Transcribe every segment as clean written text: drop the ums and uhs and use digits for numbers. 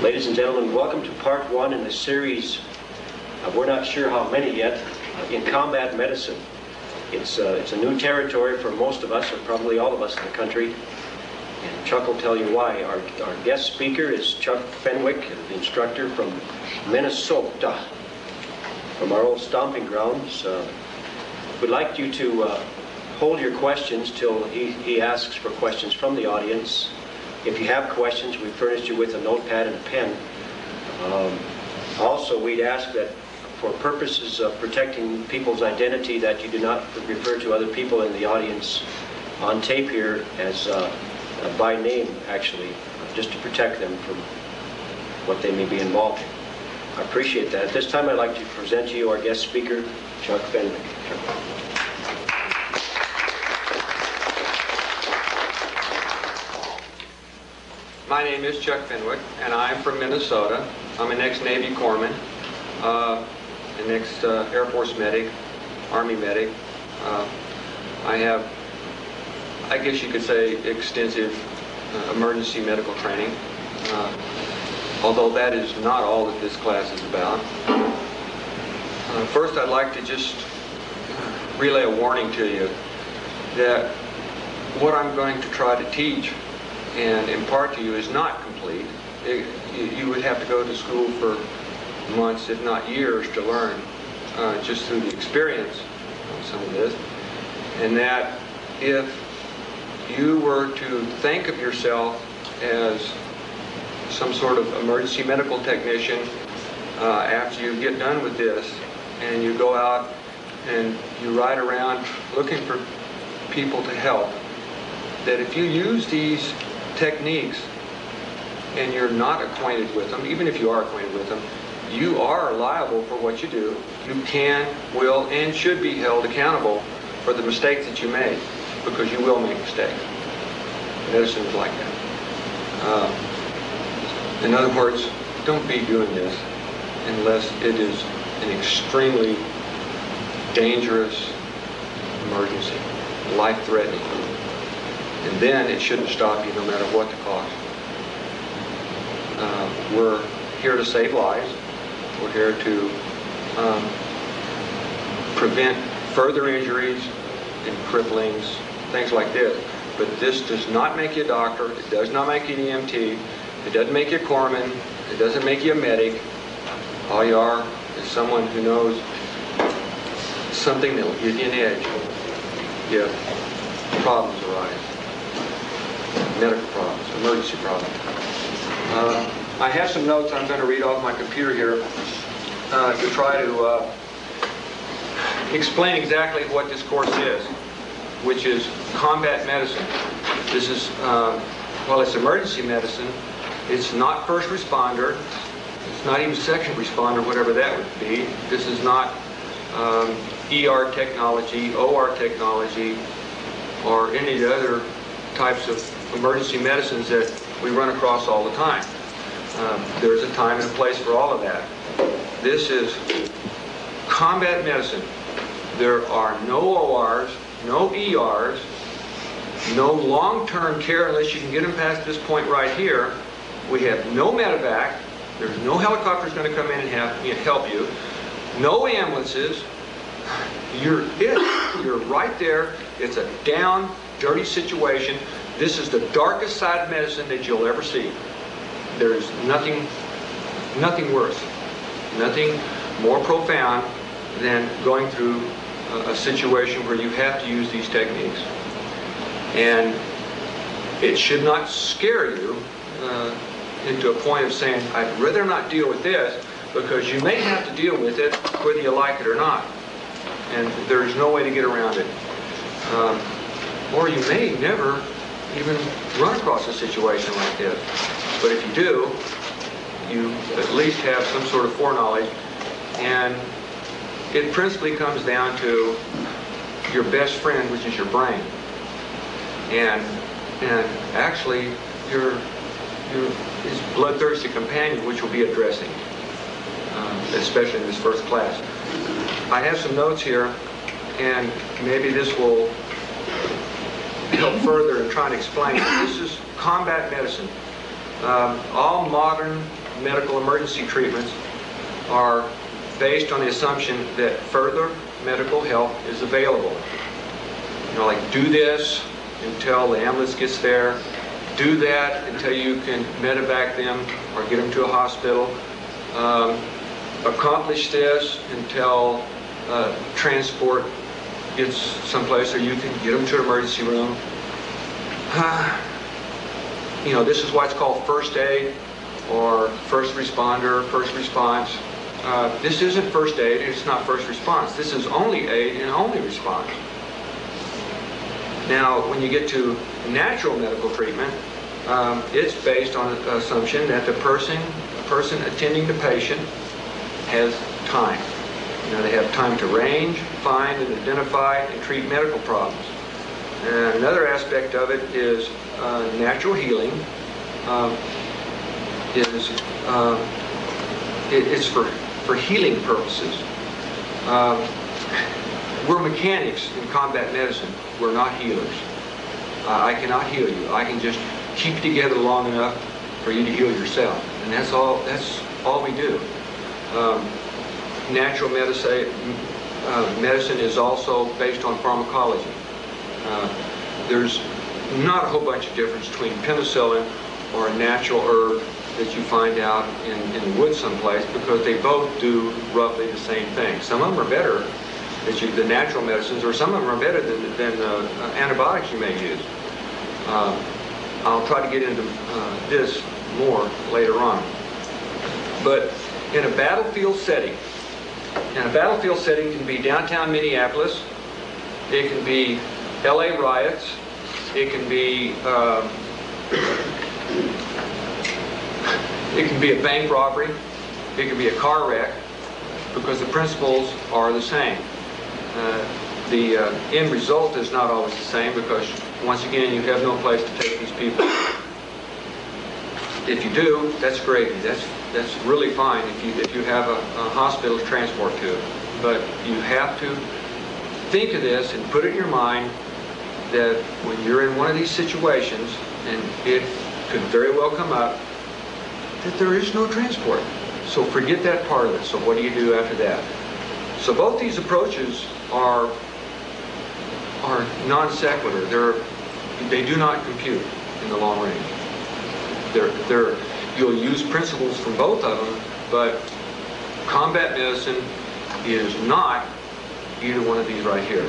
Ladies and gentlemen, welcome to part one in the series, we're not sure how many yet, in combat medicine. It's a new territory for most of us, or probably all of us in the country. And Chuck will tell you why. Our guest speaker is Chuck Fenwick, the instructor from Minnesota, from our old stomping grounds. We'd like you to hold your questions till he asks for questions from the audience. If you have questions, we furnished you with a notepad and a pen. Also, we'd ask that for purposes of protecting people's identity, that you do not refer to other people in the audience on tape here as by name, actually, just to protect them from what they may be involved in. I appreciate that. At this time, I'd like to present to you our guest speaker, Chuck Fenwick. Chuck. My name is Chuck Fenwick, and I'm from Minnesota. I'm an ex-Navy corpsman, an ex-Air Force medic, Army medic. I have, I guess you could say, extensive emergency medical training, although that is not all that this class is about. First, I'd like to just relay a warning to you that what I'm going to try to teach and impart to you is not complete. You would have to go to school for months, if not years, to learn just through the experience of some of this. And that if you were to think of yourself as some sort of emergency medical technician after you get done with this, and you go out and you ride around looking for people to help, that if you use these techniques and you're not acquainted with them, even if you are acquainted with them, you are liable for what you do. You can, will, and should be held accountable for the mistakes that you make, because you will make mistakes. Medicine is like that. In other words, don't be doing this unless it is an extremely dangerous emergency, life-threatening. And then it shouldn't stop you no matter what the cost. We're here to save lives. We're here to prevent further injuries and cripplings, things like this. But this does not make you a doctor. It does not make you an EMT. It doesn't make you a corpsman. It doesn't make you a medic. All you are is someone who knows something that will give you an edge if problems arise. Medical problems, emergency problems. I have some notes I'm going to read off my computer here to try to explain exactly what this course is, which is combat medicine. This is, well, it's emergency medicine. It's not first responder. It's not even second responder, whatever that would be. This is not ER technology, OR technology, or any of the other types of emergency medicines that we run across all the time. There's a time and a place for all of that. This is combat medicine. There are no ORs, no ERs, no long-term care unless you can get them past this point right here. We have no medevac. There's no helicopters going to come in and help you. No ambulances. You're right there. It's a down, dirty situation. This is the darkest side of medicine that you'll ever see. There's nothing worse, nothing more profound than going through a situation where you have to use these techniques. And it should not scare you into a point of saying, I'd rather not deal with this, because you may have to deal with it whether you like it or not. And there's no way to get around it. Or you may never even run across a situation like this. But if you do, you at least have some sort of foreknowledge. And it principally comes down to your best friend, which is your brain. And actually his bloodthirsty companion, which we'll be addressing, especially in this first class. I have some notes here, and maybe this will help further in trying to explain it. This is combat medicine. All modern medical emergency treatments are based on the assumption that further medical help is available. You know, like do this until the ambulance gets there, do that until you can medevac them or get them to a hospital, accomplish this until transport gets someplace or you can get them to an emergency room. You know, this is why it's called first aid or first responder, first response. This isn't first aid, it's not first response. This is only aid and only response. Now, when you get to natural medical treatment, it's based on the assumption that the person attending the patient has time. You know, they have time to range, find, and identify and treat medical problems. And another aspect of it is natural healing. It's for healing purposes. We're mechanics in combat medicine. We're not healers. I cannot heal you. I can just keep you together long enough for you to heal yourself, and that's all we do. Natural medicine is also based on pharmacology. There's not a whole bunch of difference between penicillin or a natural herb that you find out in the woods someplace, because they both do roughly the same thing. Some of them are better, the natural medicines, or some of them are better than antibiotics you may use. I'll try to get into this more later on. But in a battlefield setting, can be downtown Minneapolis, it can be LA riots, it can be a bank robbery, it can be a car wreck, because the principles are the same. The end result is not always the same, because once again you have no place to take these people. If you do, that's gravy. That's really fine if you have a hospital to transport to. But you have to think of this and put it in your mind that when you're in one of these situations, and it could very well come up, that there is no transport. So forget that part of it. So what do you do after that? So both these approaches are non sequitur. They do not compute in the long range. You'll use principles from both of them, but combat medicine is not either one of these right here.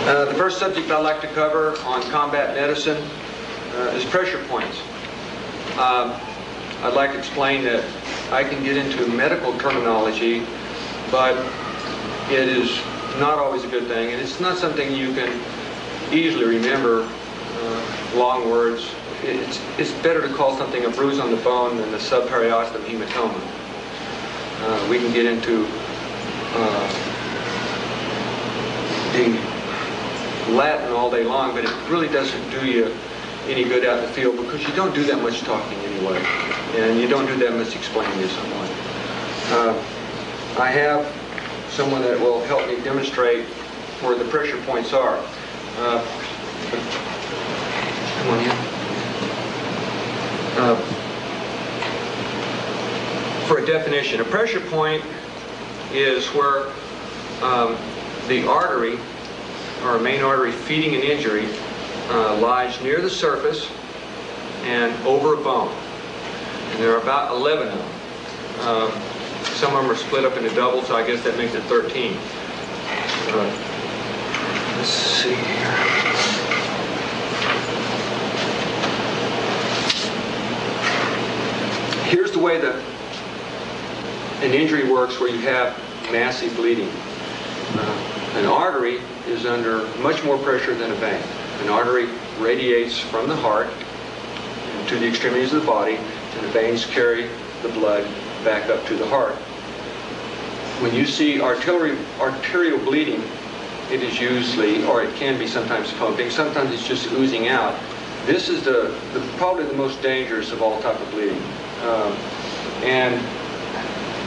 The first subject I'd like to cover on combat medicine is pressure points. I'd like to explain that I can get into medical terminology, but it is not always a good thing, and it's not something you can easily remember, long words. It's better to call something a bruise on the bone than a subperiosteum hematoma. We can get into the Latin all day long, but it really doesn't do you any good out in the field, because you don't do that much talking anyway, and you don't do that much explaining to someone. I have someone that will help me demonstrate where the pressure points are. Come on in. For a definition, a pressure point is where the artery, or a main artery feeding an injury, lies near the surface and over a bone. And there are about 11 of them. Some of them are split up into doubles, so I guess that makes it 13. Let's see here. Here's the way that an injury works where you have massive bleeding. An artery is under much more pressure than a vein. An artery radiates from the heart to the extremities of the body, and the veins carry the blood back up to the heart. When you see arterial bleeding, it is usually, or it can be sometimes pumping, sometimes it's just oozing out. This is probably the most dangerous of all type of bleeding. And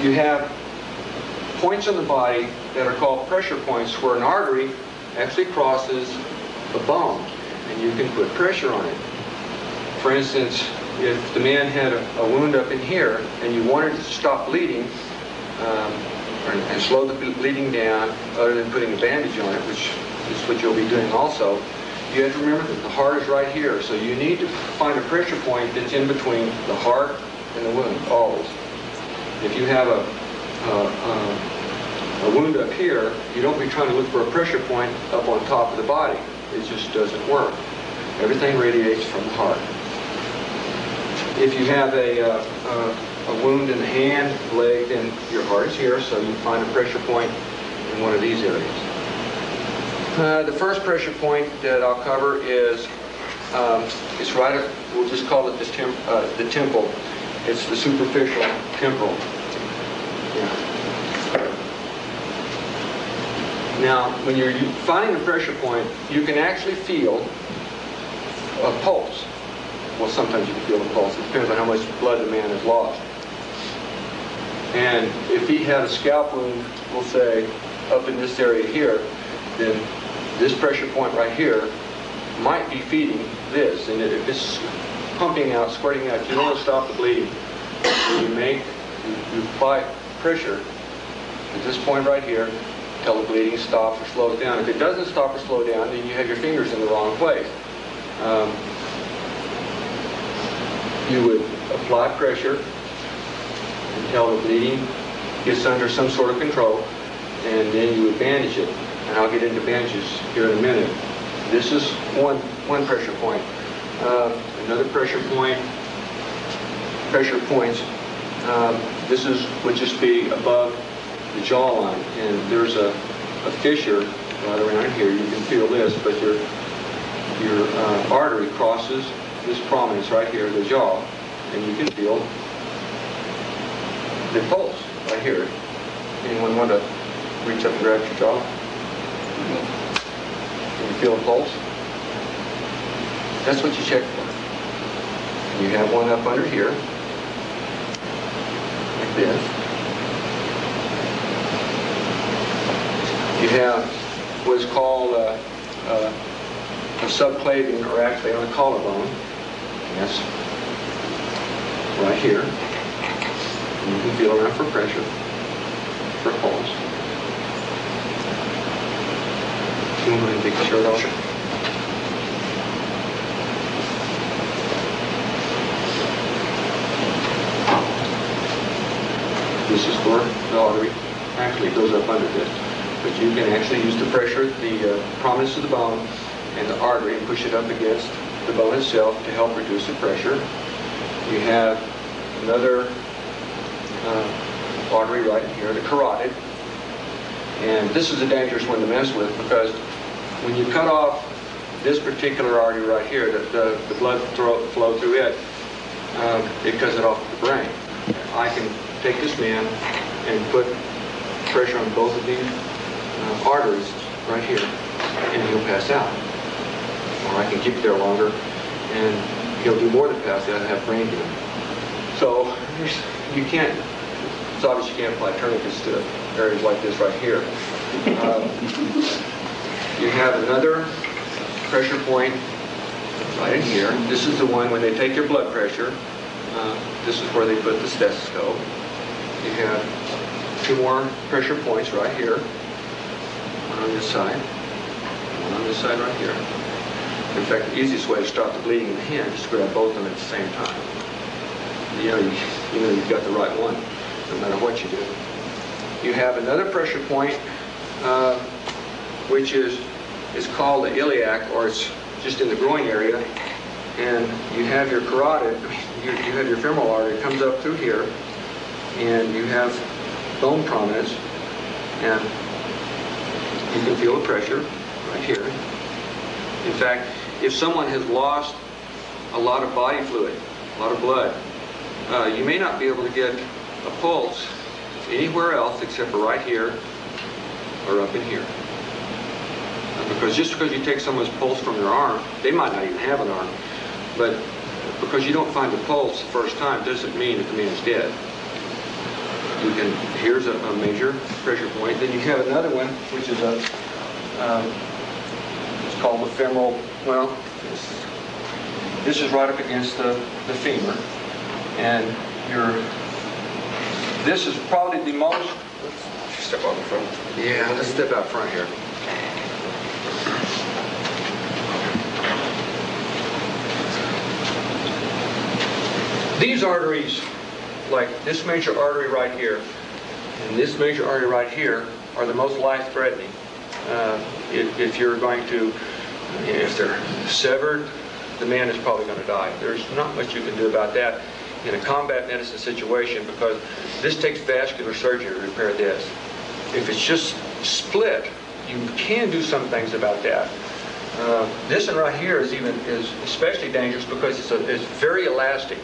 you have points on the body that are called pressure points where an artery actually crosses a bone, and you can put pressure on it. For instance, if the man had a wound up in here and you wanted to stop bleeding and slow the bleeding down other than putting a bandage on it, which is what you'll be doing also, you have to remember that the heart is right here. So you need to find a pressure point that's in between the heart and the wound, always. If you have a wound up here, you don't be trying to look for a pressure point up on top of the body. It just doesn't work. Everything radiates from the heart. If you have a wound in the hand, leg, then your heart is here, so you find a pressure point in one of these areas. The first pressure point that I'll cover is it's right at, we'll just call it the temple. It's the superficial temporal. Yeah. Now, when you're finding a pressure point, you can actually feel a pulse. Well, sometimes you can feel the pulse. It depends on how much blood the man has lost. And if he had a scalp wound, we'll say, up in this area here, then this pressure point right here might be feeding this. And if it's pumping out, squirting out, you don't want to stop the bleeding. So you apply pressure at this point right here until the bleeding stops or slows down. If it doesn't stop or slow down, then you have your fingers in the wrong place. You would apply pressure until the bleeding gets under some sort of control, and then you would bandage it. And I'll get into bandages here in a minute. This is one pressure point. Another pressure points. This would just be above the jawline, and there's a fissure right around here. You can feel this, but your artery crosses this prominence right here, the jaw, and you can feel the pulse right here. Anyone want to reach up and grab your jaw? Can you feel the pulse? That's what you check for. You have one up under here, like this. You have what is called a subclavian, or actually on the collarbone. Yes, right here. And you can feel around for pressure, for pulse. You want to take the shirt off? This is where the artery actually goes up under this. But you can actually use the pressure, the prominence of the bone and the artery, and push it up against the bone itself to help reduce the pressure. You have another artery right in here, the carotid. And this is a dangerous one to mess with, because when you cut off this particular artery right here, the blood flow through it, it cuts it off the brain. I can take this man and put pressure on both of these arteries right here, and he'll pass out. Or I can keep it there longer, and he'll do more than pass out and have brain damage. So you can't, it's obvious you can't apply tourniquets to areas like this right here. You have another pressure point right in here. This is the one when they take your blood pressure. This is where they put the stethoscope. You have two more pressure points right here. One on this side, one on this side right here. In fact, the easiest way to stop the bleeding in the hand is to grab both of them at the same time. You know you've got the right one, no matter what you do. You have another pressure point, which is is called the iliac, or it's just in the groin area, and you have your carotid, you have your femoral artery, it comes up through here, and you have bone prominence, and you can feel the pressure right here. In fact, if someone has lost a lot of body fluid, a lot of blood, you may not be able to get a pulse anywhere else except for right here or up in here. Because just because you take someone's pulse from their arm, they might not even have an arm, but because you don't find the pulse the first time doesn't mean that the man's dead. You can, here's a major pressure point. Then you have another one, which is it's called the femoral, well, this is right up against the femur. And this is probably the most, let's step out in front. Yeah, let's step out front here. These arteries, like this major artery right here, and this major artery right here, are the most life-threatening. If you're going to, if they're severed, the man is probably going to die. There's not much you can do about that in a combat medicine situation, because this takes vascular surgery to repair this. If it's just split, you can do some things about that. This one right here is especially dangerous because it's very elastic.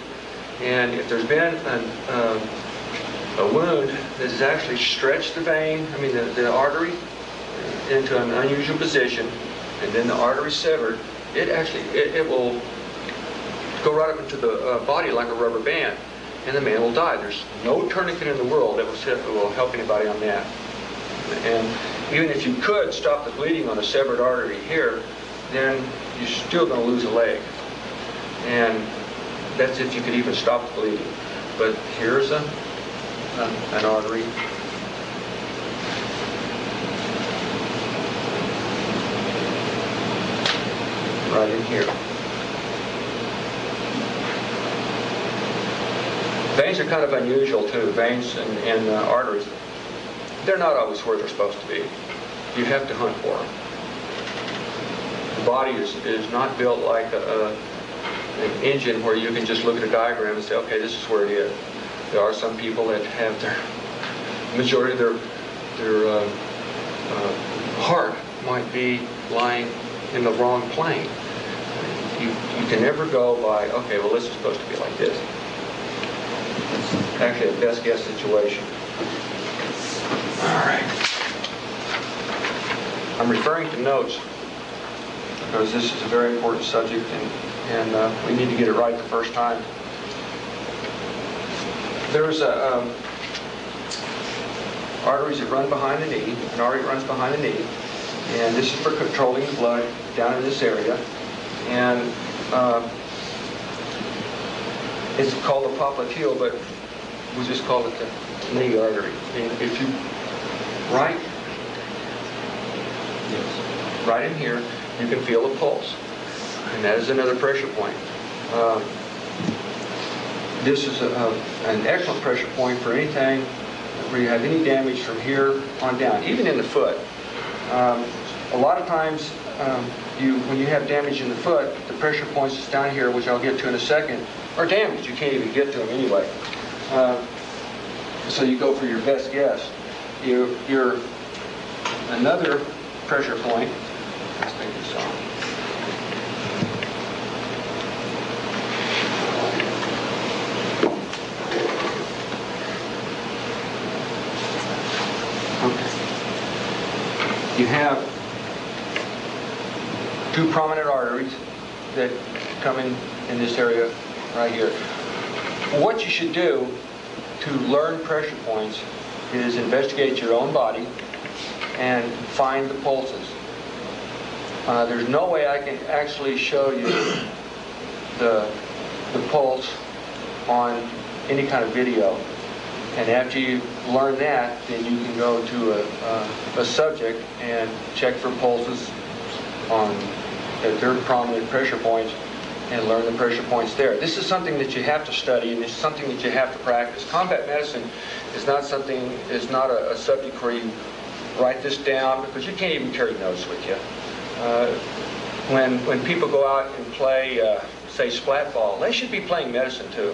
And if there's been a wound that has actually stretched the vein, I mean the artery, into an unusual position, and then the artery severed, it will go right up into the body like a rubber band, and the man will die. There's no tourniquet in the world that will help anybody on that. And even if you could stop the bleeding on a severed artery here, then you're still going to lose a leg. And that's if you could even stop the bleeding. But here's an artery. Right in here. Veins are kind of unusual too. Veins and arteries. They're not always where they're supposed to be. You have to hunt for them. The body is not built like an engine where you can just look at a diagram and say, okay, this is where it is. There are some people that have their majority of their heart might be lying in the wrong plane. You can never go by, okay, well, this is supposed to be like this. It's actually a best guess situation. All right. I'm referring to notes because this is a very important subject, and we need to get it right the first time. There's arteries that run behind the knee. An artery runs behind the knee, and this is for controlling the blood down in this area. And it's called the popliteal, but we just call it the knee artery. And if you right in here, you can feel a pulse, and that is another pressure point. This is an excellent pressure point for anything where you have any damage from here on down, even in the foot. A lot of times, when you have damage in the foot, the pressure points that's down here, which I'll get to in a second, are damaged. You can't even get to them anyway. So you go for your best guess. Your another pressure point. Let's take this off. Okay. You have two prominent arteries that come in this area right here. What you should do to learn pressure points is investigate your own body and find the pulses. There's no way I can actually show you the pulse on any kind of video. And after you learn that, then you can go to a subject and check for pulses at their prominent pressure points and learn the pressure points there. This is something that you have to study, and it's something that you have to practice. Combat medicine is not a subject where you write this down, because you can't even carry notes with you. When people go out and play, say, splat ball, they should be playing medicine too.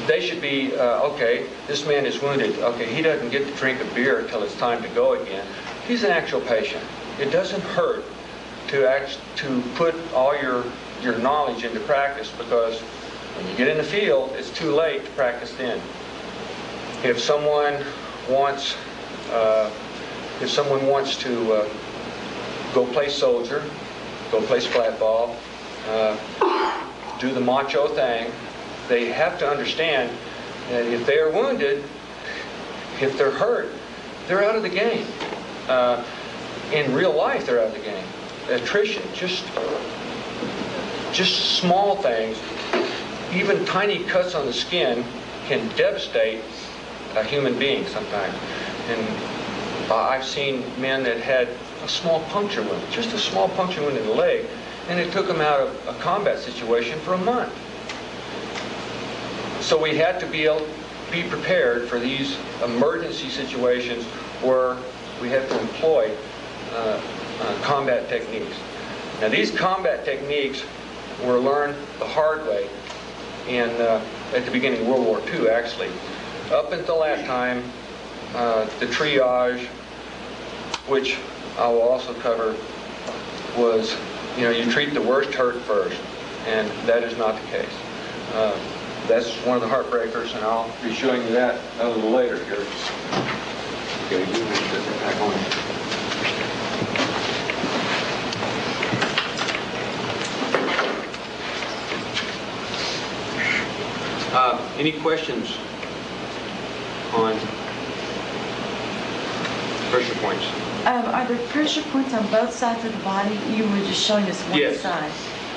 They should be, okay, this man is wounded. Okay, he doesn't get to drink a beer until it's time to go again. He's an actual patient. It doesn't hurt to put all your knowledge into practice, because when you get in the field, it's too late to practice then. If someone wants to go play soldier, go play splat ball, do the macho thing, they have to understand that if they are wounded, if they're hurt, they're out of the game. In real life, they're out of the game. Attrition, just small things, even tiny cuts on the skin can devastate a human being sometimes. And I've seen men that had a small puncture wound, just a small puncture wound in the leg, and it took them out of a combat situation for a month. So we had to be prepared for these emergency situations where we have to employ combat techniques. Now, these combat techniques were learned the hard way at the beginning of World War II, actually. Up until that time, the triage, which I will also cover, was, you treat the worst hurt first, and that is not the case. That's one of the heartbreakers, and I'll be showing you that a little later here. Okay, you can put it back on. Any questions on pressure points? Are there pressure points on both sides of the body? You were just showing us one Yes. side.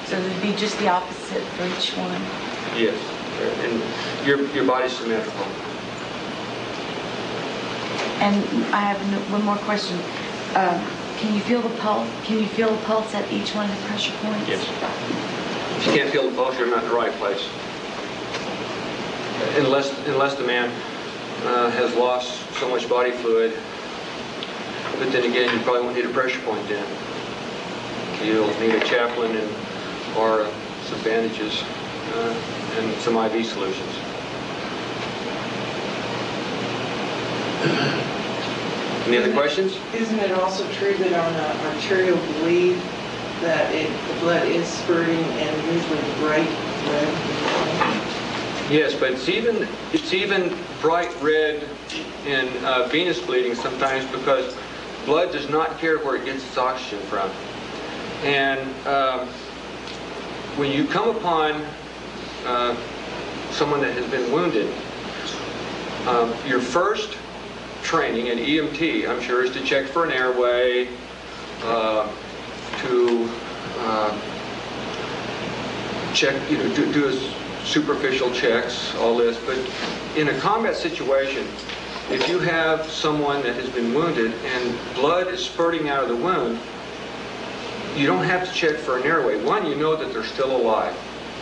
So there'd be just the opposite for each one? Yes. And your body's symmetrical. And I have one more question. Can you feel the pulse? Can you feel the pulse at each one of the pressure points? Yes. If you can't feel the pulse, you're not in the right place. Unless the man has lost so much body fluid. But then again, you probably won't need a pressure point then. You'll need a chaplain or some bandages and some IV solutions. Any other questions? Isn't it also true that on an arterial bleed that the blood is spurting and usually bright red? Yes, but it's even bright red in venous bleeding sometimes, because blood does not care where it gets its oxygen from. And when you come upon someone that has been wounded, your first training in EMT, I'm sure, is to check for an airway, to check, do superficial checks, all this. But in a combat situation, if you have someone that has been wounded and blood is spurting out of the wound, you don't have to check for an airway. One, you know that they're still alive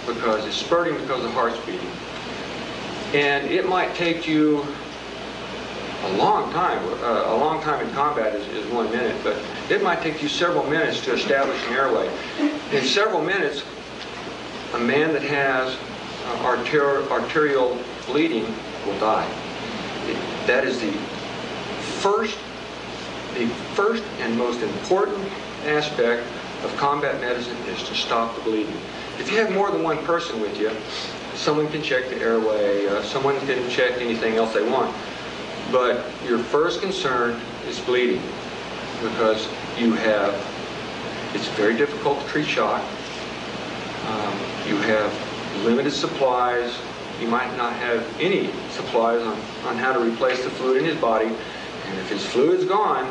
because it's spurting because the heart's beating. And it might take you a long time. A long time in combat is 1 minute, but it might take you several minutes to establish an airway. In several minutes, a man that has arterial bleeding will die. That is the first and most important aspect of combat medicine, is to stop the bleeding. If you have more than one person with you, someone can check the airway, someone can check anything else they want. But your first concern is bleeding, because it's very difficult to treat shock. You have limited supplies. You might not have any supplies on how to replace the fluid in his body. And if his fluid's gone,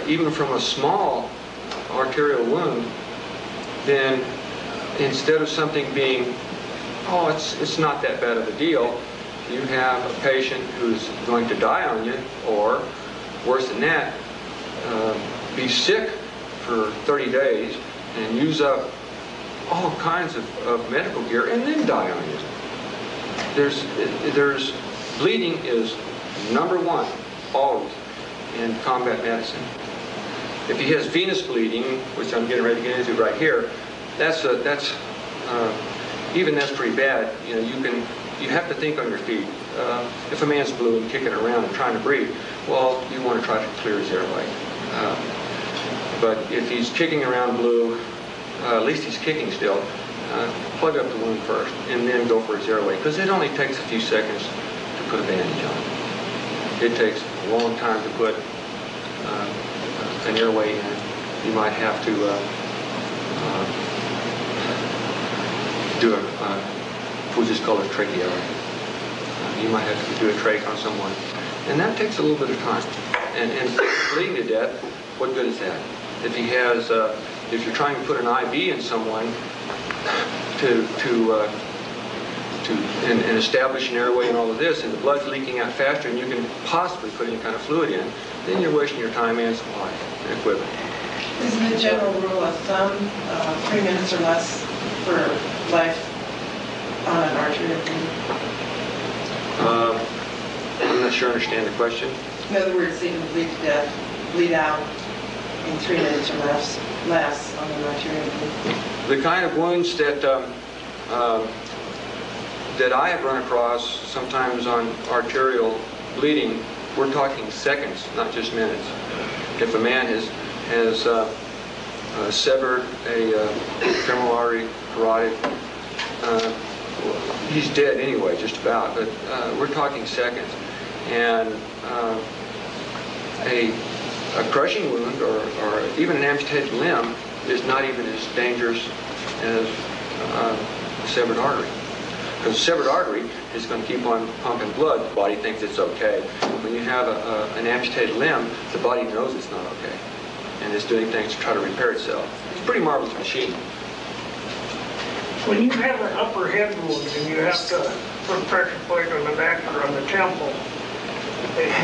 even from a small arterial wound, then instead of something being, oh, it's not that bad of a deal, you have a patient who's going to die on you, or worse than that, be sick for 30 days and use up all kinds of medical gear and then die on you. Bleeding is number one always in combat medicine. If he has venous bleeding, which I'm getting ready to get into right here, even that's pretty bad. You know, you have to think on your feet. If a man's blue and kicking around and trying to breathe, well, you want to try to clear his airway. But if he's kicking around blue, at least he's kicking still, plug up the wound first and then go for his airway, because it only takes a few seconds to put a bandage on. It takes a long time to put an airway in. You might have to do we'll just call it tracheotomy. You might have to do a trach on someone, and that takes a little bit of time. And bleeding to death, what good is that? If he has, if you're trying to put an IV in someone and establish an airway and all of this, and the blood's leaking out faster, and you can possibly put any kind of fluid in, then you're wasting your time and supply and equipment. Isn't the general rule of thumb 3 minutes or less for life on an arterial bleed? I'm not sure I understand the question. In other words, they can bleed to death, bleed out in 3 minutes or less on an arterial bleed. The kind of wounds that that I have run across sometimes on arterial bleeding, we're talking seconds, not just minutes. If a man has severed a femoral artery, carotid, he's dead anyway, just about, but we're talking seconds. And a crushing wound or even an amputated limb is not even as dangerous as a severed artery. Because a severed artery is going to keep on pumping blood. The body thinks it's okay. When you have an amputated limb, the body knows it's not okay, and it's doing things to try to repair itself. It's a pretty marvelous machine. When you have an upper head wound and you have to put a pressure point on the neck or on the temple,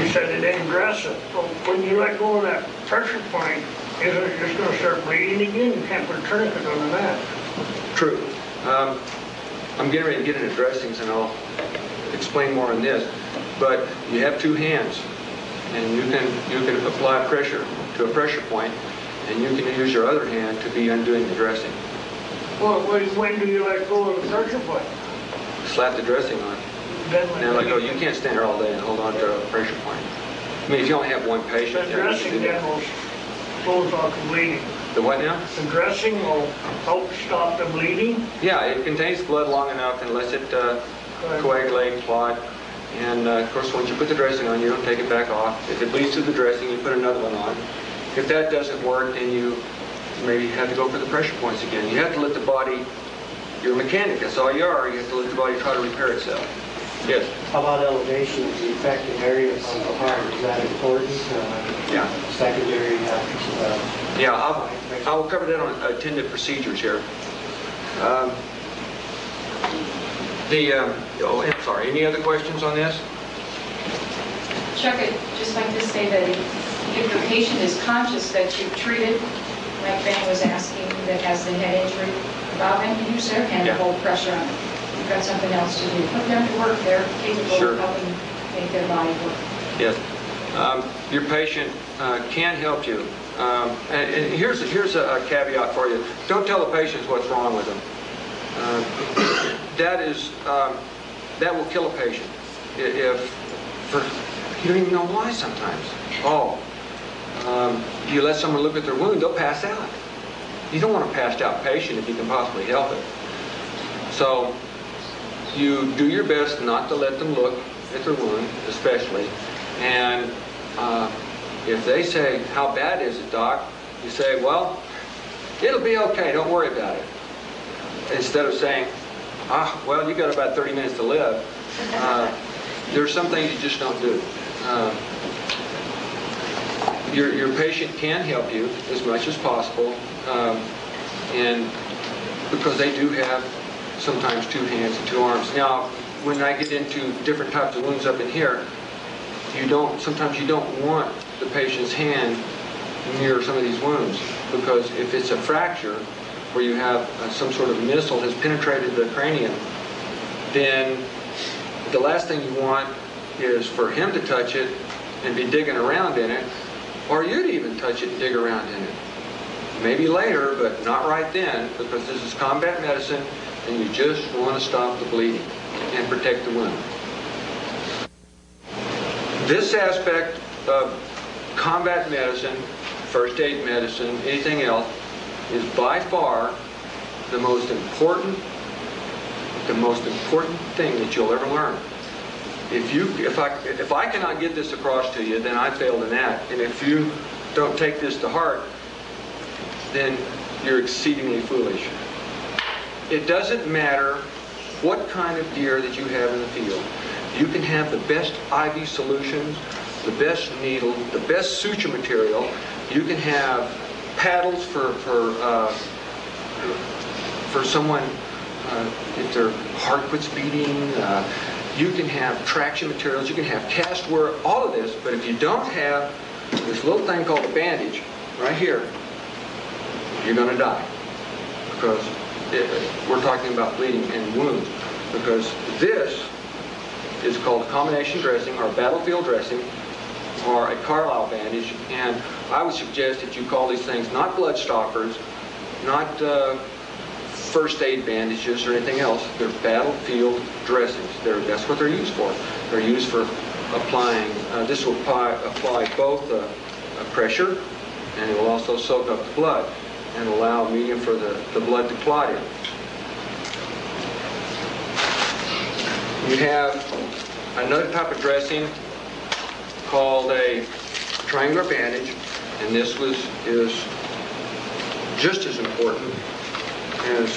you said it didn't dress it. So when you let go of that pressure point, isn't it just going to start bleeding again? You can't put a tourniquet on the neck. True. I'm getting ready to get into dressings, and I'll explain more on this. But you have 2 hands, and you can apply pressure to a pressure point, and you can use your other hand to be undoing the dressing. Well, when do you let go of the pressure point? Slap the dressing on. Now let go. You can't stand there all day and hold on to a pressure point. I mean, if you only have one patient, The dressing then will close off the bleeding. The what now? The dressing will help stop the bleeding? Yeah, it contains blood long enough and lets it coagulate, clot. And of course, once you put the dressing on, you don't take it back off. If it bleeds through the dressing, you put another one on. If that doesn't work, then you maybe have to go for the pressure points again. You have to let the body, you're a mechanic, that's all you are. You have to let the body try to repair itself. Yes? How about elevation of the affected area of the heart? Is that important? Yeah. Secondary? Yeah, I will cover that on attended procedures here. I'm sorry, any other questions on this? Chuck, I'd just like to say that if the patient is conscious that you've treated, like Ben was asking, that has the head injury, allow them to use their hand to hold pressure on it. You've got something else to do. Put them to work. They're capable of helping make their body work. Yes. Your patient can help you. And here's a caveat for you. Don't tell the patients what's wrong with them. That will kill a patient. You don't even know why sometimes. You let someone look at their wound, they'll pass out. You don't want a passed out patient if you can possibly help it. So you do your best not to let them look at their wound, especially. And if they say, "How bad is it, Doc?" you say, "Well, it'll be okay, don't worry about it." Instead of saying, "Well, you got about 30 minutes to live." There's some things you just don't do. Your patient can help you as much as possible, and because they do have sometimes 2 hands and 2 arms. Now, when I get into different types of wounds up in here, sometimes you don't want the patient's hand near some of these wounds, because if it's a fracture where you have some sort of missile has penetrated the cranium, then the last thing you want is for him to touch it and be digging around in it or you'd even touch it and dig around in it. Maybe later, but not right then, because this is combat medicine and you just want to stop the bleeding and protect the wound. This aspect of combat medicine, first aid medicine, anything else, is by far the most important thing that you'll ever learn. If I cannot get this across to you, then I failed in that. And if you don't take this to heart, then you're exceedingly foolish. It doesn't matter what kind of gear that you have in the field. You can have the best IV solutions, the best needle, the best suture material. You can have paddles for someone if their heart quits beating. You can have traction materials. You can have cast wear, all of this. But if you don't have this little thing called a bandage right here, you're going to die. Because we're talking about bleeding and wounds. Because this is called a combination dressing or battlefield dressing or a Carlisle bandage. And I would suggest that you call these things not blood stoppers, not first aid bandages or anything else. They're battlefield dressings. That's what they're used for. They're used for applying, this will apply both pressure, and it will also soak up the blood and allow a medium for the blood to clot in. You have another type of dressing called a triangular bandage, and this is just as important as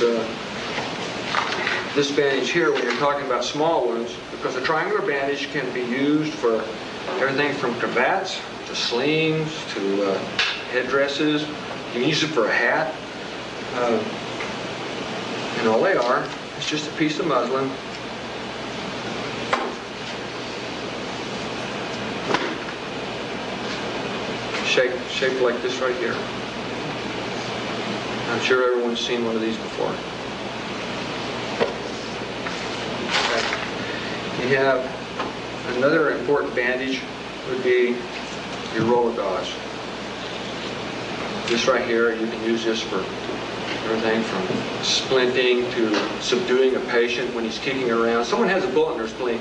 this bandage here when you're talking about small wounds, because a triangular bandage can be used for everything from cravats to slings to headdresses. You can use it for a hat, and all they are is just a piece of muslin shaped like this right here. I'm sure everyone's seen one of these before. Okay. You have another important bandage would be your roller gauze. This right here, you can use this for everything from splinting to subduing a patient when he's kicking around. Someone has a bullet in their spleen.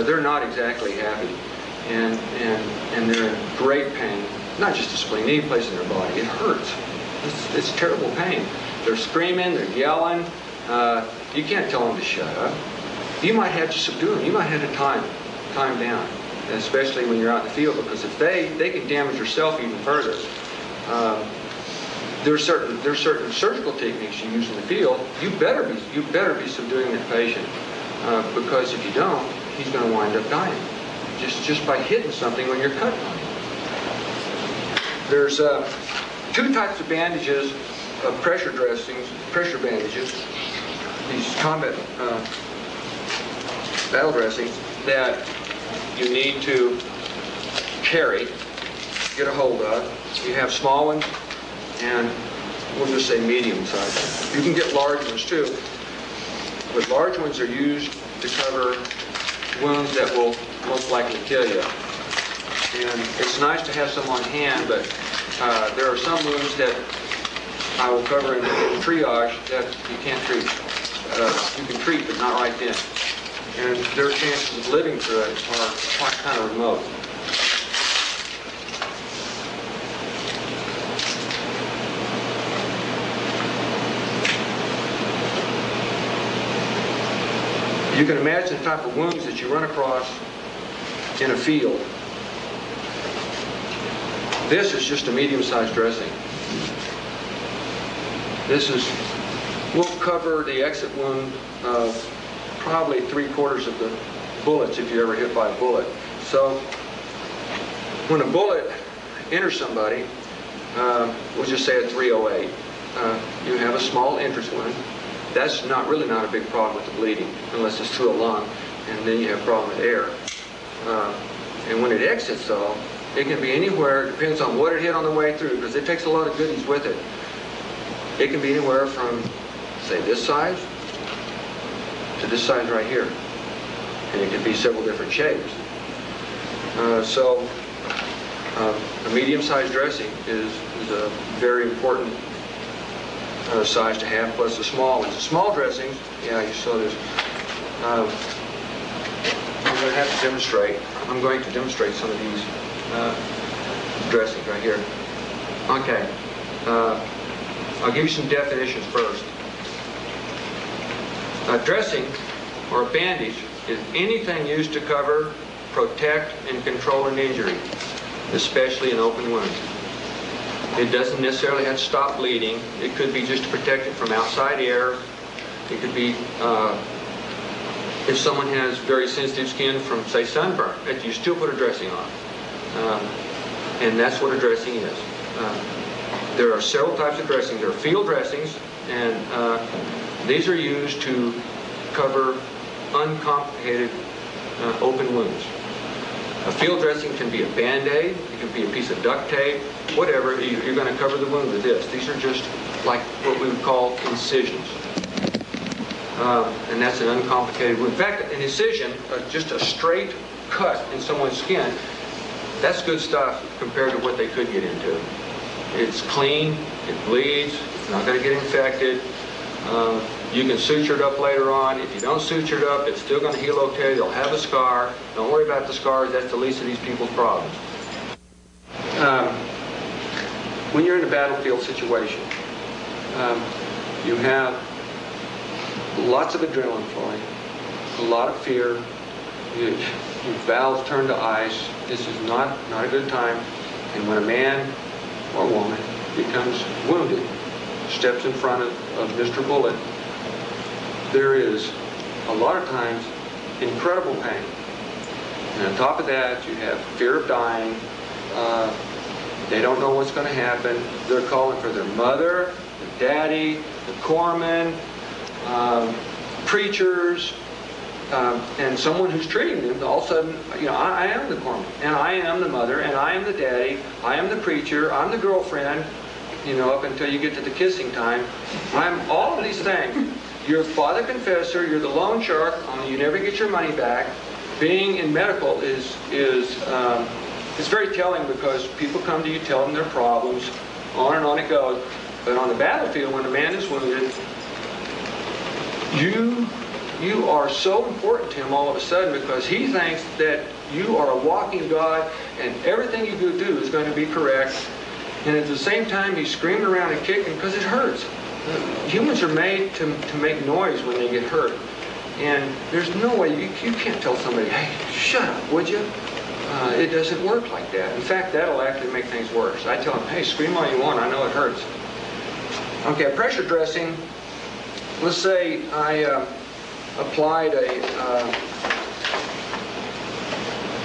They're not exactly happy, and they're in great pain. Not just the spleen, any place in their body. It hurts. It's terrible pain. They're screaming, they're yelling. You can't tell them to shut up. You might have to subdue them. You might have to time down, especially when you're out in the field, because if they can damage yourself even further. There's certain surgical techniques you use in the field. You better be subduing that patient, because if you don't, he's going to wind up dying just by hitting something when you're cutting on him. There's two types of bandages, of pressure bandages, these combat battle dressings that you need to carry, get a hold of. You have small ones, and we'll just say medium size. You can get large ones too, but large ones are used to cover wounds that will most likely kill you. And it's nice to have some on hand, but there are some wounds that I will cover in triage that you can't treat. You can treat, but not right then. And their chances of living through it are quite kind of remote. You can imagine the type of wounds that you run across in a field. This is just a medium-sized dressing. We'll cover the exit wound of probably 3/4 of the bullets if you're ever hit by a bullet. So when a bullet enters somebody, we'll just say a 308, you have a small entrance wound. That's really not a big problem with the bleeding, unless it's through a lung, and then you have a problem with air. And when it exits, though, it can be anywhere. It depends on what it hit on the way through, because it takes a lot of goodies with it. It can be anywhere from, say, this size to this size right here, and it can be several different shapes. So A medium-sized dressing is a very important size to have, plus the small ones. The small dressings, yeah, you saw this. I'm going to have to demonstrate. I'm going to demonstrate some of these dressings right here. Okay. I'll give you some definitions first. A dressing or a bandage is anything used to cover, protect, and control an injury, especially an open wound. It doesn't necessarily have to stop bleeding. It could be just to protect it from outside air. It could be if someone has very sensitive skin from, say, sunburn, that you still put a dressing on. And that's what a dressing is. There are several types of dressings. There are field dressings, and these are used to cover uncomplicated open wounds. A field dressing can be a Band-Aid, it can be a piece of duct tape, whatever. You're going to cover the wound with this. These are just like what we would call incisions. And that's an uncomplicated wound. In fact, an incision, just a straight cut in someone's skin, that's good stuff compared to what they could get into. It's clean, it bleeds, it's not going to get infected. You can suture it up later on. If you don't suture it up, it's still going to heal okay. They'll have a scar. Don't worry about the scars. That's the least of these people's problems. When you're in a battlefield situation, you have lots of adrenaline flowing, a lot of fear. Your valves turn to ice. This is not a good time. And when a man or woman becomes wounded, steps in front of Mr. Bullet, there is a lot of times incredible pain. And on top of that, you have fear of dying. They don't know what's going to happen. They're calling for their mother, their daddy, the corpsman, preachers, and someone who's treating them. All of a sudden, I am the corpsman, and I am the mother, and I am the daddy, I am the preacher, I'm the girlfriend, up until you get to the kissing time. I'm all of these things. You're the father confessor, you're the loan shark, you never get your money back. Being in medical is very telling, because people come to you, tell them their problems, on and on it goes. But on the battlefield, when a man is wounded, you are so important to him all of a sudden, because he thinks that you are a walking God and everything you do is going to be correct. And at the same time, he's screaming around and kicking because it hurts. Humans are made to make noise when they get hurt. And there's no way, you can't tell somebody, hey, shut up, would you? It doesn't work like that. In fact, that'll actually make things worse. I tell them, hey, scream all you want, I know it hurts. Okay, a pressure dressing. Let's say I applied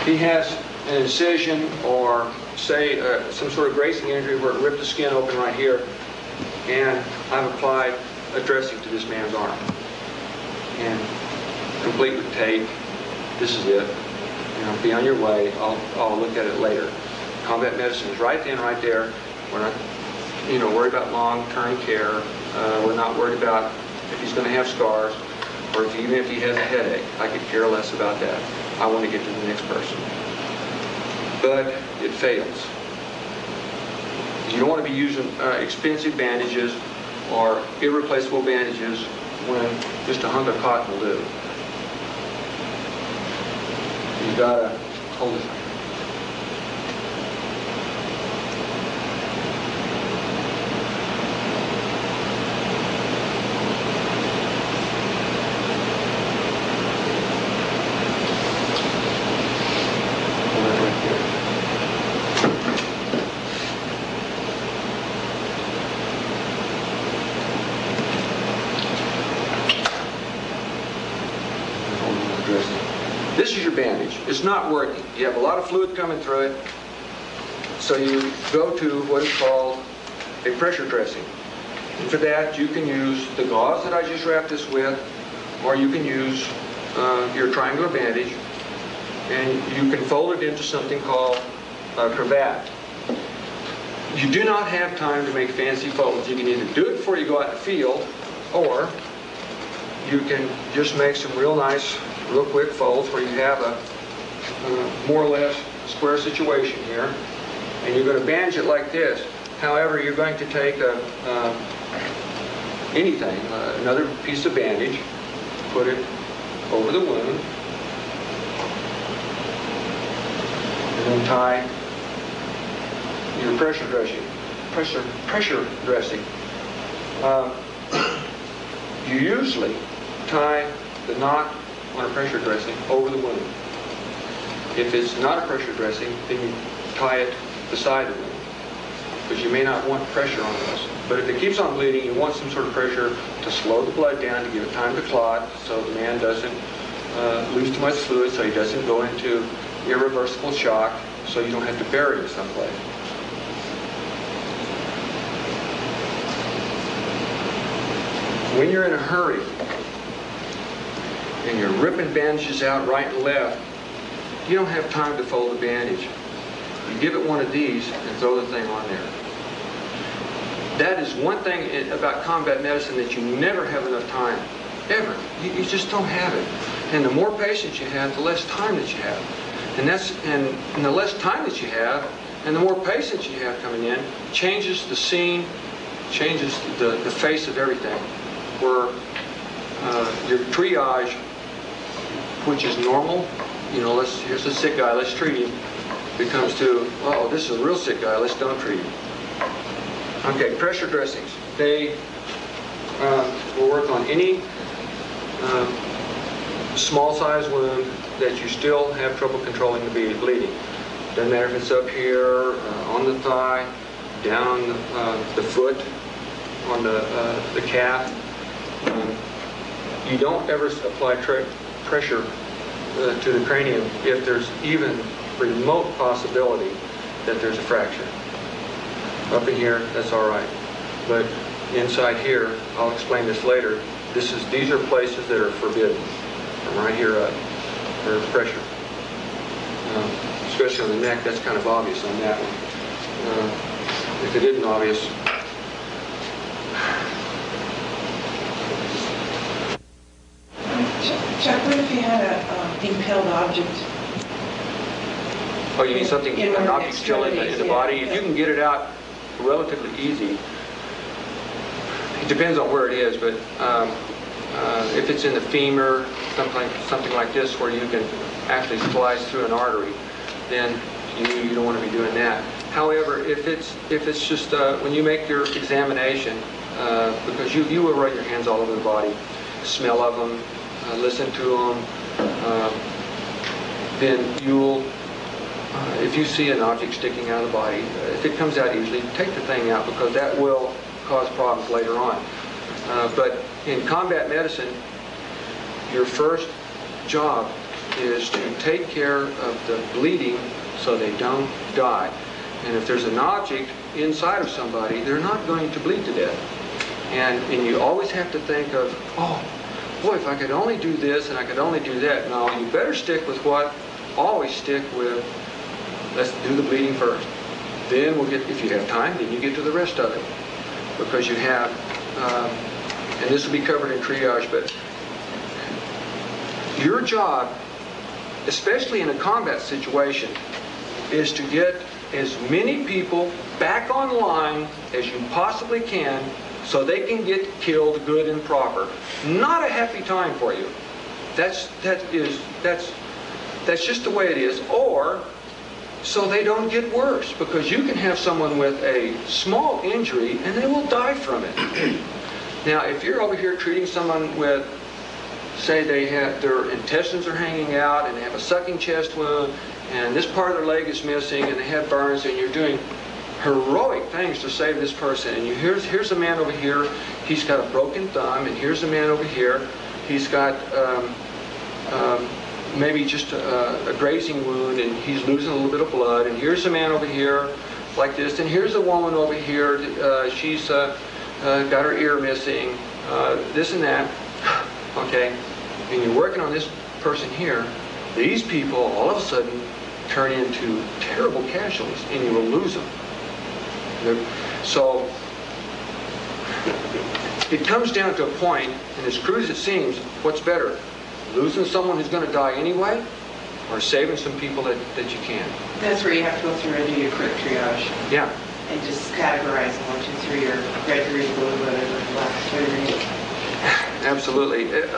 he has an incision, or say some sort of grazing injury where it ripped the skin open right here, and I've applied a dressing to this man's arm. And complete with tape. This is it. Be on your way. I'll look at it later. Combat medicine is right then, right there. We're not, worried about long-term care. We're not worried about if he's going to have scars, or even if he has a headache. I could care less about that. I want to get to the next person. But it fails. You don't want to be using expensive bandages or irreplaceable bandages when just a hunk of cotton will do. You gotta hold it. This is your bandage. It's not working. You have a lot of fluid coming through it. So you go to what is called a pressure dressing. And for that, you can use the gauze that I just wrapped this with, or you can use your triangular bandage, and you can fold it into something called a cravat. You do not have time to make fancy folds. You can either do it before you go out in the field, or you can just make some real nice, real quick folds where you have a more or less square situation here. and you're going to bandage it like this. However, you're going to take anything, another piece of bandage, put it over the wound, and then tie your pressure dressing. You usually tie the knot on a pressure dressing over the wound. If it's not a pressure dressing, then you tie it beside the wound, because you may not want pressure on this. But if it keeps on bleeding, you want some sort of pressure to slow the blood down, to give it time to clot, so the man doesn't lose too much fluid, so he doesn't go into irreversible shock, so you don't have to bury him someplace. When you're in a hurry and you're ripping bandages out right and left, you don't have time to fold the bandage. You give it one of these and throw the thing on there. That is one thing about combat medicine that you never have enough time. Ever. You just don't have it. And the more patients you have, the less time that you have. And the less time that you have, and the more patients you have coming in, changes the scene, changes the face of everything. Where your triage, which is normal, you know, here's a sick guy, let's treat him, becomes to, oh, this is a real sick guy, let's don't treat him. Okay, pressure dressings. They will work on any small size wound that you still have trouble controlling the bleeding. Doesn't matter if it's up here, on the thigh, down the foot, on the calf. You don't ever apply pressure to the cranium if there's even remote possibility that there's a fracture. Up in here, that's all right. But inside here, I'll explain this later, these are places that are forbidden. From right here up, for pressure. Especially on the neck, that's kind of obvious on that one. If it isn't obvious, Chuck, what if you had a impaled object? oh, you need something, In one an of the object still in the extremities, body. yeah. If you can get it out relatively easy, it depends on where it is, but if it's in the femur, something like this, where you can actually slice through an artery, then you don't want to be doing that. However, if it's just when you make your examination, because you will run your hands all over the body, smell of them, listen to them, then you'll, if you see an object sticking out of the body, if it comes out easily, take the thing out, because that will cause problems later on. But in combat medicine, your first job is to take care of the bleeding so they don't die. And if there's an object inside of somebody, they're not going to bleed to death. And you always have to think of, oh, boy, if I could only do this and I could only do that. No, you better stick with always stick with, let's do the bleeding first. Then we'll get, if you have time, then you get to the rest of it. Because you have, and this will be covered in triage, but your job, especially in a combat situation, is to get as many people back online as you possibly can so they can get killed good and proper. Not a happy time for you. That's just the way it is. Or so they don't get worse, because you can have someone with a small injury and they will die from it. Now, if you're over here treating someone with, say they have, their intestines are hanging out and they have a sucking chest wound and this part of their leg is missing and they have burns, and you're doing heroic things to save this person, and here's a man over here, he's got a broken thumb, and here's a man over here, he's got maybe just a grazing wound and he's losing a little bit of blood, and here's a man over here like this, and here's a woman over here, she's got her ear missing, this and that. Okay, and you're working on this person here, these people all of a sudden turn into terrible casualties and you will lose them. So it comes down to a point, and as crude as it seems, what's better? Losing someone who's going to die anyway, or saving some people that you can. That's where you have to go through and do your quick triage Yeah. and just categorize 1, 2, 3, or red, green, blue, whatever, black, whatever. Absolutely. In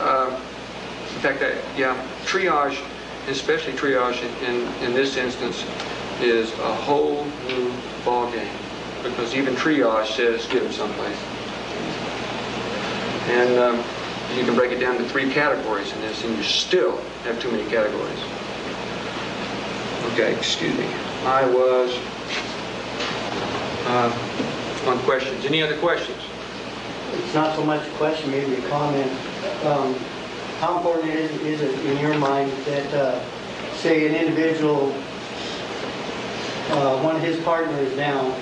fact, triage, especially triage in this instance, is a whole new ball game, because even triage says get them someplace. And you can break it down to 3 categories in this, and you still have too many categories. Okay, excuse me. I was on questions. Any other questions? It's not so much a question, maybe a comment. How important is it in your mind that, say, an individual, one of his partners is down,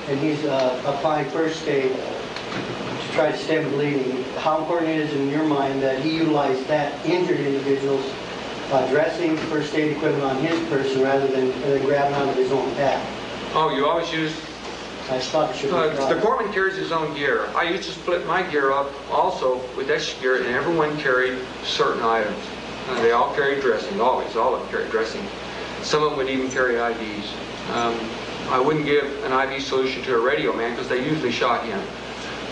and he's applying first aid to try to stem bleeding? How important it is in your mind that he utilize that injured individual's dressing, first aid equipment on his person rather than grabbing out of his own pack? Oh, you always use... I thought it should be the corpsman carries his own gear. I used to split my gear up also with extra gear, and everyone carried certain items. They all carried dressing, always. All of them carried dressing. Some of them would even carry IVs. I wouldn't give an IV solution to a radio man because they usually shot him.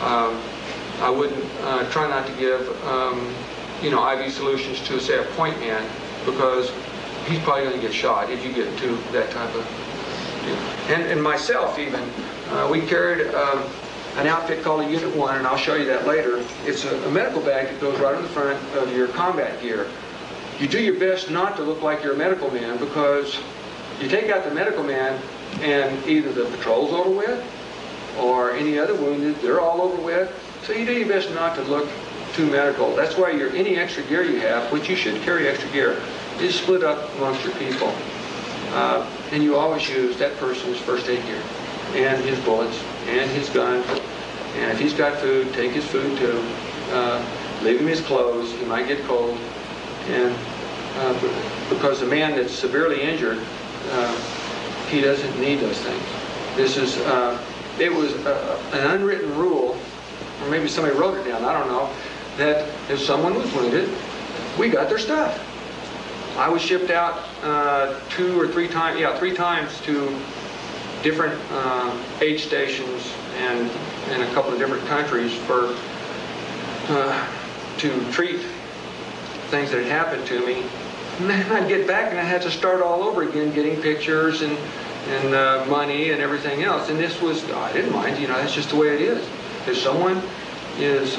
I wouldn't try not to give IV solutions to, say, a point man, because he's probably going to get shot if you get into that type of deal. And myself even, we carried an outfit called a Unit 1, and I'll show you that later. It's a medical bag that goes right on the front of your combat gear. You do your best not to look like you're a medical man, because you take out the medical man and either the patrol's over with or any other wounded, they're all over with. So you do your best not to look too medical. That's why any extra gear you have, which you should carry extra gear, is split up amongst your people. And you always use that person's first aid gear, and his bullets, and his gun. And if he's got food, take his food too. Leave him his clothes, he might get cold. And because the man that's severely injured, he doesn't need those things. This is, it was an unwritten rule, or maybe somebody wrote it down, I don't know, that if someone was wounded, we got their stuff. I was shipped out 2 or 3 times, 3 times to different aid stations and in a couple of different countries for to treat things that had happened to me. And then I'd get back and I had to start all over again, getting pictures and money and everything else. And this was, I didn't mind, that's just the way it is. If someone is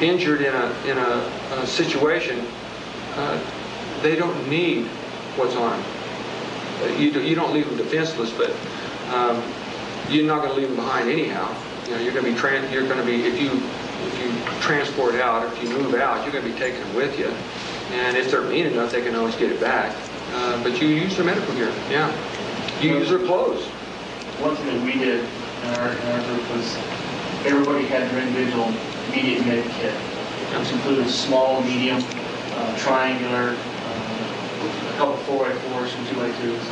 injured in a situation, they don't need what's on them. You don't leave them defenseless, but you're not going to leave them behind anyhow. You're going to be if you transport out, if you move out, you're going to be taking them with you. And if they're mean enough, they can always get it back. But you use their medical gear. Yeah, you use their clothes. One thing that we did in our group was everybody had their individual immediate med kit, which included small, medium, triangular, a couple 4x4s, some 2x2s,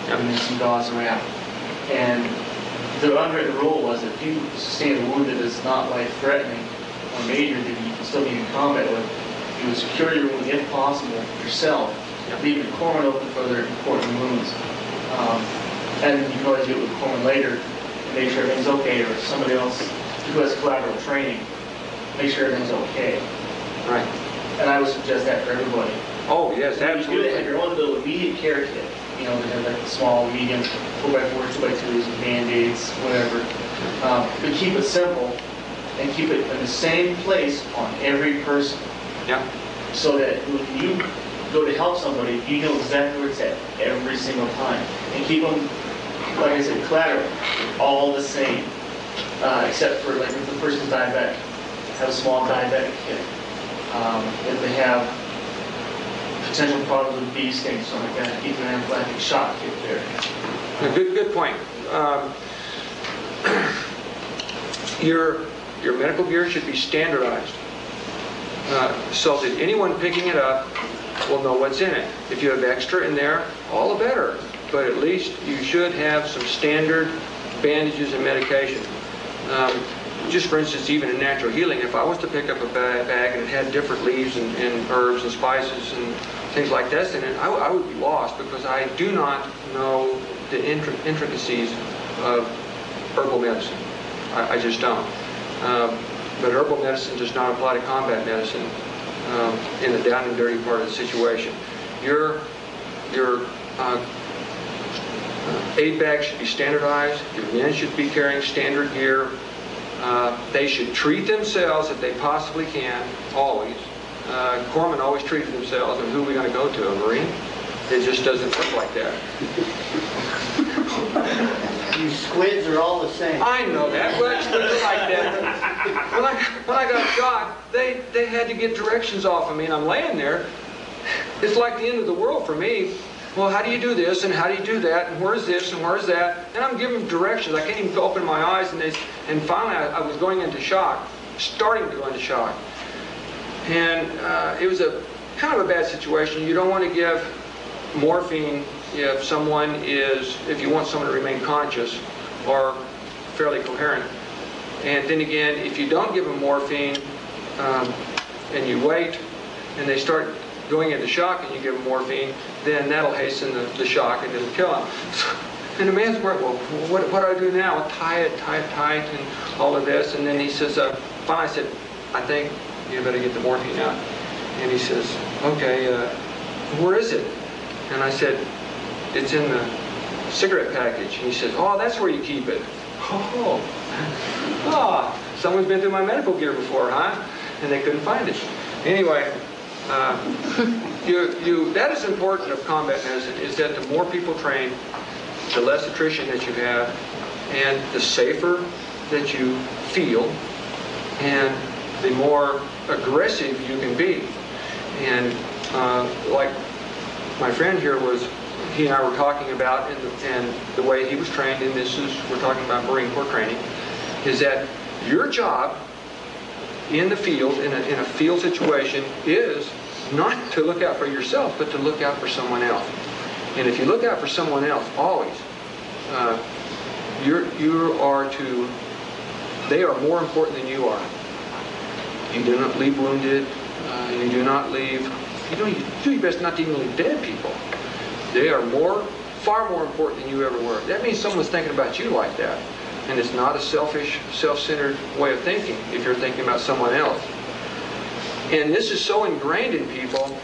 and then some gauze around. And the unwritten rule was that if you sustain a wound that is not life-threatening or major that you can still be in combat with, you would secure your wound, if possible, yourself, leave the corpsman open for other important wounds. And you can always get with the corpsman later and make sure everything's okay, or somebody else who has collateral training, make sure everything's okay. Right. And I would suggest that for everybody. Oh, yes, absolutely. You do have your own little immediate care kit. They have like small, medium, 4x4s, 2x2s, Band-Aids, whatever. But keep it simple and keep it in the same place on every person. Yeah. So that when you go to help somebody, you know exactly where it's at every single time. And keep them, like I said, collateral, all the same. Except for, like, if the person's diabetic, have a small diabetic kit. If they have potential problems with bee stings, something like that, keep an anaphylactic shock kit there. Good point. Your medical gear should be standardized so that anyone picking it up will know what's in it. If you have extra in there, all the better. But at least you should have some standard bandages and medication. just for instance, even in natural healing, if I was to pick up a bag and it had different leaves and herbs and spices and things like this in it, I would be lost because I do not know the intricacies of herbal medicine. I just don't. But herbal medicine does not apply to combat medicine in the down and dirty part of the situation. Your aid bag should be standardized. Your men should be carrying standard gear. They should treat themselves if they possibly can, always. Corpsmen always treated themselves, and who are we going to go to, a Marine? It just doesn't work like that. You squids are all the same. I know that, but it's like that. When I got shot, they had to get directions off of me, and I'm laying there. It's like the end of the world for me. Well, how do you do this, and how do you do that, and where's this, and where's that? And I'm giving them directions. I can't even open my eyes, and finally I was going into shock, starting to go into shock. And it was a kind of a bad situation. You don't want to give morphine if you want someone to remain conscious or fairly coherent. And then again, if you don't give them morphine and you wait and they start going into shock and you give them morphine, then that'll hasten the shock and it'll kill them. And the man's worried, well, what do I do now? Tie it tight and all of this. And then he says, finally I said, I think you better get the morphine out. And he says, okay, where is it? And I said, it's in the cigarette package. And he says, oh, that's where you keep it. Oh, someone's been through my medical gear before, huh? And they couldn't find it. Anyway, that is important of combat medicine, is that the more people train, the less attrition that you have, and the safer that you feel, and the more aggressive you can be. And like my friend here he and I were talking about, and the way he was trained, and we're talking about Marine Corps training, is that your job in the field, in a field situation, is not to look out for yourself, but to look out for someone else. And if you look out for someone else, always, they are more important than you are. You do not leave wounded. You do your best not to even leave dead people. They are far more important than you ever were. That means someone's thinking about you like that. And it's not a selfish, self-centered way of thinking if you're thinking about someone else. And this is so ingrained in people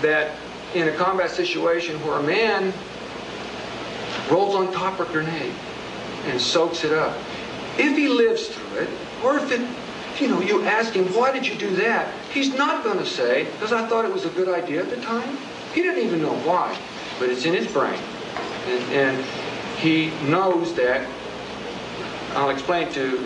that in a combat situation where a man rolls on top of a grenade and soaks it up, if he lives through it, or if you ask him, why did you do that? He's not going to say, because I thought it was a good idea at the time. He didn't even know why, but it's in his brain. And he knows that. I'll explain to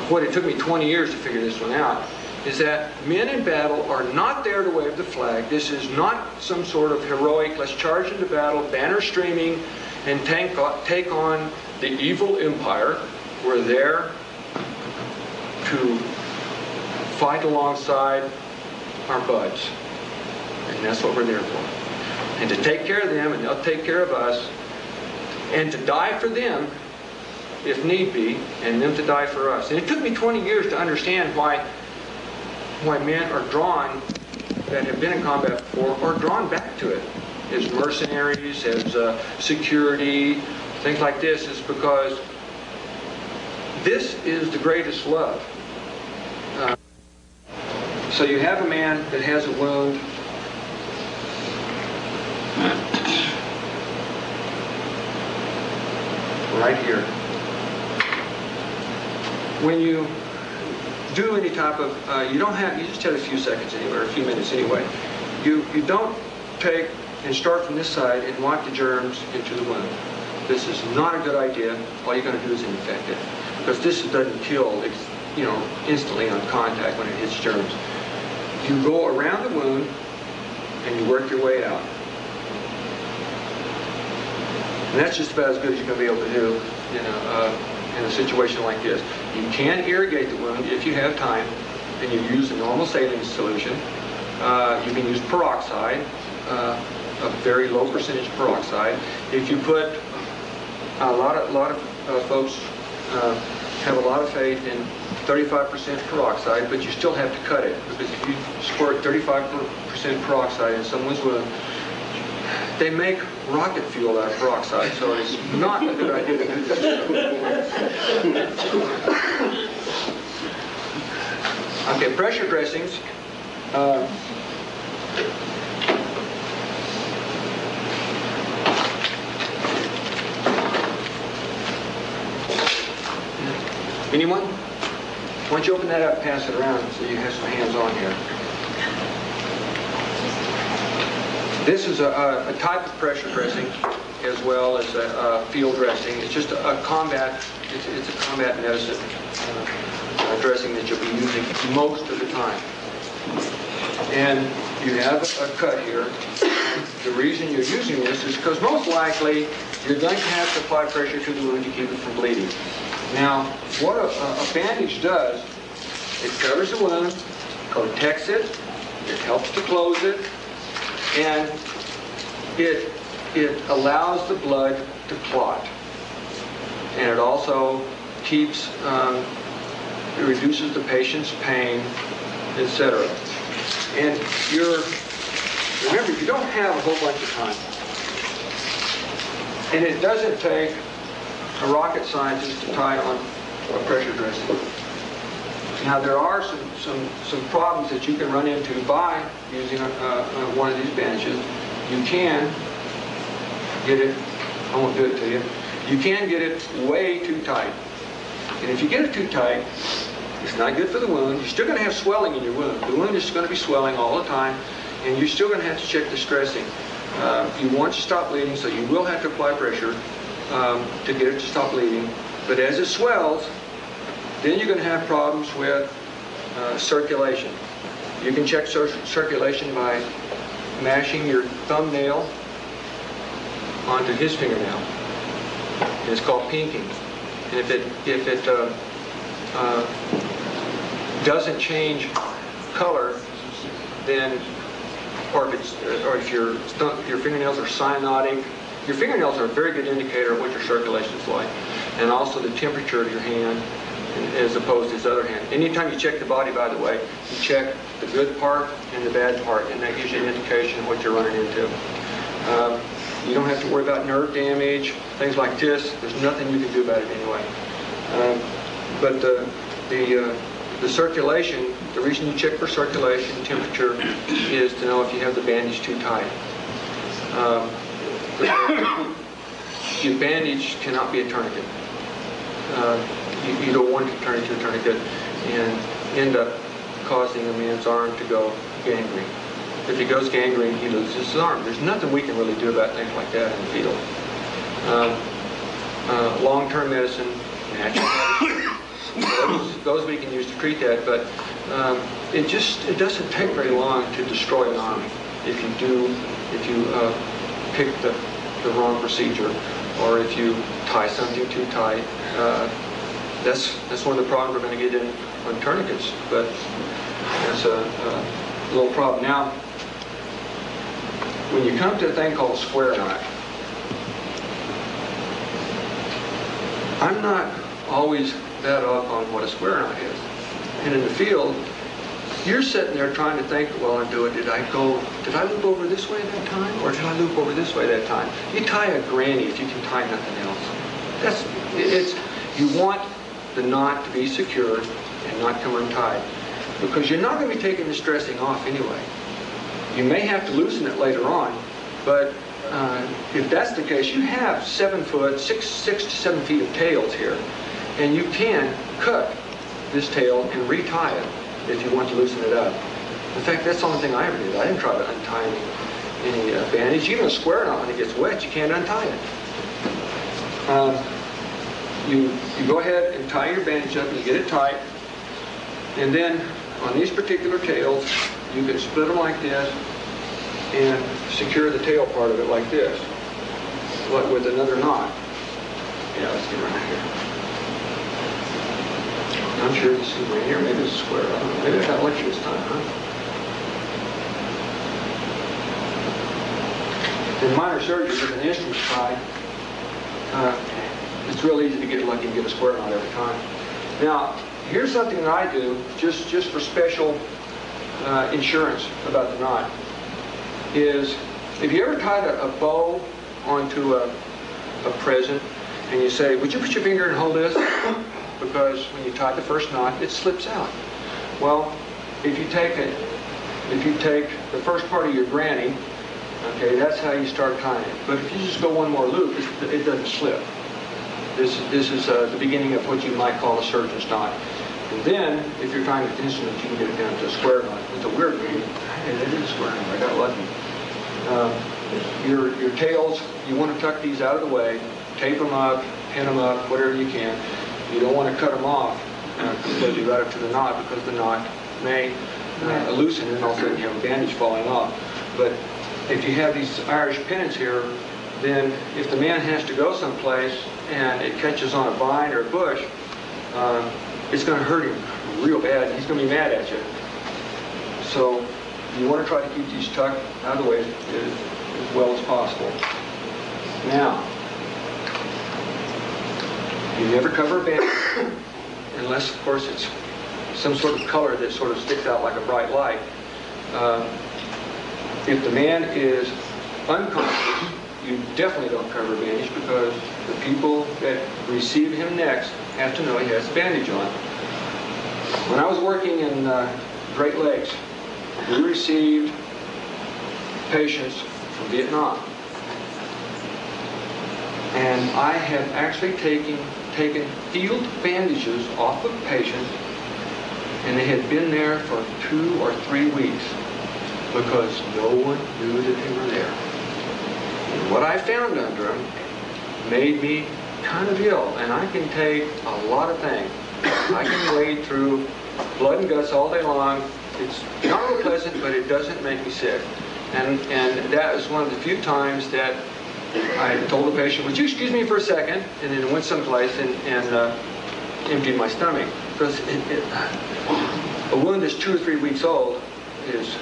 what it took me 20 years to figure this one out, is that men in battle are not there to wave the flag. This is not some sort of heroic, let's charge into battle, banner streaming, and take on the evil empire. We're there to fight alongside our buds. And that's what we're there for. And to take care of them, and they'll take care of us, and to die for them, if need be, and them to die for us. And it took me 20 years to understand why men are drawn, that have been in combat before, are drawn back to it as mercenaries, as security, things like this, is because this is the greatest love. So you have a man that has a wound. Right here. When you do any type of, you just have a few seconds anyway, or a few minutes anyway. You don't take and start from this side and lock the germs into the wound. This is not a good idea. All you're going to do is infect it, because this doesn't kill, instantly on contact when it hits germs. You go around the wound and you work your way out. And that's just about as good as you're going to be able to do, in a situation like this. You can irrigate the wound if you have time, and you use a normal saline solution. You can use peroxide, a very low percentage peroxide. If you put a lot of folks have a lot of faith in 35% peroxide, but you still have to cut it, because if you squirt 35% peroxide in someone's wound, they make rocket fuel out of peroxide, so it's not a good idea to do this. Okay, pressure dressings. Anyone? Why don't you open that up and pass it around so you have some hands on here. This is a type of pressure dressing as well as a field dressing. It's just a combat, it's a combat medicine dressing that you'll be using most of the time. And you have a cut here. The reason you're using this is because most likely you're going to have to apply pressure to the wound to keep it from bleeding. Now, what a bandage does, it covers the wound, protects it, it helps to close it, and it allows the blood to clot. And it also keeps, it reduces the patient's pain, etc. And remember, you don't have a whole bunch of time. And it doesn't take a rocket scientist to tie on a pressure dressing. Now, there are some problems that you can run into by using one of these bandages. You can get it, I won't do it to you, you can get it way too tight. And if you get it too tight, it's not good for the wound. You're still going to have swelling in your wound. The wound is going to be swelling all the time, and you're still going to have to check the stressing. You want to stop bleeding, so you will have to apply pressure to get it to stop bleeding. But as it swells, then you're going to have problems with circulation. You can check circulation by mashing your thumbnail onto his fingernail. And it's called pinking. And if it doesn't change color, then, or if your fingernails are cyanotic, your fingernails are a very good indicator of what your circulation is like, and also the temperature of your hand as opposed to his other hand. Anytime you check the body, by the way, you check the good part and the bad part, and that gives you an indication of what you're running into. You don't have to worry about nerve damage, things like this. There's nothing you can do about it anyway. But the circulation, the reason you check for circulation, temperature, is to know if you have the bandage too tight. Your bandage cannot be a tourniquet. You don't want it to turn into a tourniquet and end up causing a man's arm to go gangrene. If he goes gangrene, he loses his arm. There's nothing we can really do about things like that in the field. Long-term medicine, natural medicine, those we can use to treat that, but it doesn't take very long to destroy an arm if you pick the wrong procedure, or if you tie something too tight. That's one of the problems we're going to get in on tourniquets, but that's a little problem. Now, when you come to a thing called square knot, I'm not always that up on what a square knot is. And in the field, you're sitting there trying to think, well, I'm doing, did I loop over this way that time, or did I loop over this way that time? You tie a granny if you can tie nothing else. You want the knot to be secured and not come untied, because you're not going to be taking the stressing off anyway. You may have to loosen it later on, but if that's the case, you have 7 foot, 6 to 7 feet of tails here, and you can cut this tail and retie it if you want to loosen it up. In fact, that's the only thing I ever did. I didn't try to untie any bandage. Even a square knot, when it gets wet, you can't untie it. You go ahead and tie your bandage up and you get it tight, and then on these particular tails, you can split them like this and secure the tail part of it like this, but with another knot. Yeah, let's get right here. I'm sure this is right here. Maybe it's a square. I don't know. Maybe I got a lecture this time, huh? In minor surgery with an instrument tie, it's real easy to get lucky and get a square knot every time. Now, here's something that I do, just for special insurance about the knot, is if you ever tied a bow onto a present and you say, would you put your finger and hold this? Because when you tie the first knot, it slips out. Well, if you take the first part of your granny, okay, that's how you start tying it. But if you just go one more loop, it doesn't slip. This is the beginning of what you might call a surgeon's knot. And then, if you're tying with the instrument, you can get it down to a square knot. It's a weird meaning. Hey, that is a square knot. I got lucky. Your tails, you want to tuck these out of the way, tape them up, pin them up, whatever you can. You don't want to cut them off because you got it to the knot, because the knot may loosen and all of a sudden you have a bandage falling off. But if you have these Irish pins here, then if the man has to go someplace and it catches on a vine or a bush, it's going to hurt him real bad. He's going to be mad at you. So you want to try to keep these tucked out of the way as well as possible. Now, you never cover a bandage unless, of course, it's some sort of color that sort of sticks out like a bright light. If the man is unconscious, you definitely don't cover a bandage, because the people that receive him next have to know he has a bandage on. When I was working in Great Lakes, we received patients from Vietnam. And I have actually taken field bandages off of patients, and they had been there for 2 or 3 weeks because no one knew that they were there. And what I found under them made me kind of ill, and I can take a lot of things. I can wade through blood and guts all day long. It's not real pleasant, but it doesn't make me sick. And that was one of the few times that I told the patient, would you excuse me for a second? And then went someplace and emptied my stomach. Because a wound that's 2 or 3 weeks old is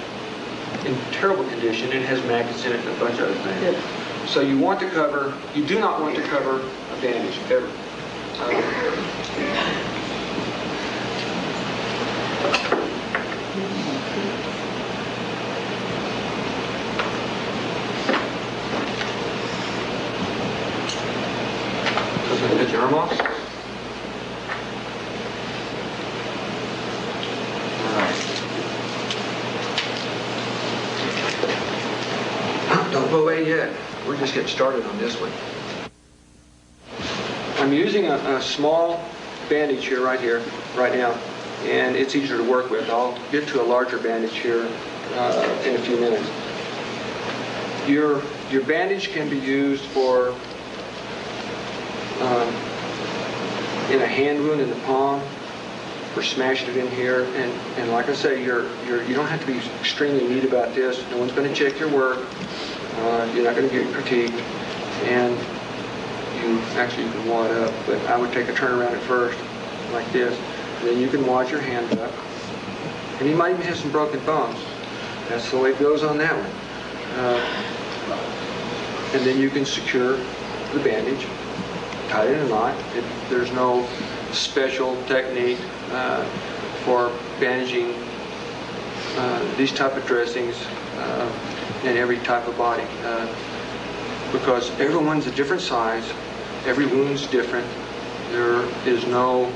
in terrible condition and has maggots in it and a bunch of other things. Yeah. So you want to cover, you do not want to cover a bandage, ever. Get your arm off. Don't go away yet. We're just getting started on this one. I'm using a small bandage here, right now, and it's easier to work with. I'll get to a larger bandage here in a few minutes. Your bandage can be used for in a hand wound in the palm, for smashing it in here, and like I say, you don't have to be extremely neat about this. No one's going to check your work. You're not going to get critiqued, and you can wad up. But I would take a turnaround at first, like this, and then you can wad your hand up, and you might even have some broken bones. That's the way it goes on that one. And then you can secure the bandage, tie it in a knot. There's no special technique for bandaging these type of dressings in every type of body, because everyone's a different size, every wound's different. There is no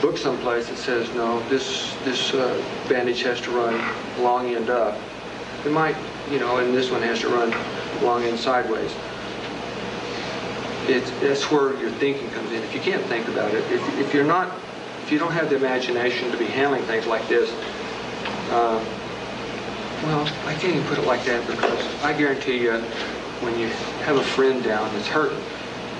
book someplace that says no, this bandage has to run long end up. It might, and this one has to run long end sideways. That's where your thinking comes in. If you can't think about it, if you don't have the imagination to be handling things like this, well, I can't even put it like that, because I guarantee you, when you have a friend down that's hurting,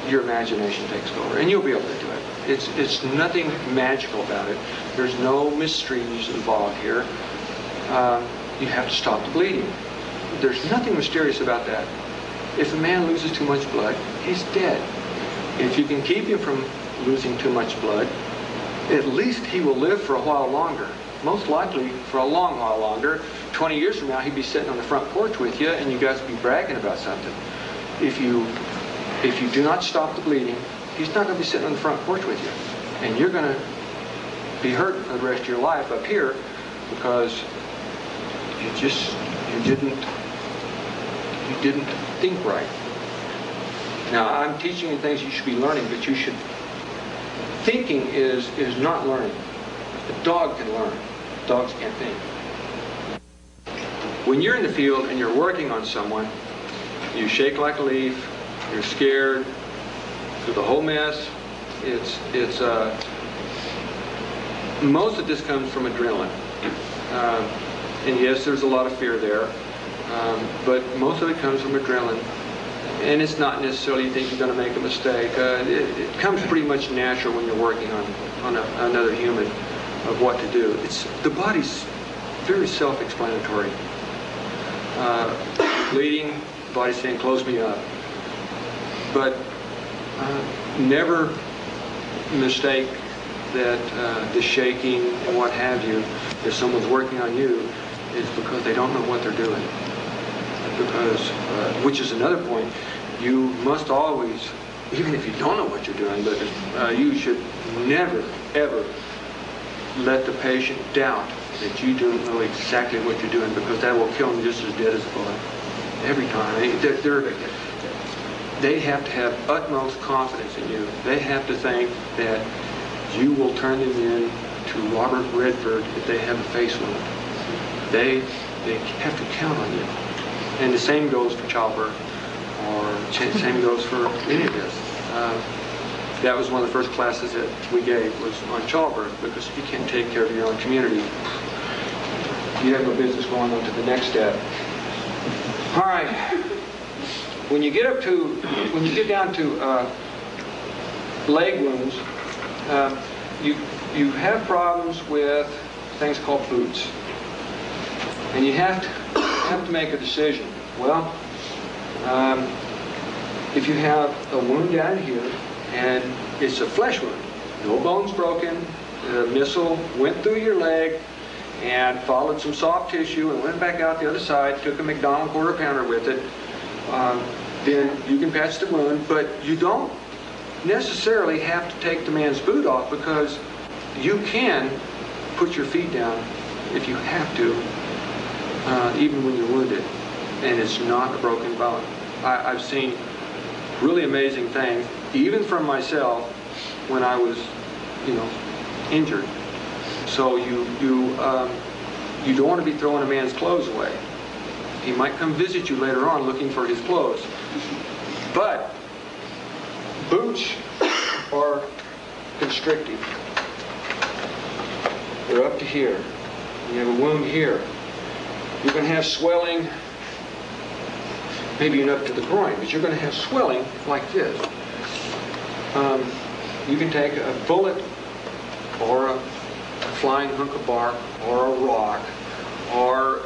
your imagination takes over, and you'll be able to do it. It's nothing magical about it. There's no mysteries involved here. You have to stop the bleeding. There's nothing mysterious about that. If a man loses too much blood, he's dead. If you can keep him from losing too much blood, at least he will live for a while longer. Most likely for a long while longer. 20 years from now, he'd be sitting on the front porch with you, and you guys would be bragging about something. If you do not stop the bleeding, he's not going to be sitting on the front porch with you. And you're going to be hurt for the rest of your life up here because you didn't think right. Now, I'm teaching you things you should be learning, but you should. Thinking is not learning. A dog can learn. Dogs can't think. When you're in the field and you're working on someone, you shake like a leaf, you're scared, through the whole mess. Most of this comes from adrenaline. And yes, there's a lot of fear there, but most of it comes from adrenaline. And it's not necessarily you think you're going to make a mistake. It comes pretty much natural when you're working on another human of what to do. The body's very self-explanatory. Bleeding, the body's saying, close me up. But never mistake that the shaking and what have you, if someone's working on you, is because they don't know what they're doing. Because, which is another point, you must always, even if you don't know what you're doing, but you should never, ever let the patient doubt that you don't know exactly what you're doing, because that will kill them just as dead as a bullet. Every time. They have to have utmost confidence in you. They have to think that you will turn them in to Robert Redford if they have a face wound. They have to count on you. And the same goes for childbirth, or same goes for any of this. That was one of the first classes that we gave, was on childbirth, because if you can't take care of your own community, you have no business going on to the next step. All right. When you get down to leg wounds, you have problems with things called boots, and you have to make a decision. Well, if you have a wound down here and it's a flesh wound, no bones broken, the missile went through your leg and followed some soft tissue and went back out the other side, took a McDonald quarter pounder with it, then you can patch the wound, but you don't necessarily have to take the man's boot off, because you can put your feet down if you have to, even when you're wounded, and it's not a broken bone. I've seen really amazing things, even from myself, when I was, injured. So you don't want to be throwing a man's clothes away. He might come visit you later on looking for his clothes. But boots are constricting. They're up to here. You have a wound here. You're going to have swelling, maybe up to the groin, but you're going to have swelling like this. You can take a bullet or a flying hunk of bark or a rock or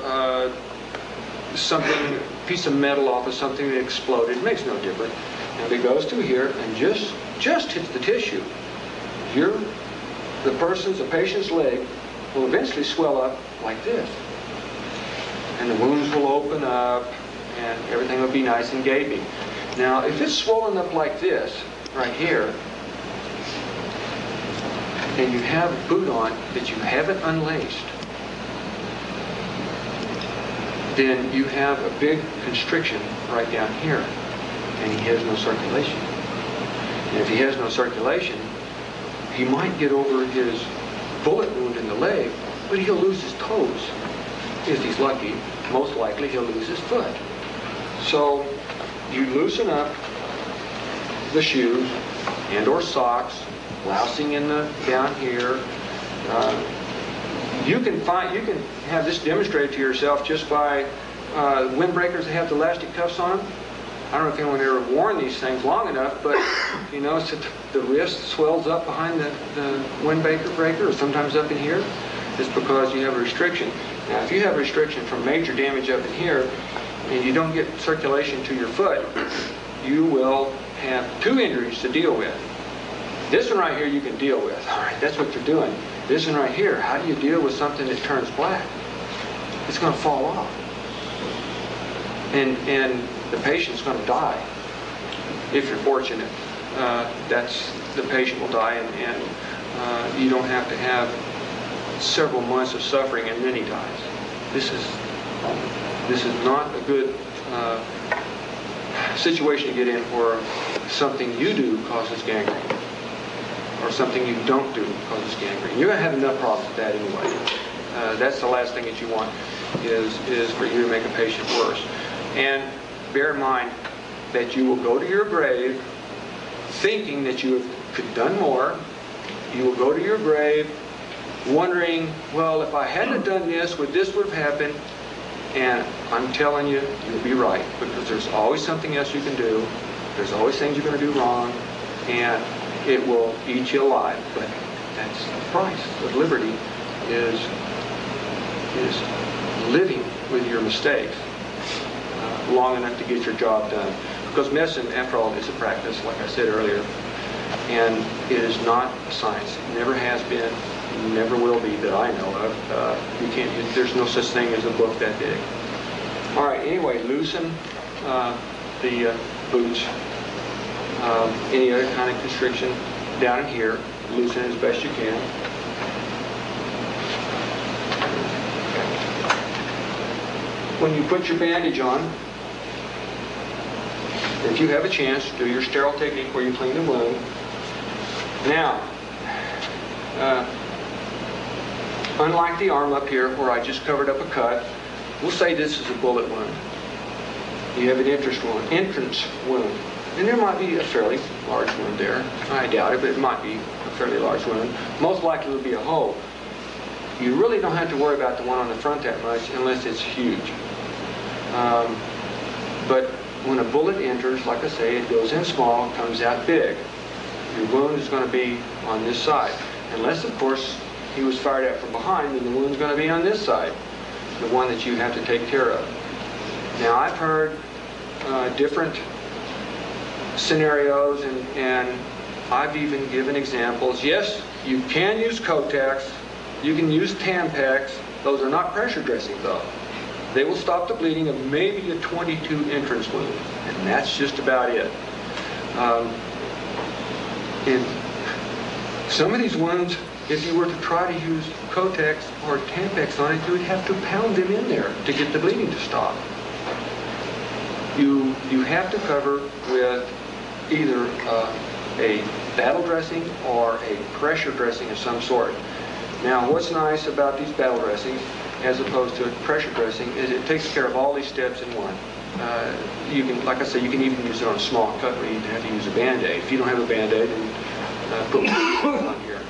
something, piece of metal off of something that exploded. It makes no difference. And if it goes through here and just hits the tissue, the patient's leg will eventually swell up like this. And the wounds will open up and everything will be nice and gaping. Now, if it's swollen up like this, right here, and you have a boot on that you haven't unlaced, then you have a big constriction right down here, and he has no circulation. And if he has no circulation, he might get over his bullet wound in the leg, but he'll lose his toes. If he's lucky, most likely he'll lose his foot. So you loosen up the shoes and or socks, lousing in the down here. You can have this demonstrated to yourself just by windbreakers that have the elastic cuffs on them. I don't know if anyone ever worn these things long enough, but you notice that the wrist swells up behind the windbreaker, or sometimes up in here. It's because you have a restriction. Now, if you have a restriction from major damage up in here, and you don't get circulation to your foot, you will have two injuries to deal with. This one right here you can deal with. All right, that's what you're doing. This one right here, how do you deal with something that turns black? It's going to fall off. And the patient's going to die. If you're fortunate, the patient will die, and you don't have to have several months of suffering and then he dies. This is not a good situation to get in where something you do causes gangrene or something you don't do causes gangrene. You're going to have enough problems with that anyway. That's the last thing that you want is for you to make a patient worse. And bear in mind that you will go to your grave thinking that you could have done more. You will go to your grave wondering, well, if I hadn't done this, would this have happened? And I'm telling you, you'll be right, because there's always something else you can do. There's always things you're going to do wrong, and it will eat you alive. But that's the price of liberty is living with your mistakes long enough to get your job done. Because medicine, after all, is a practice, like I said earlier, and it is not a science. It never has been, never will be that I know of. There's no such thing as a book that big. All right. Anyway, loosen the boots. Any other kind of constriction down in here, loosen it as best you can. When you put your bandage on, if you have a chance, do your sterile technique where you clean the wound. Now, unlike the arm up here where I just covered up a cut, we'll say this is a bullet wound. You have an entrance wound. And there might be a fairly large wound there. I doubt it, but it might be a fairly large wound. Most likely it will be a hole. You really don't have to worry about the one on the front that much unless it's huge. But when a bullet enters, like I say, it goes in small, comes out big. Your wound is going to be on this side. Unless, of course, he was fired at from behind, then the wound's going to be on this side, the one that you have to take care of. Now, I've heard different scenarios, and I've even given examples. Yes, you can use Kotex, you can use Tampax. Those are not pressure dressings, though. They will stop the bleeding of maybe a 22 entrance wound, and that's just about it. And some of these wounds, if you were to try to use Kotex or Tampax on it, you would have to pound them in there to get the bleeding to stop. You have to cover with either a battle dressing or a pressure dressing of some sort. Now, what's nice about these battle dressings, as opposed to a pressure dressing, is it takes care of all these steps in one. You can, like I said, you can even use it on a small cut where you have to use a Band-Aid. If you don't have a Band-Aid, then put one on here.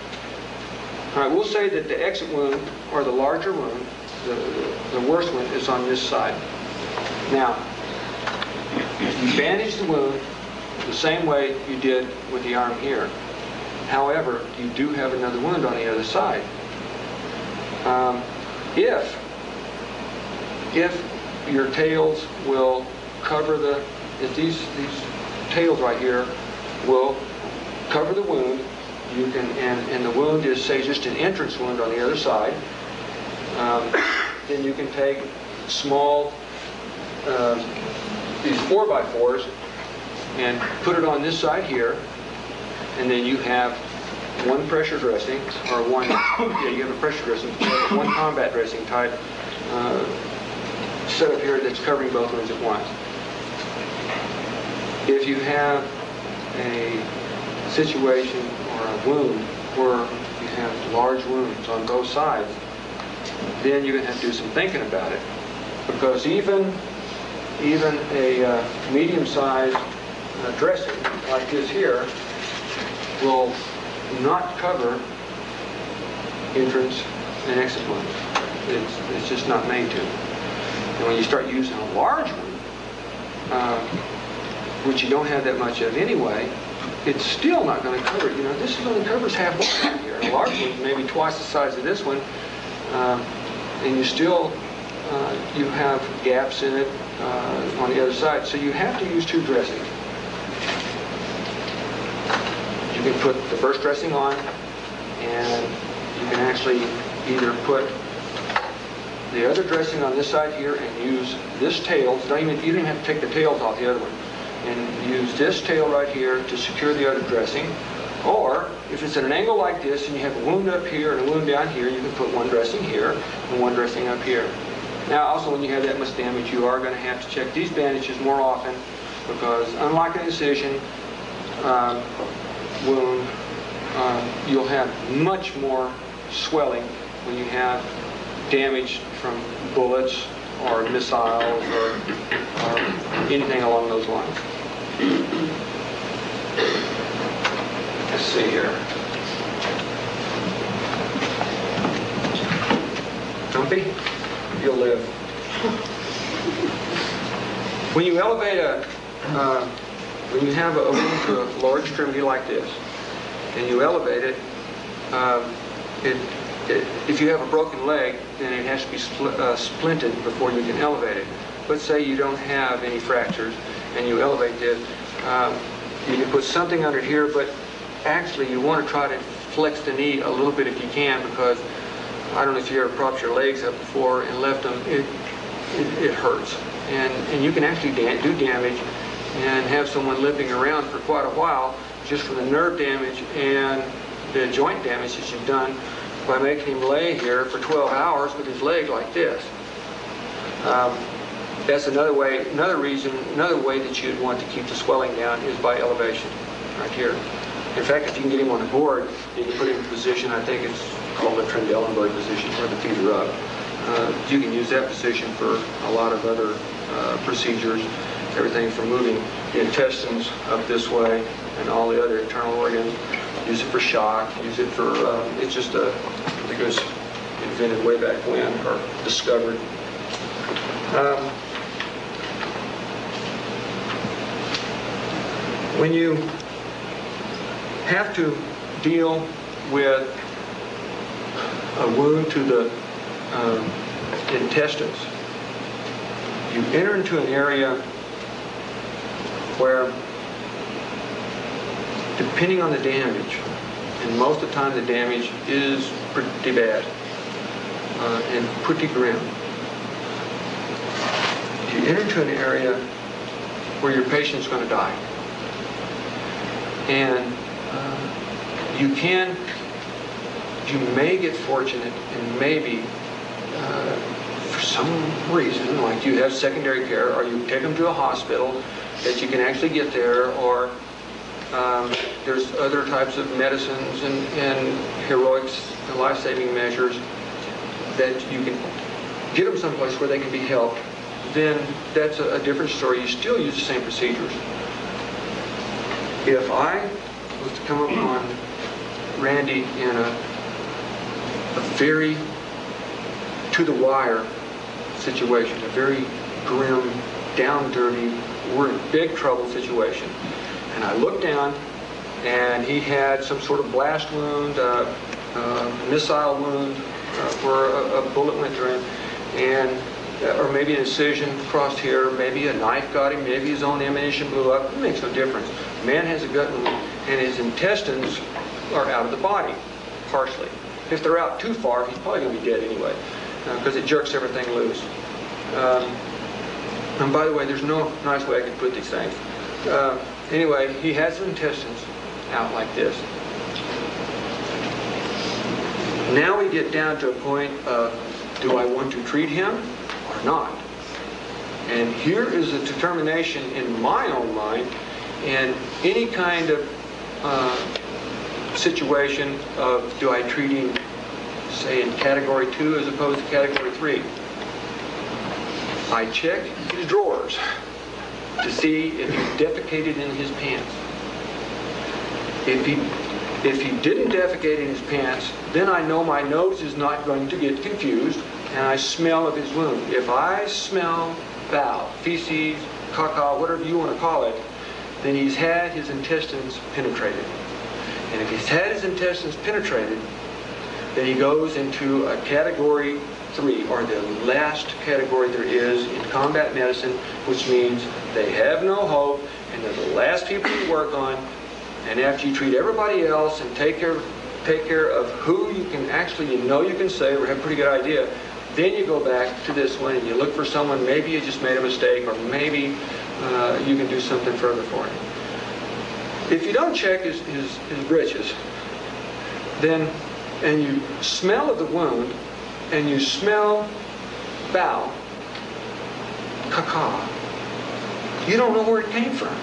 All right, we'll say that the exit wound, or the larger wound, the worst one, is on this side. Now, you bandage the wound the same way you did with the arm here. However, you do have another wound on the other side. If your tails will cover if these tails right here will cover the wound, you can, and the wound is, say, just an entrance wound on the other side, then you can take small, these 4x4s and put it on this side here, and then you have one pressure dressing, or one, yeah, you have a pressure dressing, one combat dressing type set up here that's covering both wounds at once. If you have a situation or a wound where you have large wounds on both sides, then you're going to have to do some thinking about it, because even a medium-sized dressing like this here will not cover entrance and exit wounds. It's just not made to. And when you start using a large one, which you don't have that much of anyway, it's still not going to cover it. You know, this only covers half one here. And a large one, maybe twice the size of this one, and you still you have gaps in it on the other side. So you have to use two dressings. You can put the first dressing on, and you can actually either put the other dressing on this side here and use this tail. You don't even have to take the tails off the other one. And use this tail right here to secure the other dressing. Or if it's at an angle like this and you have a wound up here and a wound down here, you can put one dressing here and one dressing up here. Now also when you have that much damage, you are going to have to check these bandages more often, because unlike an incision wound, you'll have much more swelling when you have damage from bullets or missiles or anything along those lines. Let's see here. Jumpy? You'll live. When you elevate when you have a wound to a lower extremity like this, and you elevate it, if you have a broken leg, then it has to be splinted before you can elevate it. Let's say you don't have any fractures, and you elevate this. You can put something under here, but actually you want to try to flex the knee a little bit if you can, because I don't know if you ever propped your legs up before and left them, it hurts. And you can actually do damage and have someone limping around for quite a while just from the nerve damage and the joint damage that you've done by making him lay here for 12 hours with his leg like this. That's another way that you'd want to keep the swelling down is by elevation, right here. In fact, if you can get him on the board, you can put him in a position, I think it's called the Trendelenburg position, where the feet are up. You can use that position for a lot of other procedures, everything from moving the intestines up this way and all the other internal organs. Use it for shock, use it for, it's just I think it was invented way back when, or discovered. When you have to deal with a wound to the intestines, you enter into an area where, depending on the damage, and most of the time the damage is pretty bad and pretty grim, you enter into an area where your patient's going to die. And you may get fortunate and maybe for some reason, like you have secondary care, or you take them to a hospital that you can actually get there, or there's other types of medicines and heroics and life-saving measures that you can get them someplace where they can be helped. Then that's a different story. You still use the same procedures. If I was to come upon Randy in a very to-the-wire situation, a very grim, down-dirty, we're in big trouble situation, and I looked down and he had some sort of blast wound, missile wound where a bullet went through him, and or maybe an incision crossed here, maybe a knife got him, maybe his own ammunition blew up. It makes no difference. The man has a gut wound, and his intestines are out of the body, partially. If they're out too far, he's probably going to be dead anyway, because it jerks everything loose. And by the way, there's no nice way I can put these things. Anyway, he has his intestines out like this. Now we get down to a point of, do I want to treat him or not? And here is a determination in my own mind, in any kind of situation of, do I treat him, say, in category 2 as opposed to category 3? I check his drawers to see if he defecated in his pants. If he didn't defecate in his pants, then I know my nose is not going to get confused, and I smell of his wound. If I smell foul, feces, caca, whatever you want to call it, then he's had his intestines penetrated. And if he's had his intestines penetrated, then he goes into a category 3, or the last category there is in combat medicine, which means they have no hope, and they're the last people you work on. And after you treat everybody else and take care of who you can actually, you can save or have a pretty good idea, then you go back to this one and you look for someone, maybe you just made a mistake, or maybe you can do something further for him. If you don't check his britches, then, and you smell of the wound, and you smell bowel, caca, you don't know where it came from.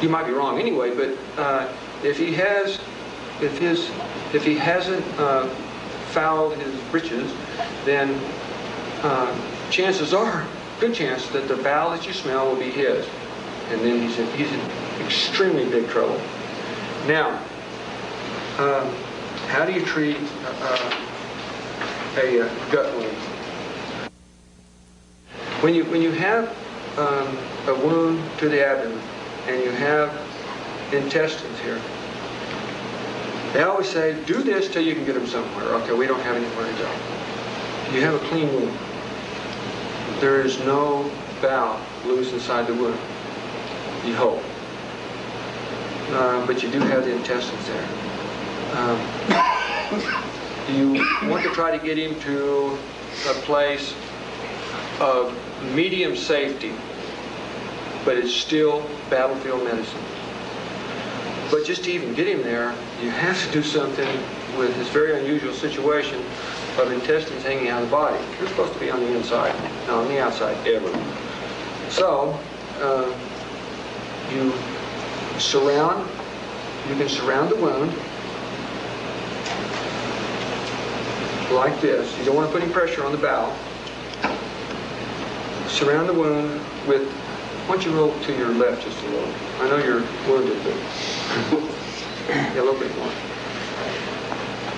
You might be wrong anyway, but if he hasn't fouled his britches, then chances are, good chance, that the bowel that you smell will be his, and then he's in extremely big trouble. Now, how do you treat a gut wound? When you have a wound to the abdomen and you have intestines here, they always say, do this till you can get them somewhere. Okay, we don't have anywhere to go. You have a clean wound. There is no bowel loose inside the wound. You hope. But you do have the intestines there. You want to try to get him to a place of medium safety, but it's still battlefield medicine. But just to even get him there, you have to do something with this very unusual situation of intestines hanging out of the body. They're supposed to be on the inside, not on the outside, ever. So, you can surround the wound like this. You don't want to put any pressure on the bowel. Surround the wound with, why don't you roll to your left just a little. I know you're wounded, but yeah, a little bit more.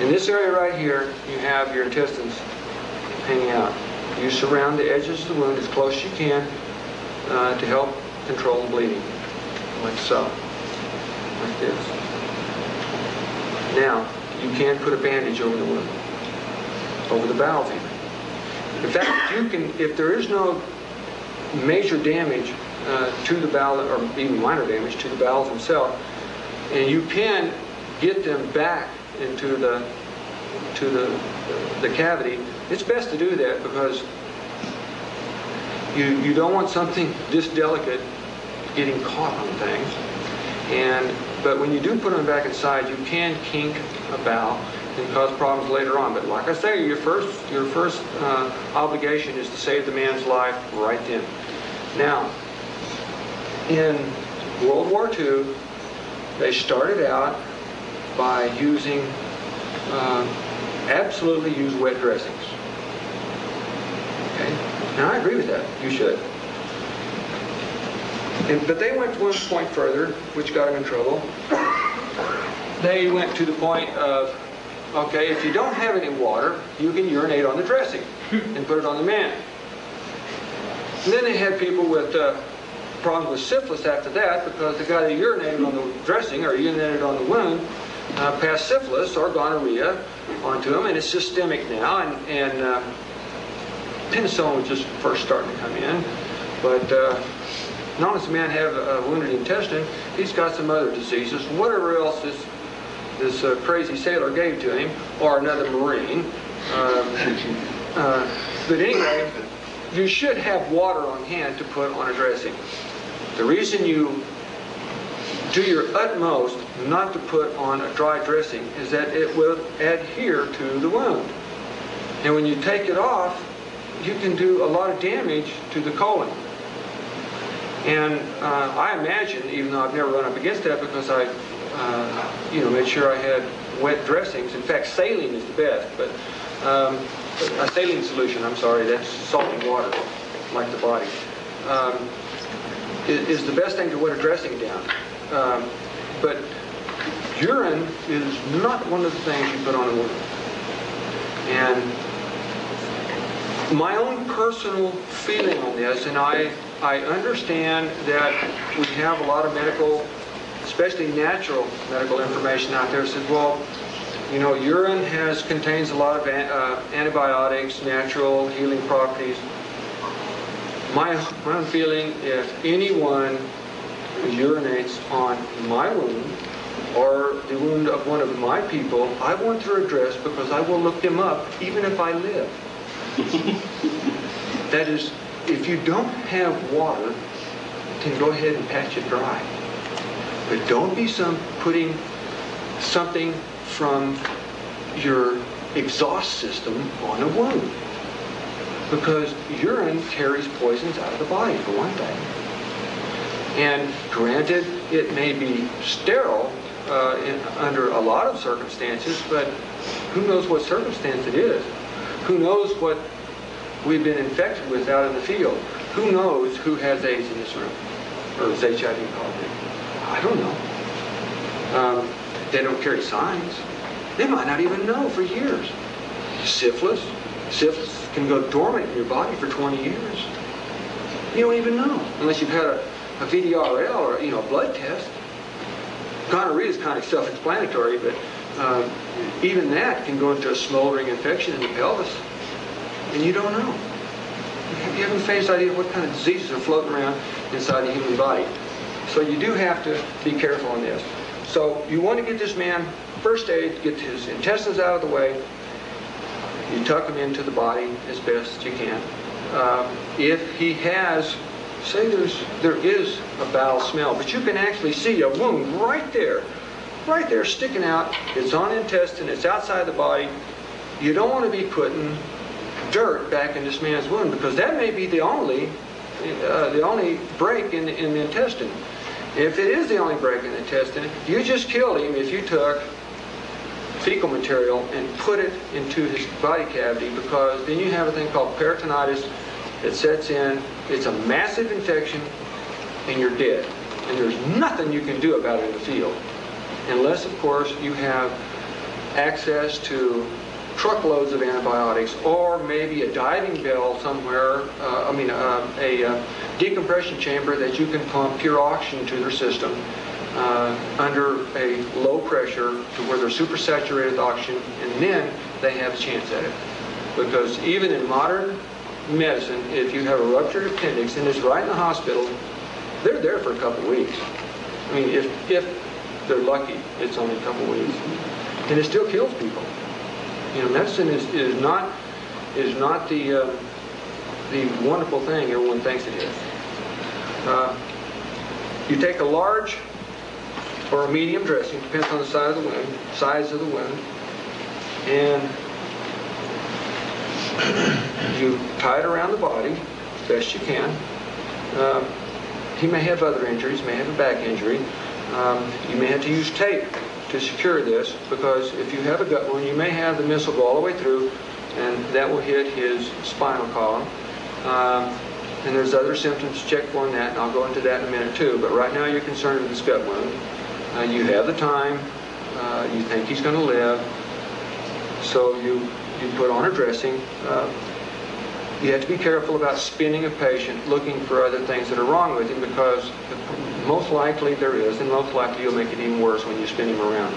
In this area right here, you have your intestines hanging out. You surround the edges of the wound as close as you can to help control the bleeding, like so, like this. Now, you can put a bandage over the wound, over the bowels even. In fact, if there is no major damage to the bowel, or even minor damage to the bowels themselves, and you can get them back into the cavity, it's best to do that because you don't want something this delicate getting caught on things. But when you do put them back inside, you can kink a bowel and cause problems later on. But like I say, your first obligation is to save the man's life right then. Now, in World War II, they started out by using, absolutely use wet dressings. Okay? And I agree with that. You should. But they went one point further, which got them in trouble. They went to the point of, okay, if you don't have any water, you can urinate on the dressing and put it on the man. And then they had people with problems with syphilis after that because the guy that urinated on the dressing or urinated on the wound passed syphilis or gonorrhea onto him, and it's systemic now. And penicillin was just first starting to come in. But not only does the man have a wounded intestine, he's got some other diseases, whatever else this crazy sailor gave to him, or another Marine. But anyway, you should have water on hand to put on a dressing. The reason you do your utmost not to put on a dry dressing is that it will adhere to the wound. And when you take it off, you can do a lot of damage to the colon. And I imagine, even though I've never run up against that because I made sure I had wet dressings. In fact, saline is the best, but a saline solution, I'm sorry, that's salty water, like the body, is the best thing to wet a dressing down. But urine is not one of the things you put on a wound. And my own personal feeling on this, and I understand that we have a lot of medical, especially natural medical information out there that says, well, urine contains a lot of antibiotics, natural healing properties. My own feeling, if anyone urinates on my wound or the wound of one of my people, I want their address because I will look them up even if I live. That is, if you don't have water, then go ahead and patch it dry. But don't be putting something from your exhaust system on a wound, because urine carries poisons out of the body, for one thing. And granted, it may be sterile under a lot of circumstances, but who knows what circumstance it is? Who knows what we've been infected with out in the field? Who knows who has AIDS in this room, or is HIV positive? I don't know. They don't carry signs. They might not even know for years. Syphilis can go dormant in your body for 20 years. You don't even know unless you've had a VDRL or a blood test. Gonorrhea is kind of self-explanatory, but even that can go into a smoldering infection in the pelvis, and you don't know. You haven't the faintest idea what kind of diseases are floating around inside the human body. So you do have to be careful on this. So you want to get this man first aid, get his intestines out of the way. You tuck him into the body as best as you can. If he has, say there is a bowel smell, but you can actually see a wound right there sticking out. It's on the intestine, it's outside the body. You don't want to be putting dirt back in this man's wound, because that may be the only break in the intestine. If it is the only break in the intestine, you just killed him if you took fecal material and put it into his body cavity, because then you have a thing called peritonitis that sets in. It's a massive infection and you're dead. And there's nothing you can do about it in the field, unless, of course, you have access to truckloads of antibiotics, or maybe a diving bell somewhere, a decompression chamber that you can pump pure oxygen to their system under a low pressure to where they're supersaturated with oxygen, and then they have a chance at it. Because even in modern medicine, if you have a ruptured appendix and it's right in the hospital, they're there for a couple weeks. I mean, if they're lucky, it's only a couple weeks. And it still kills people. Medicine is not the wonderful thing everyone thinks it is. You take a large or a medium dressing, depends on the size of the wound, and you tie it around the body as best you can. He may have other injuries, may have a back injury. You may have to use tape to secure this, because if you have a gut wound, you may have the missile go all the way through, and that will hit his spinal column. And there's other symptoms to check for in that, and I'll go into that in a minute too. But right now you're concerned with this gut wound. You have the time. You think he's going to live. So you put on a dressing. You have to be careful about spinning a patient looking for other things that are wrong with him, because most likely there is, and most likely you'll make it even worse when you spin him around.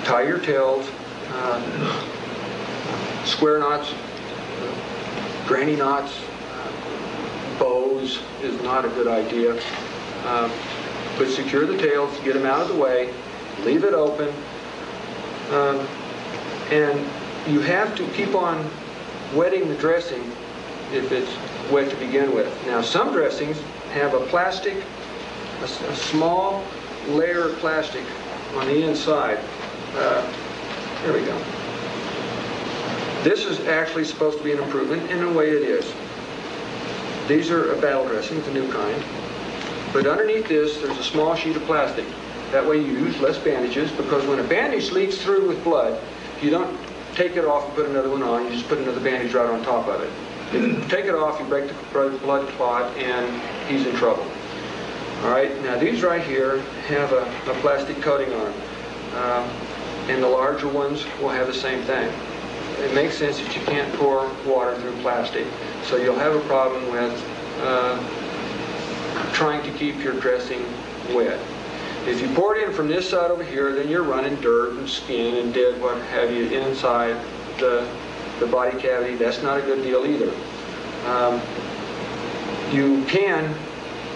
Tie your tails, square knots, granny knots, bows is not a good idea. But secure the tails, get them out of the way, leave it open, and you have to keep on wetting the dressing if it's wet to begin with. Now, some dressings have a plastic, a small layer of plastic on the inside. There we go. This is actually supposed to be an improvement, and in a way it is. These are a battle dressing, it's a new kind. But underneath this, there's a small sheet of plastic. That way you use less bandages, because when a bandage leaks through with blood, you don't take it off and put another one on, you just put another bandage right on top of it. If you take it off, you break the blood clot, and he's in trouble. All right, now these right here have a plastic coating on them. And the larger ones will have the same thing. It makes sense that you can't pour water through plastic, so you'll have a problem with trying to keep your dressing wet. If you pour it in from this side over here, then you're running dirt and skin and dead what have you inside the body cavity. That's not a good deal either. You can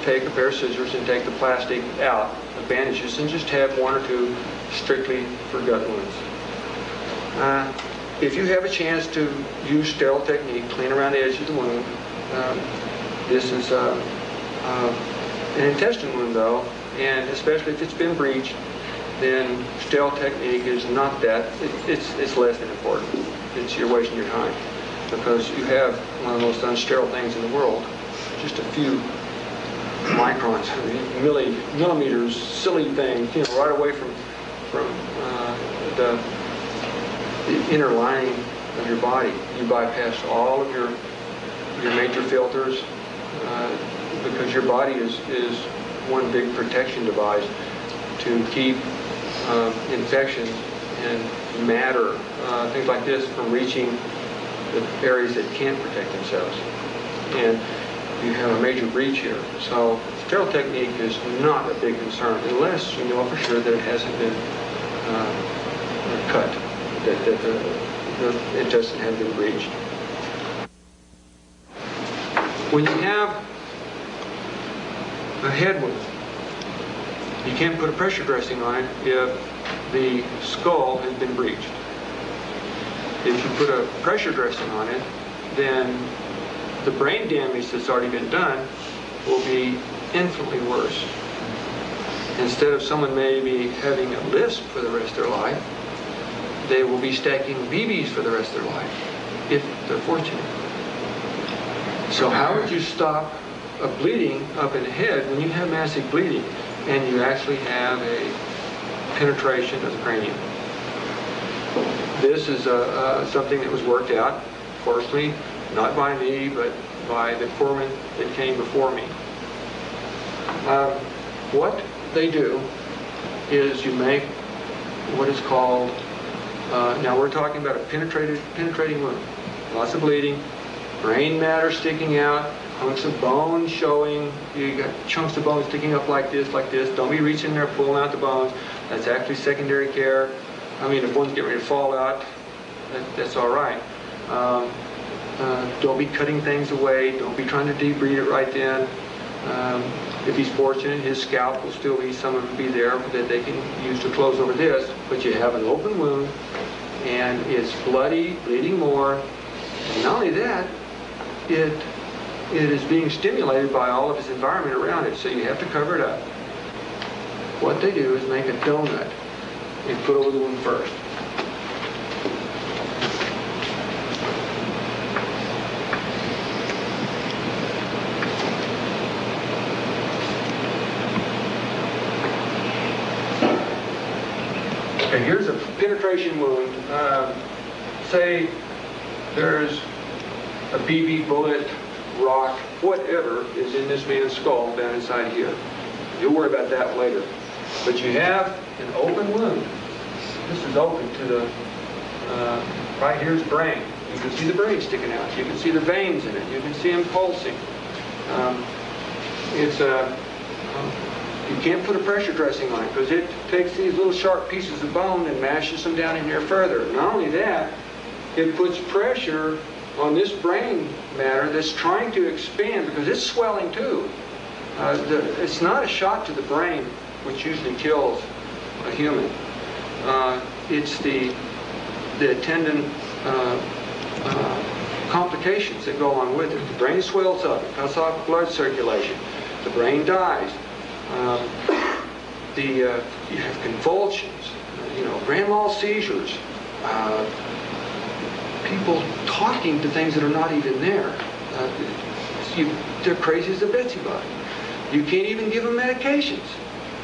take a pair of scissors and take the plastic out of bandages and just have one or two strictly for gut wounds. If you have a chance to use sterile technique, clean around the edge of the wound. This is an intestine wound, though. and especially if it's been breached, then sterile technique is not that, it's less than important. You're wasting your time, because you have one of the most unsterile things in the world, just a few microns, millimeters, silly things, right away from the inner lining of your body. You bypass all of your major filters, because your body is one big protection device to keep infections and matter, things like this, from reaching the areas that can't protect themselves. And you have a major breach here. So sterile technique is not a big concern unless you know for sure that it hasn't been cut, that it doesn't have been breached. When you have a head wound, you can't put a pressure dressing on it if the skull has been breached. If you put a pressure dressing on it, then the brain damage that's already been done will be infinitely worse. Instead of someone maybe having a lisp for the rest of their life, they will be stacking BBs for the rest of their life, if they're fortunate. So how would you stop a bleeding up in the head when you have massive bleeding and you actually have a penetration of the cranium? This is something that was worked out, fortunately, not by me, but by the foreman that came before me. What they do is you make what is called, now we're talking about a penetrating wound. Lots of bleeding, brain matter sticking out, hunks of bone showing. You got chunks of bone sticking up like this, like this. Don't be reaching there, pulling out the bones. That's actually secondary care. I mean, if one's getting ready to fall out, that's all right. Don't be cutting things away. Don't be trying to debride it right then. If he's fortunate, his scalp will still be, some of it be there that they can use to close over this. But you have an open wound, and it's bloody, bleeding more. And not only that, it is being stimulated by all of its environment around it, so you have to cover it up. What they do is make a donut and put over the wound first. Okay, here's a penetration wound. Say there's a BB bullet, rock, whatever is in this man's skull down inside here. You'll worry about that later. But you have an open wound. This is open to the, right here's brain. You can see the brain sticking out. You can see the veins in it. You can see them pulsing. You can't put a pressure dressing on it because it takes these little sharp pieces of bone and mashes them down in here further. Not only that, it puts pressure on this brain matter that's trying to expand because it's swelling too. It's not a shot to the brain, which usually kills a human. It's the attendant complications that go on with it. The brain swells up, it cuts off blood circulation, the brain dies. You have convulsions, grand mal seizures, people talking to things that are not even there. They're crazy as a Betsy bug. You can't even give them medications.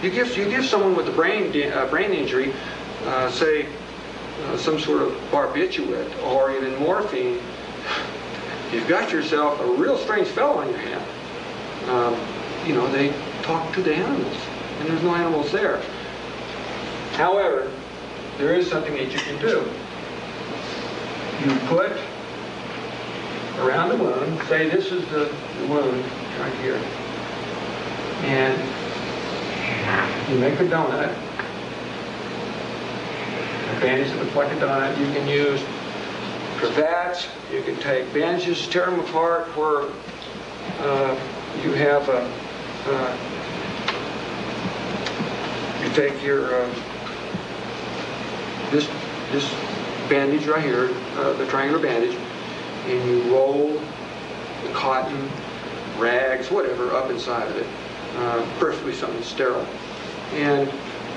You give someone with a brain injury, say some sort of barbiturate or even morphine, you've got yourself a real strange fellow on your hand. They talk to the animals, and there's no animals there. However, there is something that you can do. You put around the wound, say this is the wound right here, and you make a donut, a bandage that looks like a donut. You can use cravats, you can take bandages, tear them apart where you have you take your this bandage right here, the triangular bandage, and you roll the cotton, rags, whatever, up inside of it, preferably something sterile. And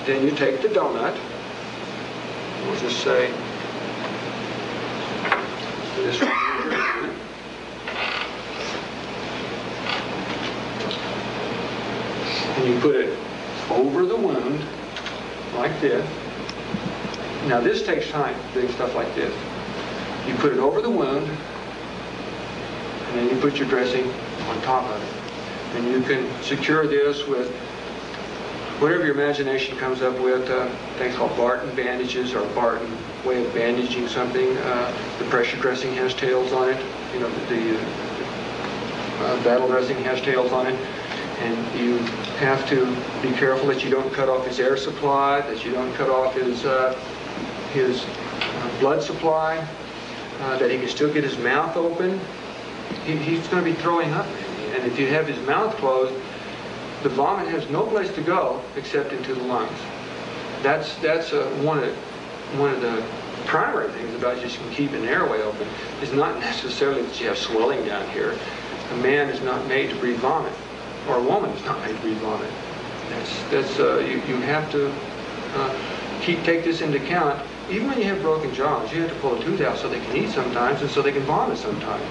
then you take the donut. We'll just say this one. And you put it over the wound like this. Now this takes time, doing stuff like this. You put it over the wound, and then you put your dressing on top of it. And you can secure this with whatever your imagination comes up with, things called Barton bandages or Barton way of bandaging something. The pressure dressing has tails on it. You know, the battle dressing has tails on it. And you have to be careful that you don't cut off his air supply, that you don't cut off his blood supply, that he can still get his mouth open. He's going to be throwing up. And if you have his mouth closed, the vomit has no place to go except into the lungs. That's one of the primary things about just keeping the airway open is not necessarily that you have swelling down here. A man is not made to breathe vomit, or a woman is not made to breathe vomit. You have to take this into account. Even when you have broken jaws, you have to pull a tooth out so they can eat sometimes and so they can vomit sometimes.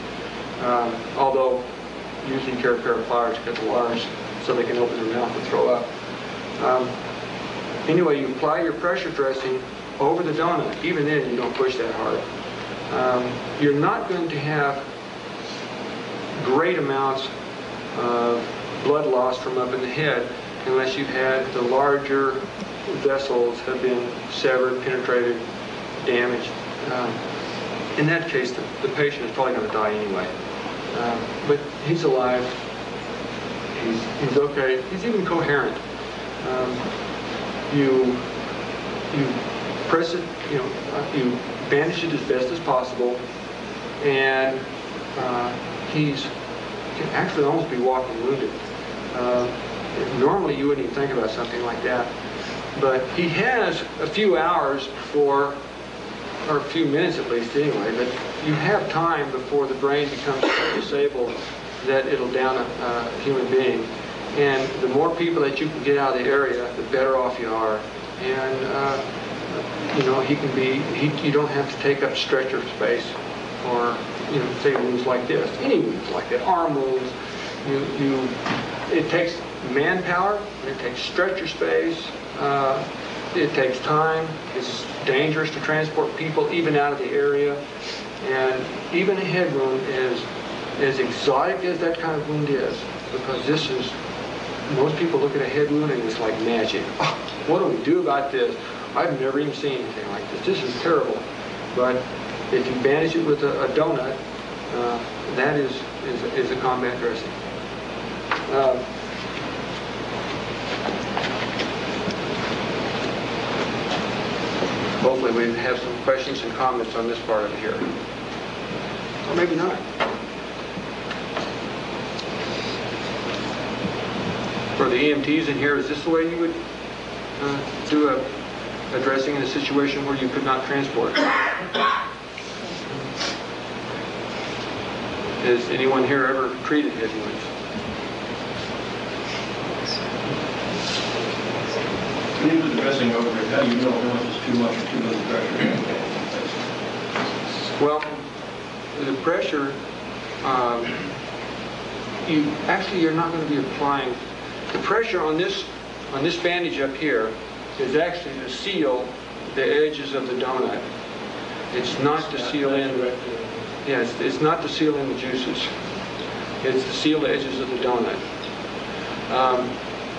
Although usually carry a pair of pliers to cut the wires so they can open their mouth and throw up. Anyway, you apply your pressure dressing over the donut. Even then, you don't push that hard. You're not going to have great amounts of blood loss from up in the head unless you've had the larger vessels have been severed, penetrated, damaged. In that case, the patient is probably going to die anyway. But he's alive. He's okay. He's even coherent. You press it. You bandage it as best as possible, and he can actually almost be walking wounded. Normally, you wouldn't even think about something like that, but he has a few hours before, or a few minutes at least anyway, but you have time before the brain becomes so disabled that it'll down a human being. And the more people that you can get out of the area, the better off you are. And you don't have to take up stretcher space or, say wounds like this, any wounds like that, arm wounds. It takes manpower, it takes stretcher space, it takes time. It's dangerous to transport people even out of the area. And even a head wound is as exotic as that kind of wound is, because this is, most people look at a head wound and it's like magic. Oh, what do we do about this? I've never even seen anything like this. This is terrible. But if you bandage it with a donut, that is a combat dressing. Hopefully we have some questions and comments on this part of it here. Or maybe not. For the EMTs in here, is this the way you would do a dressing in a situation where you could not transport? Has anyone here ever treated head wounds? When you put the dressing over it, how do you know how much is too much or too little pressure? Well, the pressure, you're not going to be applying. The pressure on this bandage up here is actually to seal the edges of the donut. It's not to seal in. Yes, it's not to seal in the juices. It's to seal the edges of the donut.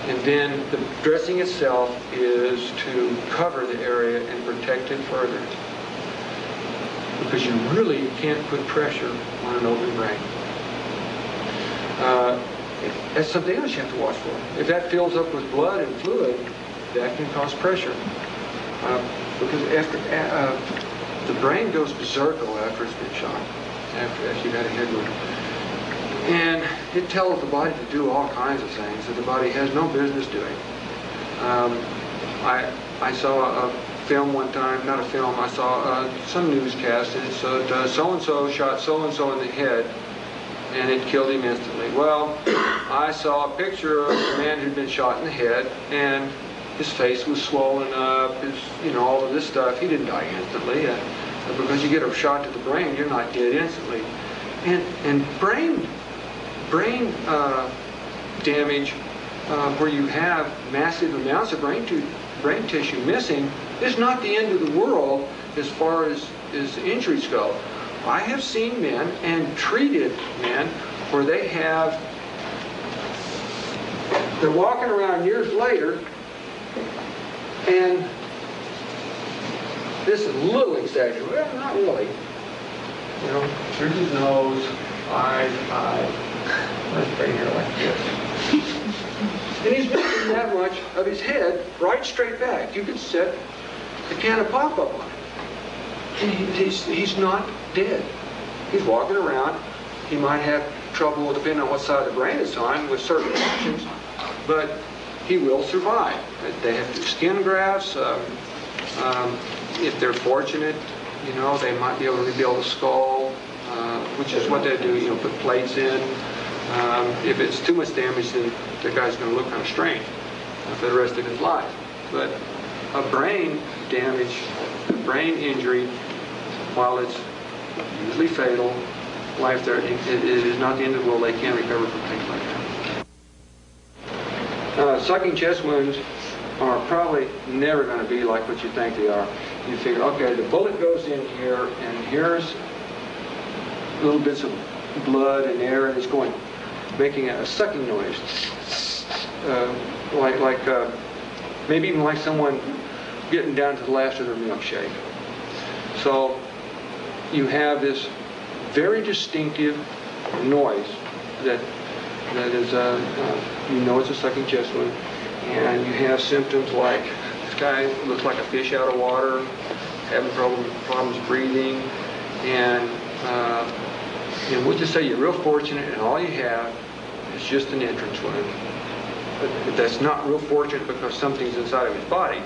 And then the dressing itself is to cover the area and protect it further. Because you really can't put pressure on an open brain. That's something else you have to watch for. If that fills up with blood and fluid, that can cause pressure. Because after the brain goes berserkle after it's been shot, after you've had a head wound. And it tells the body to do all kinds of things that the body has no business doing. I saw a film one time, not a film, I saw some newscast, and it said so-and-so shot so-and-so in the head, and it killed him instantly. Well, I saw a picture of a man who'd been shot in the head, and his face was swollen up, all of this stuff. He didn't die instantly. Because you get a shot to the brain, you're not dead instantly. And brain damage, where you have massive amounts of brain tissue missing, is not the end of the world as far as injuries go. I have seen men and treated men where they're walking around years later, and this is a little exaggerated, well, not really. Through his nose, eyes, let's bring here like this. And he's missing that much of his head right straight back. You could set a can of pop-up on it. And he's not dead. He's walking around. He might have trouble, depending on what side of the brain it's on, with certain functions, but he will survive. They have to do skin grafts. If they're fortunate, they might be able to rebuild a skull, which is what they do, put plates in. If it's too much damage, then the guy's going to look kind of strange for the rest of his life. But a brain damage, a brain injury, while it's usually fatal, life-threatening, it is not the end of the world. They can recover from things like that. Sucking chest wounds are probably never going to be like what you think they are. You figure, okay, the bullet goes in here, and here's little bits of blood and air, and it's making a sucking noise, maybe even like someone getting down to the last of their milkshake. So you have this very distinctive noise that is, it's a sucking chest wound, and you have symptoms like this guy looks like a fish out of water, having problems breathing, and we'll just say you're real fortunate, and all you have is just an entrance wound. But that's not real fortunate because something's inside of his body,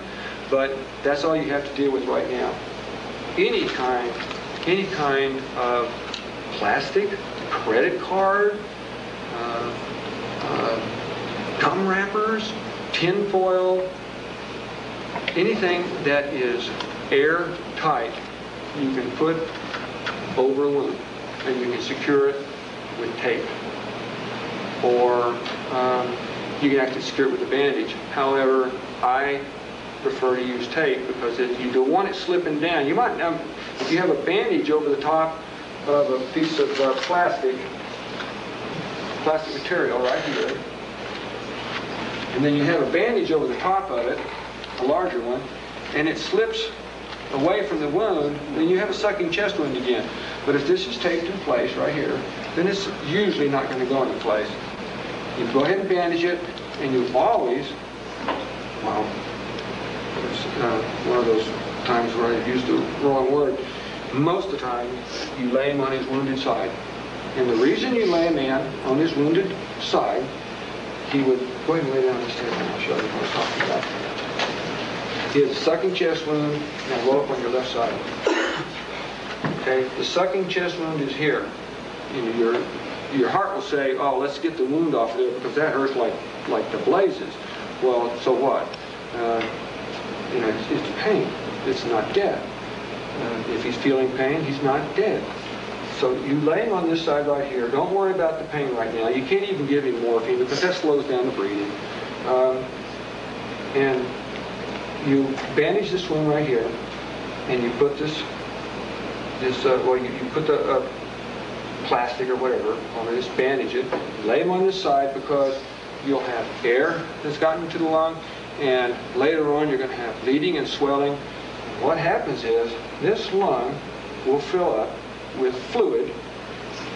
but that's all you have to deal with right now. Any kind of plastic, credit card, gum wrappers, tin foil, anything that is airtight, you can put over a wound, and you can secure it with tape, or you can actually secure it with a bandage. However, I prefer to use tape because you don't want it slipping down. You might now, if you have a bandage over the top of a piece of plastic material right here, and then you have a bandage over the top of it, a larger one, and it slips away from the wound, then you have a sucking chest wound again. But if this is taped in place right here, then it's usually not going to go into place. You go ahead and bandage it, and you always, well, it's one of those times where I used the wrong word. Most of the time, you lay him on his wounded side. And the reason you lay a man on his wounded side, he would, go ahead and lay down on his table and I'll show you what I was talking about. He has a sucking chest wound, now roll up on your left side. Okay, the sucking chest wound is here. Your heart will say, oh, let's get the wound off there because that hurts like the blazes. Well, so what? It's pain. It's not death. If he's feeling pain, he's not dead. So you lay him on this side right here. Don't worry about the pain right now. You can't even give him morphine because that slows down the breathing. And you bandage this wound right here, and you put you put the plastic or whatever on it, just bandage it, lay him on this side because you'll have air that's gotten into the lung, and later on you're going to have bleeding and swelling. What happens is this lung will fill up with fluid,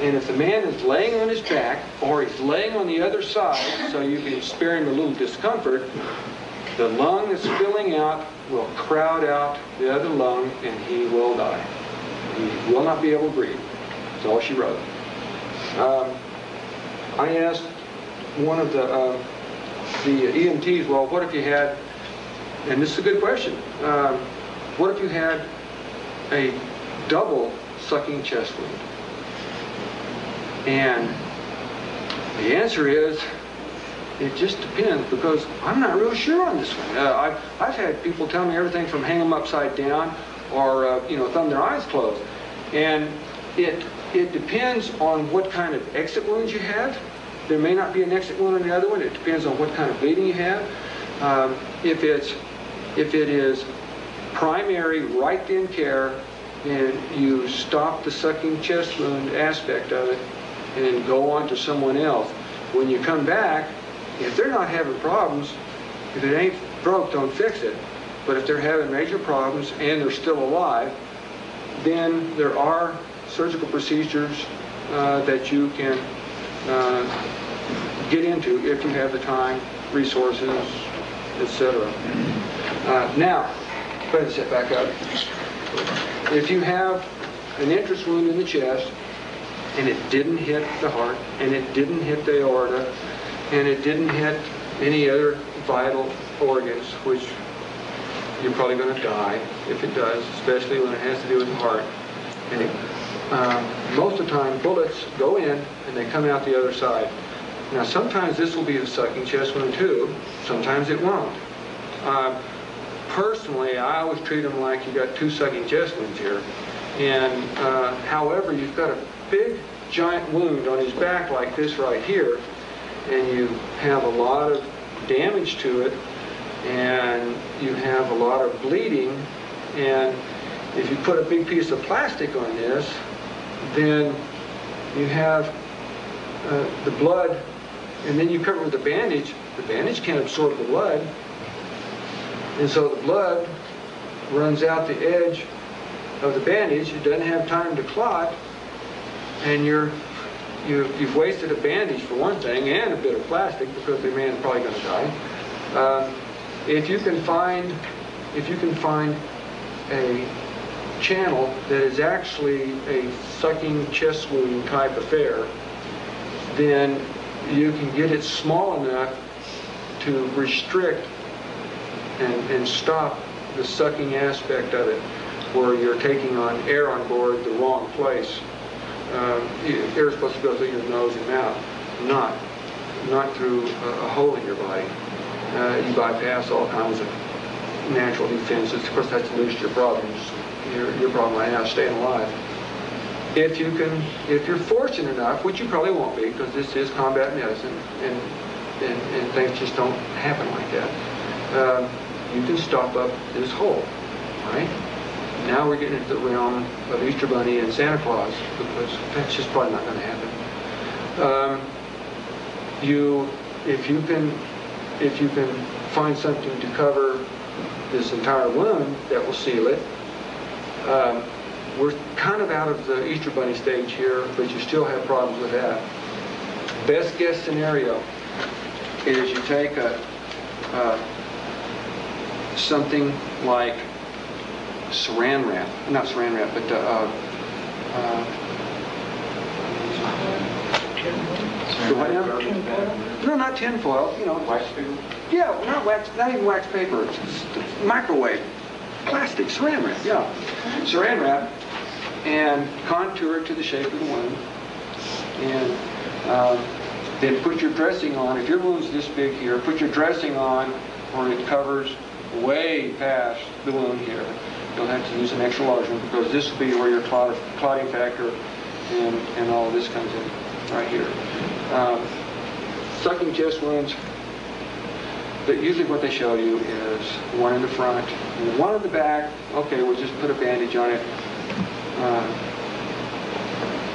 and if the man is laying on his back or he's laying on the other side so you can spare him a little discomfort, the lung that's filling out will crowd out the other lung and he will die. He will not be able to breathe. That's all she wrote. I asked one of the EMTs, well, what if you had, and this is a good question, what if you had a double sucking chest wound? And the answer is, It just depends, because I'm not real sure on this one. I've had people tell me everything from hang them upside down or thumb their eyes closed. And it depends on what kind of exit wounds you have. There may not be an exit wound on the other one. It depends on what kind of bleeding you have. If it is primary right then care, and you stop the sucking chest wound aspect of it and go on to someone else. When you come back, if they're not having problems, if it ain't broke, don't fix it. But if they're having major problems and they're still alive, then there are surgical procedures that you can get into if you have the time, resources, etc. Now, go ahead and sit back up. If you have an entrance wound in the chest and it didn't hit the heart and it didn't hit the aorta and it didn't hit any other vital organs, which you're probably going to die if it does, especially when it has to do with the heart. And most of the time, bullets go in and they come out the other side. Now, sometimes this will be a sucking chest wound too. Sometimes it won't. Personally, I always treat them like you got two sucking chest wounds here. And however, you've got a big, giant wound on his back like this right here, and you have a lot of damage to it, and you have a lot of bleeding, and if you put a big piece of plastic on this, then you have the blood, and then you cover it with a bandage. The bandage can't absorb the blood, and so the blood runs out the edge of the bandage. It doesn't have time to clot, and you've wasted a bandage for one thing, and a bit of plastic, because the man's probably going to die. If you can find a channel that is actually a sucking chest wound type affair, then you can get it small enough to restrict and stop the sucking aspect of it, where you're taking on air on board the wrong place. Air is supposed to go through your nose and mouth, not through a hole in your body. You bypass all kinds of natural defenses. Of course, that's the least of your problems. Your problem right now is staying alive. If you're fortunate enough, which you probably won't be, because this is combat medicine, and things just don't happen like that. You can stop up this hole, right? Now we're getting into the realm of Easter Bunny and Santa Claus, because that's just probably not going to happen. If you can find something to cover this entire wound that will seal it, we're kind of out of the Easter Bunny stage here, but you still have problems with that. Best guess scenario is you take something like saran wrap, not saran wrap, but no, not tin foil. Wax paper. Yeah, not wax, not even wax paper. It's microwave, plastic, saran wrap. Yeah, saran wrap, and contour it to the shape of the wound, and then put your dressing on. If your wound's this big here, put your dressing on where it covers way past the wound here. You'll have to use an extra large one, because this will be where your clotting factor and all of this comes in, right here. Sucking chest wounds, but usually what they show you is one in the front and one in the back. Okay, we'll just put a bandage on it.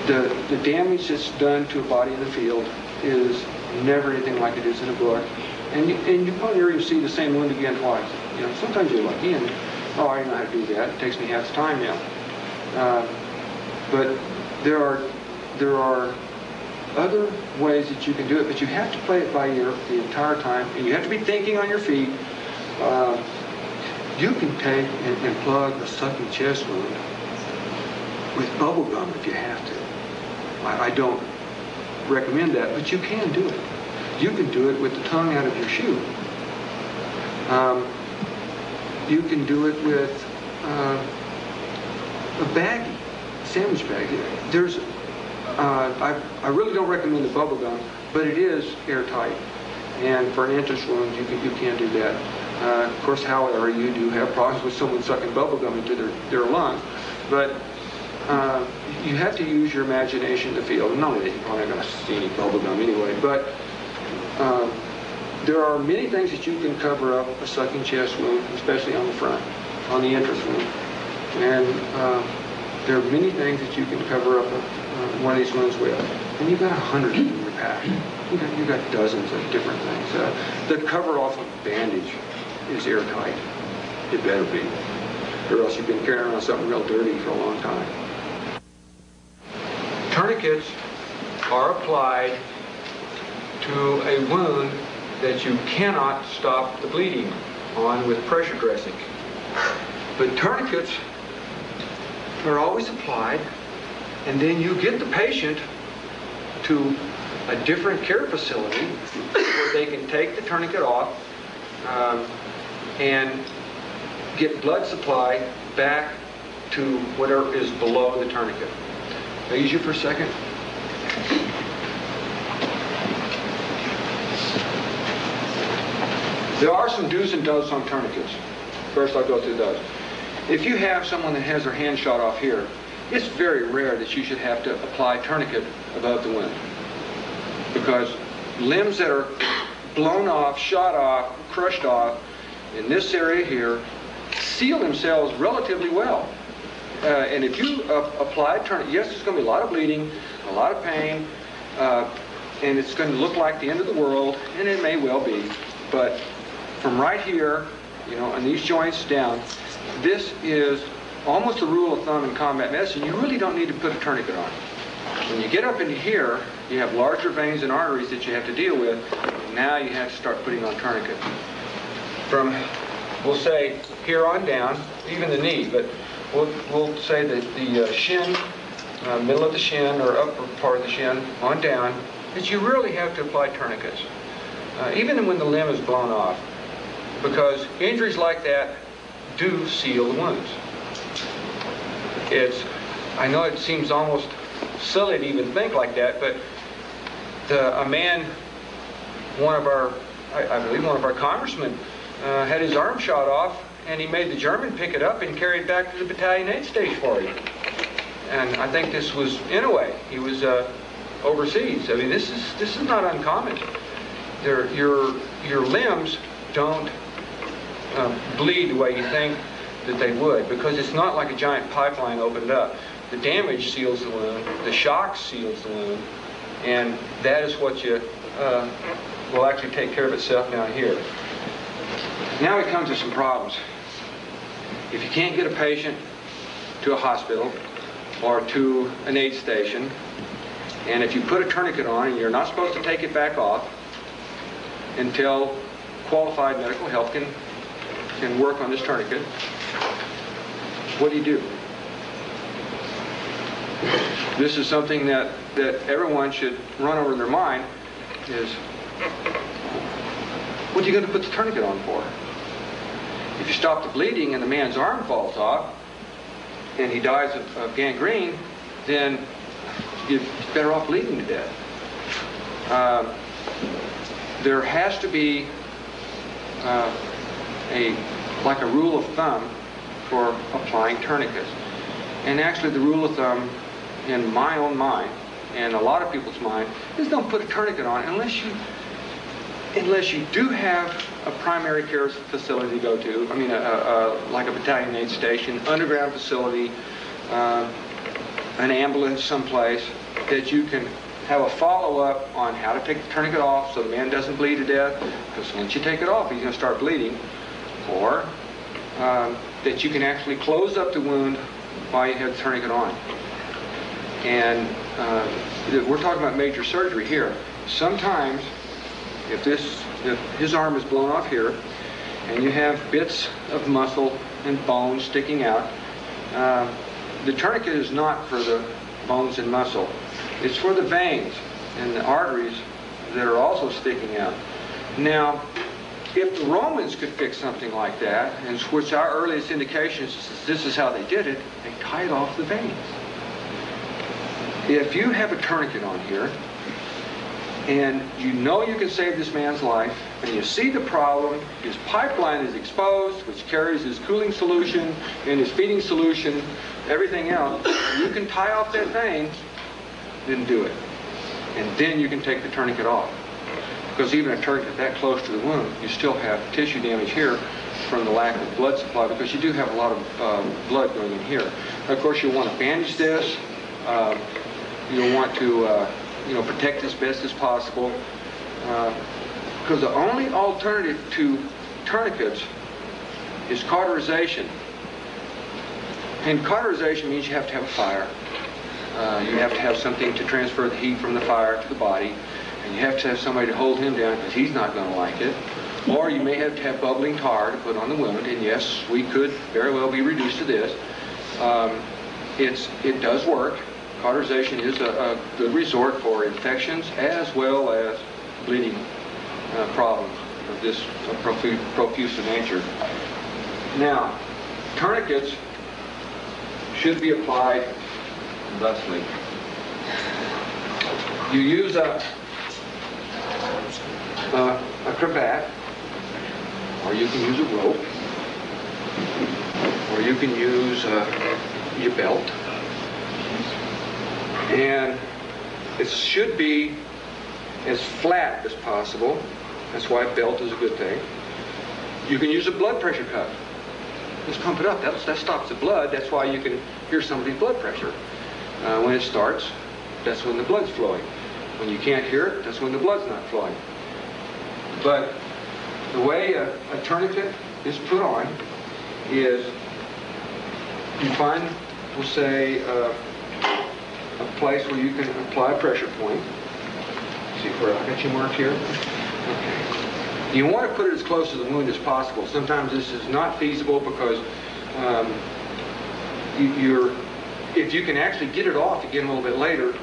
The damage that's done to a body in the field is never anything like it is in a book. And you probably already see the same wound again twice. Sometimes you're lucky, and I know how to do that. It takes me half the time now. But there are other ways that you can do it, but you have to play it by ear the entire time, and you have to be thinking on your feet. You can take and plug a sucking chest wound with bubble gum if you have to. I don't recommend that, but you can do it. You can do it with the tongue out of your shoe. You can do it with a baggie, a sandwich bag. I really don't recommend the bubble gum, but it is airtight. And for an entrance wound, you can't do that. Of course, however, you do have problems with someone sucking bubble gum into their lungs, but you have to use your imagination to feel. Not only that, you're probably not going to see any bubble gum anyway, but there are many things that you can cover up a sucking chest wound, especially on the front, on the entrance wound. And there are many things that you can cover up one of these wounds with. And you've got 100 in your pack. You've got dozens of different things. The cover off of a bandage is airtight. It better be. Or else you've been carrying around something real dirty for a long time. Tourniquets are applied to a wound that you cannot stop the bleeding on with pressure dressing. But tourniquets are always applied, and then you get the patient to a different care facility where they can take the tourniquet off and get blood supply back to whatever is below the tourniquet. Can I use you for a second? There are some do's and don'ts on tourniquets. First, I'll go through those. If you have someone that has their hand shot off here, it's very rare that you should have to apply tourniquet above the wound. Because limbs that are blown off, shot off, crushed off in this area here seal themselves relatively well. And if you apply tourniquet, yes, there's going to be a lot of bleeding, a lot of pain, and it's going to look like the end of the world, and it may well be. But from right here, you know, and these joints down, this is almost a rule of thumb in combat medicine. You really don't need to put a tourniquet on. When you get up into here, you have larger veins and arteries that you have to deal with. Now you have to start putting on tourniquet. From, we'll say, here on down, even the knee, but we'll say that the shin, middle of the shin or upper part of the shin on down, that you really have to apply tourniquets. Even when the limb is blown off, because injuries like that do seal the wounds. I know it seems almost silly to even think like that, but a man, I believe one of our congressmen, had his arm shot off, and he made the German pick it up and carry it back to the battalion aid station for him. And I think this was, in a way, he was overseas. I mean, this is not uncommon. Your limbs don't bleed the way you think that they would, because it's not like a giant pipeline opened up. The damage seals the wound, the shock seals the wound, and that is what you will actually take care of itself down here. Now we come to some problems. If you can't get a patient to a hospital or to an aid station, and if you put a tourniquet on and you're not supposed to take it back off until qualified medical help can work on this tourniquet, what do? This is something that everyone should run over their mind is, what are you going to put the tourniquet on for? If you stop the bleeding and the man's arm falls off and he dies of gangrene, then you're better off bleeding to death. There has to be like a rule of thumb for applying tourniquets. And actually the rule of thumb in my own mind and a lot of people's mind is don't put a tourniquet on unless you do have a primary care facility to go to. I mean, like a battalion aid station, underground facility, an ambulance someplace that you can have a follow-up on how to take the tourniquet off so the man doesn't bleed to death, because once you take it off, he's going to start bleeding. Or that you can actually close up the wound while you have the tourniquet on. And we're talking about major surgery here. Sometimes, if his arm is blown off here, and you have bits of muscle and bone sticking out, the tourniquet is not for the bones and muscle. It's for the veins and the arteries that are also sticking out. Now, if the Romans could fix something like that, and which our earliest indications, this is how they did it, they tied off the veins. If you have a tourniquet on here, and you know you can save this man's life, and you see the problem, his pipeline is exposed, which carries his cooling solution and his feeding solution, everything else, you can tie off that vein, then do it. And then you can take the tourniquet off. Because even a tourniquet that close to the wound, you still have tissue damage here from the lack of blood supply, because you do have a lot of blood going in here. Of course, you'll want to bandage this. You'll want to protect as best as possible. Because the only alternative to tourniquets is cauterization. And cauterization means you have to have a fire. You have to have something to transfer the heat from the fire to the body. And you have to have somebody to hold him down, because he's not going to like it. Or you may have to have bubbling tar to put on the wound. And yes, we could very well be reduced to this. It does work. Cauterization is a good resort for infections as well as bleeding problems of this profuse nature. Now, tourniquets should be applied thusly. You use a cravat, or you can use a rope, or you can use your belt. And it should be as flat as possible. That's why a belt is a good thing. You can use a blood pressure cuff. Just pump it up. That stops the blood. That's why you can hear somebody's blood pressure. When it starts, that's when the blood's flowing. When you can't hear it, that's when the blood's not flowing. But the way a tourniquet is put on is you find, we'll say, a place where you can apply a pressure point. See where I got you marked here? Okay. You want to put it as close to the wound as possible. Sometimes this is not feasible because if you can actually get it off again a little bit later,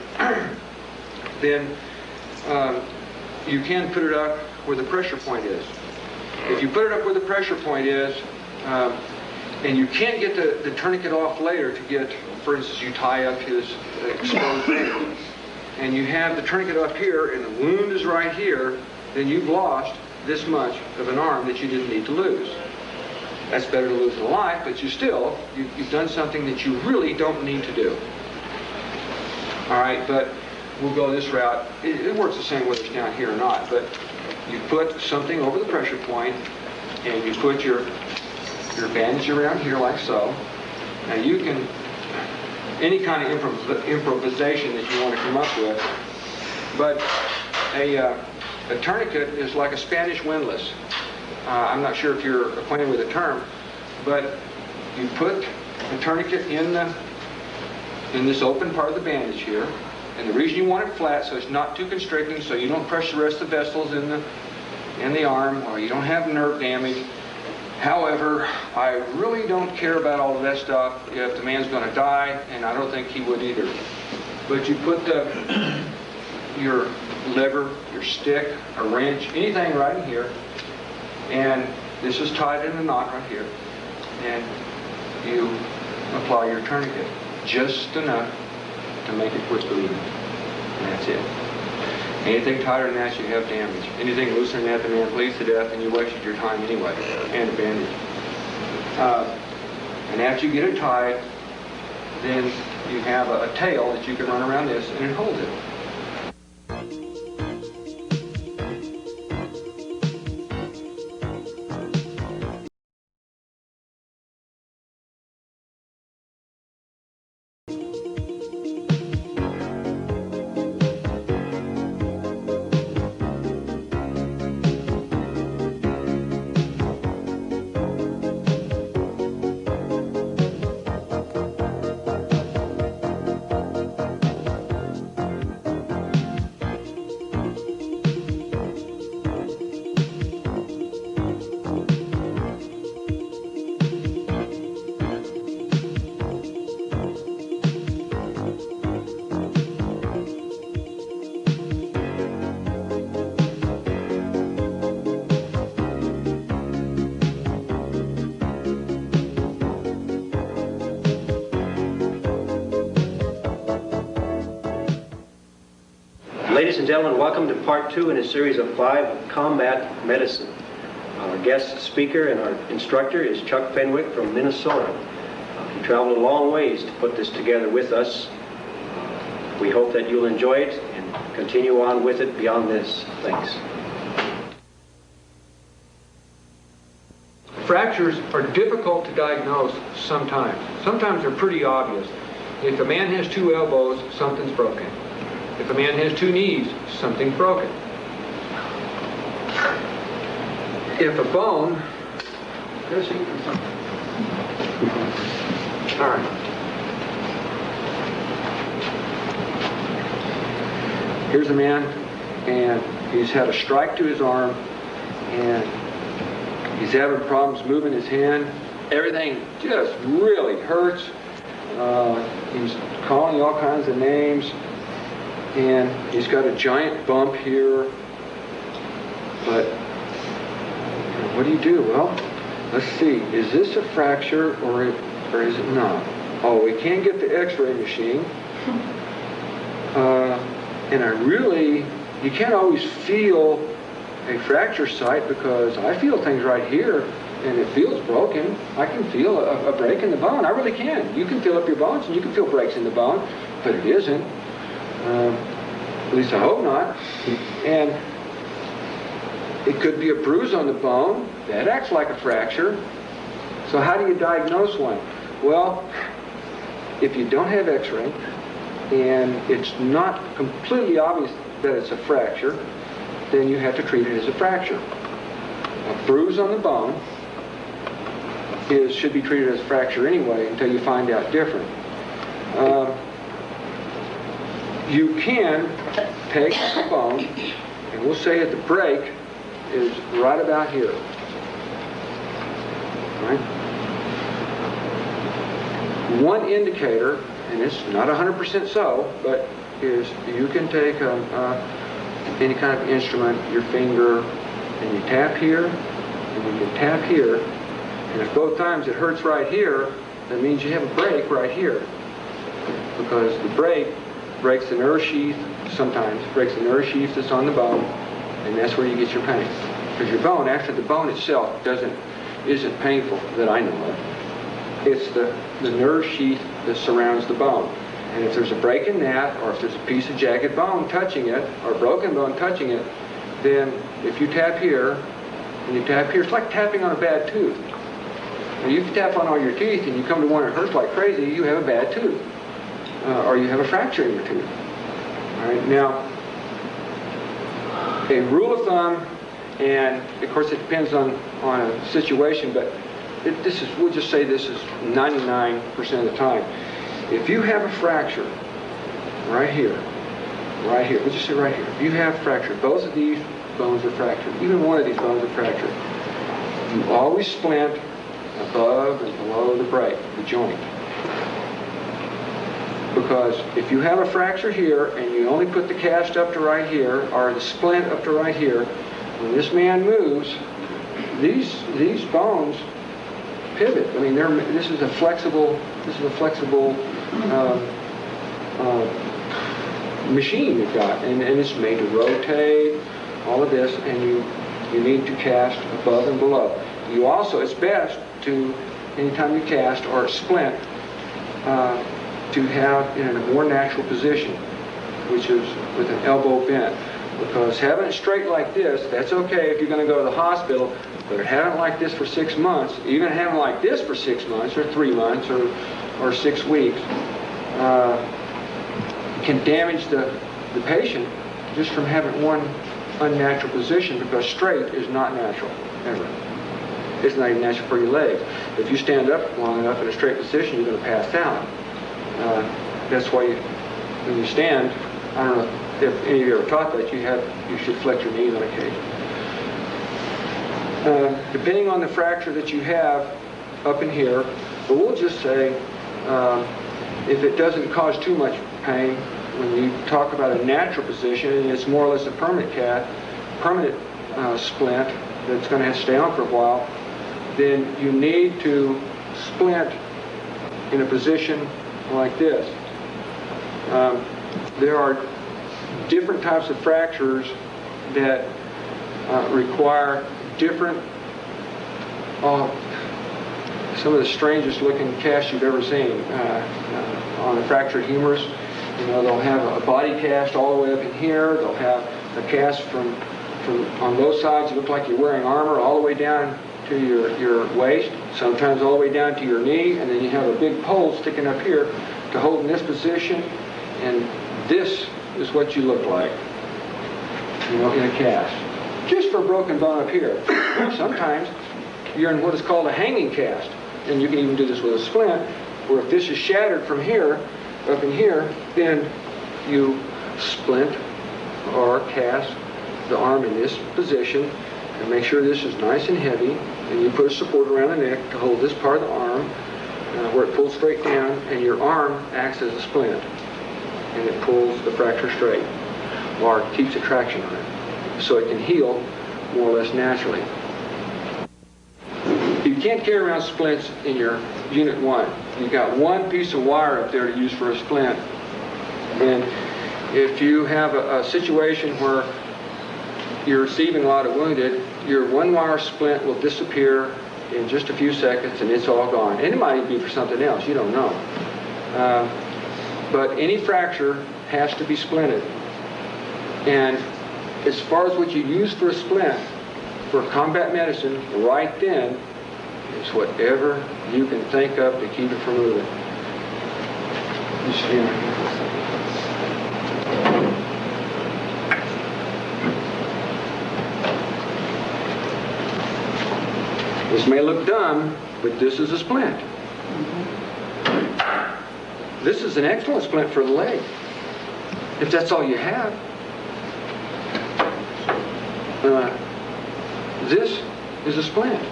then you can put it up where the pressure point is. If you put it up where the pressure point is, and you can't get the tourniquet off later to get, for instance, you tie up his exposed vein, and you have the tourniquet up here and the wound is right here, then you've lost this much of an arm that you didn't need to lose. That's better to lose than life, but you've done something that you really don't need to do. All right, but we'll go this route. It works the same whether it's down here or not, but you put something over the pressure point, and you put your bandage around here like so. Now you can, any kind of improvisation that you want to come up with, but a tourniquet is like a Spanish windlass. I'm not sure if you're acquainted with the term, but you put the tourniquet in this open part of the bandage here, and the reason you want it flat so it's not too constricting, so you don't crush the rest of the vessels in the arm, or you don't have nerve damage. However, I really don't care about all of that stuff if the man's going to die, and I don't think he would either. But you put your lever, your stick, a wrench, anything right in here, and this is tied in a knot right here, and you apply your tourniquet just enough to make it quit bleeding, and that's it. Anything tighter than that, you have damage. Anything looser than that, the man bleeds to death, and you wasted your time anyway, and a bandage. And after you get it tied, then you have a tail that you can run around this, and it holds it. and gentlemen, welcome to part 2 in a series of 5 of Combat Medicine. Our guest speaker and our instructor is Chuck Fenwick from Minnesota. He traveled a long ways to put this together with us. We hope that you'll enjoy it and continue on with it beyond this. Thanks. Fractures are difficult to diagnose sometimes. Sometimes they're pretty obvious. If a man has 2 elbows, something's broken. If a man has 2 knees, something's broken. If a bone, all right. Here's a man, and he's had a strike to his arm, and he's having problems moving his hand. Everything just really hurts. He's calling all kinds of names, and he's got a giant bump here. But what do you do? Well, let's see. Is this a fracture or is it not? Oh, we can't get the X-ray machine. And you can't always feel a fracture site because I feel things right here and it feels broken. I can feel a break in the bone. I really can. You can feel up your bones and you can feel breaks in the bone, but it isn't. At least I hope not. And it could be a bruise on the bone. That acts like a fracture. So how do you diagnose one? Well, if you don't have X-ray and it's not completely obvious that it's a fracture, then you have to treat it as a fracture. A bruise on the bone should be treated as a fracture anyway until you find out different. You can take the bone, and we'll say that the break is right about here. Right? One indicator, and it's not 100% so, but is you can take any kind of instrument, your finger, and you tap here, and you can tap here, and if both times it hurts right here, that means you have a break right here, because the break breaks the nerve sheath, sometimes breaks the nerve sheath that's on the bone, and that's where you get your pain. Because your bone, actually the bone itself isn't painful that I know of. It's the nerve sheath that surrounds the bone. And if there's a break in that, or if there's a piece of jagged bone touching it, or a broken bone touching it, then if you tap here, and you tap here, it's like tapping on a bad tooth. Now you tap on all your teeth and you come to one that hurts like crazy, you have a bad tooth. Or you have a fracture in your tooth. All right, now, a rule of thumb, and of course it depends on a situation, but we'll just say this is 99% of the time. If you have a fracture right here, we'll just say right here, if you have a fracture, both of these bones are fractured, even one of these bones are fractured, you always splint above and below the break, the joint. Because if you have a fracture here and you only put the cast up to right here, or the splint up to right here, when this man moves, these bones pivot. I mean, this is a flexible machine you've got, and it's made to rotate, all of this, and you need to cast above and below. You also, it's best to, anytime you cast or splint, to have it in a more natural position, which is with an elbow bent. Because having it straight like this, that's okay if you're going to go to the hospital, but having it like this for 6 months, even having it like this for 6 months, or 3 months, or 6 weeks, can damage the patient just from having one unnatural position, because straight is not natural, ever. It's not even natural for your legs. If you stand up long enough in a straight position, you're going to pass out. That's why when you stand, I don't know if any of you ever taught that, you should flex your knees on occasion. Depending on the fracture that you have up in here, but we'll just say if it doesn't cause too much pain, when you talk about a natural position and it's more or less a permanent splint that's going to have to stay on for a while, then you need to splint in a position like this. There are different types of fractures that require different, some of the strangest looking casts you've ever seen on a fractured humerus. You know, they'll have a body cast all the way up in here. They'll have a cast from on both sides. You look like you're wearing armor all the way down to your waist, sometimes all the way down to your knee, and then you have a big pole sticking up here to hold in this position, and this is what you look like, you know, in a cast. Just for a broken bone up here. Sometimes you're in what is called a hanging cast, and you can even do this with a splint, where if this is shattered from here, up in here, then you splint or cast the arm in this position, and make sure this is nice and heavy, and you put a support around the neck to hold this part of the arm, where it pulls straight down, and your arm acts as a splint, and it pulls the fracture straight, or keeps a traction on it, so it can heal more or less naturally. You can't carry around splints in your Unit 1. You've got one piece of wire up there to use for a splint, and if you have a situation where you're receiving a lot of wounded, your one wire splint will disappear in just a few seconds and it's all gone. And it might even be for something else, you don't know. But any fracture has to be splinted. And as far as what you use for a splint, for combat medicine, right then, is whatever you can think of to keep it from moving. Just stand right here. This may look dumb, but this is a splint. This is an excellent splint for the leg, if that's all you have. This is a splint.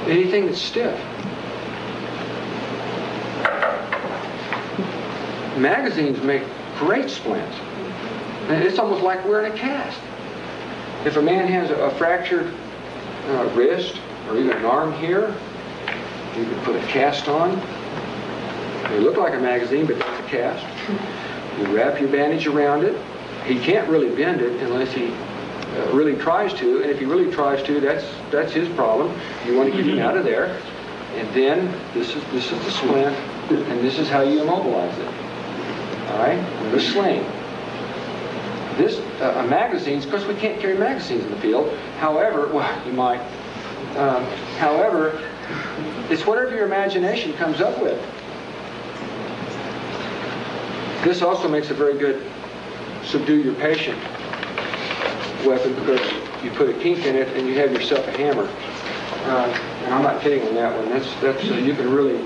Anything that's stiff. Magazines make great splints. And it's almost like wearing a cast. If a man has a fractured wrist or even an arm here, you can put a cast on. They look like a magazine, but that's a cast. You wrap your bandage around it. He can't really bend it unless he really tries to, and if he really tries to, that's his problem. You want to get him out of there, and then this is the splint, and this is how you immobilize it. All right, with a sling. This magazines, of course, we can't carry magazines in the field. However, well, you might. However, it's whatever your imagination comes up with. This also makes a very good subdue your patient weapon, because you put a kink in it and you have yourself a hammer. And I'm not kidding on that one. That's you can really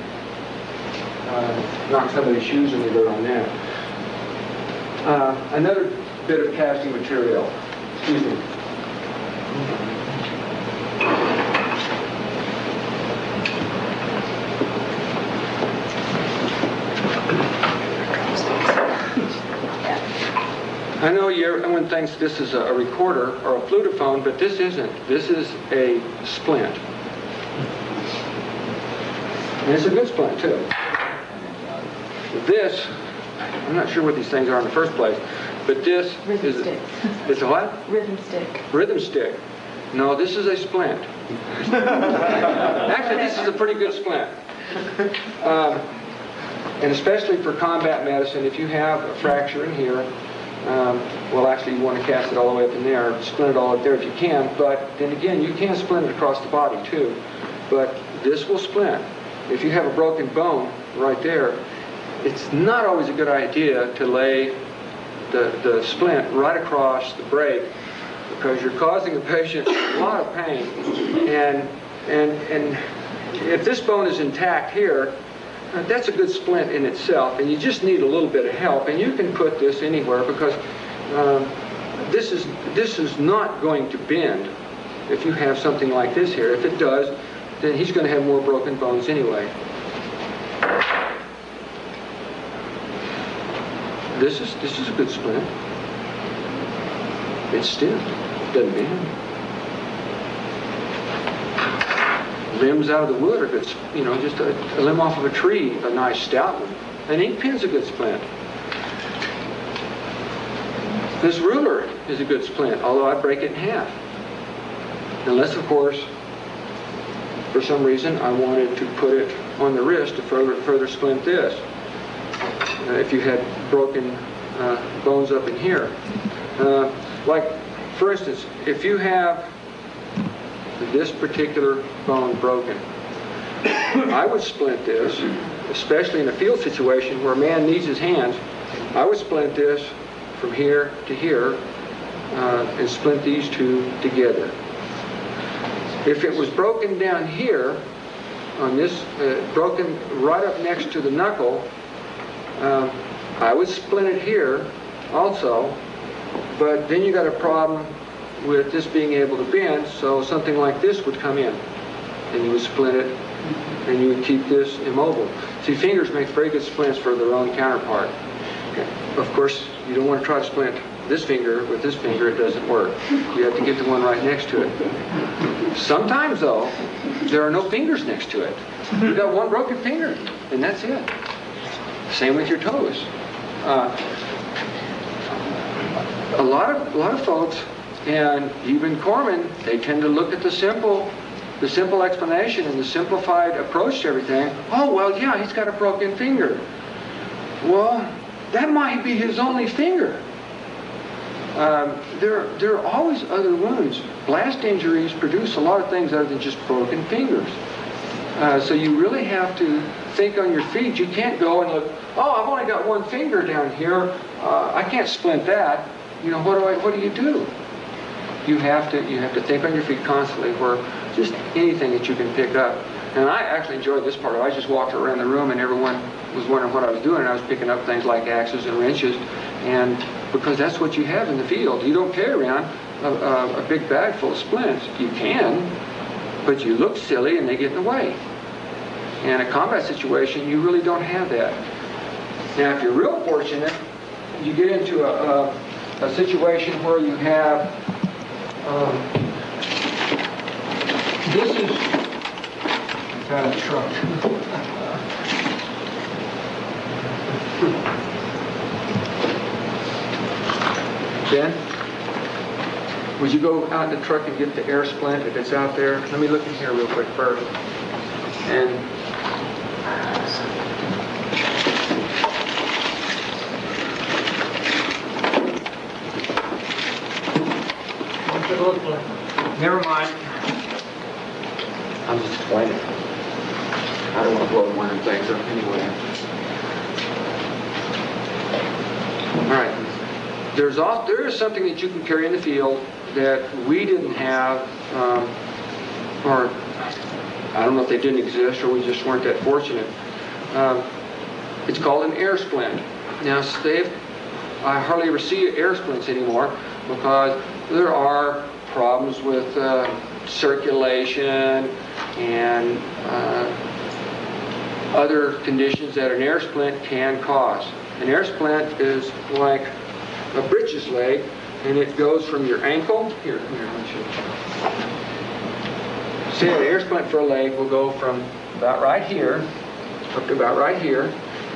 knock somebody's shoes in the dirt on that. Another bit of casting material. Excuse me. I know everyone thinks this is a recorder or a flutophone, but this isn't. This is a splint. And it's a good splint, too. This, I'm not sure what these things are in the first place, but this Rhythm stick. It's a what? Rhythm stick. Rhythm stick. No, this is a splint. Actually, this is a pretty good splint. And especially for combat medicine, if you have a fracture in here, well, actually, you want to cast it all the way up in there, splint it all up there if you can, but then again, you can splint it across the body too. But this will splint. If you have a broken bone right there, it's not always a good idea to lay the splint right across the break, because you're causing the patient a lot of pain. And if this bone is intact here, that's a good splint in itself, and you just need a little bit of help. And you can put this anywhere, because this is not going to bend if you have something like this here. If it does, then he's going to have more broken bones anyway. This is a good splint. It's stiff, doesn't bend. Limbs out of the wood are good, you know, just a limb off of a tree, a nice stout one. An ink pen's a good splint. This ruler is a good splint, although I'd break it in half. Unless, of course, for some reason I wanted to put it on the wrist to further splint this. If you had broken bones up in here. Like, for instance, if you have this particular bone broken, I would splint this, especially in a field situation where a man needs his hands. I would splint this from here to here and splint these two together. If it was broken down here, on this, broken right up next to the knuckle, I would splint it here also, but then you got a problem with this being able to bend, so something like this would come in, and you would splint it, and you would keep this immobile. See, fingers make very good splints for their own counterpart. Okay. Of course, you don't want to try to splint this finger with this finger, it doesn't work. You have to get the one right next to it. Sometimes, though, there are no fingers next to it. You've got one broken finger, and that's it. Same with your toes. A lot of folks, and even Corman, they tend to look at the simple explanation and the simplified approach to everything. Oh, well, yeah, he's got a broken finger. Well, that might be his only finger. There are always other wounds. Blast injuries produce a lot of things other than just broken fingers. So you really have to think on your feet. You can't go and look, oh, I've only got one finger down here. I can't splint that. You know, what do you do? You have to think on your feet constantly, where just anything that you can pick up. And I actually enjoyed this part. I just walked around the room and everyone was wondering what I was doing. And I was picking up things like axes and wrenches, and because that's what you have in the field. You don't carry around a big bag full of splints. You can, but you look silly and they get in the way. In a combat situation, you really don't have that. Now, if you're real fortunate, you get into a situation where you have this is got a truck. Ben, would you go out in the truck and get the air splint if it's out there? Let me look in here real quick first. And what's it look like? Never mind. I'm just explaining. I don't want to blow one of the things up anyway. All right. There is something that you can carry in the field that we didn't have, or I don't know if they didn't exist or we just weren't that fortunate. It's called an air splint. Now, I hardly ever see air splints anymore because there are problems with circulation and other conditions that an air splint can cause. An air splint is like a breeches leg, and it goes from your ankle. Here, let me show you. Say an air splint for a leg will go from about right here up to about right here,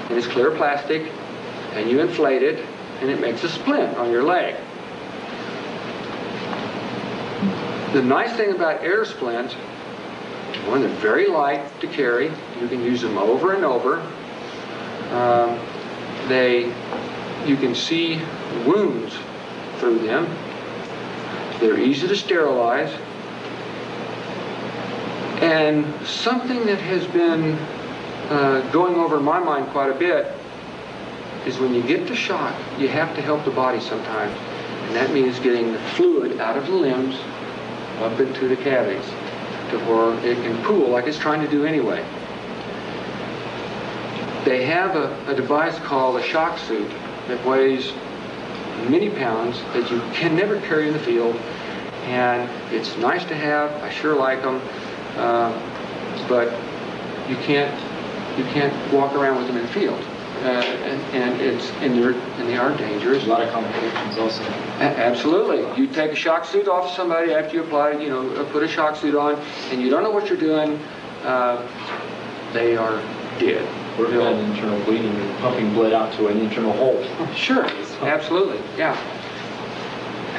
and it's clear plastic, and you inflate it, and it makes a splint on your leg. The nice thing about air splints, one, they're very light to carry. You can use them over and over. You can see wounds through them. They're easy to sterilize. And something that has been going over my mind quite a bit is when you get the shock, you have to help the body sometimes. And that means getting the fluid out of the limbs up into the cavities to where it can pool like it's trying to do anyway. They have a device called a shock suit that weighs many pounds that you can never carry in the field, and it's nice to have. I sure like them, but you can't walk around with them in the field, and they are dangerous. A lot of complications also. Absolutely. You take a shock suit off of somebody after you apply, put a shock suit on, and you don't know what you're doing. They are dead. We're got internal bleeding and pumping blood out to an internal hole. Sure, absolutely, yeah.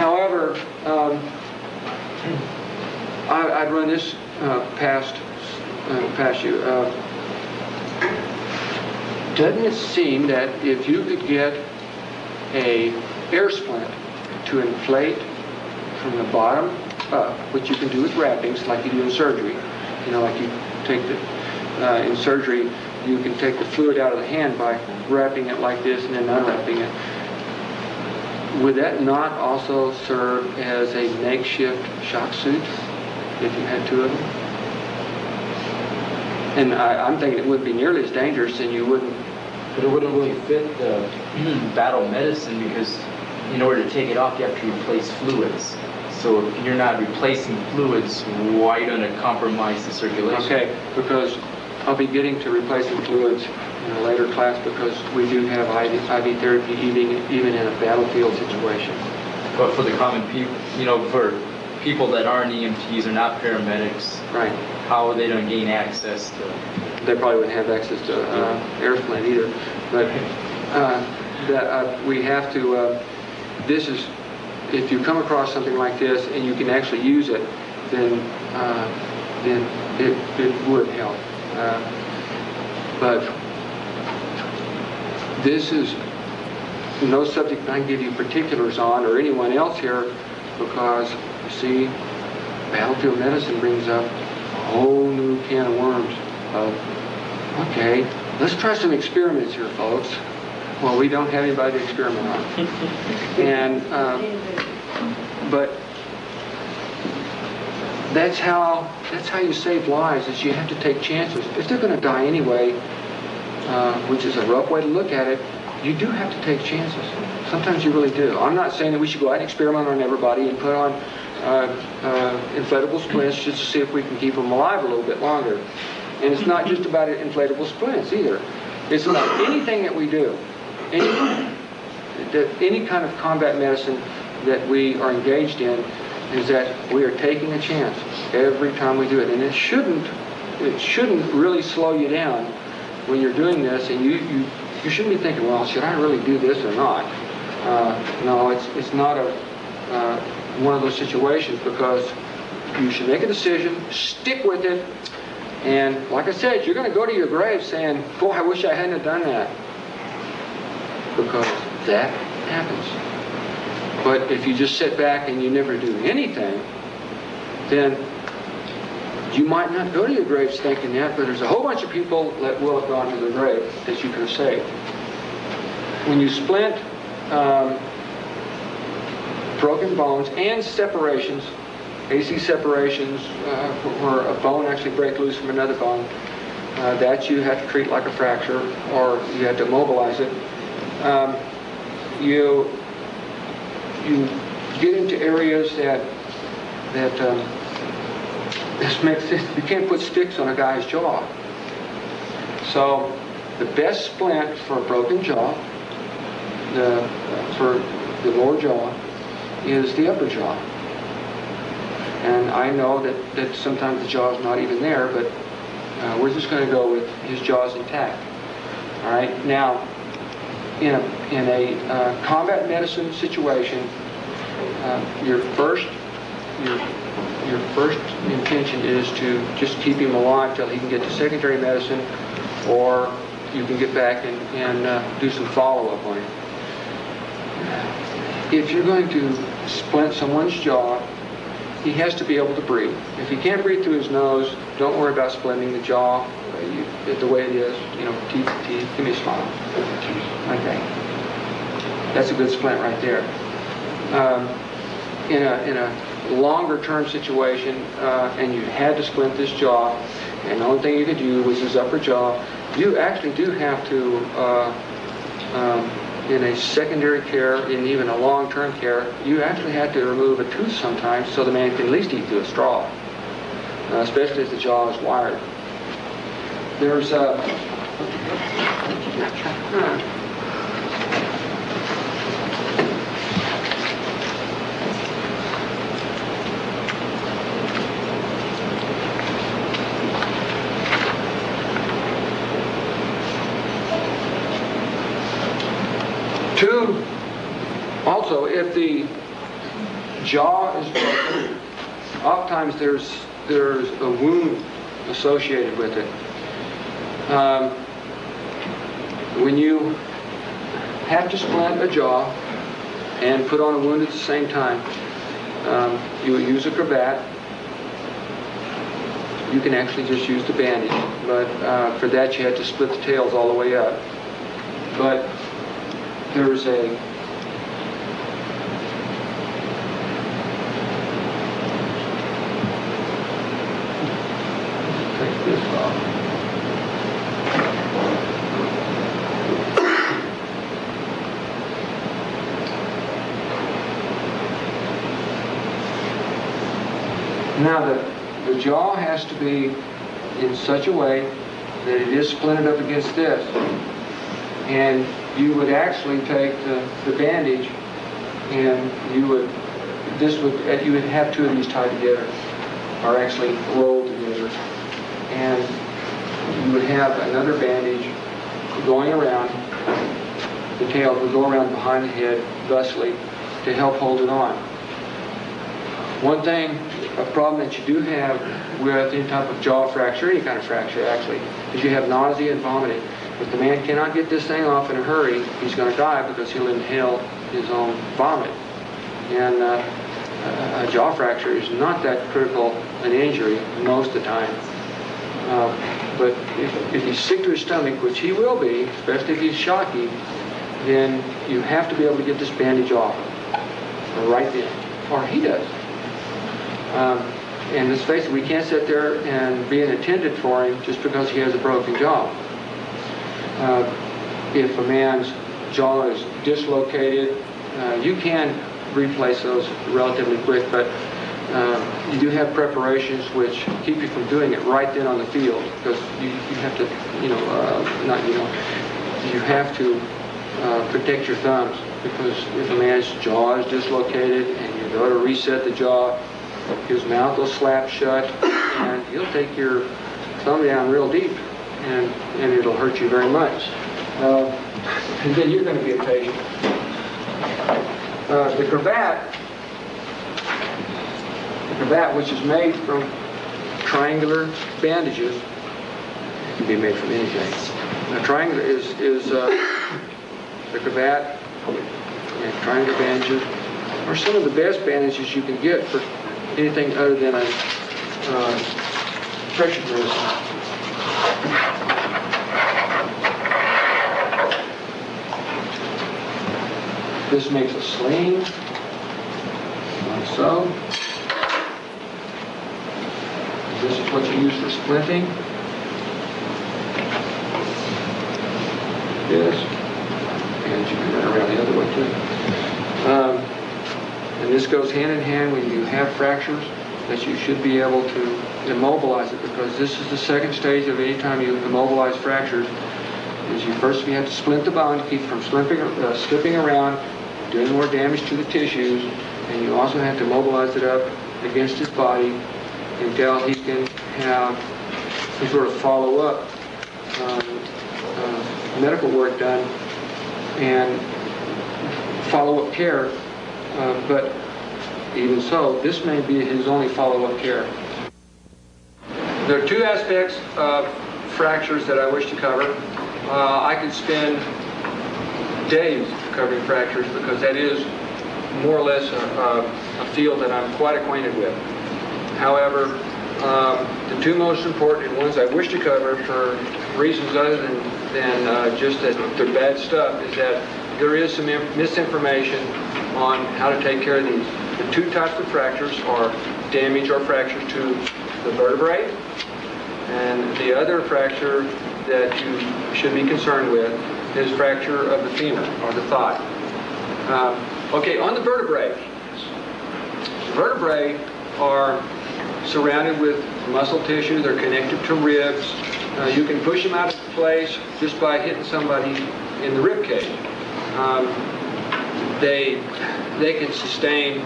However, I'd run this past you. Doesn't it seem that if you could get a air splint to inflate from the bottom up, which you can do with wrappings like you do in surgery, you know, like you take the, in surgery, you can take the fluid out of the hand by wrapping it like this and then unwrapping it. Would that not also serve as a makeshift shock suit if you had two of them? And I'm thinking it wouldn't be nearly as dangerous, and you wouldn't. But it wouldn't really fit the battle medicine, because in order to take it off, you have to replace fluids. So if you're not replacing fluids, why are you going to compromise the circulation? Okay, because I'll be getting to replacing fluids in a later class, because we do have IV therapy even in a battlefield situation. But for the common people, you know, for people that aren't EMTs or not paramedics, Right. how are they going to gain access to? They probably wouldn't have access to air splint either. But we have to. This is, if you come across something like this and you can actually use it, then it would help. But this is no subject I can give you particulars on, or anyone else here, because you see, battlefield medicine brings up a whole new can of worms of, okay, let's try some experiments here, folks. Well, we don't have anybody to experiment on. And but that's how you save lives, is you have to take chances. If they're going to die anyway, which is a rough way to look at it, you do have to take chances. Sometimes you really do. I'm not saying that we should go out and experiment on everybody and put on inflatable splints just to see if we can keep them alive a little bit longer. And it's not just about inflatable splints either. It's about anything that we do, any kind of combat medicine that we are engaged in, is that we are taking a chance every time we do it. And it shouldn't really slow you down when you're doing this, and you shouldn't be thinking, well, should I really do this or not? No, it's not one of those situations, because you should make a decision, stick with it, and like I said, you're going to go to your grave saying, boy, I wish I hadn't have done that, because that happens. But if you just sit back and you never do anything, then you might not go to your graves thinking that, but there's a whole bunch of people that will have gone to their grave that you could have saved. When you splint broken bones and separations, AC separations, where a bone actually breaks loose from another bone, that you have to treat like a fracture, or you have to immobilize it. You get into areas that this makes sense. You can't put sticks on a guy's jaw. So the best splint for a broken jaw, for the lower jaw, is the upper jaw. And I know that sometimes the jaw is not even there, but we're just going to go with his jaw's intact. All right. Now, in a combat medicine situation, your first intention is to just keep him alive till he can get to secondary medicine, or you can get back and do some follow-up on him. If you're going to splint someone's jaw, he has to be able to breathe. If he can't breathe through his nose, don't worry about splinting the jaw the way it is. You know, teeth to teeth. Give me a smile. Okay. That's a good splint right there. In a longer term situation, and you had to splint this jaw, and the only thing you could do was his upper jaw, you actually do have to, in a secondary care, in even a long-term care, you actually have to remove a tooth sometimes so the man can at least eat through a straw, especially if the jaw is wired. There's also, if the jaw is broken, oftentimes there's a wound associated with it. When you have to splint a jaw and put on a wound at the same time, you would use a cravat. You can actually just use the bandage, but for that you have to split the tails all the way up. But there's a take this off. Now the jaw has to be in such a way that it is splinted up against this. And you would actually take the bandage and you would have two of these tied together, or actually rolled together. And you would have another bandage going around, the tail would go around behind the head thusly to help hold it on. One thing, a problem that you do have with any type of jaw fracture, any kind of fracture actually, is you have nausea and vomiting. If the man cannot get this thing off in a hurry, he's going to die because he'll inhale his own vomit. And a jaw fracture is not that critical an injury most of the time. But if he's sick to his stomach, which he will be, especially if he's shocky, then you have to be able to get this bandage off right then, or he does. And let's face it, we can't sit there and be an attendant for him just because he has a broken jaw. If a man's jaw is dislocated, you can replace those relatively quick, but you do have preparations which keep you from doing it right then on the field, because you have to, you have to protect your thumbs, because if a man's jaw is dislocated and you go to reset the jaw, his mouth will slap shut and he'll take your thumb down real deep, and it'll hurt you very much. And then you're going to be a patient. The cravat, which is made from triangular bandages, can be made from anything. A triangular is the cravat and triangular bandages are some of the best bandages you can get for anything other than a pressure medicine. This makes a sling, like so. This is what you use for splinting. This, and you can run around the other way too. And this goes hand in hand when you have fractures, that you should be able to immobilize it, because this is the second stage of any time you immobilize fractures. Is you first have to splint the bone to keep from slipping around, doing more damage to the tissues, and you also have to mobilize it up against his body until he can have some sort of follow-up medical work done and follow-up care. But even so, this may be his only follow-up care. There are two aspects of fractures that I wish to cover. I could spend days covering fractures because that is more or less a field that I'm quite acquainted with. However, the two most important ones I wish to cover for reasons other than just that they're bad stuff is that there is some misinformation on how to take care of these. The two types of fractures are damage or fractures to the vertebrae, and the other fracture that you should be concerned with is fracture of the femur or the thigh. Okay, on the vertebrae are surrounded with muscle tissue. They're connected to ribs. You can push them out of place just by hitting somebody in the rib cage. They can sustain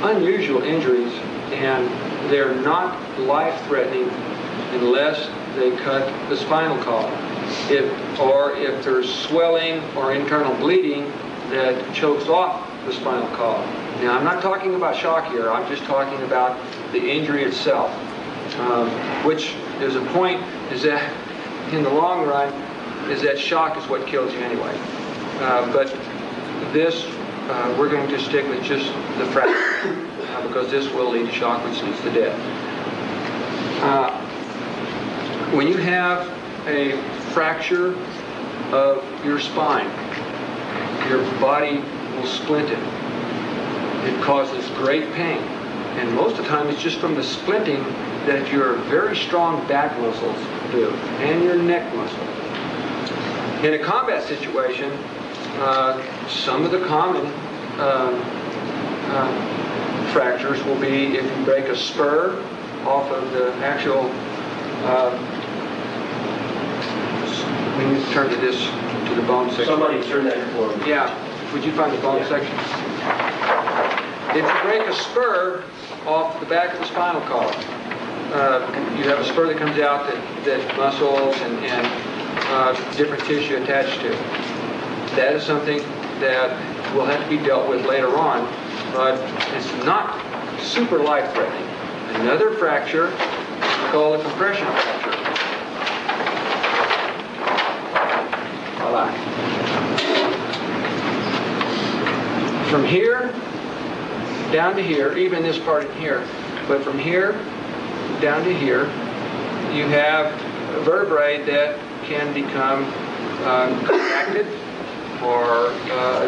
unusual injuries, and they're not life-threatening unless they cut the spinal column. If there's swelling or internal bleeding that chokes off the spinal column. Now, I'm not talking about shock here. I'm just talking about the injury itself, which there's a point is that in the long run is that shock is what kills you anyway. But this, we're going to stick with just the fracture because this will lead to shock, which leads to death. When you have a fracture of your spine, your body will splint it. It causes great pain. And most of the time it's just from the splinting that your very strong back muscles do, and your neck muscles. In a combat situation, some of the common fractures will be if you break a spur off of the actual, when you turn to this, to the bone section. Somebody turn that for me. Yeah, would you find the bone section? If you break a spur off the back of the spinal column, you have a spur that comes out that muscles and different tissue attached to. That is something that will have to be dealt with later on, but it's not super life-threatening. Another fracture is called a compression fracture. Voila. From here down to here, even this part in here, but from here down to here, you have vertebrae that can become contracted, or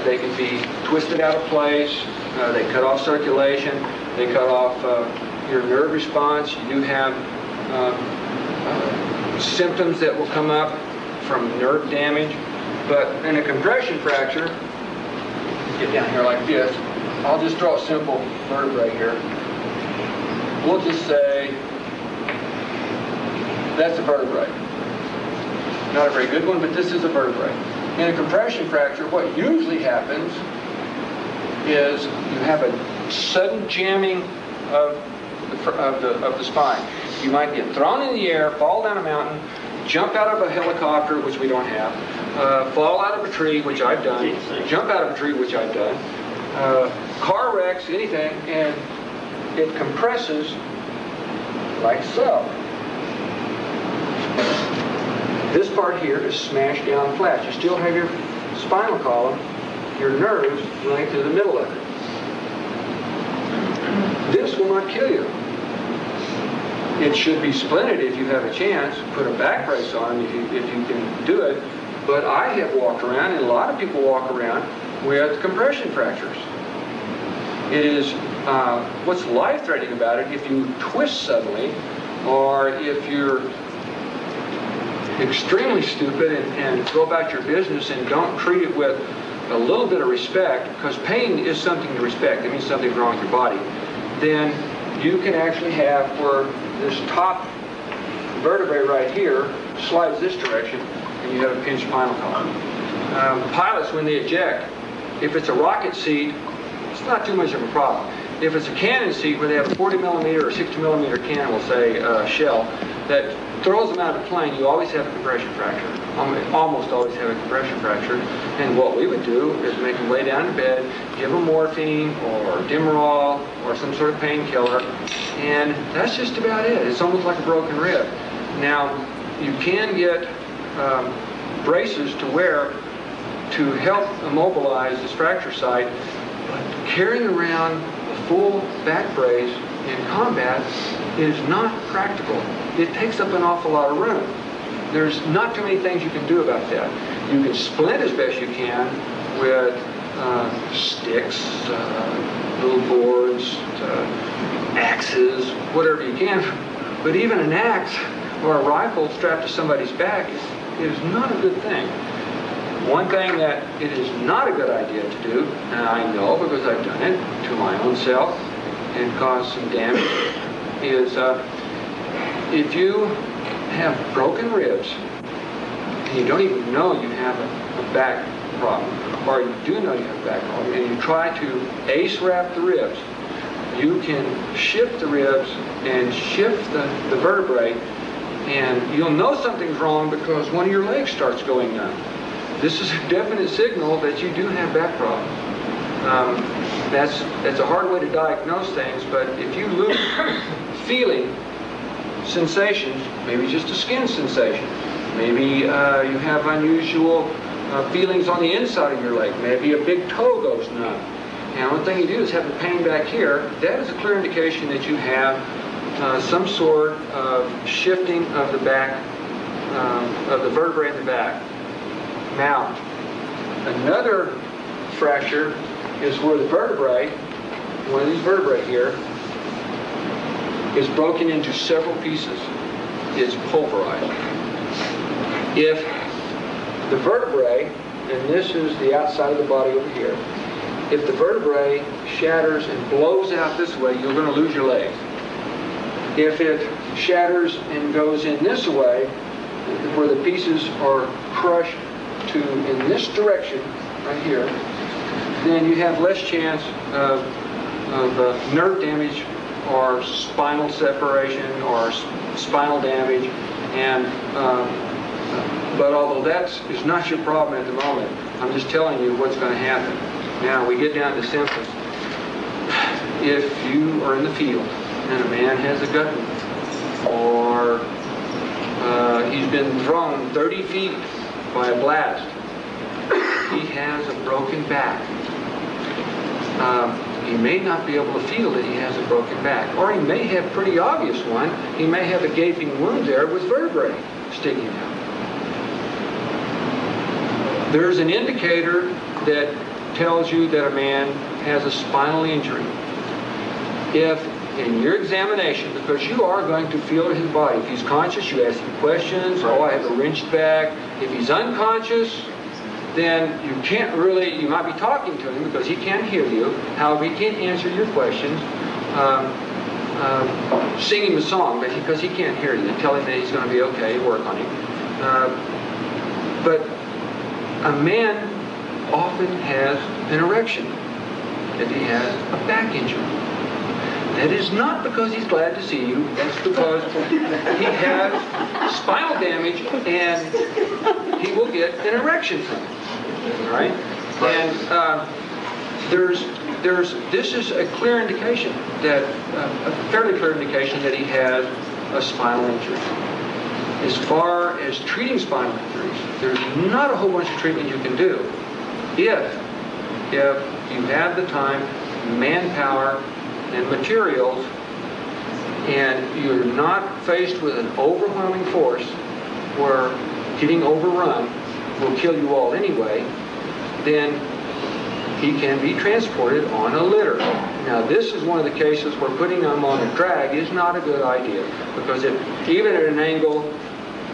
they can be twisted out of place. They cut off circulation. They cut off your nerve response. You do have symptoms that will come up from nerve damage. But in a compression fracture, get down here like this. I'll just draw a simple vertebrae here. We'll just say that's a vertebrae. Not a very good one, but this is a vertebrae. In a compression fracture, what usually happens is you have a sudden jamming of the spine. You might get thrown in the air, fall down a mountain, jump out of a helicopter, which we don't have, fall out of a tree, which I've done, jump out of a tree, which I've done, car wrecks, anything, and it compresses like so. This part here is smashed down flat. You still have your spinal column, your nerves running through the middle of it. This will not kill you. It should be splinted if you have a chance. Put a back brace on if you can do it. But I have walked around, and a lot of people walk around with compression fractures. It is what's life-threatening about it if you twist suddenly, or if you're extremely stupid and go about your business and don't treat it with a little bit of respect, because pain is something to respect. It means something's wrong with your body. Then you can actually have where this top vertebrae right here slides this direction, and you have a pinched spinal column. Pilots, when they eject, if it's a rocket seat, it's not too much of a problem. If it's a cannon seat where they have a 40 millimeter or 60 millimeter cannon, we'll say shell, that throws them out of the plane, you always have a compression fracture. Almost always have a compression fracture. And what we would do is make them lay down in bed, give them morphine or Demerol or some sort of painkiller, and that's just about it. It's almost like a broken rib. Now, you can get braces to wear to help immobilize this fracture site, but carrying around a full back brace in combat is not practical. It takes up an awful lot of room. There's not too many things you can do about that. You can splint as best you can with sticks, little boards, axes, whatever you can. But even an axe or a rifle strapped to somebody's back is not a good thing. One thing that it is not a good idea to do, and I know because I've done it to my own self and caused some damage, is if you have broken ribs and you don't even know you have a back problem, or you do know you have a back problem, and you try to ace wrap the ribs, you can shift the ribs and shift the vertebrae, and you'll know something's wrong because one of your legs starts going numb. This is a definite signal that you do have back problems. That's a hard way to diagnose things, but if you lose feeling, sensations, maybe just a skin sensation, maybe you have unusual feelings on the inside of your leg, maybe a big toe goes numb, and one thing you do is have the pain back here, that is a clear indication that you have some sort of shifting of the back, of the vertebrae in the back. Now, another fracture is where the vertebrae, one of these vertebrae here, is broken into several pieces. It's pulverized. If the vertebrae, and this is the outside of the body over here, if the vertebrae shatters and blows out this way, you're going to lose your leg. If it shatters and goes in this way, where the pieces are crushed to in this direction, right here, then you have less chance of nerve damage or spinal separation or spinal damage. And but although that is not your problem at the moment, I'm just telling you what's going to happen. Now we get down to symptoms. If you are in the field and a man has a gut wound, or he's been thrown 30 feet by a blast, he has a broken back. He may not be able to feel that he has a broken back, or he may have pretty obvious one. He may have a gaping wound there with vertebrae sticking out. There's an indicator that tells you that a man has a spinal injury. If in your examination, because you are going to feel his body, if he's conscious, you ask him questions, oh, I have a wrenched back. If he's unconscious, then you can't really, you might be talking to him because he can't hear you. However, he can't answer your questions. Sing him a song because he can't hear you. Tell him that he's going to be okay, work on him. But a man often has an erection if he has a back injury. That is not because he's glad to see you. That's because he has spinal damage and he will get an erection from it. All right? And this is a clear indication that, a fairly clear indication that he has a spinal injury. As far as treating spinal injuries, there's not a whole bunch of treatment you can do if you have the time, manpower, and materials, and you're not faced with an overwhelming force where getting overrun will kill you all anyway, then he can be transported on a litter. Now, this is one of the cases where putting him on a drag is not a good idea, because if even at an angle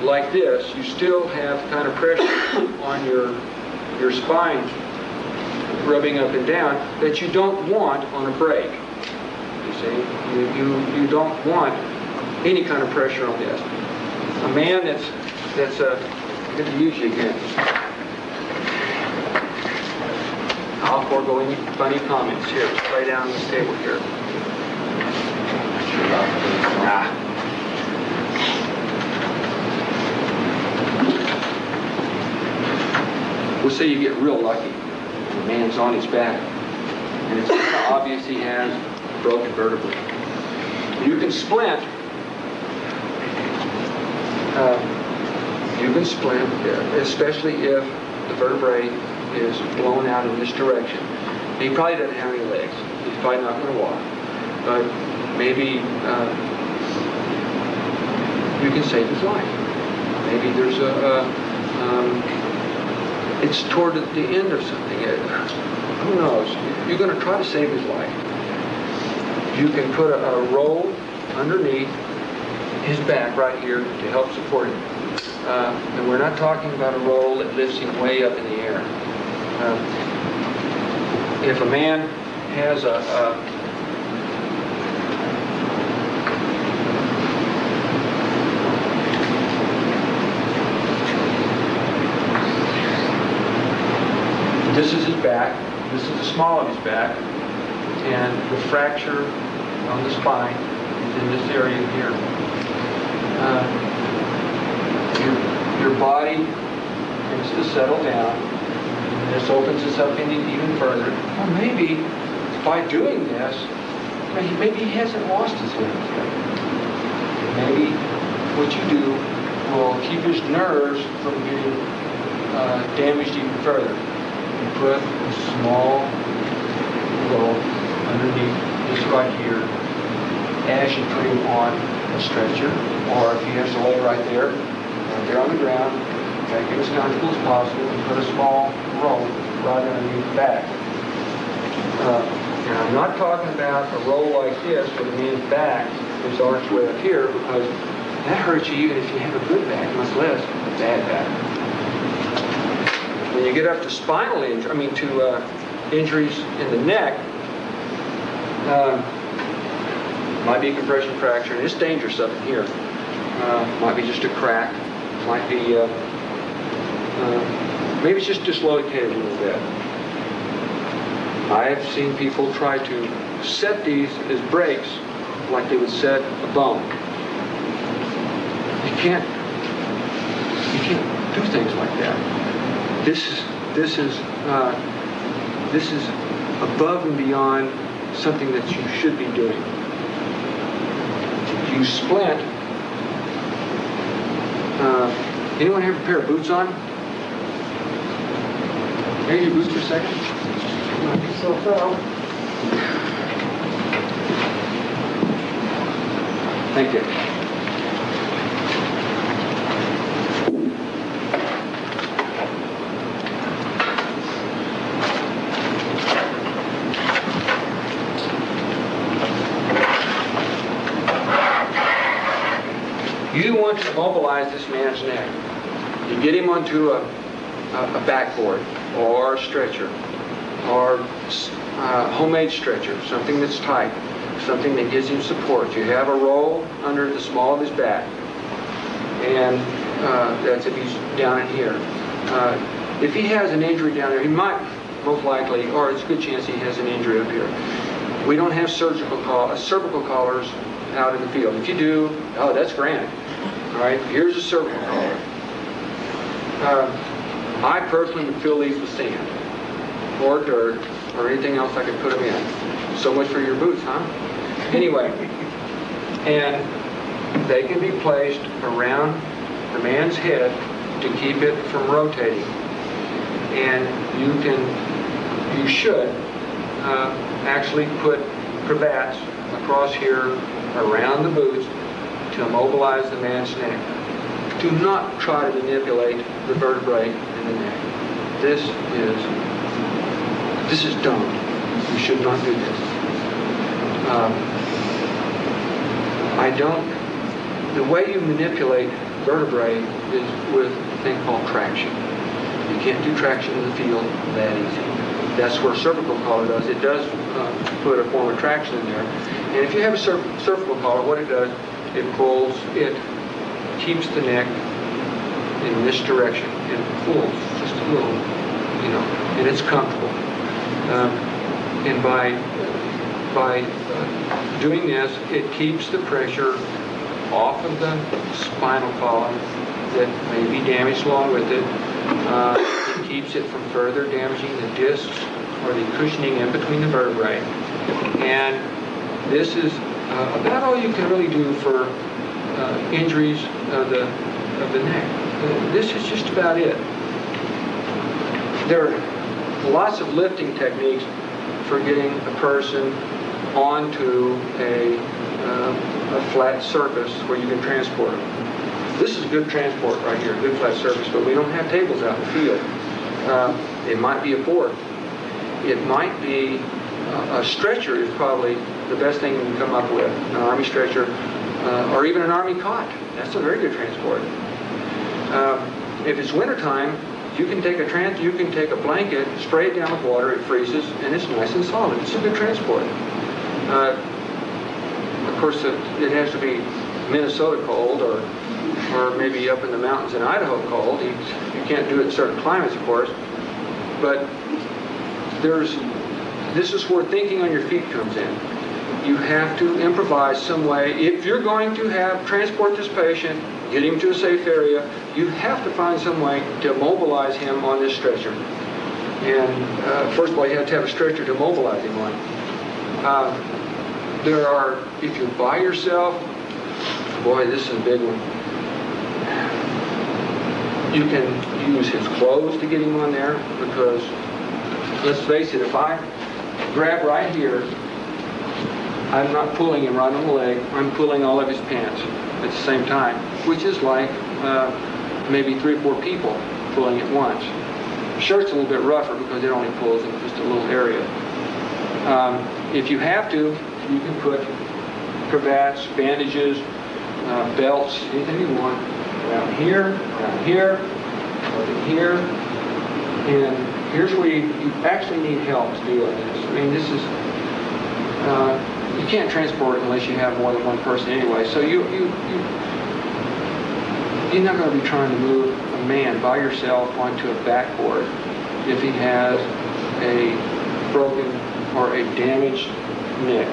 like this, you still have kind of pressure on your spine rubbing up and down that you don't want on a brake. You see, you don't want any kind of pressure on this. A man that's I'm going to use you again. I'll forego any funny comments here. Just lay down on this table here. We'll say you get real lucky. The man's on his back, and it's kind of obvious he has broken vertebrae. You can splint. You can splint, especially if the vertebrae is blown out in this direction. He probably doesn't have any legs. He's probably not going to walk. But maybe you can save his life. Maybe there's it's toward the end of something. Who knows? You're going to try to save his life. You can put a roll underneath his back right here to help support him. And we're not talking about a roll that lifts him way up in the air. If a man has this is his back, this is the small of his back, and the fracture on the spine is in this area here. Your body tends to settle down, and this opens us up even further. Or maybe by doing this, maybe he hasn't lost his limbs yet. Maybe what you do will keep his nerves from getting damaged even further. You put a small rope underneath this right here as you put him on a stretcher, or if he has to lay right there on the ground, make it as comfortable as possible, and put a small rope right underneath the back. And I'm not talking about a roll like this where the man's back is arched way up here, because that hurts you even if you have a good back, much less a bad back. When you get up to spinal injury, to injuries in the neck, might be a compression fracture, and it's dangerous up in here. Might be just a crack, might be, maybe it's just dislocated a little bit. I have seen people try to set these as breaks like they would set a bone. You can't do things like that. This is above and beyond something that you should be doing. You splint. Anyone have a pair of boots on? Maybe your boots for a second? Knock yourself out. Thank you. You want to immobilize this man's neck. You get him onto a backboard or a stretcher or homemade stretcher, something that's tight, something that gives him support. You have a roll under the small of his back, and that's if he's down in here. If he has an injury down there, he might most likely, or it's a good chance he has an injury up here. We don't have cervical collars out in the field. If you do, oh, that's granted. All right, here's a cervical collar. I personally would fill these with sand or dirt or anything else I could put them in. So much for your boots, huh? Anyway, and they can be placed around the man's head to keep it from rotating. And you should actually put cravats across here around the boots to immobilize the man's neck. Do not try to manipulate the vertebrae in the neck. This is dumb. You should not do this. The way you manipulate vertebrae is with a thing called traction. You can't do traction in the field that easy. That's where cervical collar does. It does put a form of traction in there. And if you have a cervical collar, what it does, it keeps the neck in this direction and pulls just a little, and it's comfortable. And by doing this, it keeps the pressure off of the spinal column that may be damaged along with it. It keeps it from further damaging the discs or the cushioning in between the vertebrae. And this is about all you can really do for injuries of the neck. This is just about it. There are lots of lifting techniques for getting a person onto a flat surface where you can transport them. This is good transport right here, good flat surface, but we don't have tables out in the field. It might be a board. It might be a stretcher is probably the best thing you can come up with, an army stretcher, or even an army cot. That's a very good transport. If it's wintertime, you can take a blanket, spray it down with water, it freezes, and it's nice and solid. It's a good transport. Of course, it has to be Minnesota cold, or maybe up in the mountains in Idaho cold. You can't do it in certain climates, of course. But this is where thinking on your feet comes in. You have to improvise some way. If you're going to transport this patient, get him to a safe area, you have to find some way to mobilize him on this stretcher. And first of all, you have to have a stretcher to mobilize him on. There are, if you're by yourself, boy, this is a big one. You can use his clothes to get him on there because, let's face it, if I grab right here, I'm not pulling him right on the leg, I'm pulling all of his pants at the same time, which is like maybe 3 or 4 people pulling at once. Shirt's a little bit rougher because it only pulls in just a little area. If you have to, you can put cravats, bandages, belts, anything you want, around here, here, and here's where you actually need help to do this. I mean, this is, you can't transport it unless you have more than one person anyway, so you're not going to be trying to move a man by yourself onto a backboard if he has a broken or a damaged neck.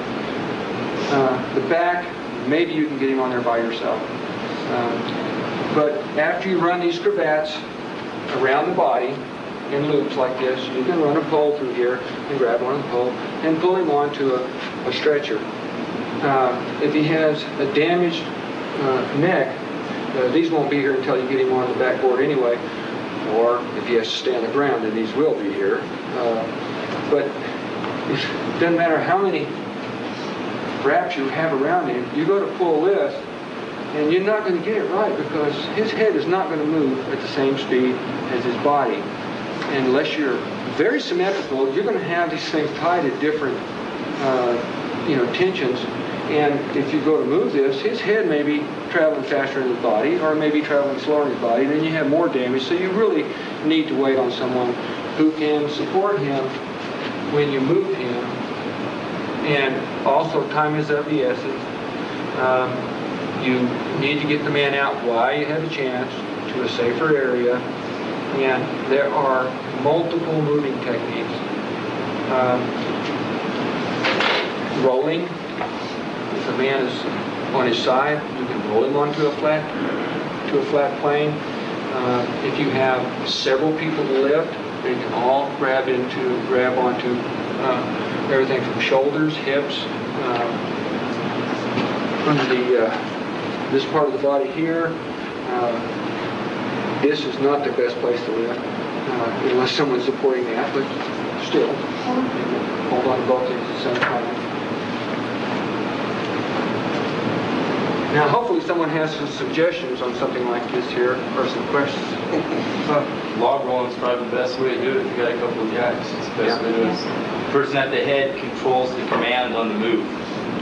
The back, maybe you can get him on there by yourself. But after you run these cravats around the body in loops like this, you can run a pole through here and grab one of the pole and pull him onto a stretcher. If he has a damaged neck, these won't be here until you get him on the backboard anyway, or if he has to stay on the ground, then these will be here. But it doesn't matter how many wraps you have around him, you go to pull this, and you're not going to get it right because his head is not going to move at the same speed as his body. And unless you're very symmetrical, you're going to have these things tied at different tensions. And if you go to move this, his head may be traveling faster in his body or maybe traveling slower in his body, then you have more damage. So you really need to wait on someone who can support him when you move him. And also, time is of the essence. You need to get the man out while you have a chance to a safer area. And there are multiple moving techniques. Rolling. If the man is on his side, you can roll him onto a flat plane. If you have several people to lift, they can all grab onto everything from shoulders, hips, under this part of the body here. This is not the best place to lift, unless someone's supporting that, but still, hold on to both things at the same time. Now, hopefully someone has some suggestions on something like this here, or some questions. Log rolling is probably the best way to do it if you got a couple of jacks. It's the best way to do it. The person at the head controls the command on the move.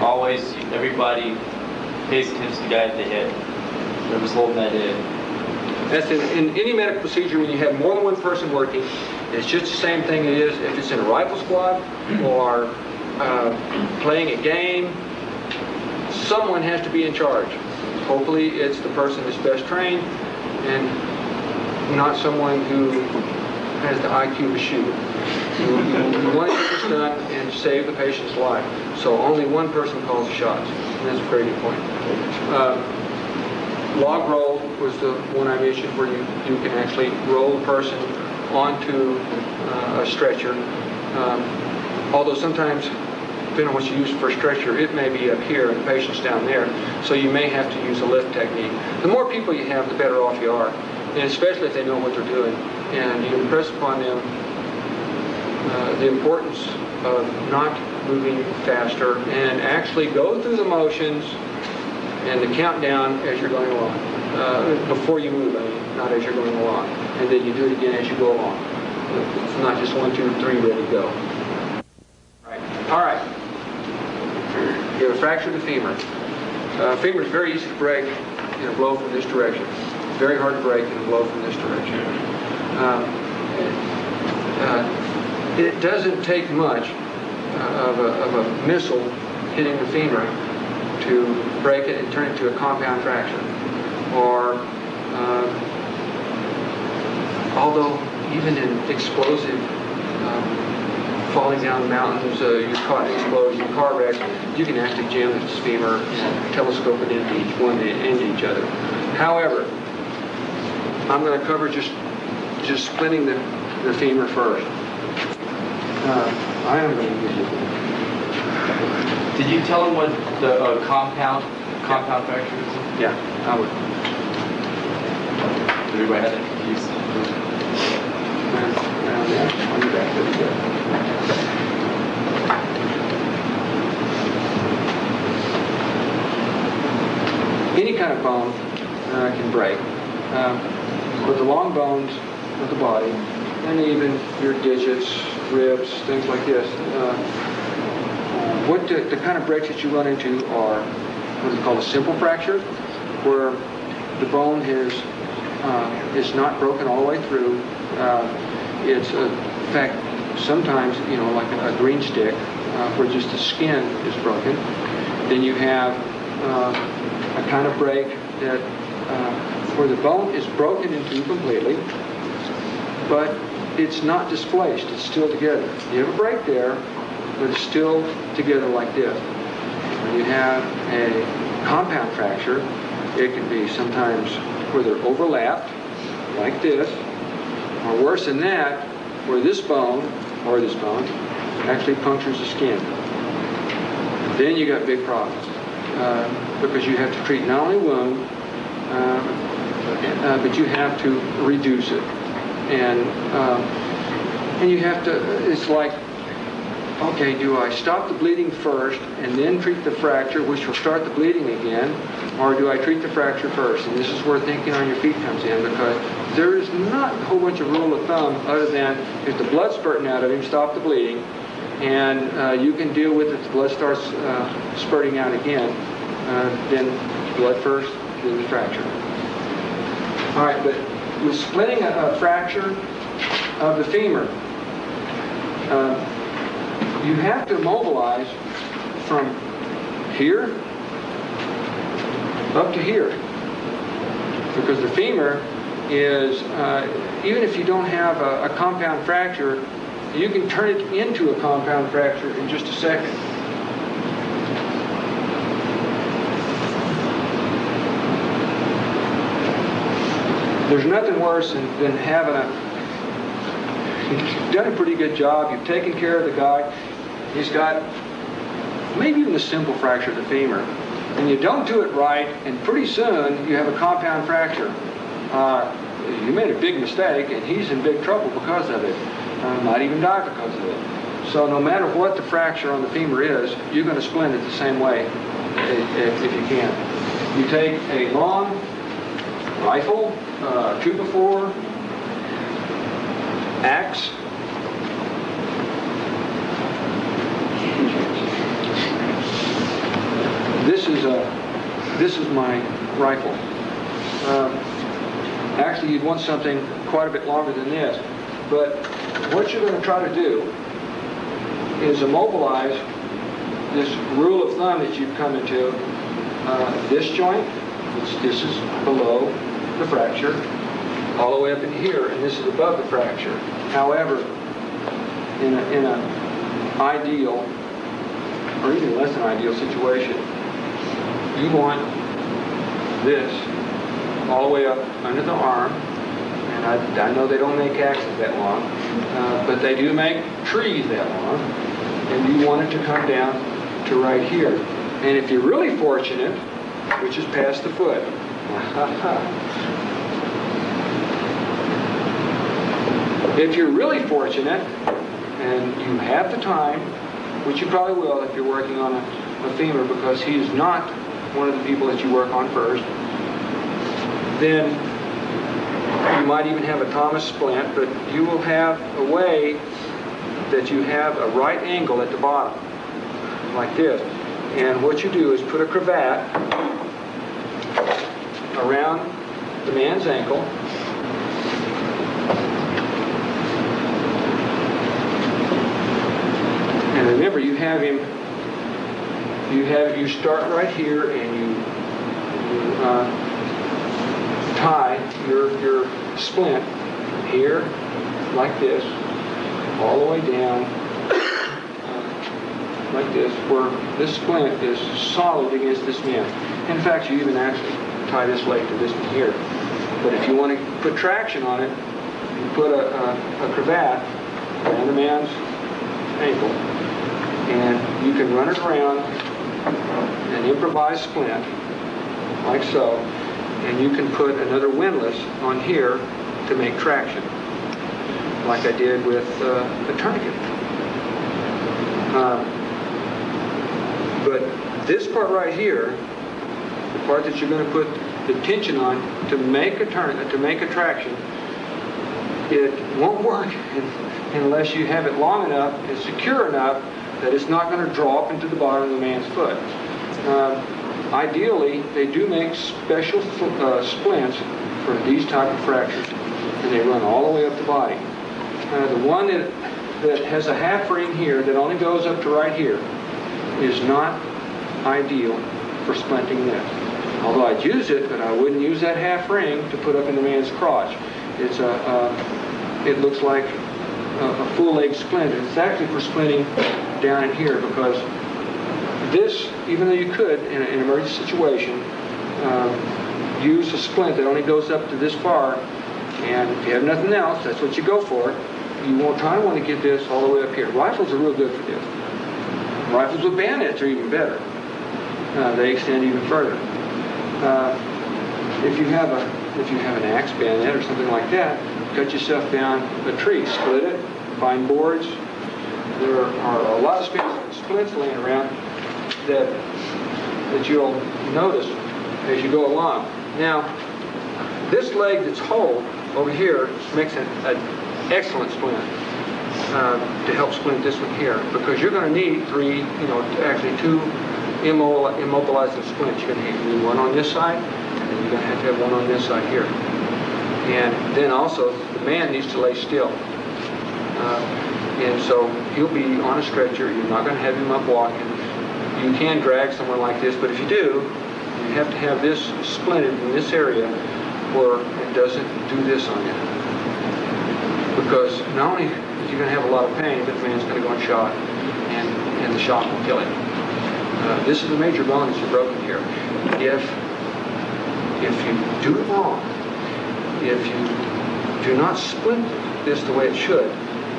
Always, everybody pays attention to the guy at the head. Whoever's holding that head. That's in any medical procedure when you have more than one person working. It's just the same thing it is if it's in a rifle squad or playing a game. Someone has to be in charge. Hopefully it's the person that's best trained and not someone who has the IQ to shoot. You want to get this done and save the patient's life. So only one person calls the shots. And that's a very good point. Log roll was the one I mentioned where you can actually roll a person onto a stretcher. Although sometimes, depending on what you use for a stretcher, it may be up here and the patient's down there. So you may have to use a lift technique. The more people you have, the better off you are. And especially if they know what they're doing. And you impress upon them the importance of not moving faster and actually go through the motions and the countdown as you're going along. Before you move, I mean, not as you're going along. And then you do it again as you go along. It's not just 1, 2, 3, ready to go. All right. You have a fracture of the femur. Femur is very easy to break in a blow from this direction. Very hard to break in a blow from this direction. It doesn't take much of a missile hitting the femur to break it and turn it to a compound fracture. Or, although even in explosive falling down the mountains, you're caught in an explosion, car wreck, you can actually jam this femur and telescope it into each one and each other. However, I'm going to cover just splitting the femur first. I am going to use it. Did you tell him what the compound fracture is? Yeah, I would. Everybody had that confused. Around there, on your back, there we go. Any kind of bone can break, but the long bones of the body, and even your digits, ribs, things like this, what the kind of breaks that you run into are what is called a simple fracture, where the bone is not broken all the way through. It's in fact sometimes like a green stick where just the skin is broken. Then you have a kind of break that where the bone is broken in two completely, but it's not displaced, it's still together. You have a break there, but it's still together like this. When you have a compound fracture, it can be sometimes where they're overlapped, like this, or worse than that, where this bone actually punctures the skin. Then you got big problems, because you have to treat not only wound, but you have to reduce it. And you have to, it's like, okay, do I stop the bleeding first and then treat the fracture, which will start the bleeding again, or do I treat the fracture first? And this is where thinking on your feet comes in, because there is not a whole bunch of rule of thumb other than if the blood's spurting out of him, stop the bleeding, and you can deal with it if the blood starts spurting out again, then blood first, then the fracture. All right, but with splitting a fracture of the femur, you have to mobilize from here up to here, because the femur is, even if you don't have a compound fracture, you can turn it into a compound fracture in just a second. There's nothing worse than having you've done a pretty good job, you've taken care of the guy, he's got maybe even a simple fracture of the femur, and you don't do it right, and pretty soon you have a compound fracture. You made a big mistake, and he's in big trouble because of it. Might even die because of it. So no matter what the fracture on the femur is, you're going to splint it the same way if you can. You take a long rifle, 2x4, axe, this is my rifle. Actually, you'd want something quite a bit longer than this. But what you're going to try to do is immobilize this rule of thumb that you've come into. This joint, this is below the fracture, all the way up in here, and this is above the fracture. However, in an ideal, or even less than ideal situation, you want this all the way up under the arm, and I know they don't make axes that long, but they do make trees that long, and you want it to come down to right here. And if you're really fortunate, which is past the foot, if you're really fortunate, and you have the time, which you probably will if you're working on a femur, because he's not one of the people that you work on first, then you might even have a Thomas splint, but you will have a way that you have a right angle at the bottom, like this. And what you do is put a cravat around the man's ankle, and remember, you have him, you start right here, and you tie your splint here, like this, all the way down, like this, where this splint is solid against this man. In fact, you even actually tie this leg to this one here. But if you want to put traction on it, you put a cravat around the man's ankle, And you can run it around an improvised splint, like so, and you can put another windlass on here to make traction, like I did with the tourniquet. But this part right here, the part that you're going to put the tension on to make a traction, it won't work unless you have it long enough and secure enough that it's not going to draw up into the bottom of the man's foot. Ideally, they do make special splints for these type of fractures, and they run all the way up the body. The one that has a half ring here that only goes up to right here is not ideal for splinting this. Although I'd use it, but I wouldn't use that half ring to put up in the man's crotch. It looks like a full leg splint. It's actually for splinting down in here, because this, even though you could in an emergency situation, use a splint that only goes up to this far, and if you have nothing else, that's what you go for. You won't try to want to get this all the way up here. Rifles are real good for this. Rifles with bayonets are even better. They extend even further. If you have an axe bayonet or something like that, cut yourself down a tree, split it, find boards. There are a lot of splints laying around that you'll notice as you go along. Now, this leg that's whole over here makes an excellent splint to help splint this one here, because you're going to need actually two immobilizing splints. You're going to need one on this side, and then you're going to have one on this side here. And then also, the man needs to lay still. And so he'll be on a stretcher. You're not going to have him up walking. You can drag someone like this, but if you do, you have to have this splinted in this area where it doesn't do this on you. Because not only is he going to have a lot of pain, but the man's going to go in shock, and the shock will kill him. This is a major bone that's broken here. If you do it wrong, if you do not splint this the way it should,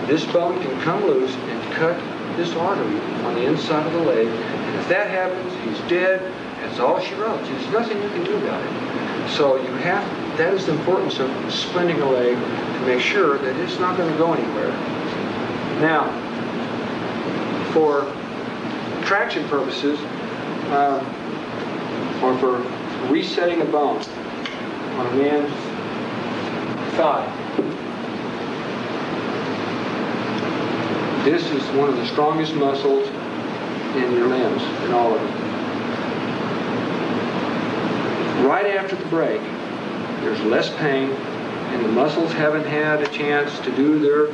this bone can come loose and cut this artery on the inside of the leg. And if that happens, he's dead. That's all she wrote. There's nothing you can do about it. So that is the importance of splinting a leg to make sure that it's not going to go anywhere. Now, for traction purposes, or for resetting a bone on a man's thigh, this is one of the strongest muscles in your limbs, in all of them. Right after the break, there's less pain, and the muscles haven't had a chance to do their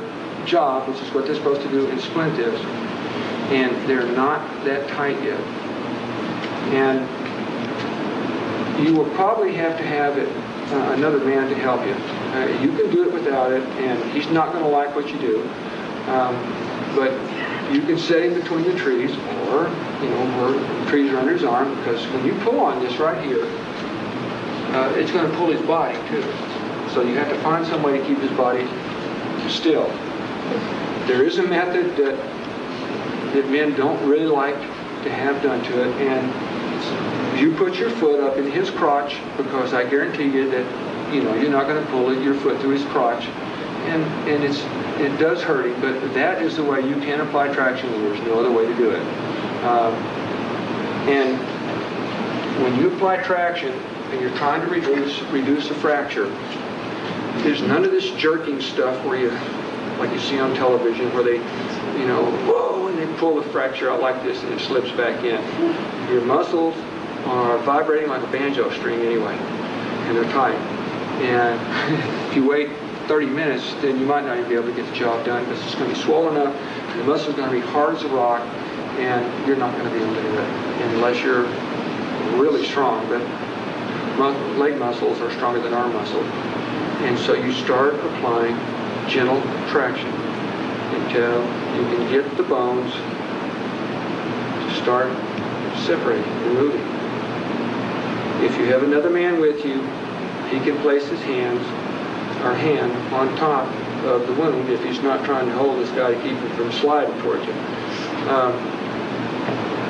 job, which is what they're supposed to do in splint is, and they're not that tight yet. And you will probably have to have another man to help you. You can do it without it, and he's not going to like what you do. But you can set him between the trees, or, where the trees are under his arm, because when you pull on this right here, it's going to pull his body too. So you have to find some way to keep his body still. There is a method that men don't really like to have done to it, and you put your foot up in his crotch, because I guarantee you that you're not going to pull your foot through his crotch, and it does hurt him, but that is the way you can apply traction, and there's no other way to do it. And when you apply traction and you're trying to reduce a fracture, there's none of this jerking stuff where like you see on television, where they, whoa, and they pull the fracture out like this and it slips back in. Your muscles are vibrating like a banjo string anyway, and they're tight. And if you wait 30 minutes, then you might not even be able to get the job done, because it's going to be swollen up, and the muscle's going to be hard as a rock, and you're not going to be able to do it unless you're really strong. But leg muscles are stronger than arm muscles. And so you start applying gentle traction until you can get the bones to start separating and moving. If you have another man with you, he can place his hand on top of the wound if he's not trying to hold this guy to keep him from sliding towards you.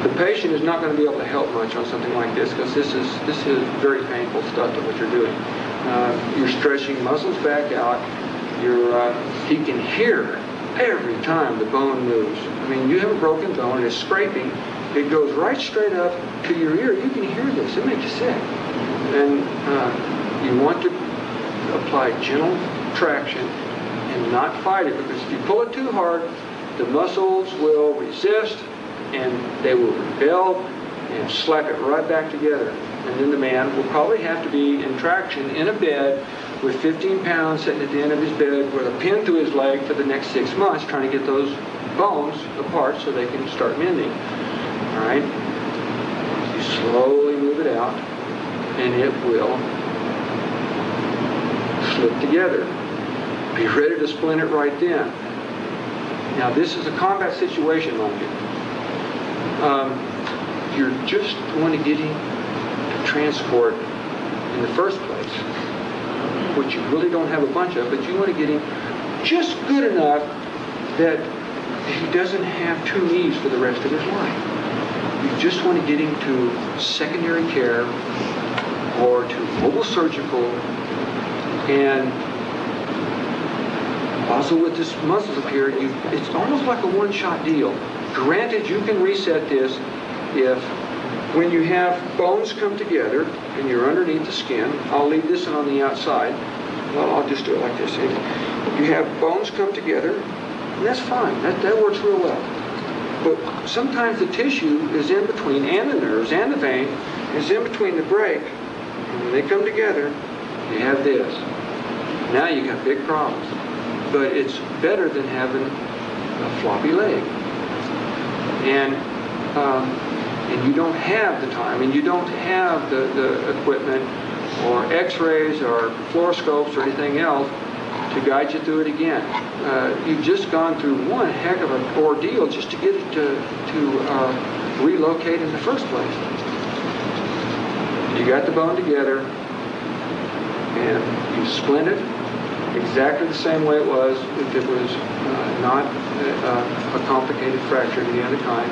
The patient is not going to be able to help much on something like this because this is very painful stuff that what you're doing. You're stretching muscles back out. He can hear every time the bone moves. I mean, you have a broken bone, it's scraping. It goes right straight up to your ear. You can hear this. It makes you sick. And you want to apply gentle traction and not fight it, because if you pull it too hard, the muscles will resist and they will rebel and slap it right back together. And then the man will probably have to be in traction in a bed with 15 pounds sitting at the end of his bed with a pin through his leg for the next 6 months trying to get those bones apart so they can start mending. All right? You slowly move it out and it will slip together. Be ready to splint it right then. Now this is a combat situation, mind you. You're just going to get him to transport in the first place, which you really don't have a bunch of, but you want to get him just good enough that he doesn't have 2 knees for the rest of his life. You just want to get him to secondary care or to mobile surgical. And also with this muscles up here, it's almost like a one-shot deal. Granted, you can reset this if when you have bones come together and you're underneath the skin. I'll leave this one on the outside. Well, I'll just do it like this. You have bones come together, and that's fine. That works real well. But sometimes the tissue is in between, and the nerves and the vein is in between the break. And when they come together, you have this. Now you got big problems. But it's better than having a floppy leg. And you don't have the time, and you don't have the equipment or x-rays or fluoroscopes or anything else to guide you through it again. You've just gone through one heck of an ordeal just to get it to relocate in the first place. You got the bone together, and you splint it exactly the same way it was if it was not a complicated fracture of any other kind.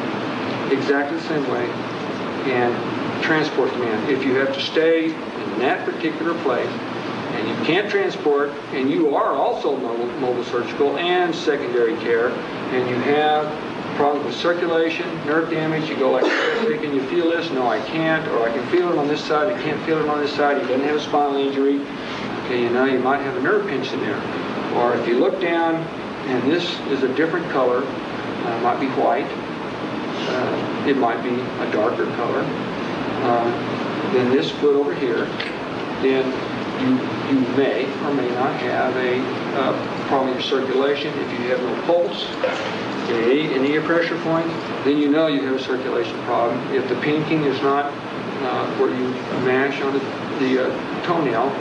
Exactly the same way, and transport the man. If you have to stay in that particular place and you can't transport, and you are also mobile surgical and secondary care, and you have problems with circulation, nerve damage, you go like, hey, can you feel this? No, I can't. Or I can feel it on this side, I can't feel it on this side. He doesn't have a spinal injury. Okay, you know, you might have a nerve pinch in there. Or if you look down and this is a different color, it might be white, it might be a darker color, than this foot over here, then you may or may not have a problem with circulation. If you have no pulse in any ear pressure point, then you know you have a circulation problem. If the pinking is not where you mash on the toenail,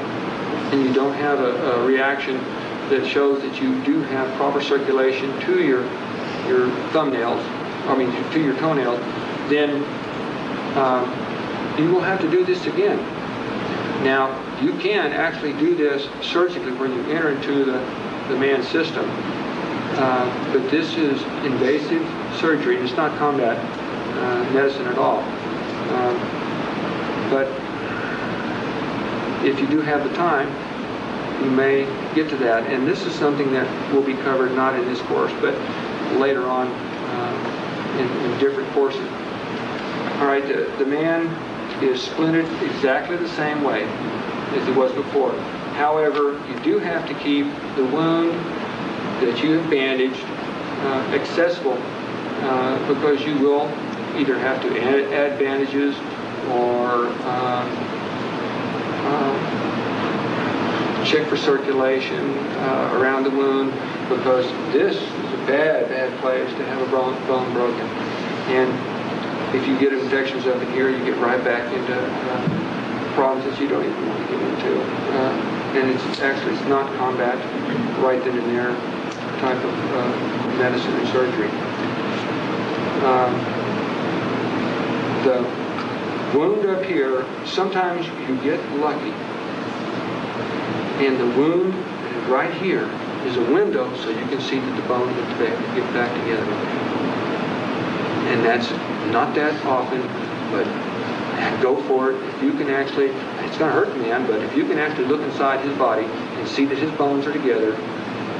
and you don't have a reaction that shows that you do have proper circulation to your thumbnails, to your toenails, then you will have to do this again. Now, you can actually do this surgically when you enter into the man's system, but this is invasive surgery. It's not combat medicine at all. But if you do have the time, you may get to that. And this is something that will be covered not in this course, but later on in different courses. All right, the man is splinted exactly the same way as it was before. However, you do have to keep the wound that you have bandaged accessible, because you will either have to add bandages or check for circulation around the wound, because this is a bad place to have a bone broken. And if you get infections up in here, you get right back into problems that you don't even want to get into. And it's not combat right then and there type of medicine and surgery. The wound up here, sometimes you get lucky, and the wound right here is a window so you can see that the bone gets back together. And that's not that often, but go for it. If you can actually, it's going to hurt the man, but if you can actually look inside his body and see that his bones are together,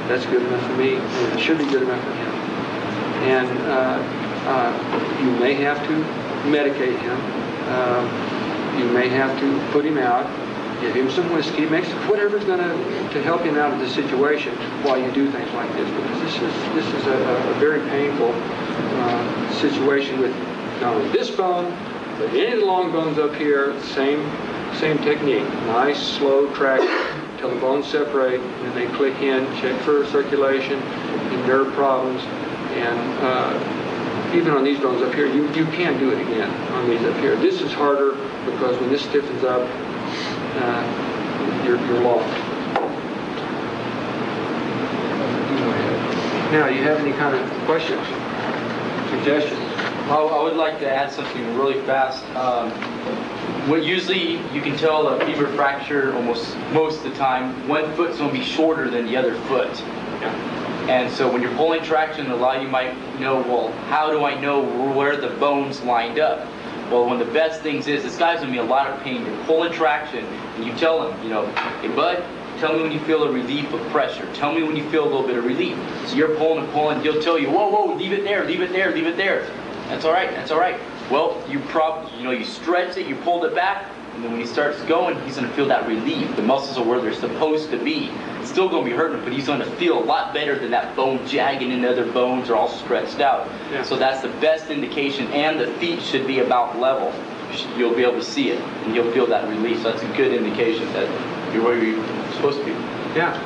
that's good enough for me, and it should be good enough for him. And you may have to medicate him. You may have to put him out, give him some whiskey, whatever's going to help him out of the situation while you do things like this. Because this is a very painful situation with not only this bone, but any of the long bones up here. Same technique. Nice, slow track till the bones separate, and then they click in, check for circulation and nerve problems. And even on these bones up here, you can do it again on these up here. This is harder because when this stiffens up, you're lost. Now, do you have any kind of questions, suggestions? I would like to add something really fast. What usually you can tell a femur fracture most of the time, one foot's going to be shorter than the other foot. And so when you're pulling traction, a lot of you might know, well, how do I know where the bones lined up? Well, one of the best things is, this guy's going to be in a lot of pain. You're pulling traction, and you tell him, hey, bud, tell me when you feel a relief of pressure. Tell me when you feel a little bit of relief. So you're pulling and pulling, he'll tell you, whoa, leave it there, leave it there, leave it there. That's all right, that's all right. Well, you you stretch it, you pulled it back, and then when he starts going, he's going to feel that relief. The muscles are where they're supposed to be. It's still going to be hurting, but he's going to feel a lot better than that bone jagging and other bones are all stretched out. Yeah. So that's the best indication, and the feet should be about level. You'll be able to see it, and you'll feel that relief. So that's a good indication that you're where you're supposed to be. Yeah.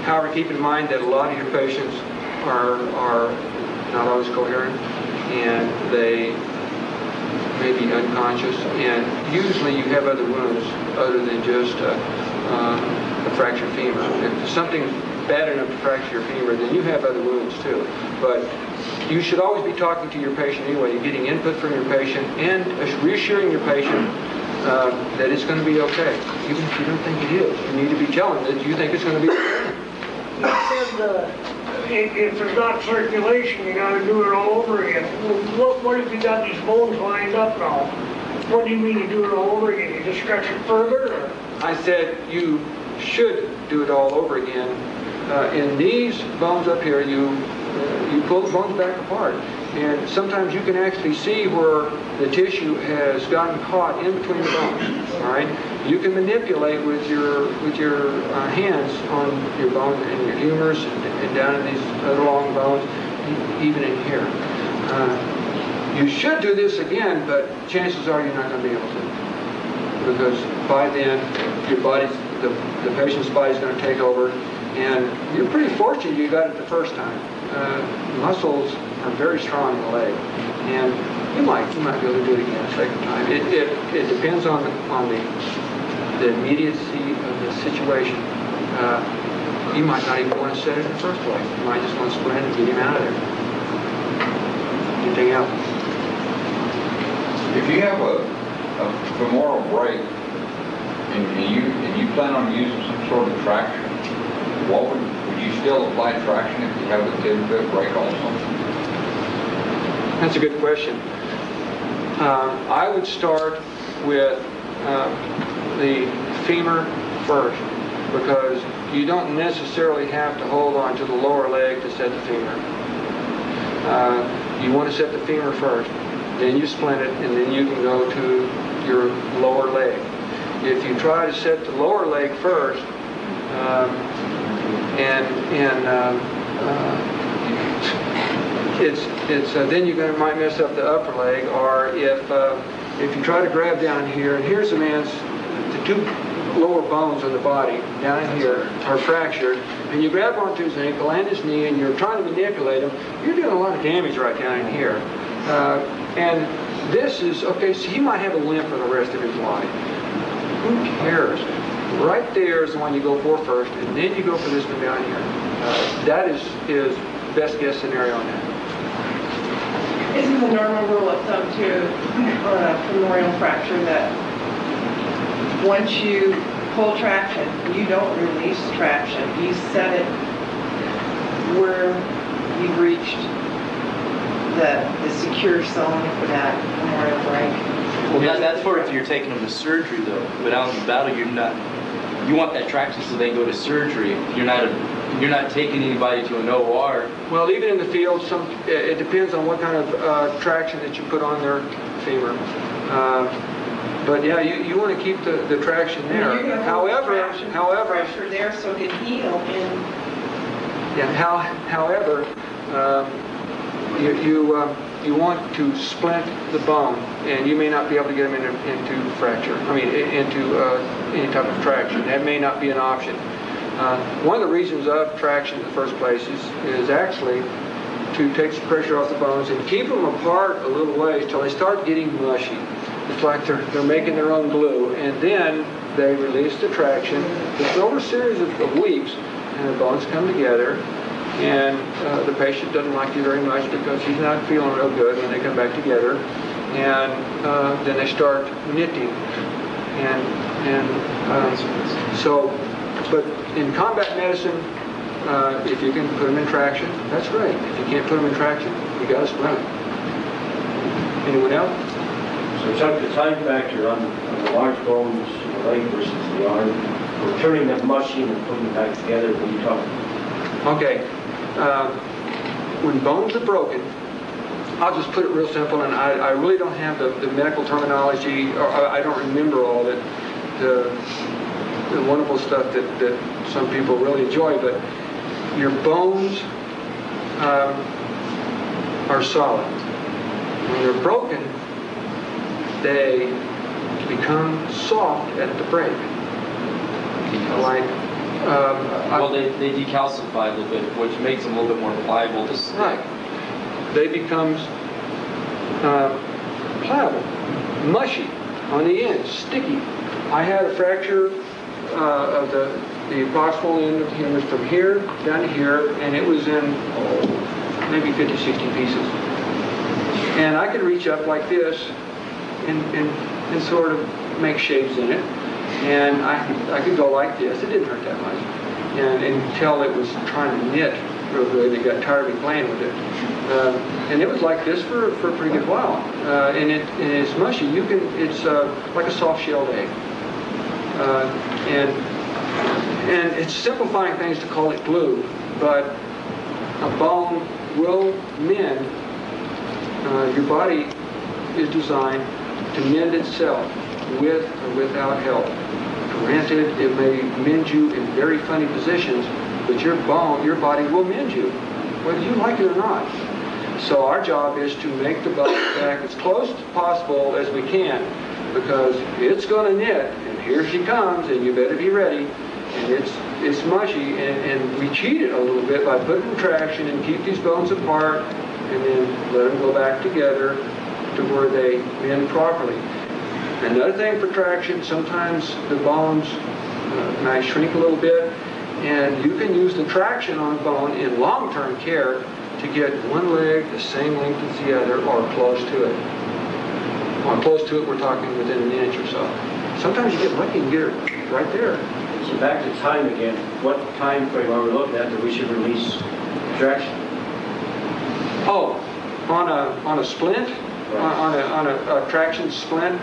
However, keep in mind that a lot of your patients are not always coherent, and they may be unconscious, and usually you have other wounds other than just a fractured femur. If something's bad enough to fracture your femur, then you have other wounds too. But you should always be talking to your patient anyway. You're getting input from your patient and reassuring your patient that it's going to be okay. Even if you don't think it is, you need to be telling them that you think it's going to be okay. If there's not circulation, you got to do it all over again. Well, what if you got these bones lined up now? What do you mean you do it all over again? You just stretch it further? Or? I said you should do it all over again. In these bones up here, you pull the bones back apart. And sometimes you can actually see where the tissue has gotten caught in between the bones. All right, you can manipulate with your hands on your bones and your humors and down in these other long bones, even in here. You should do this again, but chances are you're not going to be able to, because by then your body's the patient's body's going to take over, and you're pretty fortunate you got it the first time. Muscles are very strong in the leg, and you might be able to do it again a second time. It depends on the immediacy of the situation. You might not even want to set it in the first place. You might just want to splint and get him out of there. Anything else? If you have a femoral break and you plan on using some sort of traction, would you still apply traction if you have a 10-foot break also? That's a good question. I would start with the femur first, because you don't necessarily have to hold on to the lower leg to set the femur. You want to set the femur first, then you splint it, and then you can go to your lower leg. If you try to set the lower leg first, then you might mess up the upper leg. Or if you try to grab down here, and here's the man's the two lower bones of the body down in here are fractured, and you grab onto his ankle and his knee, and you're trying to manipulate him, you're doing a lot of damage right down in here. And this is okay. So he might have a limp for the rest of his life. Who cares? Right there is the one you go for first, and then you go for this one down here. That is best guess scenario on that. Isn't the normal rule of thumb too on a femoral fracture that once you pull traction, you don't release traction. You set it where you've reached the secure zone for that memorial break. Well, that's for if you're taking them to surgery, though. But out in the battle, you're not. You want that traction so they go to surgery. You're not taking anybody to an OR. Well, even in the field, it depends on what kind of traction that you put on their femur. But yeah, you want to keep the traction there. You're gonna However, pressure there so it can heal. And yeah. However, you want to splint the bone, and you may not be able to get them into fracture. I mean, into any type of traction. That may not be an option. One of the reasons of traction in the first place is actually to take some pressure off the bones and keep them apart a little ways till they start getting mushy. It's like they're making their own glue, and then they release the traction. It's over a series of weeks, and the bones come together, and the patient doesn't like you very much because he's not feeling real good when they come back together, and then they start knitting, but in combat medicine, if you can put them in traction, that's great. If you can't put them in traction, you got to splint. Anyone else? So Chuck, the time factor on the large bones, the leg versus the arm, we're turning them mushy and putting them back together. What are you talking about? Okay. When bones are broken, I'll just put it real simple, and I really don't have the medical terminology, or I don't remember all of it, the wonderful stuff that some people really enjoy, but your bones are solid. When they're broken, they become soft at the break. Like, well, they decalcify a little bit, which makes them a little bit more pliable to stick. Right. They become pliable, mushy on the ends, sticky. I had a fracture of the proximal end of the humerus from here down to here, and it was in maybe 50, 60 pieces. And I could reach up like this and sort of make shapes in it. And I could go like this. It didn't hurt that much. And until it was trying to knit real good, it got tired of me playing with it. And it was like this for a pretty good while. And it's mushy. It's like a soft-shelled egg. And it's simplifying things to call it glue, but a bone will mend. Your body is designed to mend itself with or without help. Granted, it may mend you in very funny positions, but your body will mend you, whether you like it or not. So our job is to make the bone back as close as possible as we can, because it's going to knit, and here she comes, and you better be ready. And it's mushy, and we cheat it a little bit by putting traction and keep these bones apart, and then let them go back together to where they mend properly. Another thing for traction, sometimes the bones might shrink a little bit, and you can use the traction on a bone in long-term care to get one leg the same length as the other, or close to it. Well, close to it, we're talking within an inch or so. Sometimes you get lucky and get it right there. So back to time again. What time frame are we looking at that we should release traction? Oh, on a splint, right. on a traction splint.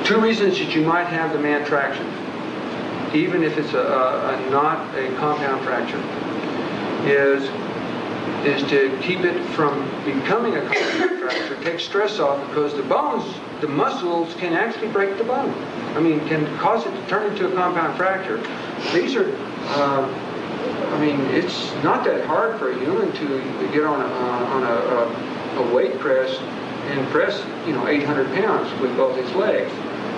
Two reasons that you might have the man traction, even if it's not a compound fracture, is to keep it from becoming a compound fracture, take stress off, because the muscles can actually break the bone. I mean, can cause it to turn into a compound fracture. These are, it's not that hard for a human to get on a weight press and press, 800 pounds with both his legs.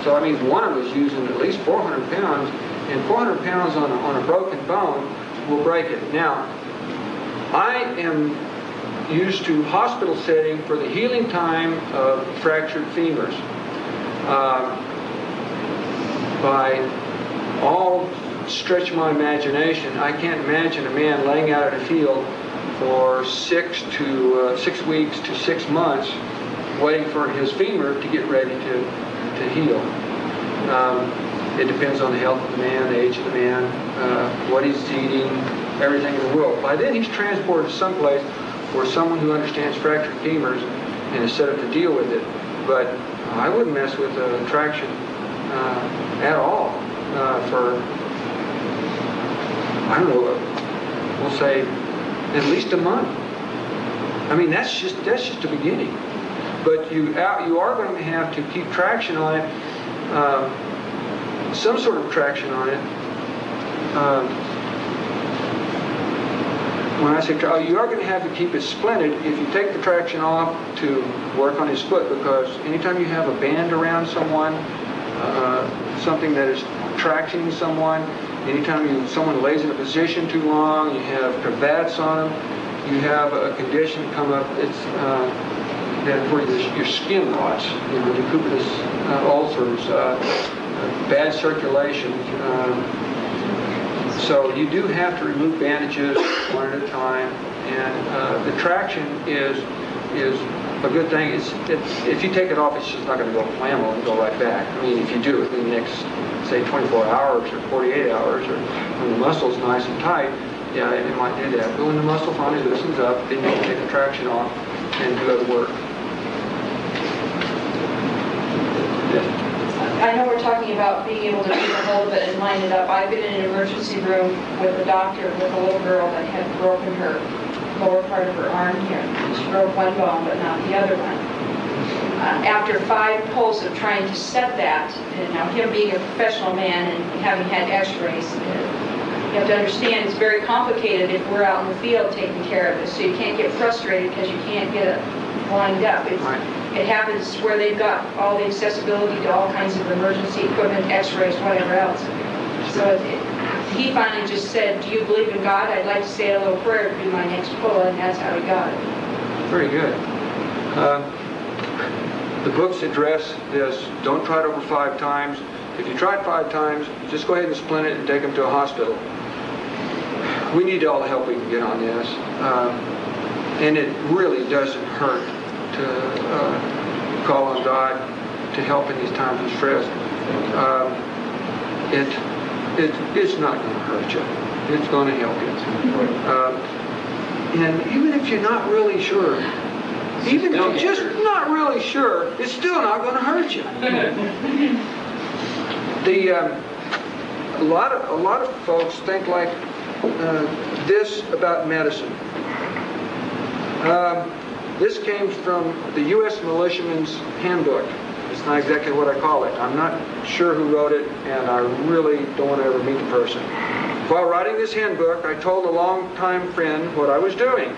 So, one of us using at least 400 pounds, and 400 pounds on a broken bone will break it. Now, I am used to hospital setting for the healing time of fractured femurs. By all stretch of my imagination, I can't imagine a man laying out in a field for 6 weeks to 6 months waiting for his femur to get ready to heal. It depends on the health of the man, the age of the man, what he's eating, everything in the world. By then he's transported to someplace where someone who understands fractured femurs and is set up to deal with it. But I wouldn't mess with traction at all for, I don't know, we'll say at least a month. I mean, that's just the beginning. But you are going to have to keep traction on it, some sort of traction on it. When I say you are going to have to keep it splinted if you take the traction off to work on his foot, because anytime you have a band around someone, something that is tractioning someone, anytime someone lays in a position too long, you have cravats on them, you have a condition come up, it's where your skin rots, decubitus ulcers, bad circulation. So you do have to remove bandages one at a time, and the traction is a good thing. If you take it off, it's just not going to go flammable and go right back. I mean, if you do it in the next, say, 24 hours or 48 hours, or when the muscle's nice and tight, yeah, it might do that. But when the muscle finally loosens up, then you can take the traction off and do other work. I know we're talking about being able to keep a hold of it and line it up. I've been in an emergency room with a doctor with a little girl that had broken her lower part of her arm here. She broke one bone, but not the other one. After 5 pulls of trying to set that, and now him being a professional man and having had x-rays, you have to understand it's very complicated if we're out in the field taking care of it. So you can't get frustrated because you can't get it lined up. It happens where they've got all the accessibility to all kinds of emergency equipment, x-rays, whatever else. So he finally just said, "Do you believe in God? I'd like to say a little prayer to do my next pull," and that's how he got it. Very good. The books address this. Don't try it over 5 times. If you try it 5 times, just go ahead and splint it and take them to a hospital. We need all the help we can get on this. And it really doesn't hurt to call on God to help in these times of stress. It's not going to hurt you. It's going to help you. And even if you're not really sure, even if you're just not really sure, it's still not going to hurt you. A lot of folks think like this about medicine. This came from the U.S. Militiaman's Handbook. It's not exactly what I call it. I'm not sure who wrote it, and I really don't want to ever meet the person. While writing this handbook, I told a longtime friend what I was doing.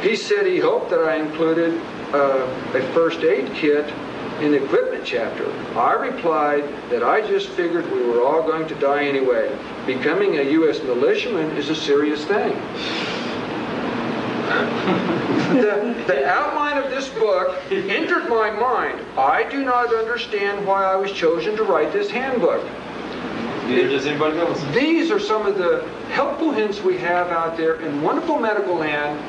He said he hoped that I included a first aid kit in the equipment chapter. I replied that I just figured we were all going to die anyway. Becoming a U.S. militiaman is a serious thing. The outline of this book entered my mind. I do not understand why I was chosen to write this handbook. Neither does anybody else. These are some of the helpful hints we have out there in wonderful medical land.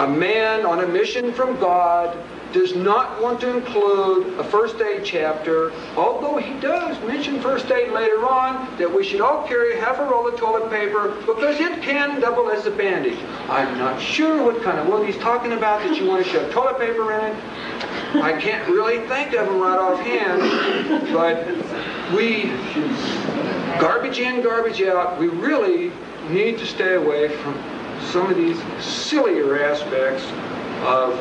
A man on a mission from God does not want to include a first aid chapter, although he does mention first aid later on, that we should all carry half a roll of toilet paper because it can double as a bandage. I'm not sure what kind of work he's talking about that you want to shove toilet paper in it. I can't really think of them right offhand, but garbage in, garbage out, we really need to stay away from some of these sillier aspects of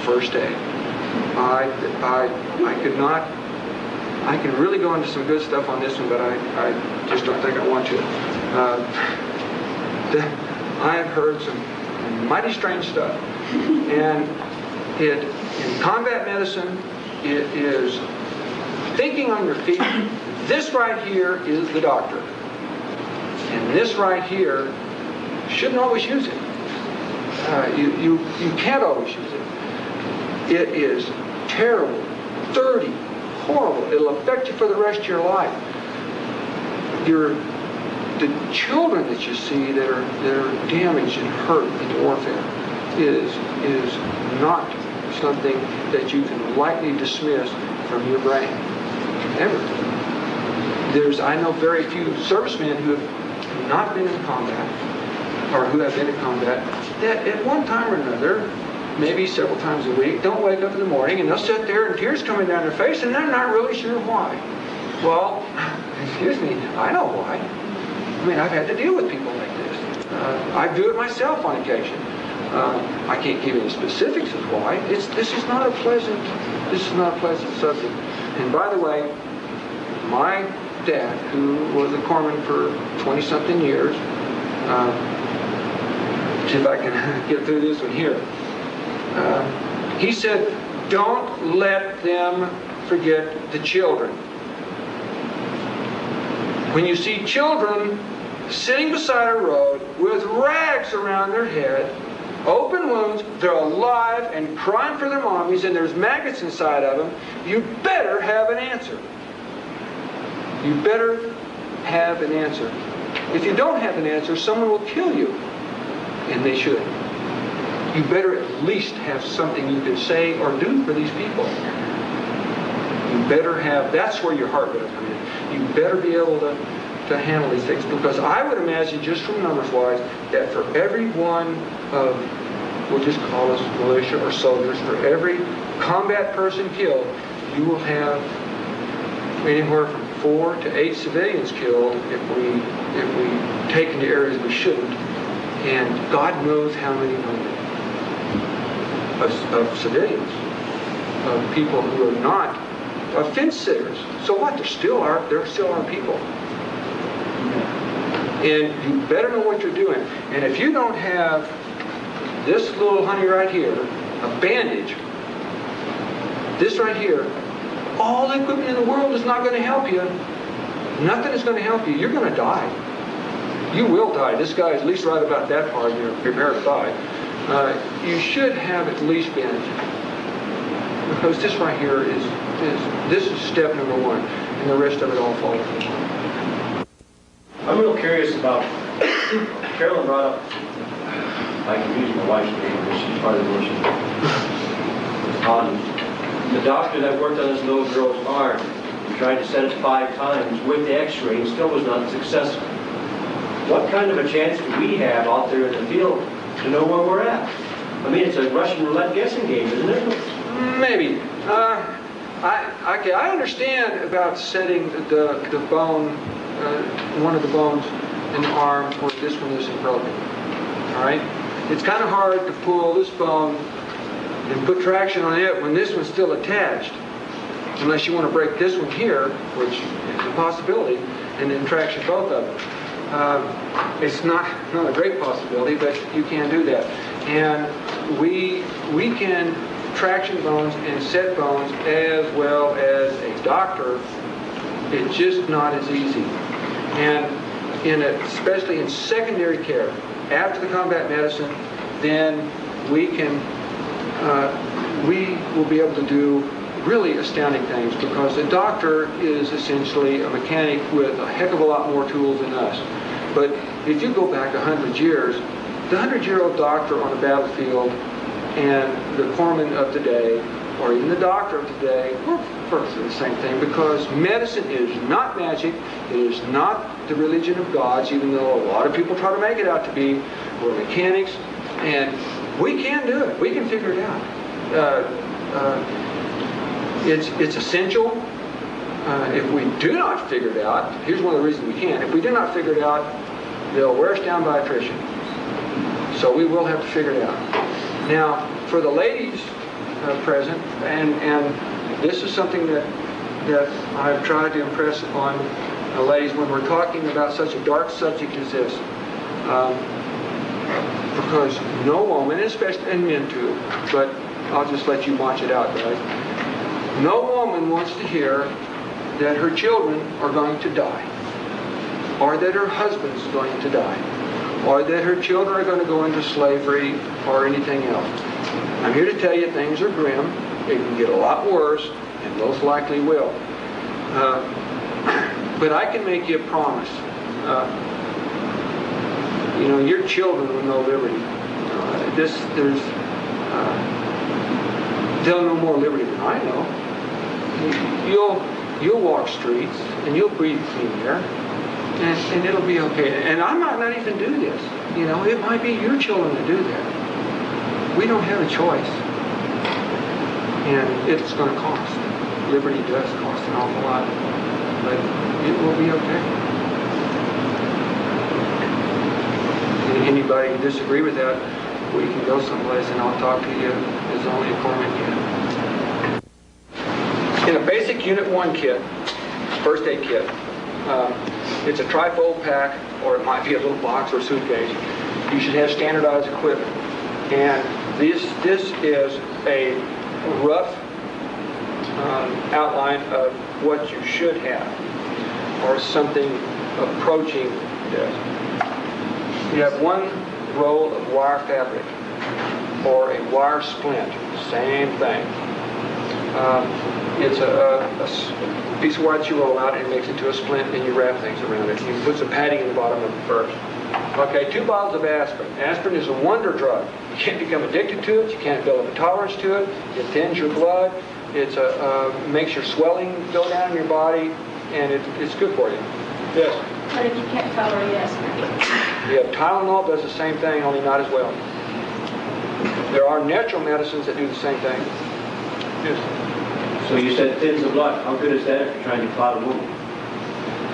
first aid. I can really go into some good stuff on this one, but I just don't think I want to. I have heard some mighty strange stuff. And in combat medicine, it is thinking on your feet. This right here is the doctor. And this right here, shouldn't always use it. You can't always use it. It is terrible, dirty, horrible. It'll affect you for the rest of your life. The children that you see that are damaged and hurt in warfare is not something that you can lightly dismiss from your brain, ever. I know very few servicemen who have not been in combat, or who have been in combat, that at one time or another, maybe several times a week, don't wake up in the morning and they'll sit there and tears coming down their face and they're not really sure why. Well, excuse me, I know why. I mean, I've had to deal with people like this. I do it myself on occasion. I can't give you the specifics of why. This is not a pleasant subject. And by the way, my dad, who was a corpsman for 20-something years, see if I can get through this one here. He said, don't let them forget the children. When you see children sitting beside a road with rags around their head, open wounds, they're alive and crying for their mommies, and there's maggots inside of them, you better have an answer. You better have an answer. If you don't have an answer, someone will kill you. And they should. You better at least have something you can say or do for these people. You better have, that's where your heart better come in. You better be able to handle these things, because I would imagine, just from numbers-wise, that for every one of, we'll just call us militia or soldiers, for every combat person killed, you will have anywhere from 4 to 8 civilians killed if we take into areas we shouldn't, and God knows how many wounded of civilians, of people who are not, of fence sitters. So what? They're still our people. And you better know what you're doing. And if you don't have this little honey right here, a bandage, this right here, all the equipment in the world is not going to help you. Nothing is going to help you. You're going to die. You will die. This guy is at least right about that part. You're prepared to die. You should have at least bandages, because this right here is step number 1, and the rest of it all follows. I'm real curious about, Carolyn brought up, I can use my wife's name because she's part of the militia, on the doctor that worked on this little girl's arm. He tried to set it 5 times with the x-ray and still was not successful. What kind of a chance do we have out there in the field to know where we're at? I mean, it's a Russian roulette guessing game, isn't it? Maybe. I understand about setting the bone, one of the bones in the arm where this one isn't broken. All right? It's kind of hard to pull this bone and put traction on it when this one's still attached, unless you want to break this one here, which is a possibility, and then traction both of them. It's not a great possibility, but you can do that. And we can traction bones and set bones as well as a doctor. It's just not as easy. And especially in secondary care, after the combat medicine, then we will be able to do really astounding things, because the doctor is essentially a mechanic with a heck of a lot more tools than us. But if you go back 100 years, the 100-year-old doctor on the battlefield and the corpsman of today, or even the doctor of today, we're virtually the same thing, because medicine is not magic. It is not the religion of gods, even though a lot of people try to make it out to be. We're mechanics, and we can do it. We can figure it out. It's essential. If we do not figure it out, here's one of the reasons we can't. If we do not figure it out, they'll wear us down by attrition. So we will have to figure it out. Now, for the ladies present, and this is something that I've tried to impress upon the ladies when we're talking about such a dark subject as this, because no woman, especially, and men too, but I'll just let you watch it out, guys. No woman wants to hear that her children are going to die, or that her husband's going to die, or that her children are going to go into slavery or anything else. I'm here to tell you things are grim. It can get a lot worse, and most likely will. But I can make you a promise. Your children will know liberty. They'll know more liberty than I know. you'll walk streets, and you'll breathe clean air, and it'll be okay. And I might not even do this. You know, it might be your children to do that. We don't have a choice. And it's going to cost. Liberty does cost an awful lot, but it will be okay. Anybody disagree with that, we can go someplace and I'll talk to you as only a corpsman can. In a basic Unit 1 kit, first aid kit, it's a trifold pack, or it might be a little box or suitcase. You should have standardized equipment. And this is a rough outline of what you should have, or something approaching this. You have one roll of wire fabric, or a wire splint, same thing. It's a piece of wire that you roll out and it makes it into a splint, and you wrap things around it. You put some padding in the bottom of it first. Okay, 2 bottles of aspirin. Aspirin is a wonder drug. You can't become addicted to it. You can't build up a tolerance to it. It thins your blood. It makes your swelling go down in your body, and it's good for you. Yes? What if you can't tolerate aspirin? Yeah, Tylenol does the same thing, only not as well. There are natural medicines that do the same thing. Yes. So you said thins the blood. How good is that if you're trying to clot a wound?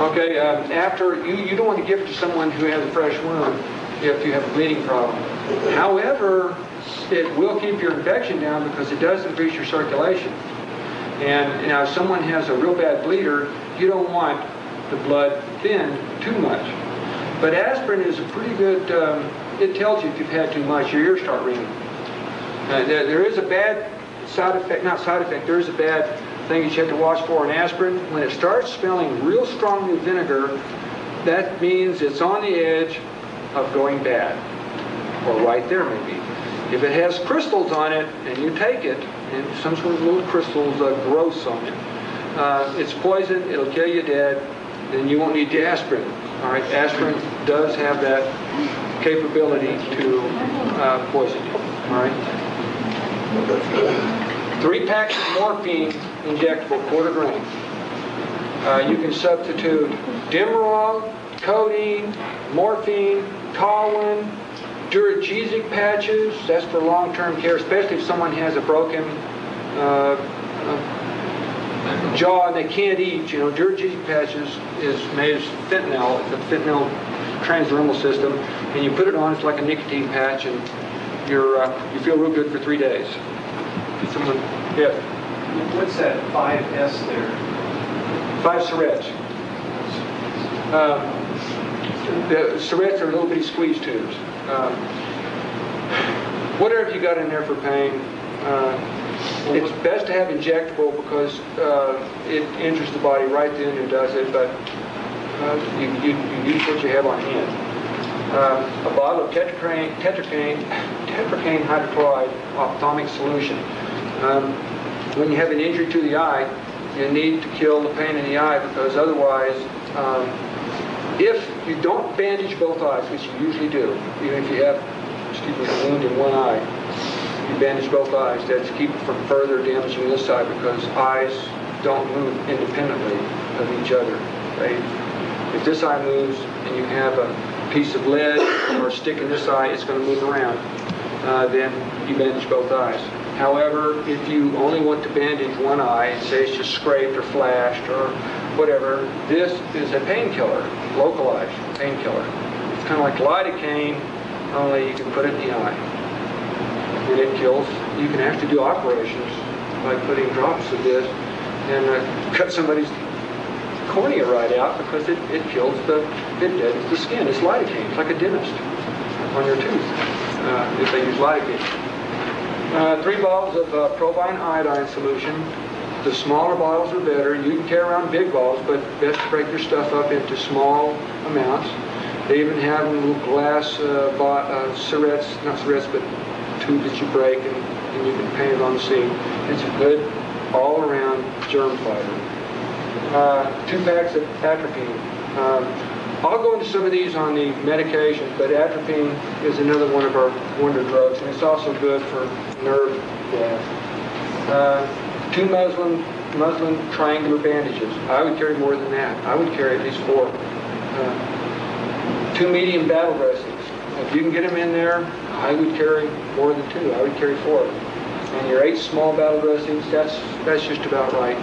Okay, after you don't want to give it to someone who has a fresh wound if you have a bleeding problem. However, it will keep your infection down because it does increase your circulation. And now if someone has a real bad bleeder, you don't want the blood thinned too much. But aspirin is a pretty good, it tells you if you've had too much, your ears start ringing. There is a bad side effect, not side effect, there is a bad thing that you have to watch for in aspirin. When it starts smelling real strongly vinegar, that means it's on the edge of going bad. Or right there maybe. If it has crystals on it and you take it, and some sort of little crystals gross on it, it's poison, it'll kill you dead, then you won't need the aspirin. All right, aspirin does have that capability to poison you. All right. 3 packs of morphine injectable, quarter grain. You can substitute Demerol, codeine, morphine, Tolwyn, Duragesic patches. That's for long-term care, especially if someone has a broken jaw and they can't eat. You know, Duragesic patches is made of fentanyl. It's a fentanyl transdermal system, and you put it on. It's like a nicotine patch, and you feel real good for 3 days. Someone, yeah. What's that 5S there? 5 syrettes. The syrettes are little bitty squeeze tubes. Whatever you got in there for pain, it's best to have injectable because it enters the body right then and does it, but you use what you have on hand. A bottle of tetracaine hydrochloride ophthalmic solution. When you have an injury to the eye, you need to kill the pain in the eye because otherwise, if you don't bandage both eyes, which you usually do, even if you have a wound in one eye, you bandage both eyes. That's to keep it from further damaging this eye because eyes don't move independently of each other. Right? If this eye moves and you have a piece of lead or a stick in this eye, it's going to move around. Then you bandage both eyes. However, if you only want to bandage one eye and say it's just scraped or flashed or whatever, this is a painkiller, localized painkiller. It's kind of like lidocaine, only you can put it in the eye. And it kills. You can actually do operations by putting drops of this and cut somebody's cornea right out because it kills it deadens the skin. It's lidocaine. It's like a dentist on your tooth if they use lidocaine. 3 bottles of provine iodine solution. The smaller bottles are better. You can carry around big bottles, but best to break your stuff up into small amounts. They even have little glass syrettes, not syrettes, but tubes that you break and you can paint it on the scene. It's a good all-around germ fighter. 2 packs of atropine. I'll go into some of these on the medications, but atropine is another one of our wonder drugs, and it's also good for nerve gas. 2 muslin muslin triangular bandages. I would carry more than that. I would carry at least 4. 2 medium battle dressings. If you can get them in there, I would carry more than 2. I would carry 4. And your 8 small battle dressings, that's just about right.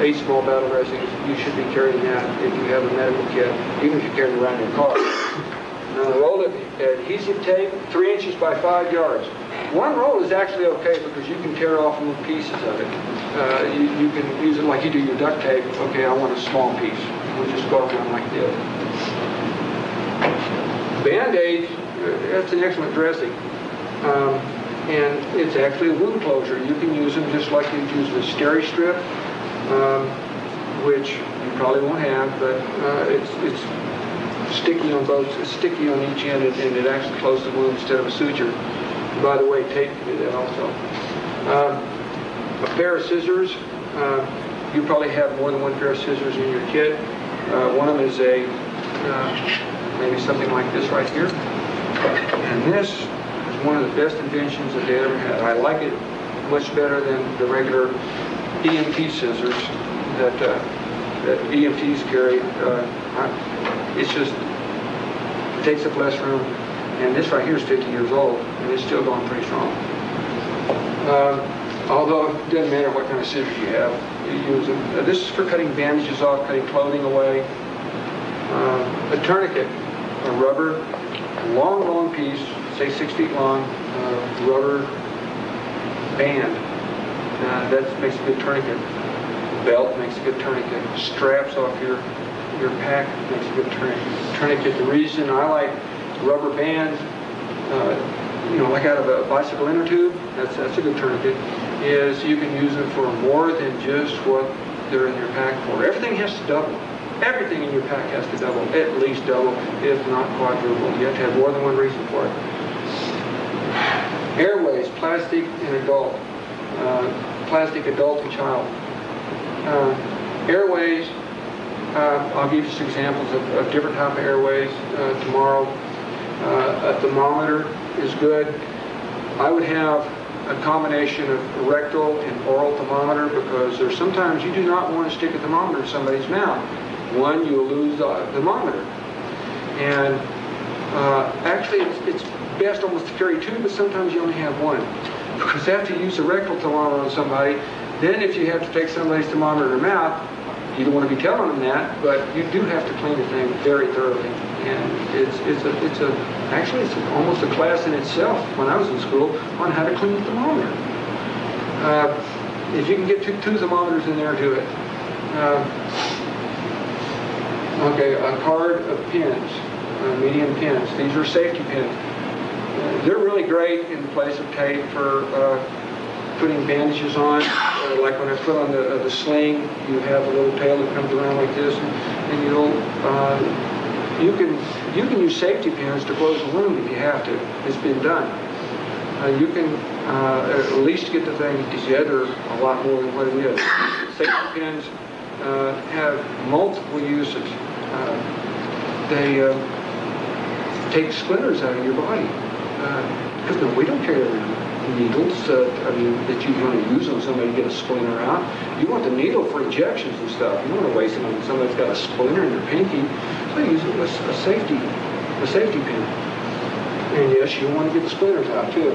8 small battle dressings, you should be carrying that if you have a medical kit, even if you carry it around your car. Roll of adhesive tape, 3 inches by 5 yards. 1 roll is actually okay because you can tear off little pieces of it. You can use it like you do your duct tape. Okay, I want a small piece. We'll just go around like this. Band-Aid, that's an excellent dressing. And it's actually a wound closure. You can use them just like you'd use a steri strip, which you probably won't have, but it's sticky on both. It's sticky on each end, and it actually closes the wound instead of a suture. By the way, tape can do that also. A pair of scissors. You probably have more than 1 pair of scissors in your kit. One of them is maybe something like this right here. And this is one of the best inventions that they ever had. I like it much better than the regular EMT scissors that EMTs carry. It's just, it takes up less room. And this right here is 50 years old, and it's still going pretty strong. Although it doesn't matter what kind of scissors you have, you use them. This is for cutting bandages off, cutting clothing away. A tourniquet, a rubber, long piece, say 6 feet long, rubber band. That makes a good tourniquet. Belt makes a good tourniquet. Straps off your pack makes a good tourniquet. The reason I like rubber bands, like out of a bicycle inner tube, that's a good tourniquet, is you can use them for more than just what they're in your pack for. Everything has to double. Everything in your pack has to double, at least double, if not quadruple. You have to have more than one reason for it. Airways, plastic and adult. Plastic, adult, and child. Airways, I'll give you some examples of different type of airways tomorrow. A thermometer is good. I would have a combination of rectal and oral thermometer because there's sometimes you do not want to stick a thermometer in somebody's mouth. One, you'll lose the thermometer. And actually, it's best almost to carry 2, but sometimes you only have 1. Because after you use a rectal thermometer on somebody, then if you have to take somebody's thermometer in their mouth, you don't want to be telling them that, but you do have to clean the thing very thoroughly. And actually it's almost a class in itself when I was in school on how to clean the thermometer. If you can get two thermometers in there, do it. Okay, a card of pins, medium pins. These are safety pins. They're really great in place of tape for putting bandages on. Like when I put on the sling, you have a little tail that comes around like this, and you can use safety pins to close a wound if you have to. It's been done. You can at least get the thing together a lot more than what it is. Safety pins have multiple uses. They take splinters out of your body. Because no, we don't carry around needles that you want to use on somebody to get a splinter out. You want the needle for injections and stuff. You don't want to waste them on somebody's got a splinter in their pinky. So you use it with a safety pin. And yes, you want to get the splinters out too.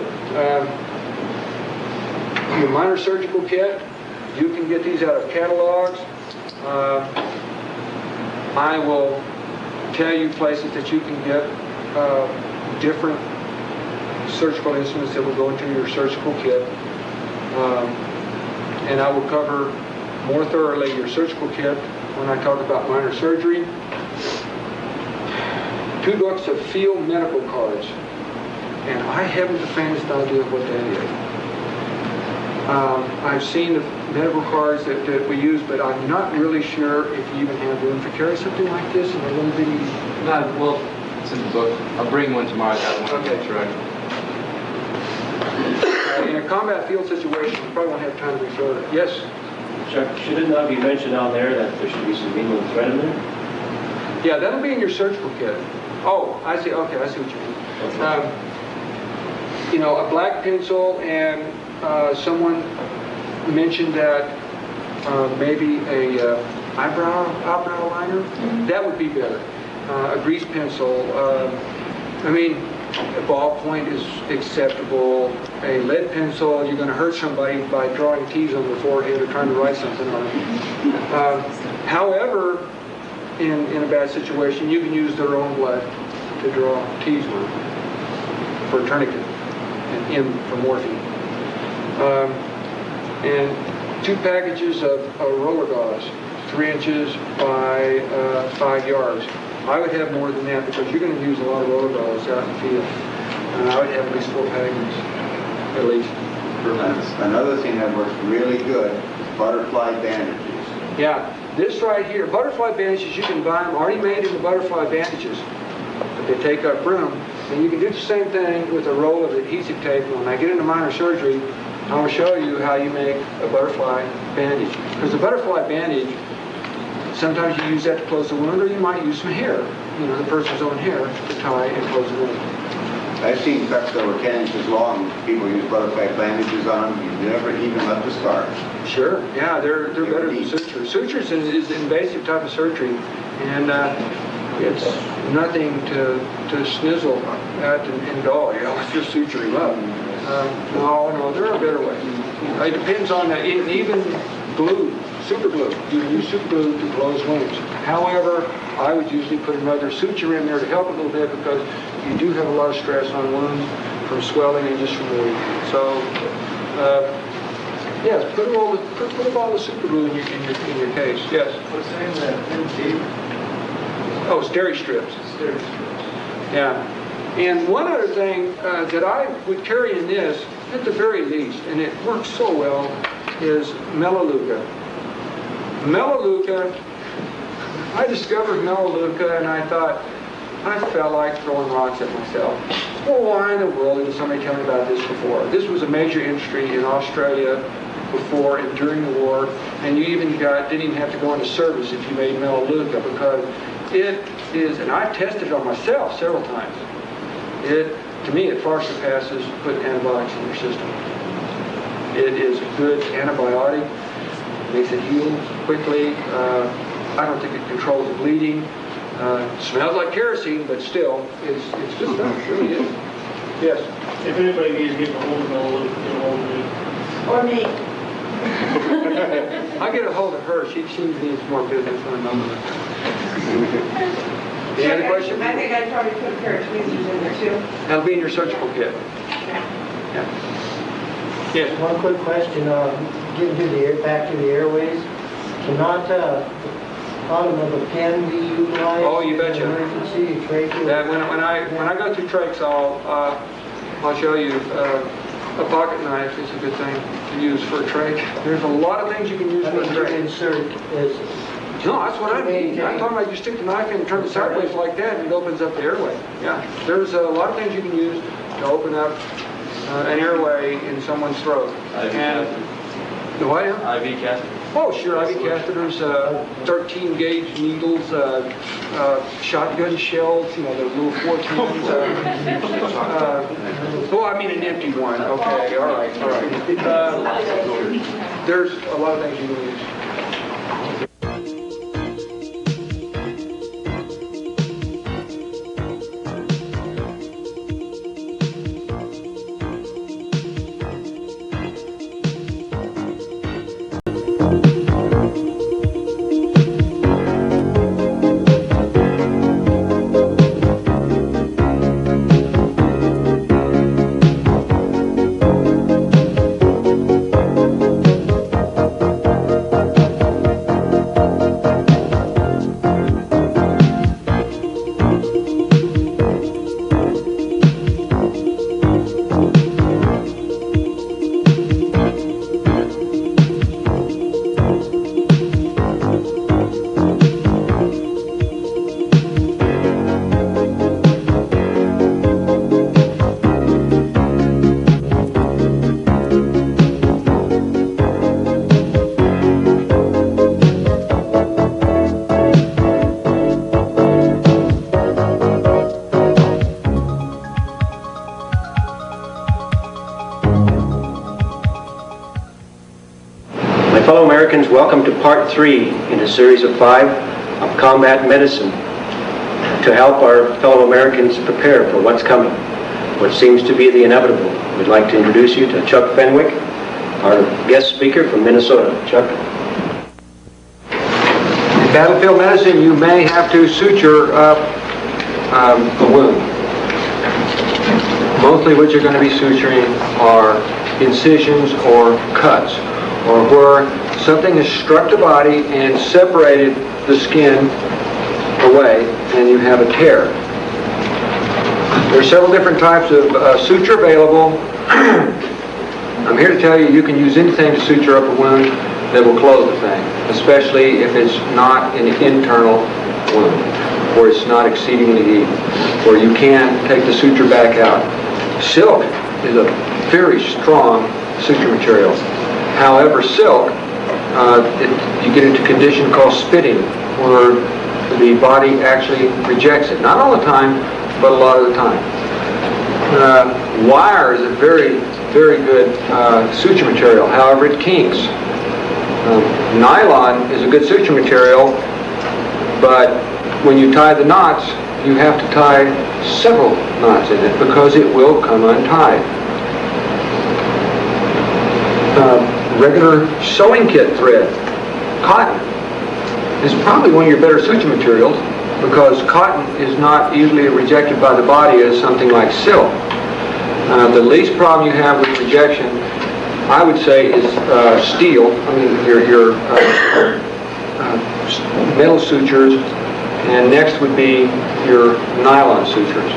Your minor surgical kit, you can get these out of catalogs. I will tell you places that you can get different surgical instruments that will go into your surgical kit. And I will cover more thoroughly your surgical kit when I talk about minor surgery. 2 books of field medical cards. And I haven't the faintest idea what that is. I've seen the medical cards that we use, but I'm not really sure if you even have room to carry something like this in a little bitty... Well, it's in the book. I'll bring one tomorrow. Okay. That's right. In a combat field situation, you probably won't have time to refill it. Yes? Chuck, should it not be mentioned on there that there should be some needle and thread in there? Yeah, that'll be in your surgical kit. Oh, I see. Okay, I see what you mean. A black pencil, and someone mentioned that maybe a eyebrow liner, that would be better. A grease pencil, I mean, a ballpoint is acceptable. A lead pencil, you're going to hurt somebody by drawing T's on their forehead or trying to write something on it. However, in a bad situation, you can use their own blood to draw T's with for a tourniquet and M for morphine. And 2 packages of roller gauze, 3 inches by 5 yards. I would have more than that because you're going to use a lot of roller gauze out in the field. And I would have at least 4 packages, at least. Another thing that works really good is butterfly bandages. Yeah, this right here, butterfly bandages, you can buy them already made into butterfly bandages, but they take up room. And you can do the same thing with a roll of adhesive tape. When I get into minor surgery, I will show you how you make a butterfly bandage. Because the butterfly bandage, sometimes you use that to close the wound, or you might use some hair, the person's own hair, to tie and close the wound. I've seen cuts that were 10 inches long. People use butterfly bandages on them. You never even left the scars. Sure, yeah, they're better than sutures. Sutures is an invasive type of surgery, and it's nothing to snizzle at and all. It's just suturing up. No, there are better ways. It depends on that. Even glue, super glue. You can use super glue to close wounds. However, I would usually put another suture in there to help a little bit because you do have a lot of stress on wounds from swelling and just from bleeding. So, yes, put all the super glue in your case. Yes. What's saying that thin tape? Oh, steri strips. Steri strips. Yeah. And one other thing that I would carry in this, at the very least, and it works so well, is Melaleuca. Melaleuca, I discovered Melaleuca and I thought, I felt like throwing rocks at myself. Well, why in the world did somebody tell me about this before? This was a major industry in Australia before and during the war, and you even didn't even have to go into service if you made Melaleuca because it is, and I've tested it on myself several times, to me, it far surpasses putting antibiotics in your system. It is a good antibiotic, makes it heal quickly. I don't think it controls the bleeding. Smells like kerosene, but still, it's good stuff. It really is. Yes? If anybody needs to get a hold of Melaleuca, get a hold of me. Or me. I get a hold of her. She needs more business than another. Any other questions? I think I'd probably put a pair of tweezers in there too. That'll be in your surgical kit. Yeah. Yes. One quick question, getting to back to the airways. Cannot bottom of a pen be utilized? Oh, you betcha. In an emergency, trachea? That when I go through trachs, I'll show you a pocket knife is a good thing to use for a trach. There's a lot of things you can use for a trach. Insert as No, that's what I mean. I'm talking about you stick the knife in and turn it sideways like that and it opens up the airway. Yeah, there's a lot of things you can use to open up an airway in someone's throat. IV catheter. The what? Yeah? IV catheter. Oh, sure, IV catheters, 13 gauge needles, shotgun shells, the little 14s. Oh, I mean an empty one. Okay, all right. There's a lot of things you can use. fellow Americans, welcome to part 3 in a series of 5 of combat medicine to help our fellow Americans prepare for what's coming, what seems to be the inevitable. We'd like to introduce you to Chuck Fenwick, our guest speaker from Minnesota. Chuck. In battlefield medicine, you may have to suture up a wound. Mostly what you're going to be suturing are incisions or cuts, or where something has struck the body and separated the skin away and you have a tear. There are several different types of suture available. I'm here to tell you, you can use anything to suture up a wound that will close the thing, especially if it's not an internal wound, where it's not exceedingly deep, where you can take the suture back out. Silk is a very strong suture material. However, silk, you get into a condition called spitting, where the body actually rejects it. Not all the time, but a lot of the time. Wire is a very, very good suture material. However, it kinks. Nylon is a good suture material, but when you tie the knots, you have to tie several knots in it because it will come untied. Regular sewing kit thread, cotton, is probably one of your better suture materials because cotton is not easily rejected by the body as something like silk. The least problem you have with rejection, I would say, is steel. I mean, your metal sutures, and next would be your nylon sutures.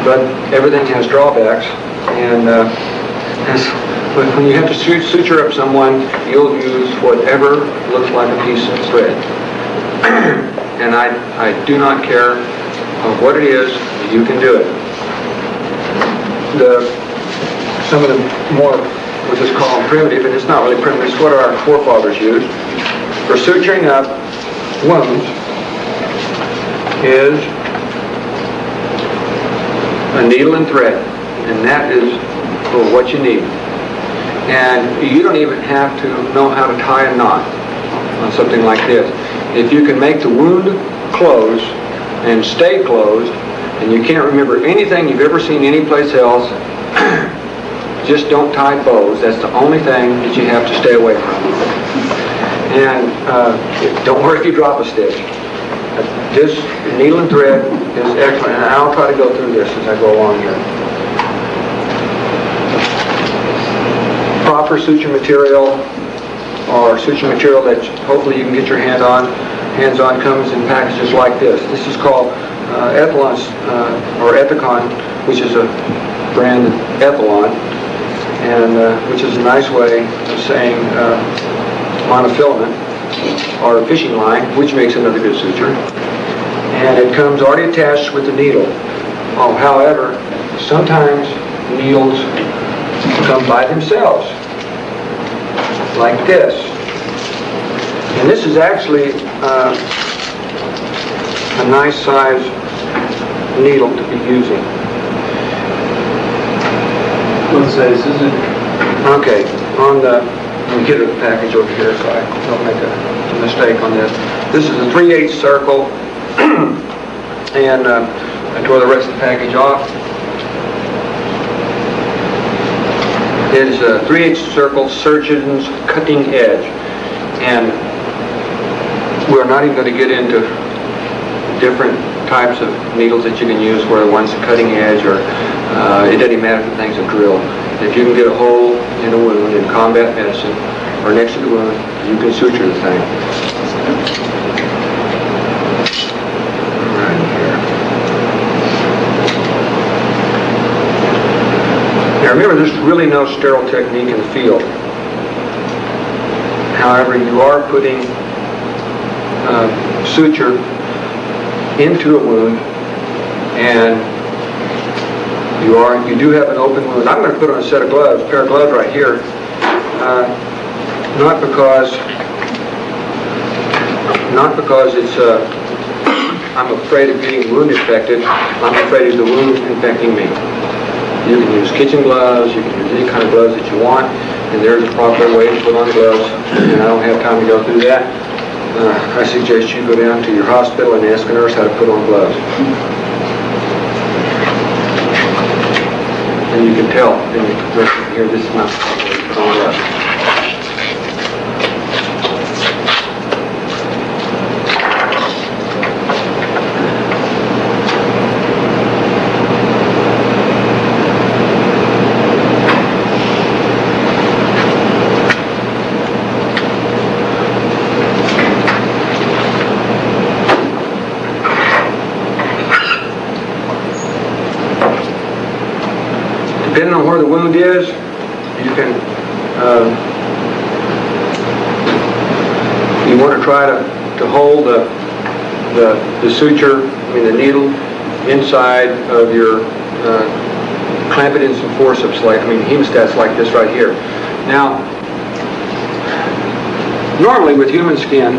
But everything has drawbacks, and when you have to suture up someone, you'll use whatever looks like a piece of thread. And I do not care what it is, you can do it. Some of the more, we'll just call them primitive, and it's not really primitive, it's what our forefathers used. For suturing up wounds is a needle and thread, and that is for what you need. And you don't even have to know how to tie a knot on something like this. If you can make the wound close and stay closed, and you can't remember anything you've ever seen anyplace else, just don't tie bows. That's the only thing that you have to stay away from. And don't worry if you drop a stitch. This needle and thread is excellent, and I'll try to go through this as I go along here. Proper suture material, or suture material that hopefully you can get your hands on, comes in packages like this. This is called Ethalon, or Ethicon, which is a brand of Ethalon, and which is a nice way of saying monofilament, or fishing line, which makes another good suture. And it comes already attached with the needle. Oh, however, sometimes needles come by themselves, like this. And this is actually a nice size needle to be using. What size is it? Okay, let me get a package over here so I don't make a mistake on this. This is a 3/8 circle, and I tore the rest of the package off. It is a 3/8 circle surgeon's cutting edge, and we're not even going to get into different types of needles that you can use, where one's cutting edge, or it doesn't matter if the thing's a drill. If you can get a hole in a wound in combat medicine, or next to the wound, you can suture the thing. Right here. Now remember, there's really no sterile technique in the field. However, you are putting suture into a wound, and you do have an open wound. I'm going to put on a set of gloves, a pair of gloves right here, not because it's I'm afraid of getting wound infected. I'm afraid of the wound infecting me. You can use kitchen gloves, you can use any kind of gloves that you want, and there's a proper way to put on gloves, and I don't have time to go through that. I suggest you go down to your hospital and ask a nurse how to put on gloves. And you can tell, and you can here, this is not put on gloves. Depending on where the wound is, you can, you want to try to hold the suture, the needle, inside of your, clamp it in some forceps, like, hemostats like this right here. Now, normally with human skin,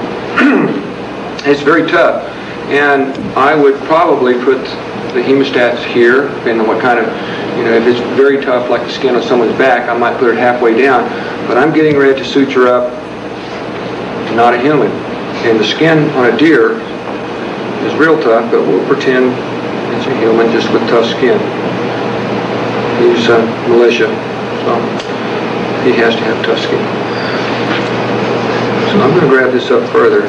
it's very tough, and I would probably put the hemostats here, depending on what kind of, if it's very tough like the skin on someone's back, I might put it halfway down. But I'm getting ready to suture up not a human. And the skin on a deer is real tough, but we'll pretend it's a human just with tough skin. He's Militia, so he has to have tough skin. So I'm going to grab this up further.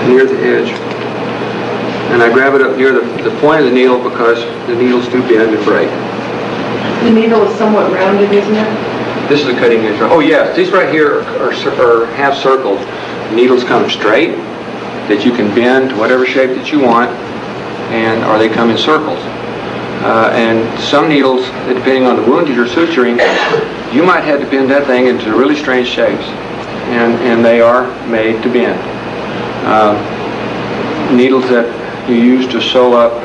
Near the edge. And I grab it up near the point of the needle because the needles do bend and break. The needle is somewhat rounded, isn't it? This is a cutting edge. Oh yes, these right here are half circles. The needles come straight, that you can bend to whatever shape that you want, or they come in circles. And some needles, depending on the wound that you're suturing, you might have to bend that thing into really strange shapes. And they are made to bend. Needles that you use to sew up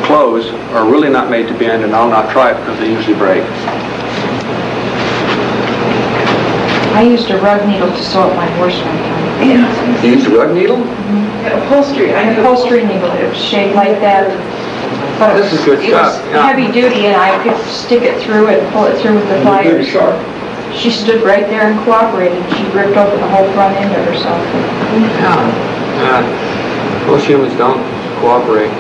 clothes are really not made to bend, and I'll not try it because they usually break. I used a rug needle to sew up my horse one time. Yeah. You used a rug needle? Upholstery. An upholstery needle. It was shaped like that. But This is good it stuff. was heavy duty, and I could stick it through and pull it through with the pliers. She stood right there and cooperated. She ripped open the whole front end of herself. Yeah. Most humans don't cooperate.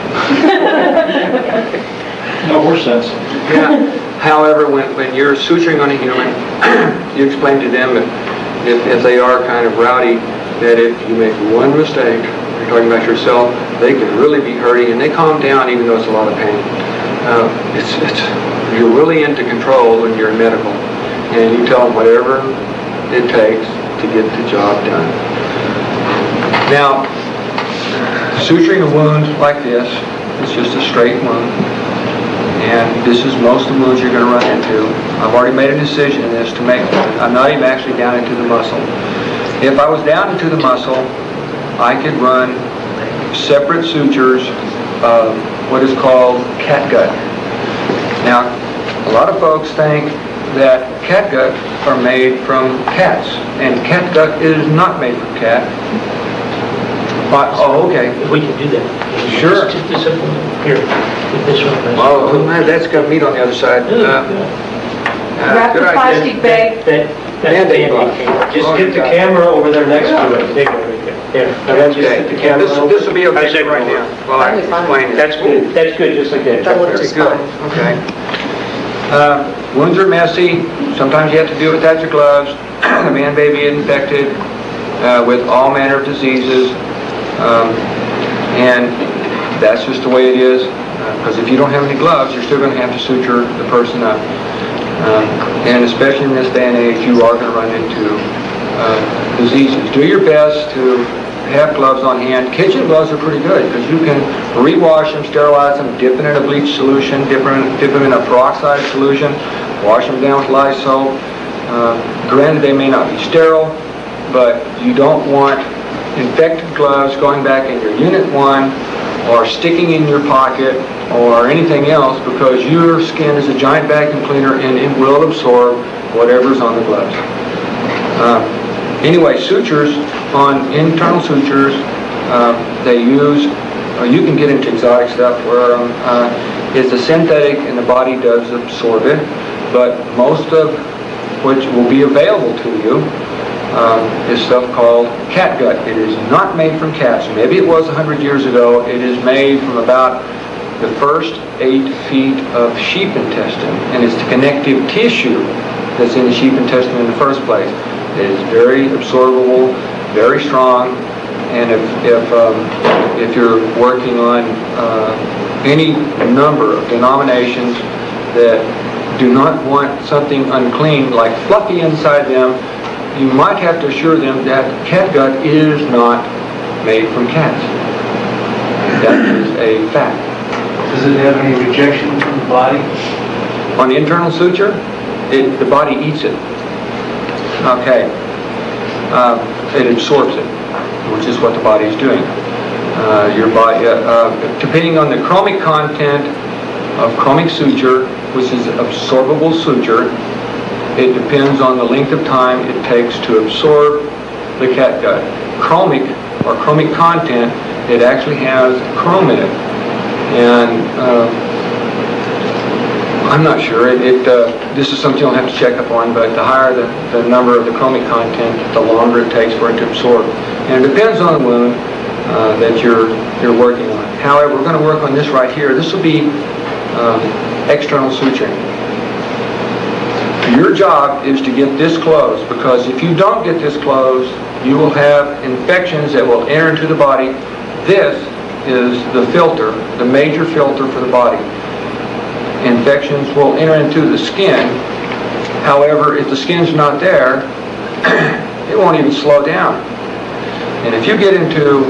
No horse sense. Yeah. However, when you're suturing on a human, you explain to them if they are kind of rowdy, that if you make one mistake, you're talking about yourself, they can really be hurting, and they calm down even though it's a lot of pain. You're really into control when you're in medical, and you tell them whatever it takes to get the job done. Now, suturing a wound like this, it's just a straight wound. And this is most of the wounds you're going to run into. I've already made a decision in this to make one. I'm not even actually down into the muscle. If I was down into the muscle, I could run separate sutures of what is called catgut. Now, a lot of folks think that catgut are made from cats, and catgut is not made from cat. Oh, okay. We can do that. Sure. Just a simple here. Get this one. Oh, man, that's got meat on the other side. Wrap the good idea. plastic bag. That's Band-Aid box. Just Oh, get you the got it. camera over there next to it. There you go, right there. There. Just get the Okay. camera over. This will be okay How's that right going? now while I explain it. That's good. That's good, just like that. Very good. Okay. Wounds are messy. Sometimes you have to do it without your gloves. The man may be infected with all manner of diseases. And that's just the way it is. Because if you don't have any gloves, you're still going to have to suture the person up. And especially in this day and age, you are going to run into diseases. Do your best to have gloves on hand. Kitchen gloves are pretty good because you can rewash them, sterilize them, dip them in a bleach solution, dip them in a peroxide solution, wash them down with Lysol. Granted, they may not be sterile, but you don't want infected gloves going back in your Unit 1 or sticking in your pocket or anything else, because your skin is a giant vacuum cleaner and it will absorb whatever's on the gloves. Anyway, sutures, on internal sutures, they use you can get into exotic stuff where it's a synthetic and the body does absorb it, but most of which will be available to you is stuff called catgut. It is not made from cats. Maybe it was 100 years ago. It is made from about the first 8 feet of sheep intestine, and it's the connective tissue that's in the sheep intestine in the first place. It is very absorbable, very strong, and if you're working on any number of denominations that do not want something unclean like fluffy inside them, you might have to assure them that catgut is not made from cats. That is a fact. Does it have any rejection from the body? On the internal suture, the body eats it. Okay. It absorbs it, which is what the body is doing. Your body, depending on the chromic content of chromic suture, which is absorbable suture, it depends on the length of time it takes to absorb the catgut. Chromic, or chromic content, it actually has chrome in it. And I'm not sure. This is something you'll have to check up on, but the higher the number of the chromic content, the longer it takes for it to absorb. And it depends on the wound that you're working on. However, we're going to work on this right here. This will be external suturing. Your job is to get this closed, because if you don't get this closed, you will have infections that will enter into the body. This is the filter, the major filter for the body. Infections will enter into the skin. However, if the skin's not there, it won't even slow down. And if you get into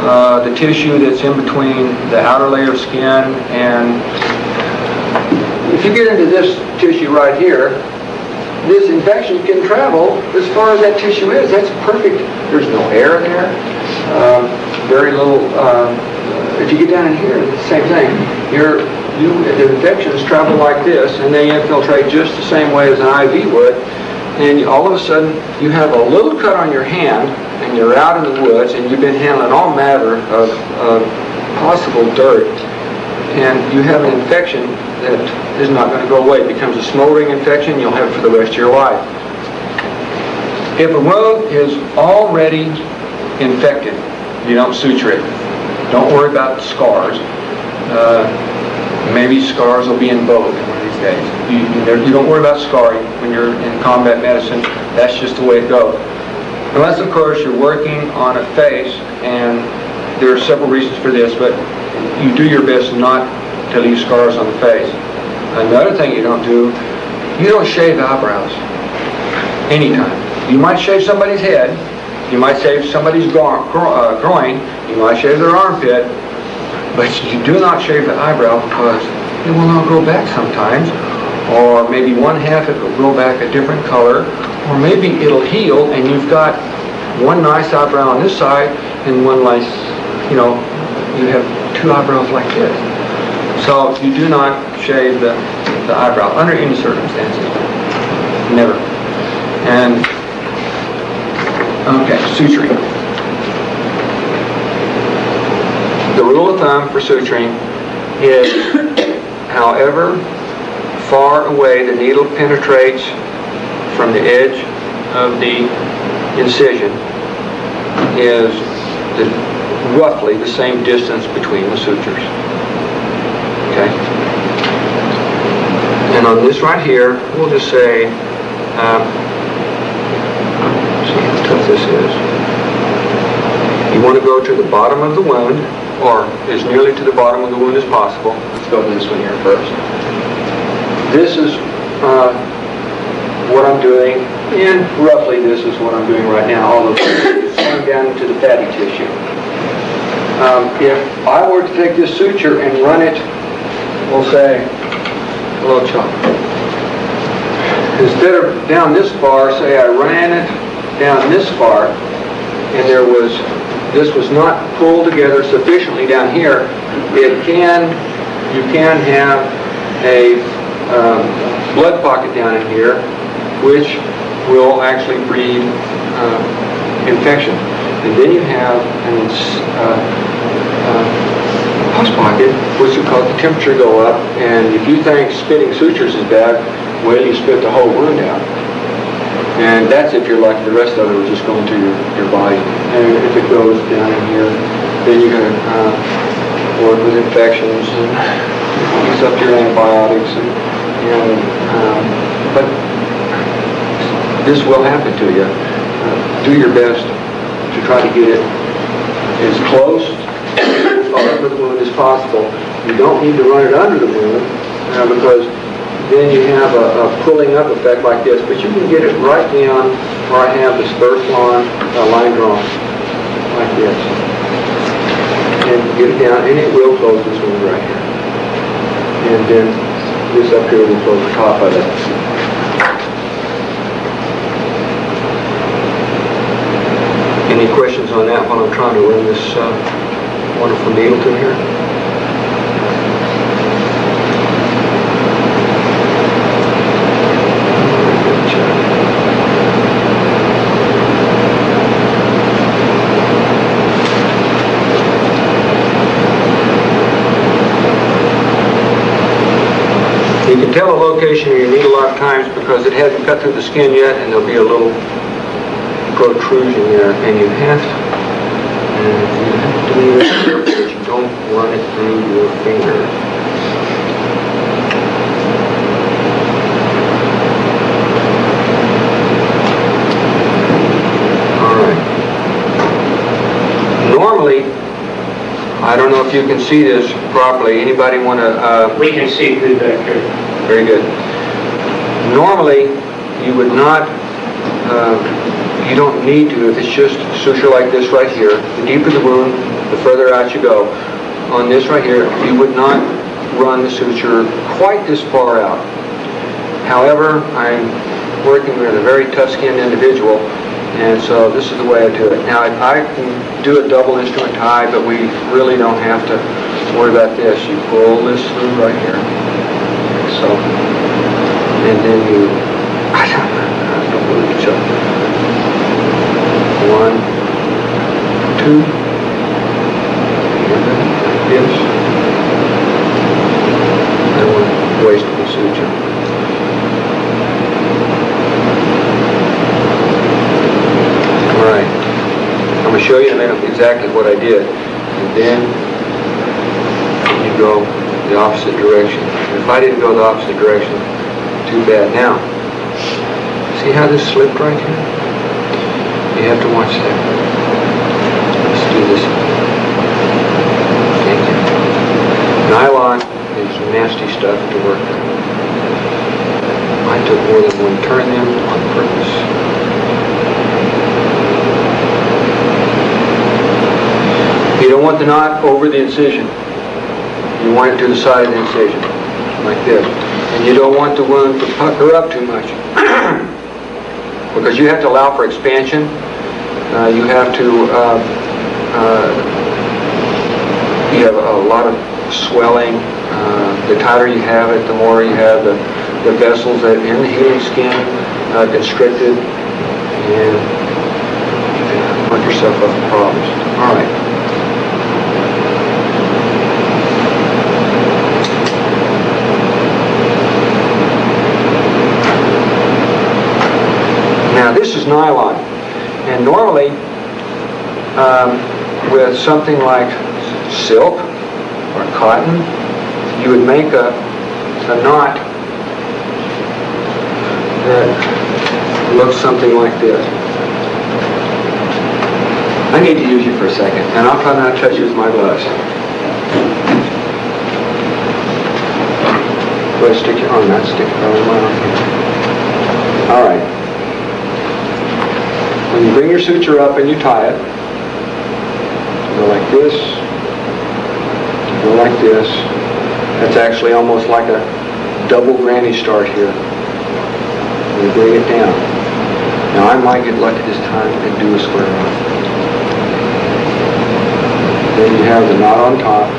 the tissue that's in between the outer layer of skin, and if you get into this tissue right here, this infection can travel as far as that tissue is. That's perfect. There's no air there. Very little. If you get down in here, it's the same thing. The infections travel like this, and they infiltrate just the same way as an IV would. And all of a sudden, you have a little cut on your hand, and you're out in the woods, and you've been handling all manner of possible dirt, and you have an infection that is not going to go away. It becomes a smoldering infection. You'll have it for the rest of your life. If a wound is already infected, you don't suture it. Don't worry about scars. Maybe scars will be in vogue one of these days. You don't worry about scarring when you're in combat medicine. That's just the way it goes. Unless, of course, you're working on a face, and there are several reasons for this, but you do your best not to leave scars on the face. Another thing you don't do, you don't shave eyebrows anytime. You might shave somebody's head, you might shave somebody's groin, you might shave their armpit, but you do not shave the eyebrow, because it will not grow back sometimes, or maybe one half it will grow back a different color, or maybe it'll heal and you've got one nice eyebrow on this side and one nice, you have 2 eyebrows like this. So you do not shave the eyebrow under any circumstances. Never. And, okay, suturing. The rule of thumb for suturing is however far away the needle penetrates from the edge of the incision is roughly the same distance between the sutures. Okay? And on this right here, we'll just say, see how tough this is. You want to go to the bottom of the wound, or as nearly to the bottom of the wound as possible. Let's go to this one here first. This is what I'm doing, and roughly this is what I'm doing right now, although it's going down into the fatty tissue. If I were to take this suture and run it, we'll say, below chop. Instead of down this far, say I ran it down this far, and this was not pulled together sufficiently down here, you can have a blood pocket down in here, which will actually breed infection. And then you have hose pocket, which will cause the temperature go up, and if you think spinning sutures is bad, well, you spit the whole wound out. And that's if you're lucky. The rest of it will just go into your body. And if it goes down in here, then you're going to work with infections and use up your antibiotics. But this will happen to you. Do your best to try to get it as close to the wound as possible. You don't need to run it under the wound because then you have a pulling up effect like this, but you can get it right down where I have the spurs line drawn, like this. And get it down, and it will close this wound right here. And then this up here will close the top of it. Any questions on that while I'm trying to run this wonderful needle through here? You can tell the location of your needle a lot of times because it hasn't cut through the skin yet, and there'll be a little protrusion there, and you have to do it, but you don't run it through your finger. All right. Normally, I don't know if you can see this properly. Anybody want to? We can see good back here. Very good. Normally, you would not. You don't need to if it's just a suture like this right here. The deeper the wound, the further out you go. On this right here, you would not run the suture quite this far out. However, I'm working with a very tough-skinned individual, and so this is the way I do it. Now, I can do a double instrument tie, but we really don't have to worry about this. You pull this through right here. So, and then you, I don't believe each other. 1, 2, and then this. I want wasteful suture. All right. I'm going to show you in a minute exactly what I did. And then you go the opposite direction. If I didn't go the opposite direction, too bad. Now, see how this slipped right here? You have to watch that. Let's do this. Thank you. Nylon is nasty stuff to work with. I took more than one turn in on purpose. You don't want the knot over the incision. You want it to the side of the incision, like this. And you don't want the wound to pucker up too much. Because you have to allow for expansion. You have to, you have a lot of swelling. The tighter you have it, the more you have the vessels that in the healing skin constricted, and put yourself up in problems. All right. Now this is nylon, and normally with something like silk or cotton, you would make a knot that looks something like this. I need to use you for a second, and I'll try not to touch you with my gloves. Go ahead, stick your arm out, stick your arm out. All right. When you bring your suture up and you tie it, you go like this, you go like this. That's actually almost like a double granny start here. And you bring it down. Now I might get lucky this time and do a square knot. Then you have the knot on top.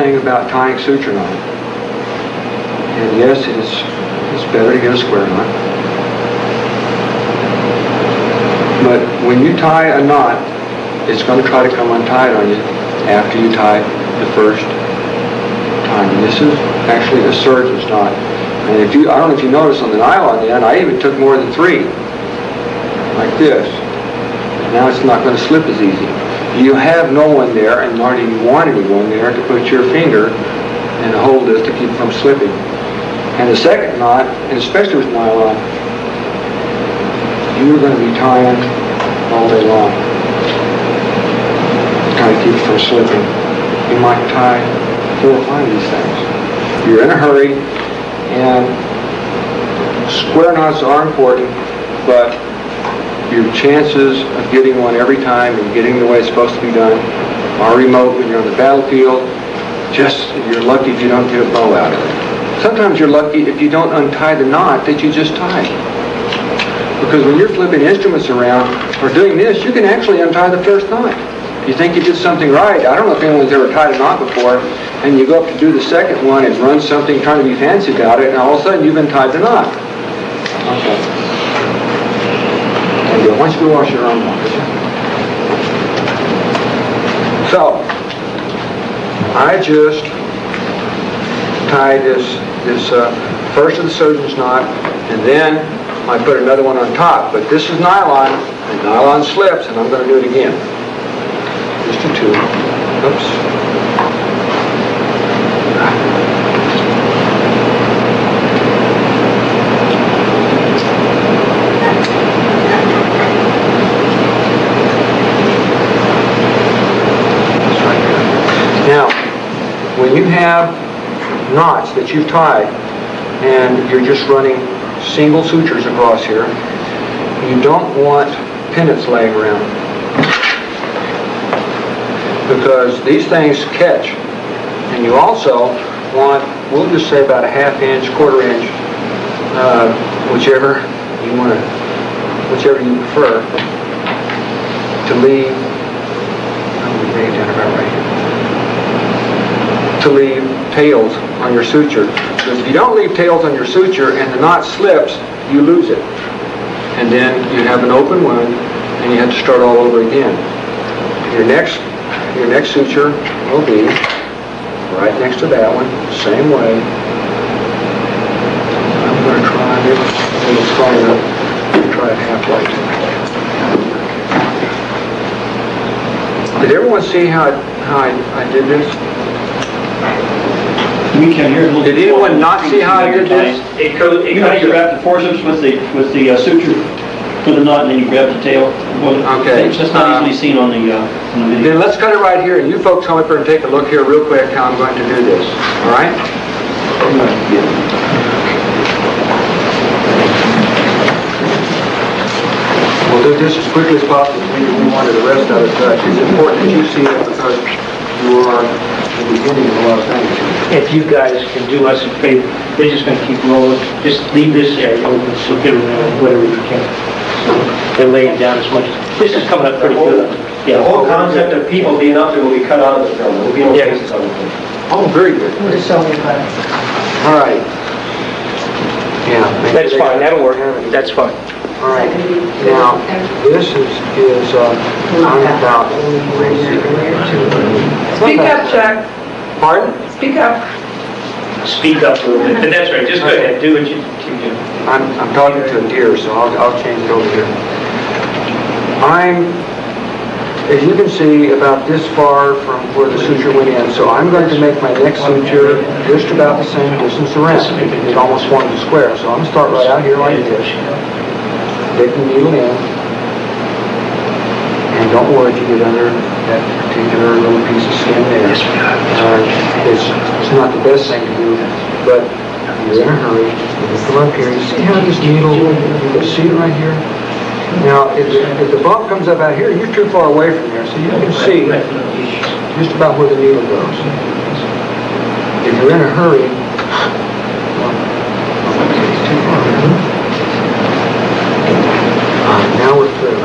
thing about tying suture knot. And yes, it's better to get a square knot. But when you tie a knot, it's going to try to come untied on you after you tie the first time. And this is actually a surgeon's knot. And I don't know if you notice on the nylon end, I even took more than 3, like this. Now it's not going to slip as easy. You have no one there, and nor do you want anyone there to put your finger and hold this to keep it from slipping. And the second knot, and especially with nylon, you're going to be tying all day long, trying to keep it from slipping. You might tie 4 or 5 of these things. You're in a hurry, and square knots are important, but your chances of getting one every time and getting the way it's supposed to be done are remote when you're on the battlefield. You're lucky if you don't get a bow out of it. Sometimes you're lucky if you don't untie the knot that you just tied. Because when you're flipping instruments around or doing this, you can actually untie the first knot. You think you did something right. I don't know if anyone's ever tied a knot before, and you go up to do the second one and run something trying to be fancy about it, and all of a sudden you've untied the knot. Okay. And why don't you go wash your arm off? So, I just tied this first of the surgeon's knot, and then I put another one on top. But this is nylon, and nylon slips, and I'm going to do it again. Just a 2. Oops. Now, when you have knots that you've tied and you're just running single sutures across here, you don't want pennants laying around, because these things catch. And you also want, we'll just say about a 1/2 inch, 1/4 inch, whichever you prefer, to leave. I'm going to bring it down about right here. To leave tails on your suture. Because if you don't leave tails on your suture and the knot slips, you lose it. And then you have an open wound and you have to start all over again. Your next suture will be right next to that one, same way. I'm going to try it a little strong enough to try it halfway. Did everyone see how I did this? We can hear a little. Did anyone not see how I did this? You know, you wrap the forceps with the suture for the knot, and then you grab the tail. Well, okay. It's just not easily seen on the video. Then let's cut it right here, and you folks come up here and take a look here real quick how I'm going to do this. All right? We'll do this as quickly as possible. We wanted the rest of it, but it's important that you see it because you are the beginning of a lot of things. If you guys can do us a favor, they're just going to keep rolling. Just leave this area open so get around whatever you can. They're laying down as much. This is coming up pretty good. Yeah, the whole concept of people being up there will be cut out of the film. There will be no faces on the film. Oh, very good. With a sewing button. All right. Yeah. That's fine. That'll work. That's fine. All right. Now, this is I'm about. Speak up, Chuck. Pardon? Speak up. Speak up a little bit. But that's right. Just go ahead. Do what you do. I'm talking to a deer, so I'll change it over here. I'm, as you can see, about this far from where the suture went in. So I'm going to make my next suture just about the same distance around. It almost forms a square. So I'm going to start right out here like this. Dig the needle in. And don't worry if you get under that particular little piece of skin there. It's not the best thing to do, but you're in a hurry. You come up here. You see how this needle, you can see it right here? Now, if the bump comes up out here, you're too far away from there, so you can see just about where the needle goes. If you're in a hurry, now we're through.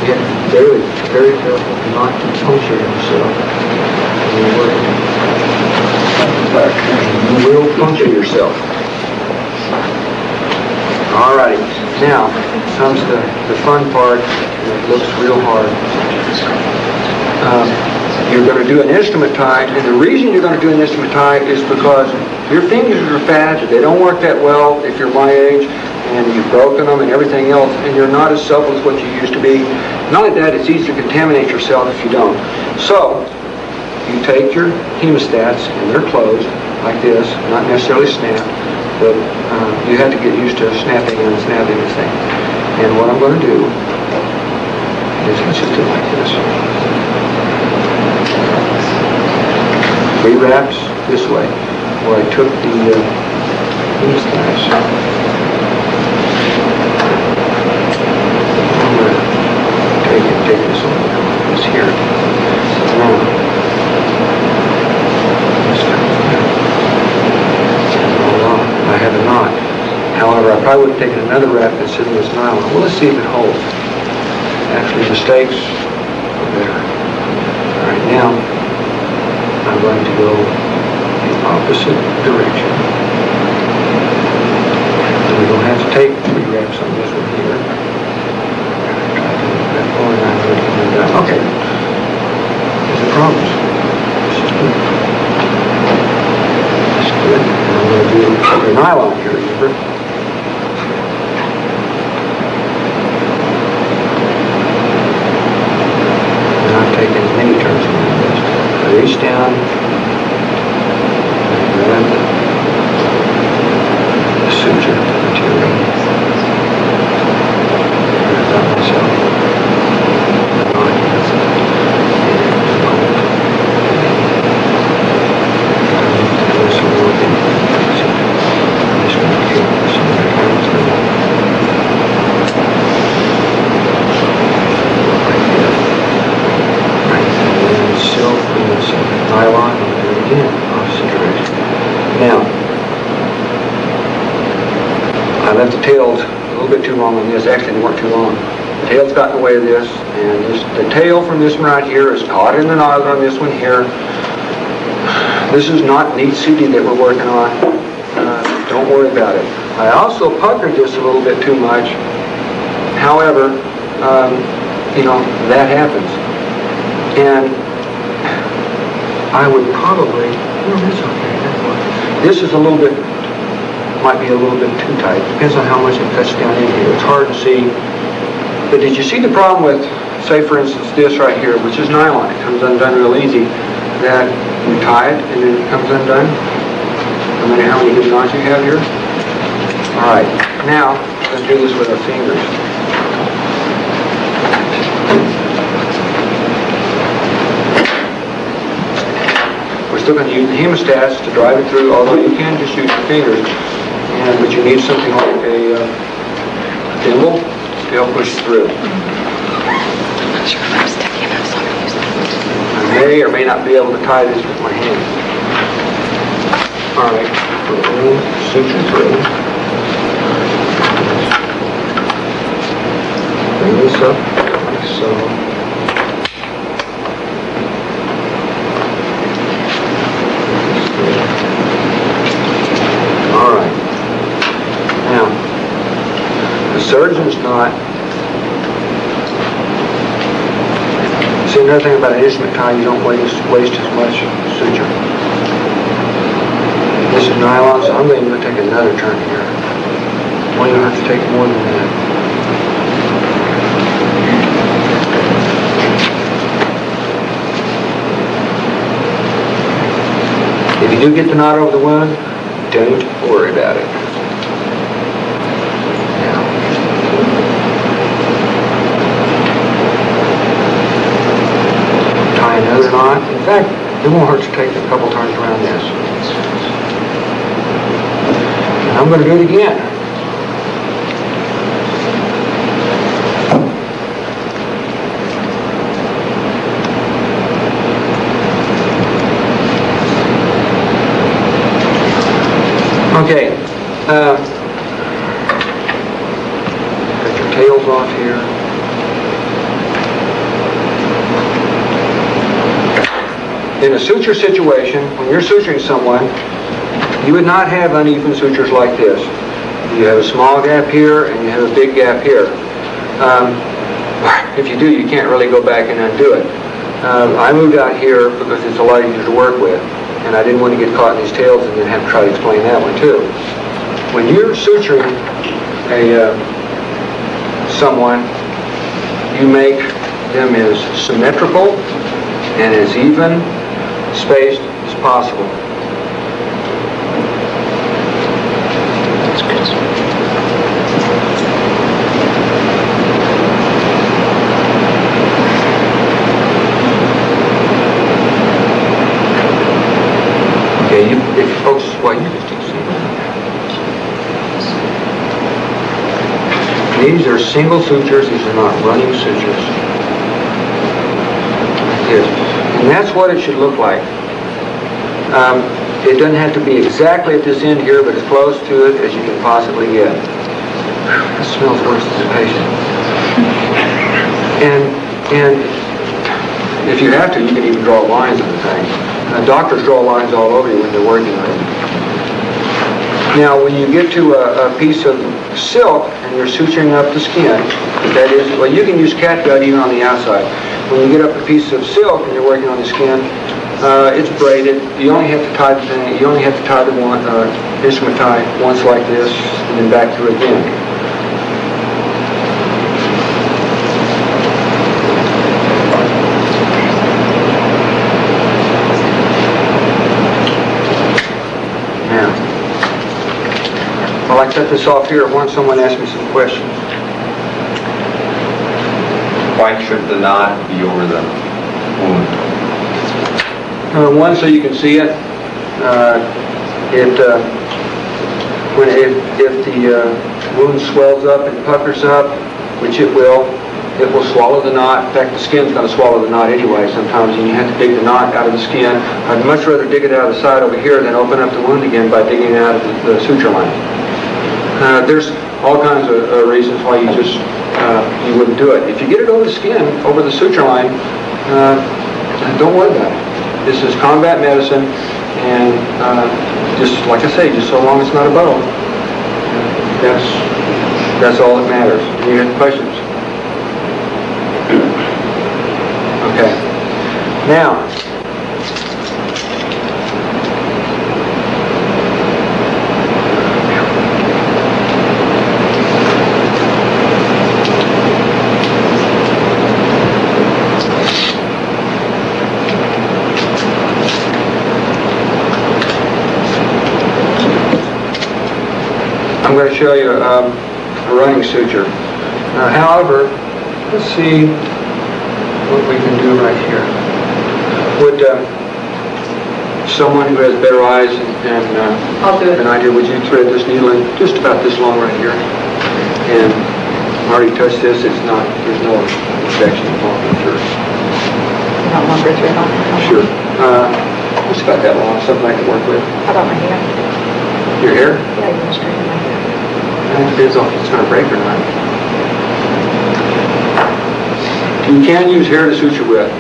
Get very, very careful not to puncture yourself when you're working. You will puncture yourself. Alrighty, now comes the fun part, and it looks real hard. You're going to do an instrument tie, and the reason you're going to do an instrument tie is because your fingers are fat, they don't work that well if you're my age, and you've broken them and everything else, and you're not as supple as what you used to be. Not only that, it's easy to contaminate yourself if you don't. So, you take your hemostats, and they're closed, like this, not necessarily snapped, but you have to get used to snapping and snapping this thing. And what I'm going to do is, let's just do it like this. 3 wraps this way, where I took the hemostats. I'm going to take this one down, this here. Now, I have a knot. However, I probably would have taken another wrap that's in this nylon. Well, let's see if it holds. Actually, the stakes are there. All right, now I'm going to go the opposite direction. And we don't have to take 3 wraps on this one here. Okay. There's a problem. This is good. That's good. And I'm going to do the nylon here, remember? And I've taken as many turns as I must. I reach down and grab the suture material. And I got myself. Nylon, and do it again, opposite direction. Now, I left the tails a little bit too long on this. Actually, they weren't too long. The tail's got in the way of this, and the tail from this one right here is caught in the knot on this one here. This is not neat CD that we're working on. Don't worry about it. I also puckered this a little bit too much. However, you know, that happens. And I would probably, well, that's okay. This is a little bit, might be a little bit too tight. Depends on how much it cuts down in here. It's hard to see. But did you see the problem with, say for instance, this right here, which is nylon? It comes undone real easy. That you tie it and then it comes undone. No matter how many good knots you have here. All right. Now, let's do this with our fingers. We're still going to use the hemostats to drive it through, although you can just use your fingers. But you need something like a thimble to help push through. I may or may not be able to tie this with my hand. All right, put a little suture through. Bring this up like so. Surgeon's knot. See, another thing about an instrument tie, you don't waste as much suture. This is nylon, so I'm going to take another turn here. Well, you'll have to take more than that. If you do get the knot over the wound, don't worry about it. Another knot. In fact, it won't hurt to take a couple turns around this. And I'm going to do it again. Okay. Got your tails off here. In a suture situation, when you're suturing someone, You would not have uneven sutures like this. You have a small gap here and you have a big gap here. If you do, you can't really go back and undo it. I moved out here because it's a lot easier to work with, and I didn't want to get caught in these tails and then have to try to explain that one too. When you're suturing someone, you make them as symmetrical and as even spaced as possible. Okay, if you focus, well, you can still see it. These are single sutures, these are not running sutures. Like this. And that's what it should look like. It doesn't have to be exactly at this end here, but as close to it as you can possibly get. It smells worse than the patient. And if you have to, you can even draw lines on the thing. Doctors draw lines all over you when they're working on it. Now, when you get to a piece of silk and you're suturing up the skin, that is, well, you can use catgut even on the outside. When you get up a piece of silk and you're working on the skin, it's braided. You only have to tie the thing. You only have to tie the one instrument tie once like this, and then back through again. Well, I cut this off here once someone asked me some questions. Why should the knot be over the wound? One, so you can see it. If the wound swells up and puckers up, which it will swallow the knot. In fact, the skin's going to swallow the knot anyway sometimes, and you have to dig the knot out of the skin. I'd much rather dig it out of the side over here than open up the wound again by digging it out of the suture line. There's all kinds of reasons why you just you wouldn't do it. If you get it over the skin, over the suture line, don't worry about it. This is combat medicine, and just like I say, just so long as it's not a bone, that's all that matters. You have questions? Okay. Now, I'm going to show you a running suture. However, let's see what we can do right here. Would someone who has better eyes than I do, would you thread this needle in just about this long right here? And I already touched this. There's no infection involved. Sure. Not longer thread on. Sure. Just about that long. Something I can work with. How about my hair? Your hair? Yeah, you can straighten my hair. It depends on if it's going to break or not. You can use hair to suture with.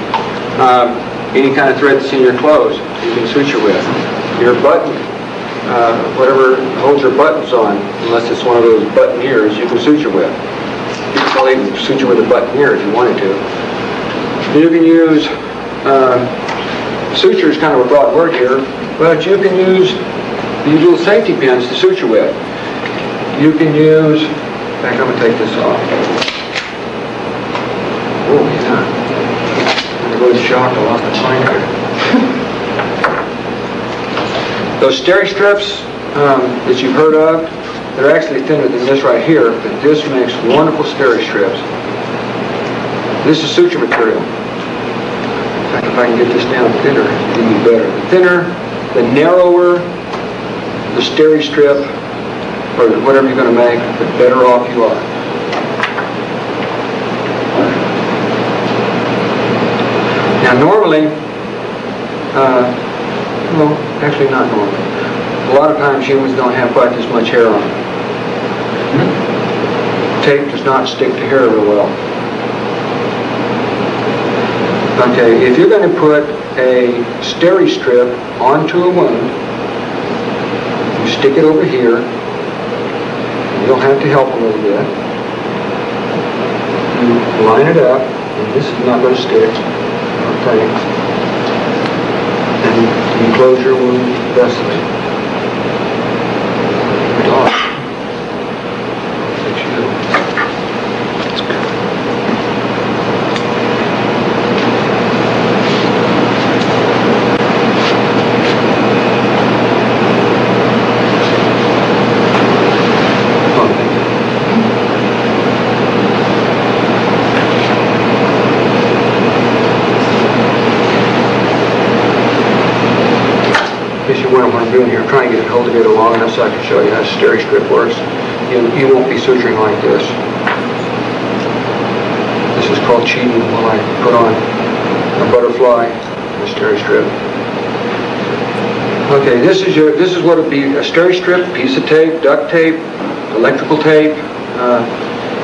Any kind of thread that's in your clothes, you can suture with. Your button, whatever holds your buttons on, unless it's one of those button ears, you can suture with. You can probably even suture with a button ear if you wanted to. You can use, suture is kind of a broad word here, but you can use these little safety pins to suture with. You can use, in fact, I'm going to take this off. Oh, yeah. I'm going to go shock a lot of time here. Those steri strips that you've heard of, they're actually thinner than this right here, but this makes wonderful steri strips. This is suture material. In fact, if I can get this down thinner, it'd be better. The thinner, the narrower the steri strip, or whatever you're going to make, the better off you are. Now normally, well, actually not normally. A lot of times humans don't have quite this much hair on. Tape does not stick to hair real well. Okay, if you're going to put a steri strip onto a wound, stick it over here. You'll have to help a little bit. You line it up, and this is not going to stick. Okay. And you close your wound thusly. What I'm doing here, I'm trying to get it hold together long enough so I can show you how a steri strip works. You won't be suturing like this. This is called cheating while I put on a butterfly and a steri strip. Okay, this is what would be a steri strip, piece of tape, duct tape, electrical tape.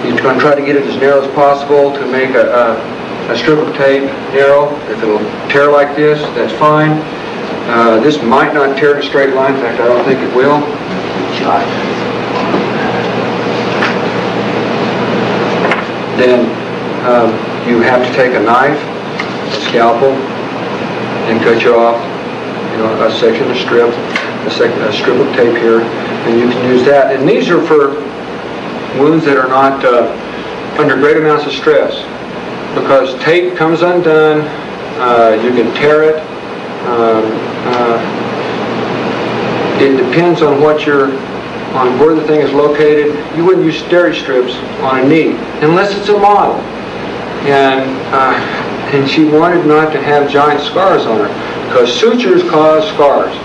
You're going to try to get it as narrow as possible to make a strip of tape narrow. If it'll tear like this, that's fine. This might not tear in a straight line. In fact, I don't think it will. Then you have to take a knife, a scalpel, and cut you off, a section of strip, a strip of tape here, and you can use that. And these are for wounds that are not under great amounts of stress, because tape comes undone. You can tear it. It depends on where the thing is located. You wouldn't use steri strips on a knee unless it's a model. And she wanted not to have giant scars on her because sutures cause scars.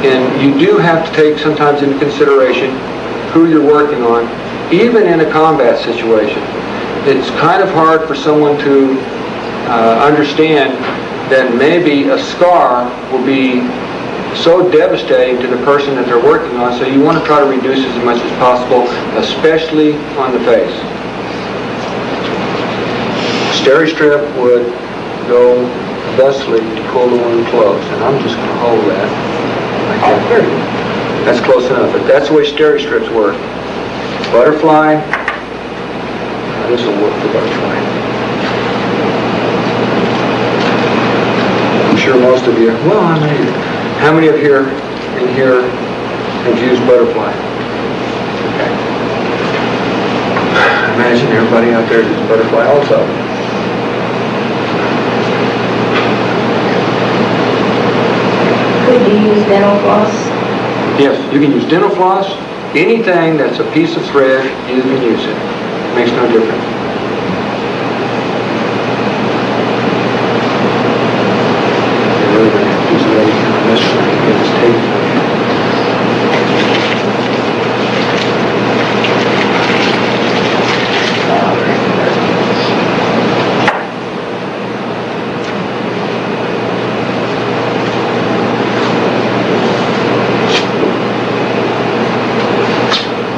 And you do have to take sometimes into consideration who you're working on, even in a combat situation. It's kind of hard for someone to understand that maybe a scar will be so devastating to the person that they're working on, so you want to try to reduce as much as possible, especially on the face. Steri strip would go thusly to pull the wound close, and I'm just going to hold that like that. There you go. That's close enough, but that's the way steri strips work. Butterfly, this will work for butterfly. I'm sure most of you, how many of you in here have used butterfly? Okay. Imagine everybody out there uses butterfly also. Could you use dental floss? Yes, you can use dental floss. Anything that's a piece of thread, you can use it. Makes no difference.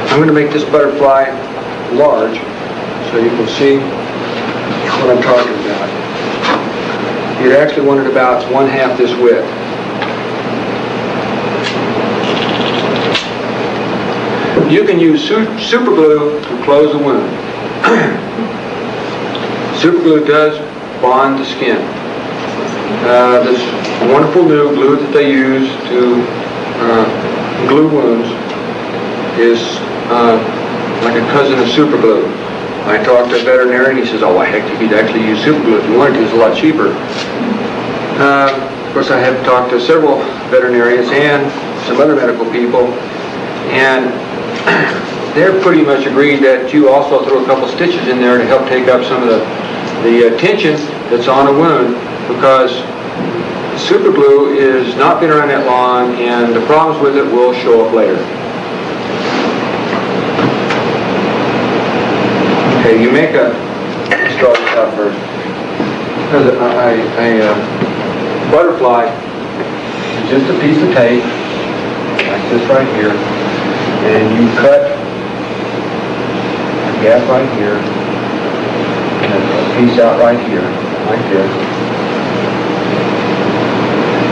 I'm going to make this butterfly large so you can see what I'm talking about. You'd actually want it about 1/2 this width. You can use super glue to close the wound. Super glue does bond the skin. This wonderful new glue that they use to glue wounds is like a cousin of super glue. I talked to a veterinarian, he says, oh heck, you could actually use super glue if you wanted to, it's a lot cheaper. Of course, I have talked to several veterinarians and some other medical people, and they're pretty much agreed that you also throw a couple stitches in there to help take up some of the tension that's on a wound, because super glue is not been around that long, and the problems with it will show up later. Okay, you make let's start this out first. A butterfly is just a piece of tape, like this right here, and you cut a gap right here, and a piece out right here, like this.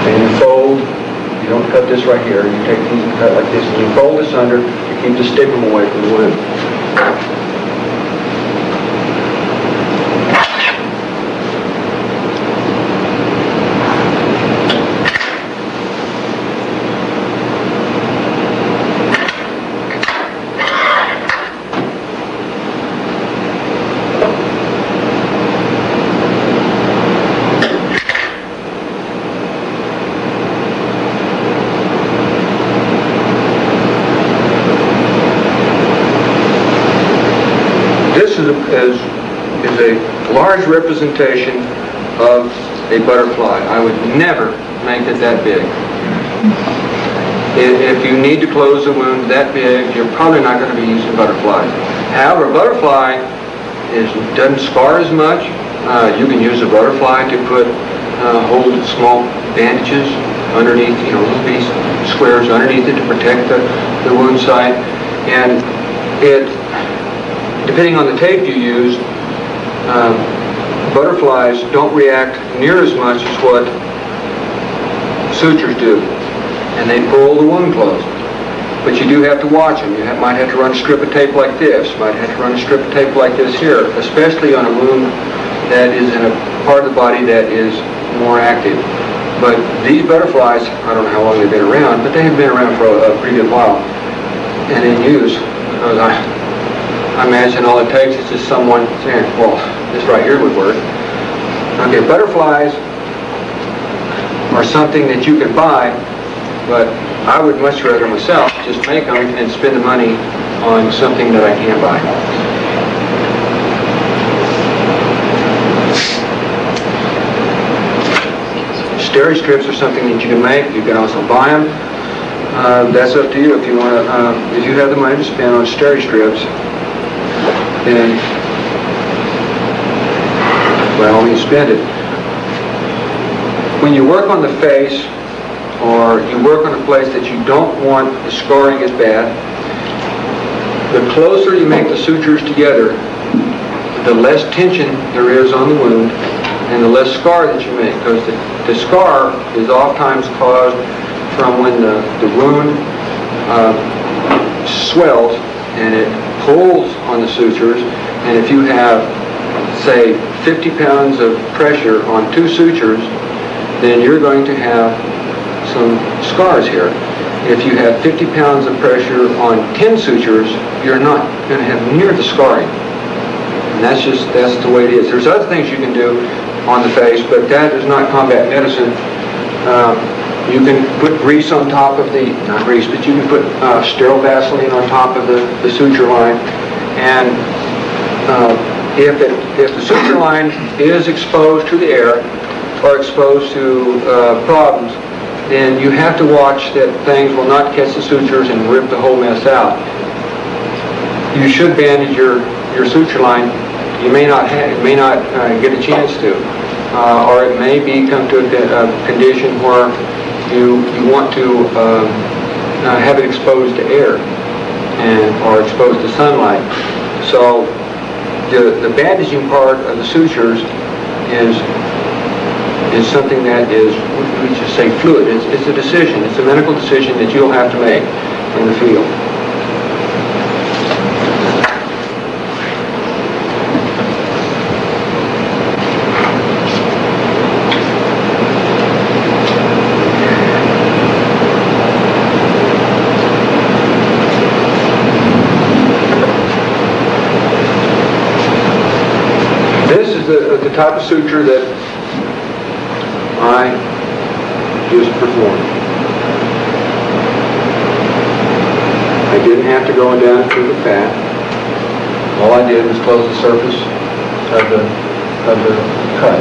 And you fold You don't cut this right here. You take these and cut like this, and you fold this under to keep the stigma away from the wound. Is a large representation of a butterfly. I would never make it that big. If you need to close a wound that big, you're probably not going to be using butterflies. However, a butterfly doesn't scar as much. You can use a butterfly to hold small bandages underneath, little bitty squares underneath it to protect the wound site. And depending on the tape you use, butterflies don't react near as much as what sutures do, and they pull the wound closed. But you do have to watch them. You might have to run a strip of tape like this, might have to run a strip of tape like this here, especially on a wound that is in a part of the body that is more active. But these butterflies, I don't know how long they've been around, but they have been around for a pretty good while and in use, because I imagine all it takes is just someone saying, well, this right here would work. Okay, butterflies are something that you can buy, but I would much rather myself just make them and spend the money on something that I can't buy. Steri strips are something that you can make. You can also buy them. That's up to you. If you want to, if you have the money to spend on steri strips, then by all means spend it. When you work on the face, or you work on a place that you don't want the scarring as bad, the closer you make the sutures together, the less tension there is on the wound, and the less scar that you make, because the scar is oftentimes caused from when the wound swells and it pulls on the sutures, and if you have, say, 50 pounds of pressure on 2 sutures, then you're going to have some scars here. If you have 50 pounds of pressure on 10 sutures, you're not going to have near the scarring. And that's the way it is. There's other things you can do on the face, but that is not combat medicine. You can put grease on top of not grease, but you can put sterile Vaseline on top of the suture line. And if the suture line is exposed to the air or exposed to problems, then you have to watch that things will not catch the sutures and rip the whole mess out. You should bandage your suture line. You may not get a chance to, or it may come to a condition where you want to have it exposed to air or exposed to sunlight. So the bandaging part of the sutures is something that is, we just say, fluid. It's a decision. It's a medical decision that you'll have to make in the field. This is the type of suture that I just performed. I didn't have to go down through the fat. All I did was close the surface of the cut.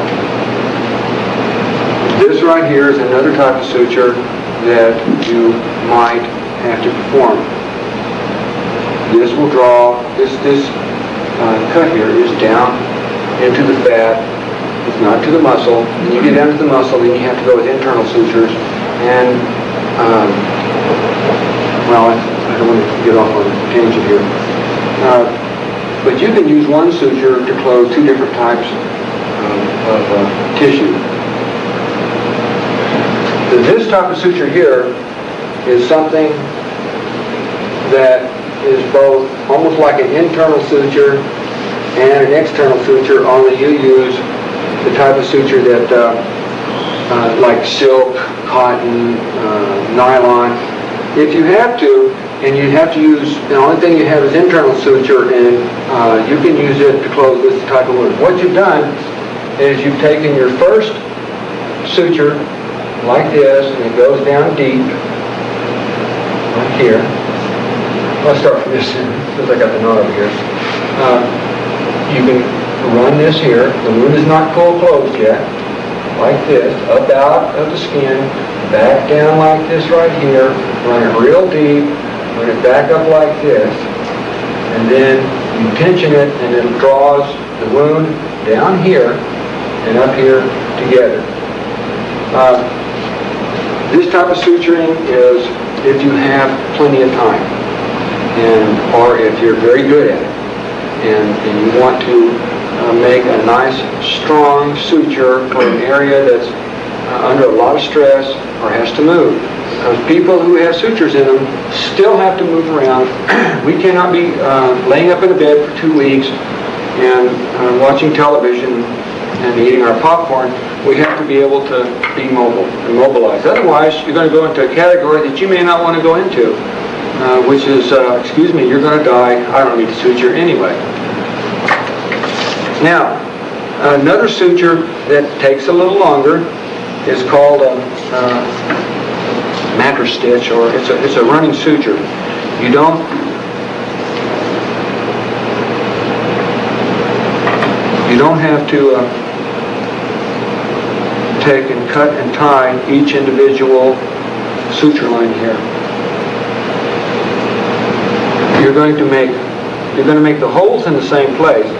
This right here is another type of suture that you might have to perform. This will draw, this cut here is down into the fat. It's not to the muscle. When you get down to the muscle, then you have to go with internal sutures. And, well, I don't want to get off on a tangent here. But you can use one suture to close 2 different types of tissue. This type of suture here is something that is both almost like an internal suture and an external suture, only you use the type of suture that like silk, cotton, nylon. If you have to, and you have to use, the only thing you have is internal suture, and you can use it to close this type of wound. What you've done is you've taken your first suture like this, and it goes down deep, right here. Let's start from this end, since I got the knot over here. You can run this here. The wound is not full closed yet. Like this, up out of the skin, back down like this right here, run it real deep, run it back up like this, and then you tension it and it draws the wound down here and up here together. This type of suturing is if you have plenty of time, or if you're very good at it, and you want to make a nice strong suture for an area that's under a lot of stress or has to move. Because people who have sutures in them still have to move around. We cannot be laying up in a bed for 2 weeks and watching television and eating our popcorn. We have to be able to be mobile and mobilized. Otherwise, you're going to go into a category that you may not want to go into, which is, excuse me, you're going to die. I don't need to suture anyway. Now, another suture that takes a little longer is called a mattress stitch, or it's a running suture. You don't have to take and cut and tie each individual suture line here. You're going to make the holes in the same place,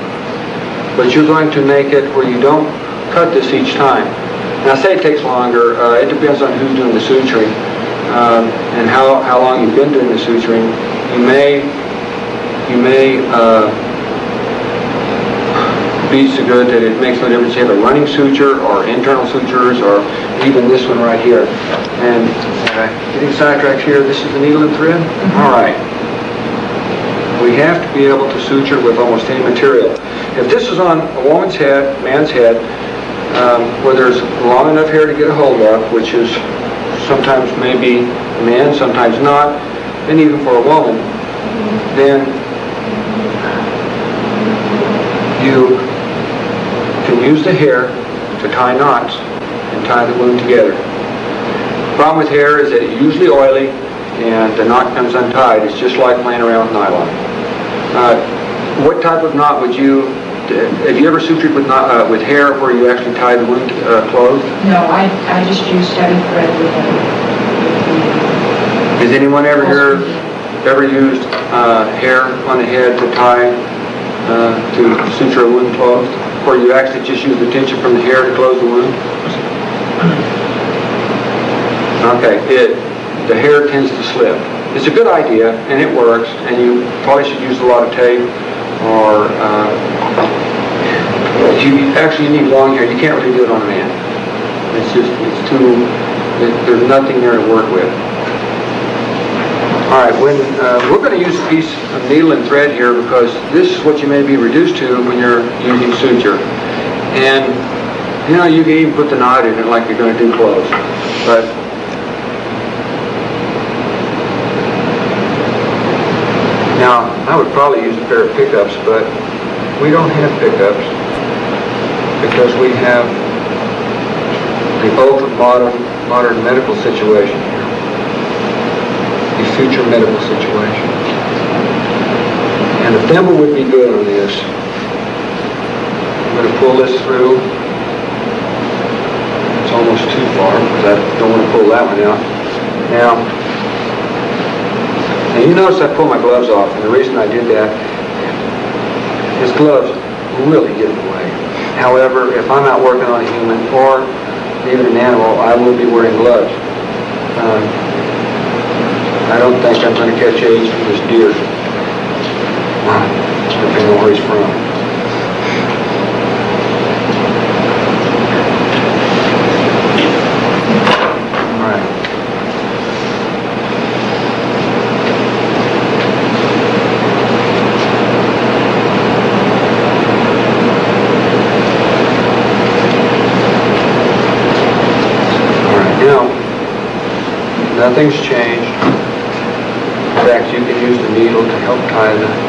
but you're going to make it where you don't cut this each time. Now, say it takes longer. It depends on who's doing the suturing and how long you've been doing the suturing. You may be so good that it makes no difference if you have a running suture or internal sutures or even this one right here. And getting sidetracked here, this is the needle and thread? All right. We have to be able to suture with almost any material. If this is on a woman's head, man's head, where there's long enough hair to get a hold of, which is sometimes maybe a man, sometimes not, and even for a woman, then you can use the hair to tie knots and tie the wound together. The problem with hair is that it's usually oily and the knot comes untied. It's just like playing around with nylon. What type of knot would you, have you ever sutured with hair where you actually tie the wound closed? No, I just used heavy thread with it. Has anyone ever used hair on the head to tie, to suture a wound closed? Or you actually just use the tension from the hair to close the wound? Okay, the hair tends to slip. It's a good idea, and it works, and you probably should use a lot of tape, or you actually need long hair. You can't really do it on a man. It's too, there's nothing there to work with. All right, we're going to use a piece of needle and thread here because this is what you may be reduced to when you're using suture. And, you know, you can even put the knot in it like you're going to do clothes. But now, I would probably use a pair of pickups, but we don't have pickups because we have the ultra modern medical situation here. The future medical situation. And the thimble would be good on this. I'm going to pull this through. It's almost too far because I don't want to pull that one out. Now you notice I pulled my gloves off, and the reason I did that is gloves really get in the way. However, if I'm out working on a human or even an animal, I will be wearing gloves. I don't think I'm going to catch AIDS from this deer. Depending on where he's from. All Nothing's changed. In fact, you can use the needle to help tie the knot.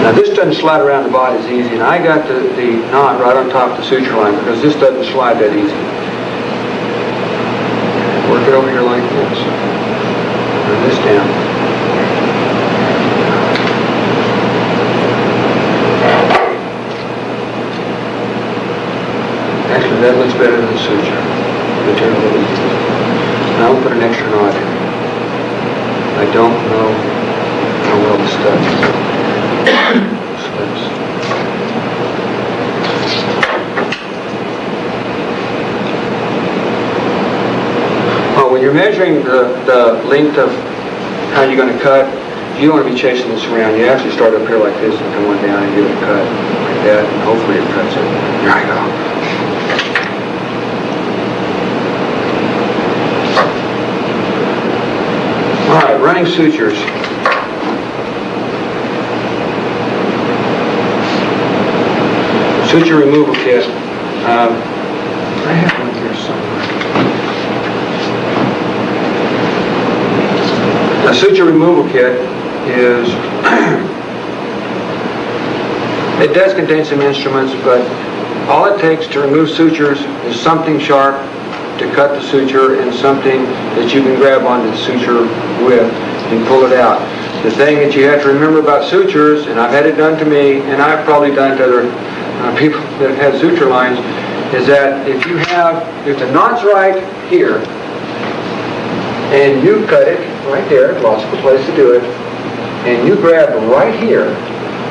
Now this doesn't slide around the body as easy, and I got the knot right on top of the suture line because this doesn't slide that easy. Work it over here like this. Turn this down. Actually, that looks better than the suture. Turn a little easy. Now I'll put an extra knot in. I don't know how well the stud slips. Well, when you're measuring the length of how you're going to cut, you don't want to be chasing this around. You actually start up here like this and come on down and give it a cut like that, and hopefully it cuts it. There I go. All right, running sutures. Suture removal kit. I have one here somewhere. A suture removal kit is, it does contain some instruments, but all it takes to remove sutures is something sharp to cut the suture and something that you can grab onto the suture with and pull it out. The thing that you have to remember about sutures, and I've had it done to me, and I've probably done it to other people that have had suture lines, is that if the knot's right here, and you cut it right there, logical place to do it, and you grab right here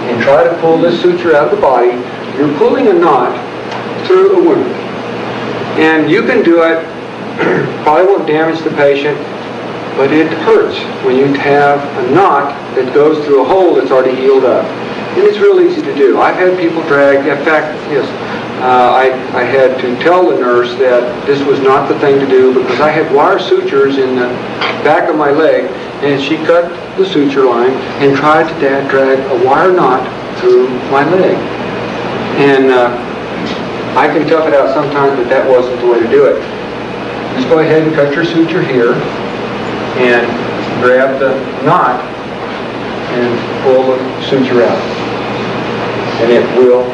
and try to pull this suture out of the body, you're pulling a knot through a wound. And you can do it, probably won't damage the patient, but it hurts when you have a knot that goes through a hole that's already healed up. And it's real easy to do. I've had people drag, in fact, yes, I had to tell the nurse that this was not the thing to do because I had wire sutures in the back of my leg, and she cut the suture line and tried to drag a wire knot through my leg. And I can tough it out sometimes, but that wasn't the way to do it. Just go ahead and cut your suture here and grab the knot and pull the suture out. And it will,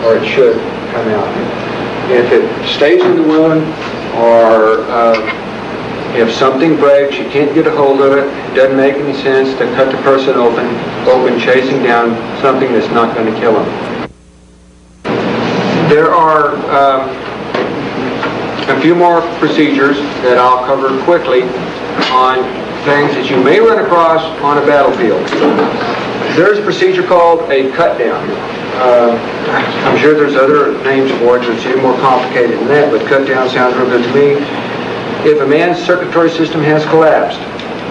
or it should, come out. If it stays in the wound, or if something breaks, you can't get a hold of it, it doesn't make any sense to cut the person open chasing down something that's not going to kill them. There are a few more procedures that I'll cover quickly on things that you may run across on a battlefield. There's a procedure called a cut down. I'm sure there's other names for it that's even more complicated than that, but cut down sounds real good to me. If a man's circulatory system has collapsed,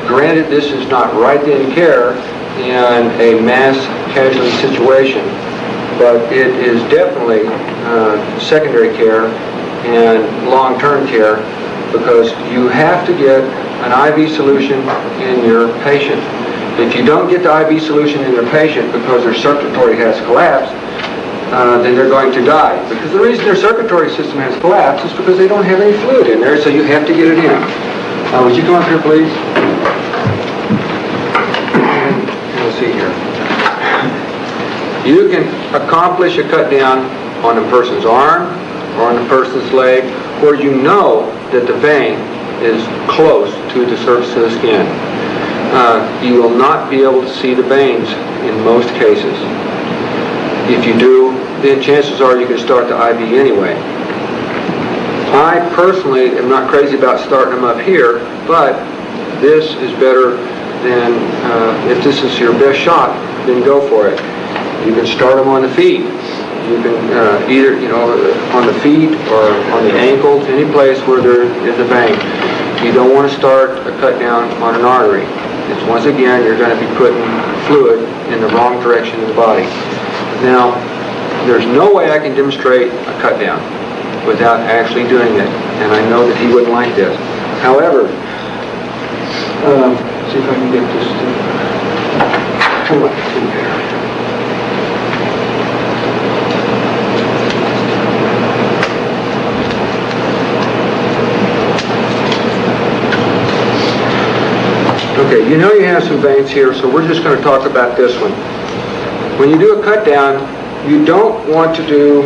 granted this is not right then care in a mass casualty situation, but it is definitely secondary care and long-term care because you have to get an IV solution in your patient. If you don't get the IV solution in your patient because their circulatory has collapsed, then they're going to die. Because the reason their circulatory system has collapsed is because they don't have any fluid in there, so you have to get it in. Would you come up here, please? Let's see here. You can accomplish a cut down on a person's arm or on a person's leg where you know that the vein is close to the surface of the skin. You will not be able to see the veins in most cases. If you do, then chances are you can start the IV anyway. I personally am not crazy about starting them up here, but this is better than, if this is your best shot, then go for it. You can start them on the feet. You can either, on the feet or on the ankles, any place where there is a vein. You don't want to start a cut down on an artery. Because once again, you're going to be putting fluid in the wrong direction of the body. Now, there's no way I can demonstrate a cut down without actually doing it. And I know that he wouldn't like this. However, see if I can get this to Okay, you know you have some veins here, so we're just going to talk about this one. When you do a cut down, you don't want to do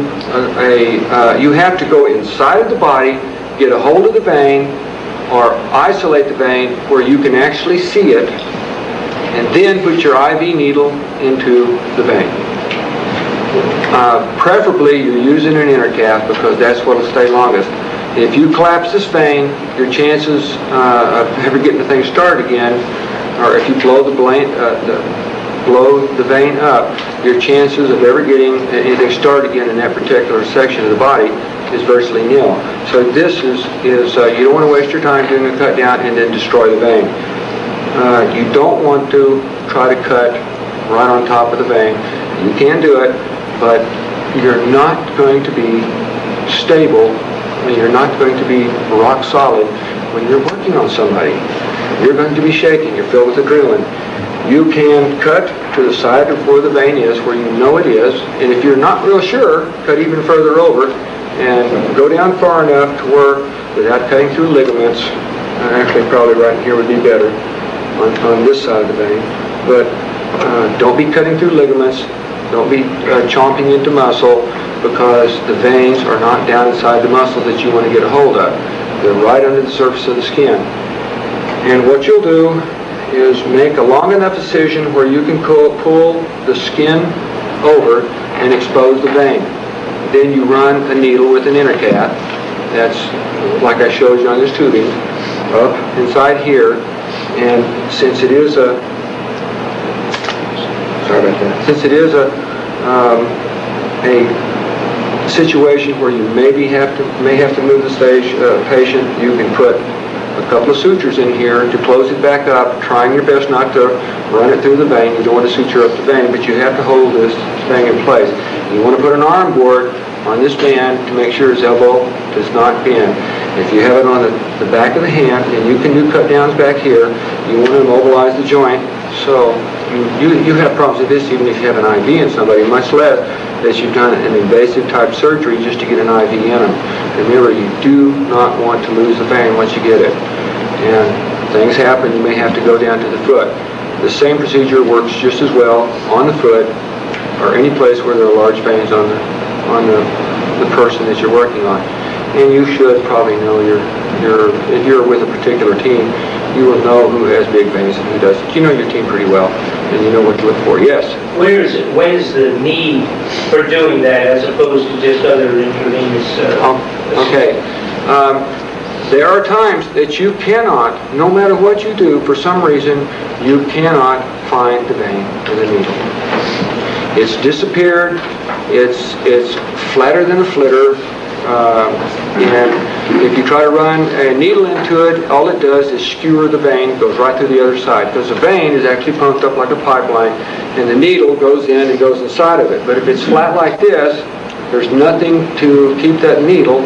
you have to go inside of the body, get a hold of the vein, or isolate the vein where you can actually see it, and then put your IV needle into the vein. Preferably you're using an intercalf because that's what will stay longest. If you collapse this vein, your chances of ever getting the thing started again, or if you blow the vein up, your chances of ever getting anything started again in that particular section of the body is virtually nil. So this is you don't want to waste your time doing a cut down and then destroy the vein. You don't want to try to cut right on top of the vein. You can do it, but you're not going to be stable. You're not going to be rock solid when you're working on somebody. You're going to be shaking. You're filled with adrenaline. You can cut to the side of where the vein is, where you know it is, and if you're not real sure, cut even further over and go down far enough to where, without cutting through ligaments, actually probably right here would be better on this side of the vein, but don't be cutting through ligaments, don't be chomping into muscle, because the veins are not down inside the muscle that you want to get a hold of. They're right under the surface of the skin. And what you'll do is make a long enough incision where you can pull the skin over and expose the vein. Then you run a needle with an intercalf, that's like I showed you on this tubing, up inside here, and since it is a situation where you may have to move the patient, you can put a couple of sutures in here to close it back up, trying your best not to run it through the vein. You don't want to suture up the vein, but you have to hold this thing in place. You want to put an arm board on this man to make sure his elbow does not bend. If you have it on the back of the hand, and you can do cut downs back here, you want to immobilize the joint. So you have problems with this even if you have an IV in somebody, much less that you've done an invasive type surgery just to get an IV in them. Remember, you do not want to lose the vein once you get it. And things happen, you may have to go down to the foot. The same procedure works just as well on the foot or any place where there are large veins on the person that you're working on. And you should probably know if you're with a particular team, you will know who has big veins and who doesn't. You know your team pretty well, and you know what to look for. Yes? When is the need for doing that as opposed to just other intravenous? Okay. There are times that you cannot, no matter what you do, for some reason, you cannot find the vein with a needle. It's disappeared. It's flatter than a flitter. And if you try to run a needle into it, all it does is skewer the vein, goes right through the other side, because the vein is actually pumped up like a pipeline, and the needle goes in and goes inside of it. But if it's flat like this, there's nothing to keep that needle,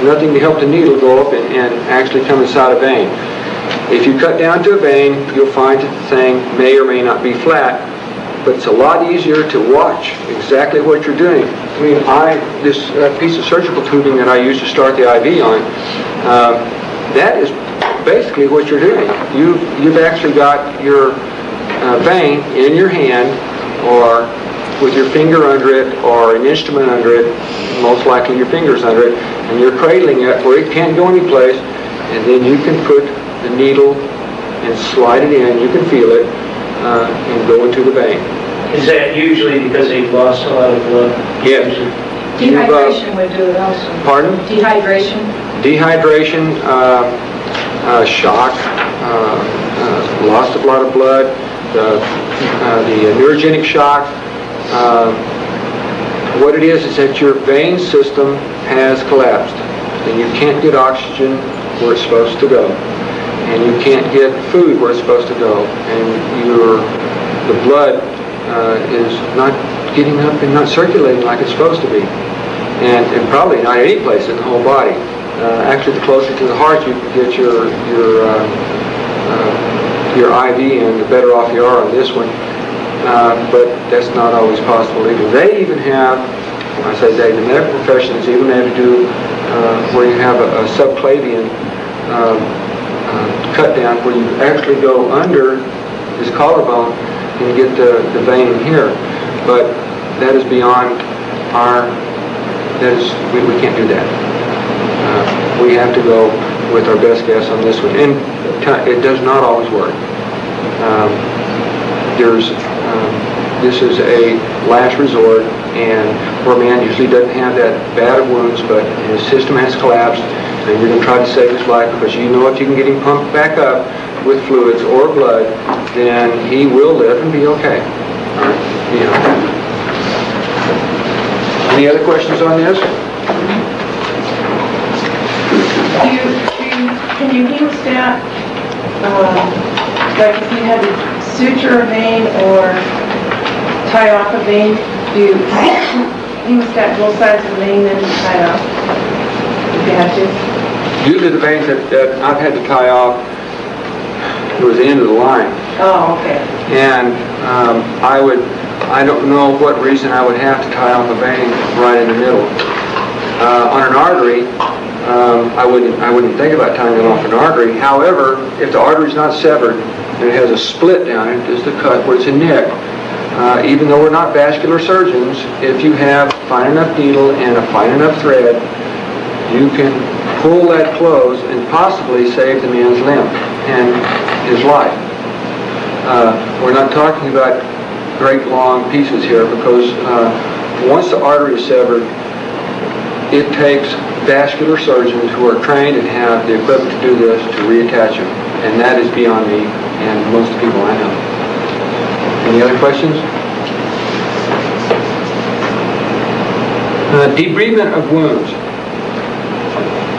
nothing to help the needle go up and actually come inside a vein. If you cut down to a vein, you'll find that the thing may or may not be flat, but it's a lot easier to watch exactly what you're doing. I mean, this piece of surgical tubing that I use to start the IV on, that is basically what you're doing. You've actually got your vein in your hand, or with your finger under it, or an instrument under it, most likely your finger's under it, and you're cradling it where it can't go anyplace, and then you can put the needle and slide it in, you can feel it, and go into the vein. Is that usually because they've lost a lot of blood? Yes. Dehydration would do it also. Pardon? Dehydration. Dehydration, shock, loss of a lot of blood, the neurogenic shock. What it is that your vein system has collapsed, and you can't get oxygen where it's supposed to go, and you can't get food where it's supposed to go, and the blood is not getting up and not circulating like it's supposed to be, and probably not any place in the whole body. Actually, the closer to the heart you can get your IV in, the better off you are on this one. but that's not always possible either. They even have, when I say they, the medical professions even have to do where you have a subclavian cut down, where you actually go under his collarbone and get the vein here. But that is beyond we can't do that. We have to go with our best guess on this one. And it does not always work. This is a last resort, and where a man usually doesn't have that bad of wounds, but his system has collapsed, and you're going to try to save his life, because you know if you can get him pumped back up with fluids or blood, then he will live and be okay. Any other questions on this? Can you hemostat, like if you had to suture a vein or tie off a vein, do you hemostat both sides of the vein and tie it off if you had to? Usually the veins that I've had to tie off, it was the end of the line. Oh, okay. And I don't know what reason I would have to tie off a vein right in the middle. On an artery, I wouldn't think about tying it off an artery. However, if the artery is not severed and it has a split down it, is the cut where it's a nick. Even though we're not vascular surgeons, if you have a fine enough needle and a fine enough thread, you can pull that close and possibly save the man's limb and his life. We're not talking about great long pieces here, because once the artery is severed, it takes vascular surgeons who are trained and have the equipment to do this to reattach them. And that is beyond me and most people I know. Any other questions? Debridement of wounds.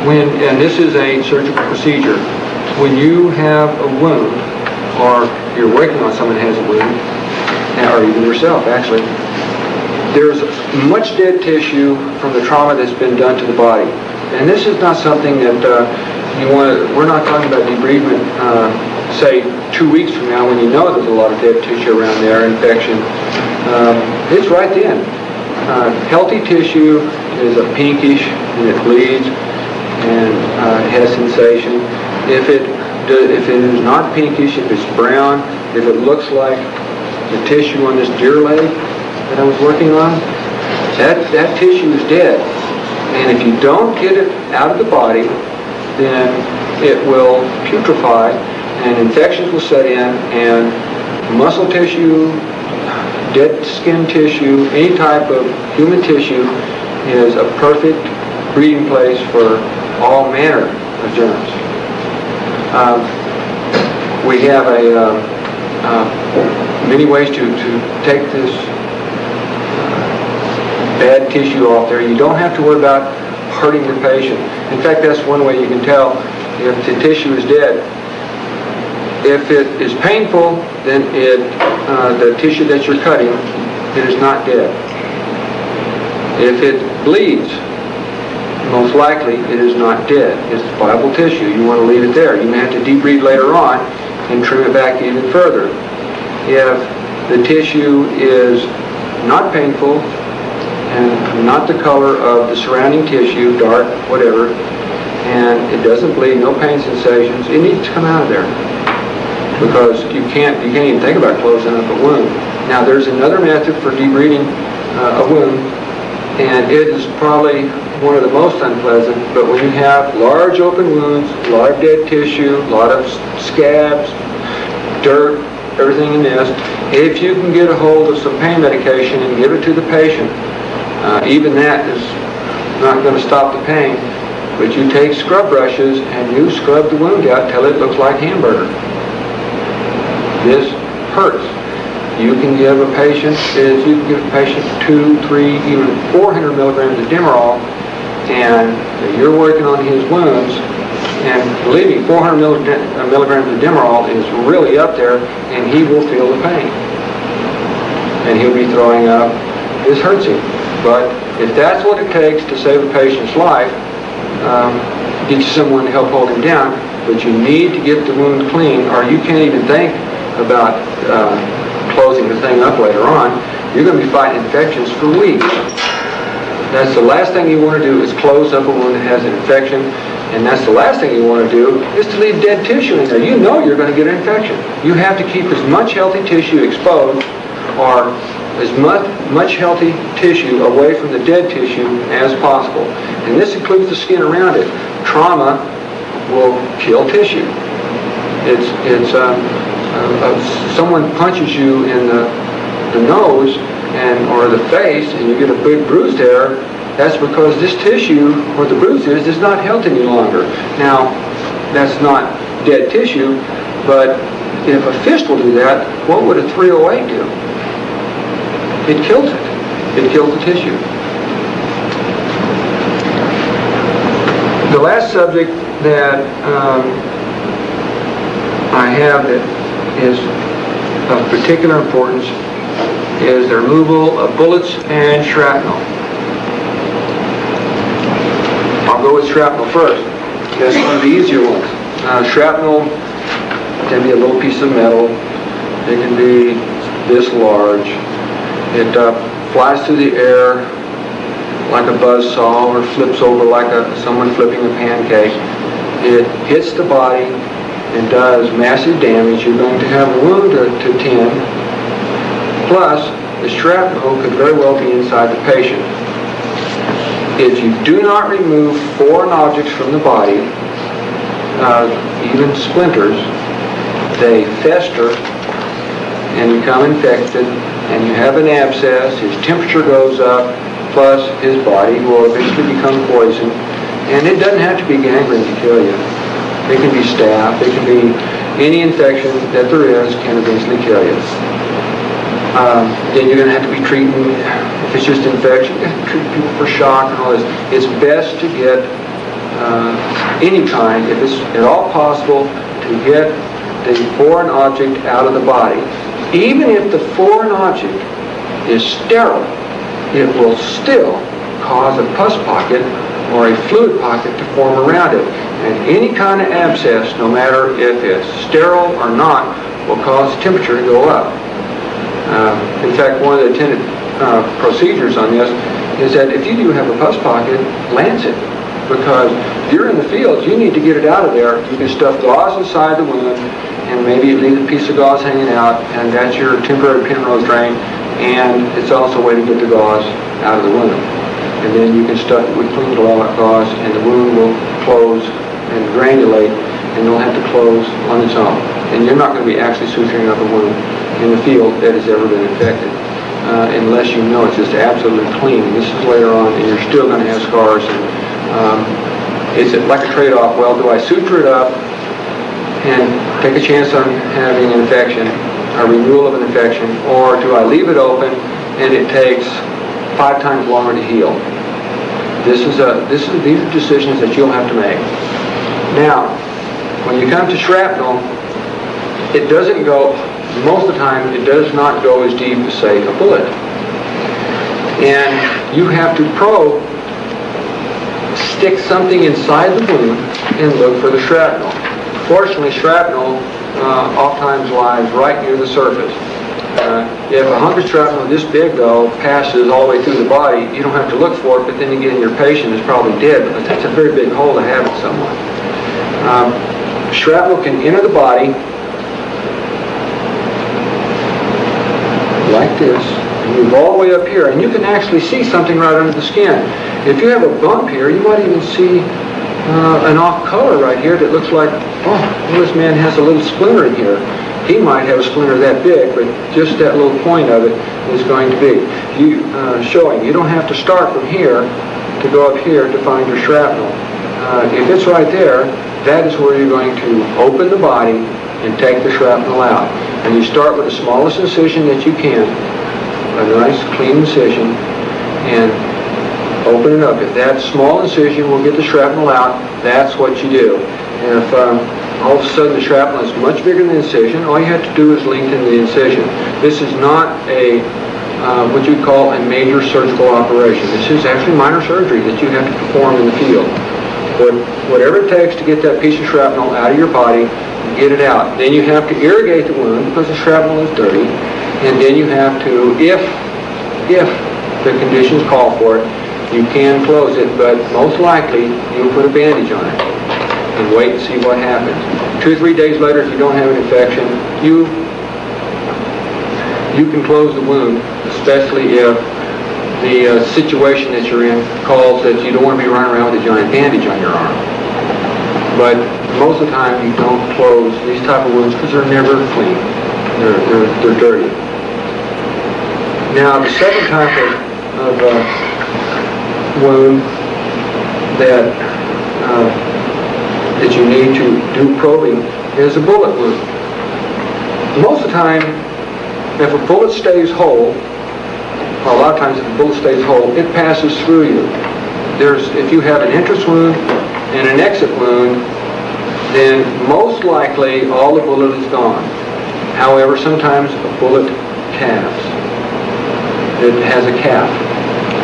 And this is a surgical procedure. When you have a wound, or you're working on someone who has a wound, or even yourself actually, there's much dead tissue from the trauma that's been done to the body. And this is not something that we're not talking about debridement, say 2 weeks from now when you know there's a lot of dead tissue around there, infection. It's right then. Healthy tissue is a pinkish and it bleeds and it has sensation. If it is not pinkish, if it's brown, if it looks like the tissue on this deer leg that I was working on, that tissue is dead. And if you don't get it out of the body, then it will putrefy and infections will set in, and muscle tissue, dead skin tissue, any type of human tissue is a perfect breeding place for all manner of germs. We have many ways to take this bad tissue off there. You don't have to worry about hurting the patient. In fact, that's one way you can tell if the tissue is dead. If it is painful, then the tissue that you're cutting, it is not dead. If it bleeds, most likely it is not dead. It's viable tissue. You want to leave it there. You may have to debride later on and trim it back even further. If the tissue is not painful and not the color of the surrounding tissue, dark, whatever, and it doesn't bleed, no pain sensations, it needs to come out of there, because you can't even think about closing up a wound. Now there's another method for debriding a wound, and it is probably one of the most unpleasant, but when you have large open wounds, a lot of dead tissue, a lot of scabs, dirt, everything in this, if you can get a hold of some pain medication and give it to the patient, even that is not going to stop the pain, but you take scrub brushes and you scrub the wound out till it looks like hamburger. This hurts. You can give a patient 2, 3, even 400 milligrams of Demerol, and you're working on his wounds, and believe me, 400 milligrams of Demerol is really up there, and he will feel the pain. And he'll be throwing up. This hurts him. But if that's what it takes to save a patient's life, get you someone to help hold him down, but you need to get the wound clean, or you can't even think about closing closing the thing up later on, you're going to be fighting infections for weeks. That's the last thing you want to do is close up a wound that has an infection, and that's the last thing you want to do is to leave dead tissue in there. You know you're going to get an infection. You have to keep as much healthy tissue exposed or as much healthy tissue away from the dead tissue as possible. And this includes the skin around it. Trauma will kill tissue. Someone punches you in the nose or the face and you get a big bruise there, that's because this tissue, where the bruise is not healthy any longer. Now, that's not dead tissue, but if a fist will do that, what would a 308 do? It kills it. It kills the tissue. The last subject that I have that is of particular importance is the removal of bullets and shrapnel. I'll go with shrapnel first. That's one of the easier ones. Shrapnel can be a little piece of metal. It can be this large. It flies through the air like a buzzsaw or flips over like someone flipping a pancake. It hits the body and does massive damage. You're going to have a wound to tend. Plus, the shrapnel could very well be inside the patient. If you do not remove foreign objects from the body, even splinters, they fester and become infected, and you have an abscess, his temperature goes up, plus his body will eventually become poisoned. And it doesn't have to be gangrene to kill you. It can be staph, it can be any infection that there is can eventually kill you. Then you're going to have to be treating, if it's just infection, you have to treat people for shock and all this. It's best to get any kind, if it's at all possible, to get the foreign object out of the body. Even if the foreign object is sterile, it will still cause a pus pocket or a fluid pocket to form around it. And any kind of abscess, no matter if it's sterile or not, will cause the temperature to go up. In fact, one of the attended procedures on this is that if you do have a pus pocket, lance it. Because if you're in the field, you need to get it out of there. You can stuff gauze inside the wound, and maybe leave a piece of gauze hanging out, and that's your temporary penrose drain, and it's also a way to get the gauze out of the wound. And then you can stuff it with clean gauze, and the wound will close and granulate, and it'll have to close on its own. And you're not going to be actually suturing up a wound in the field that has ever been infected, unless you know it's just absolutely clean. This is later on, and you're still going to have scars. And it's like a trade-off. Well, do I suture it up and take a chance on having an infection, a renewal of an infection, or do I leave it open and it takes 5 times longer to heal? These are decisions that you'll have to make. Now, when you come to shrapnel, it doesn't go, most of the time, it does not go as deep as, say, a bullet. And you have to probe, stick something inside the wound, and look for the shrapnel. Fortunately, shrapnel oftentimes lies right near the surface. If a hunk of shrapnel this big, though, passes all the way through the body, you don't have to look for it, but then again, your patient is probably dead, because that's a very big hole to have in someone. Shrapnel can enter the body like this, and move all the way up here, and you can actually see something right under the skin. If you have a bump here, you might even see an off color right here that looks like, oh, well, this man has a little splinter in here. He might have a splinter that big, but just that little point of it is going to be showing. You don't have to start from here to go up here to find your shrapnel. If it's right there, that is where you're going to open the body and take the shrapnel out. And you start with the smallest incision that you can, a nice clean incision, and open it up. If that small incision will get the shrapnel out, that's what you do. And if all of a sudden the shrapnel is much bigger than the incision, all you have to do is lengthen the incision. This is not a what you call a major surgical operation. This is actually minor surgery that you have to perform in the field. Whatever it takes to get that piece of shrapnel out of your body, get it out. Then you have to irrigate the wound because the shrapnel is dirty. And then you have to, if the conditions call for it, you can close it, but most likely you'll put a bandage on it and wait and see what happens. 2 or 3 days later, if you don't have an infection, you can close the wound, especially if the situation that you're in calls that you don't want to be running around with a giant bandage on your arm. But most of the time, you don't close these type of wounds because they're never clean. They're dirty. Now, the second type of wound that you need to do probing is a bullet wound. Most of the time, if a bullet stays whole, or a lot of times if a bullet stays whole, it passes through you. If you have an entrance wound and an exit wound, then most likely all the bullet is gone. However, sometimes a bullet calves. It has a calf.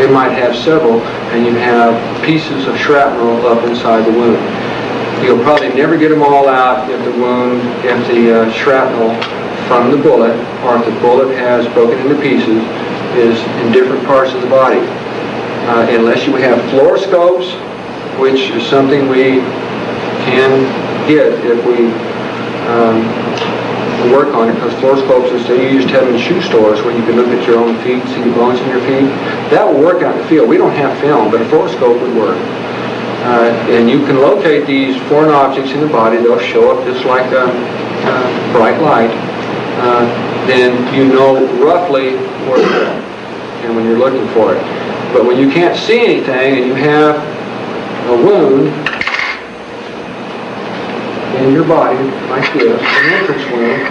It might have several, and you have pieces of shrapnel up inside the wound. You'll probably never get them all out if the shrapnel from the bullet, or if the bullet has broken into pieces, is in different parts of the body. Unless you have fluoroscopes, which is something we can get if we work on it, because fluoroscopes, they used to have in shoe stores where you can look at your own feet, see the bones in your feet. That will work out in the field. We don't have film, but a fluoroscope would work. And you can locate these foreign objects in the body. They'll show up just like a bright light. Then you know roughly where to go, and when you're looking for it. But when you can't see anything and you have a wound in your body like this, an entrance wound,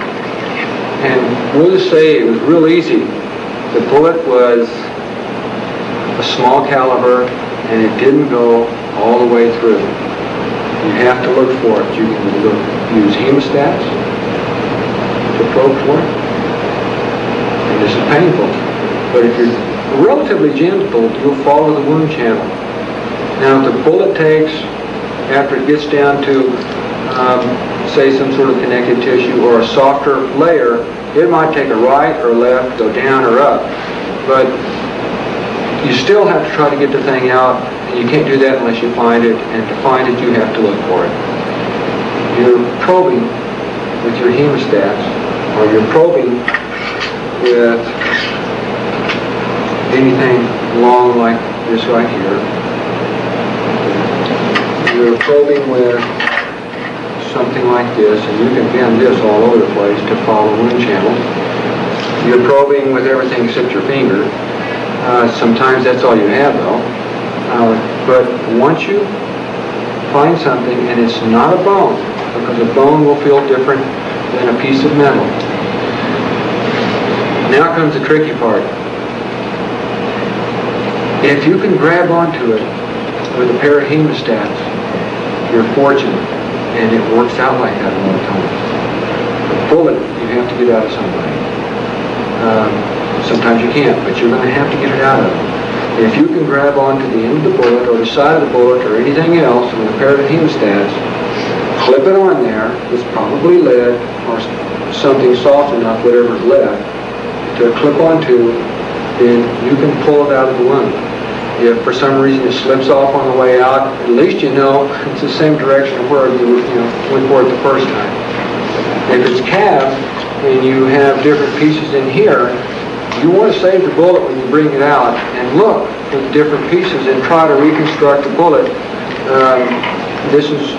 and we'll just say it was real easy. The bullet was a small caliber and it didn't go all the way through. You have to look for it. You can use hemostats to probe for it. And this is painful. But if you're relatively gentle, you'll follow the wound channel. Now, if the bullet takes, after it gets down to, say, some sort of connective tissue or a softer layer, it might take a right or left, go down or up. But you still have to try to get the thing out, and you can't do that unless you find it, and to find it, you have to look for it. You're probing with your hemostats, or you're probing with anything long like this right here. You're probing with something like this, and you can bend this all over the place to follow wound channels. You're probing with everything except your finger. Sometimes that's all you have, though. But once you find something and it's not a bone, because a bone will feel different than a piece of metal. Now comes the tricky part. If you can grab onto it with a pair of hemostats, you're fortunate, and it works out like that a lot of times. A bullet, you have to get out of somebody. Sometimes you can't, but you're going to have to get it out of them. If you can grab onto the end of the bullet, or the side of the bullet, or anything else with a pair of hemostats, clip it on there, it's probably lead, or something soft enough, whatever's left, to clip onto, then you can pull it out of the wound. If for some reason it slips off on the way out, at least you know it's the same direction where you went for it the first time. If it's calved and you have different pieces in here, you want to save the bullet when you bring it out and look for the different pieces and try to reconstruct the bullet. This is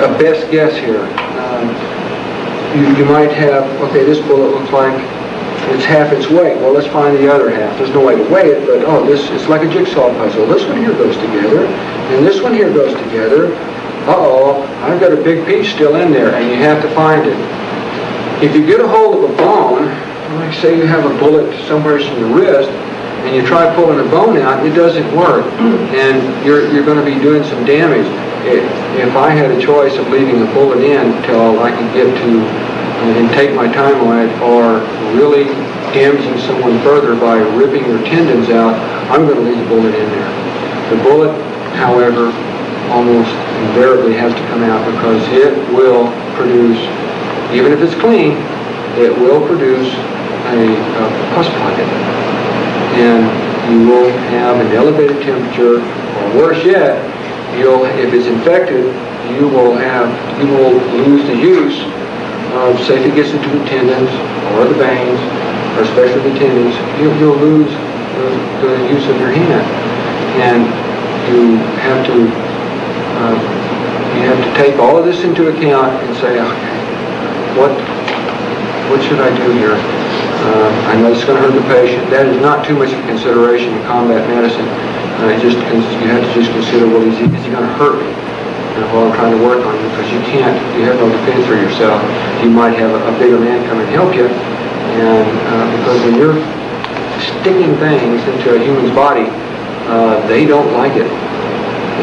a best guess here. You might have, okay, this bullet looks like it's half its weight. Well, let's find the other half. There's no way to weigh it, but it's like a jigsaw puzzle. This one here goes together, and this one here goes together. Uh-oh, I've got a big piece still in there, and you have to find it. If you get a hold of a bone, like say you have a bullet somewhere in the wrist, and you try pulling the bone out, it doesn't work, and you're going to be doing some damage. If I had a choice of leaving a bullet in until I could get to and take my time on it, or really damaging someone further by ripping their tendons out, I'm going to leave the bullet in there. The bullet, however, almost invariably has to come out because it will produce, even if it's clean, it will produce a pus pocket. And you will have an elevated temperature, or worse yet, if it's infected, you will lose the use of, say if it gets into the tendons or the veins, or especially the tendons, you'll lose the use of your hand. And you have to take all of this into account and say, okay, what should I do here? I know it's going to hurt the patient. That is not too much of a consideration in combat medicine. You have to just consider, well, is he going to hurt me while I'm trying to work on him? Because you have no defense for yourself. You might have a bigger man come and help you, and because when you're sticking things into a human's body, they don't like it.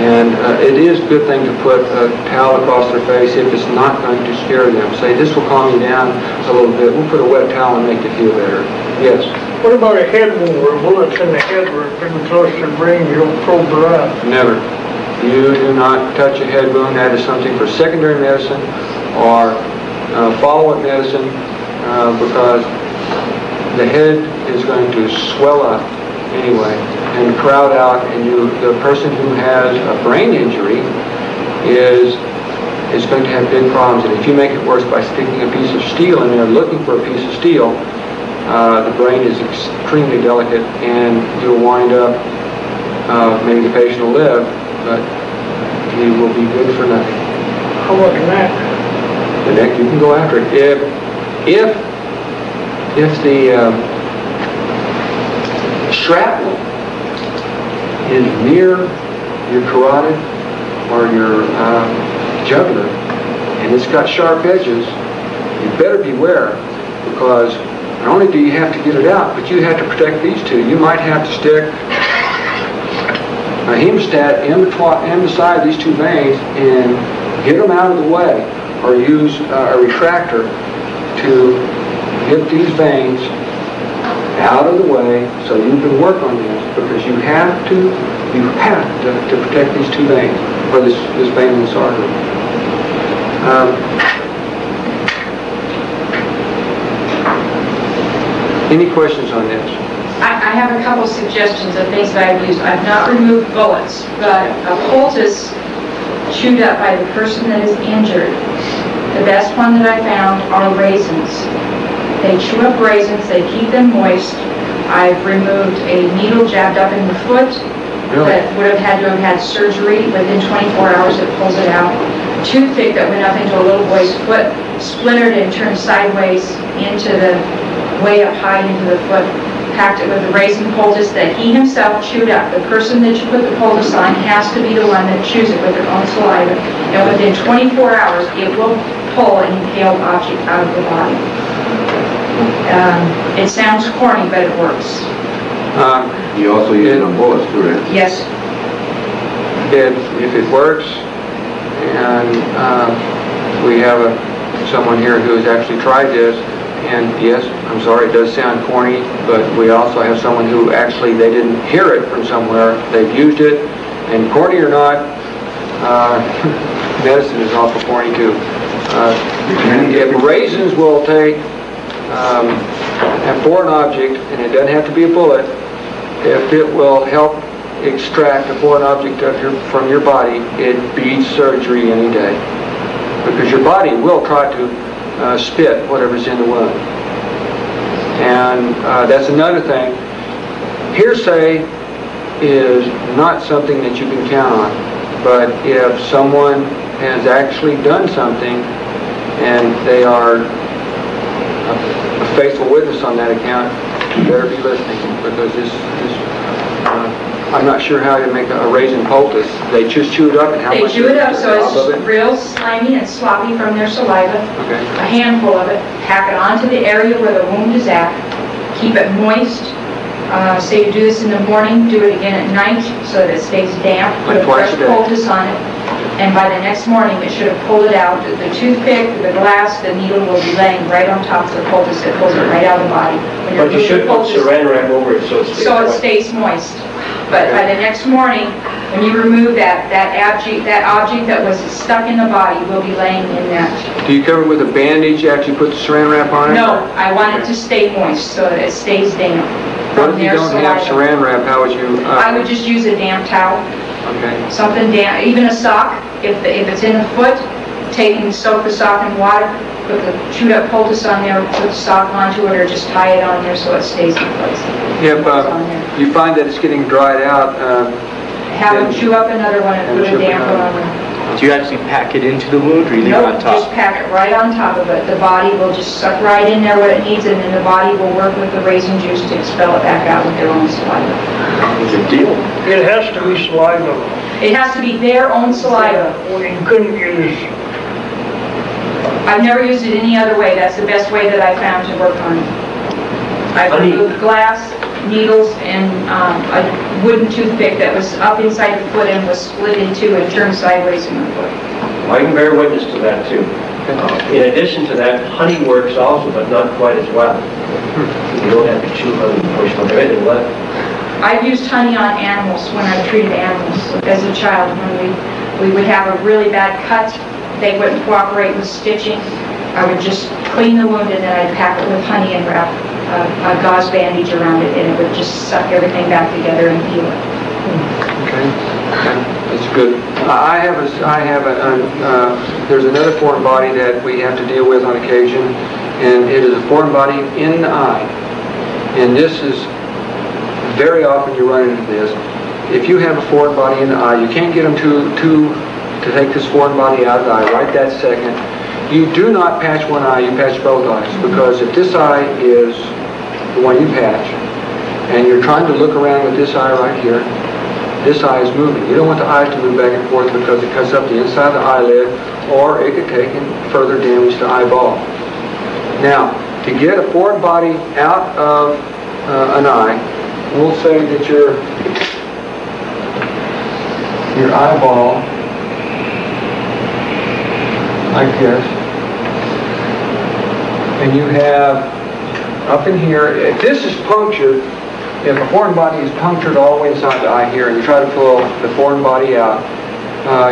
And it is a good thing to put a towel across their face if it's not going to scare them. Say, this will calm you down a little bit. We'll put a wet towel and make you feel better. Yes? What about a head wound where bullets in the head were pretty close to the brain, you don't probe the eye? Never. You do not touch a head wound. That is something for secondary medicine or follow-up medicine because the head is going to swell up anyway and crowd out, and the person who has a brain injury is going to have big problems. And if you make it worse by sticking a piece of steel in there, looking for a piece of steel, the brain is extremely delicate, and you'll wind up, maybe the patient will live, but he will be good for nothing. How about the neck? The neck, you can go after it. If the shrapnel is near your carotid or your jugular, and it's got sharp edges, you better beware, because not only do you have to get it out, but you have to protect these two. You might have to stick a hemostat in beside these two veins and get them out of the way, or use a retractor to get these veins out of the way so you can work on this, because you have to protect these two veins, or this vein in this artery. Any questions on this? I have a couple suggestions of things that I've used. I've not removed bullets, but a poultice chewed up by the person that is injured. The best one that I found are raisins. They chew up raisins, they keep them moist. I've removed a needle jabbed up in the foot that would have had to have had surgery. Within 24 hours it pulls it out. A toothpick that went up into a little boy's foot, splintered and turned sideways into way up high into the foot. Packed it with a raisin poultice that he himself chewed up. The person that you put the poultice on has to be the one that chews it with their own saliva. And within 24 hours, it will pull an impaled object out of the body. It sounds corny, but it works. You also use it on bullets, correct? Yes. If it works, and we have someone here who has actually tried this, and yes, I'm sorry, it does sound corny, but we also have someone who actually, they didn't hear it from somewhere, they've used it, and corny or not, medicine is awful corny too. If raisins will take a foreign object, and it doesn't have to be a bullet, if it will help extract a foreign object from your body, it beats surgery any day. Because your body will try to spit whatever's in the wound. And that's another thing. Hearsay is not something that you can count on. But if someone has actually done something and they are a faithful witness on that account, you better be listening, because I'm not sure how to make a raisin poultice. They just chew it up, and how much? They chew it up so it's real slimy and sloppy from their saliva. Okay. A handful of it. Pack it onto the area where the wound is at. Keep it moist. Say you do this in the morning, do it again at night so that it stays damp. Put a fresh poultice on it, and by the next morning it should have pulled it out. The toothpick, the glass, the needle will be laying right on top of the poultice. It pulls it right out of the body. But you should put saran wrap over it so it stays moist. But by the next morning, when you remove that object that was stuck in the body will be laying in that. Do you cover it with a bandage after you put the saran wrap on it? No, I want it to stay moist so that it stays damp. What if you don't have saran wrap? How would you? I would just use a damp towel. Okay. Something damp, even a sock. If it's in the foot, soak the sock in water, put the chewed up poultice on there, put the sock onto it, or just tie it on there so it stays in place. If you find that it's getting dried out, have them chew up another one and put a damper on it. Do you actually pack it into the wound or you leave it on top? Just pack it right on top of it. The body will just suck right in there what it needs, and then the body will work with the raisin juice to expel it back out with their own saliva. Good deal. It has to be saliva. It has to be their own saliva. Well, you couldn't use... I've never used it any other way. That's the best way that I found to work on it. I've removed glass, needles, and a wooden toothpick that was up inside the foot and was split in two and turned sideways in the foot. I can bear witness to that too. In addition to that, honey works also, but not quite as well. You don't have to chew honey, push on everything left. I've used honey on animals when I treated animals as a child. When we would have a really bad cut, they wouldn't cooperate with stitching. I would just clean the wound and then I'd pack it with honey and wrap a gauze bandage around it, and it would just suck everything back together and heal it. Okay, that's good. There's another foreign body that we have to deal with on occasion, and it is a foreign body in the eye. And this is, very often you run into this. If you have a foreign body in the eye, you can't get them to take this foreign body out of the eye right that second. You do not patch one eye, you patch both eyes, because if this eye is the one you patch, and you're trying to look around with this eye right here, this eye is moving. You don't want the eyes to move back and forth because it cuts up the inside of the eyelid, or it could take and further damage the eyeball. Now, to get a foreign body out of an eye, we'll say that your eyeball, like this, and you have up in here, if this is punctured, if a foreign body is punctured all the way inside the eye here, and you try to pull the foreign body out,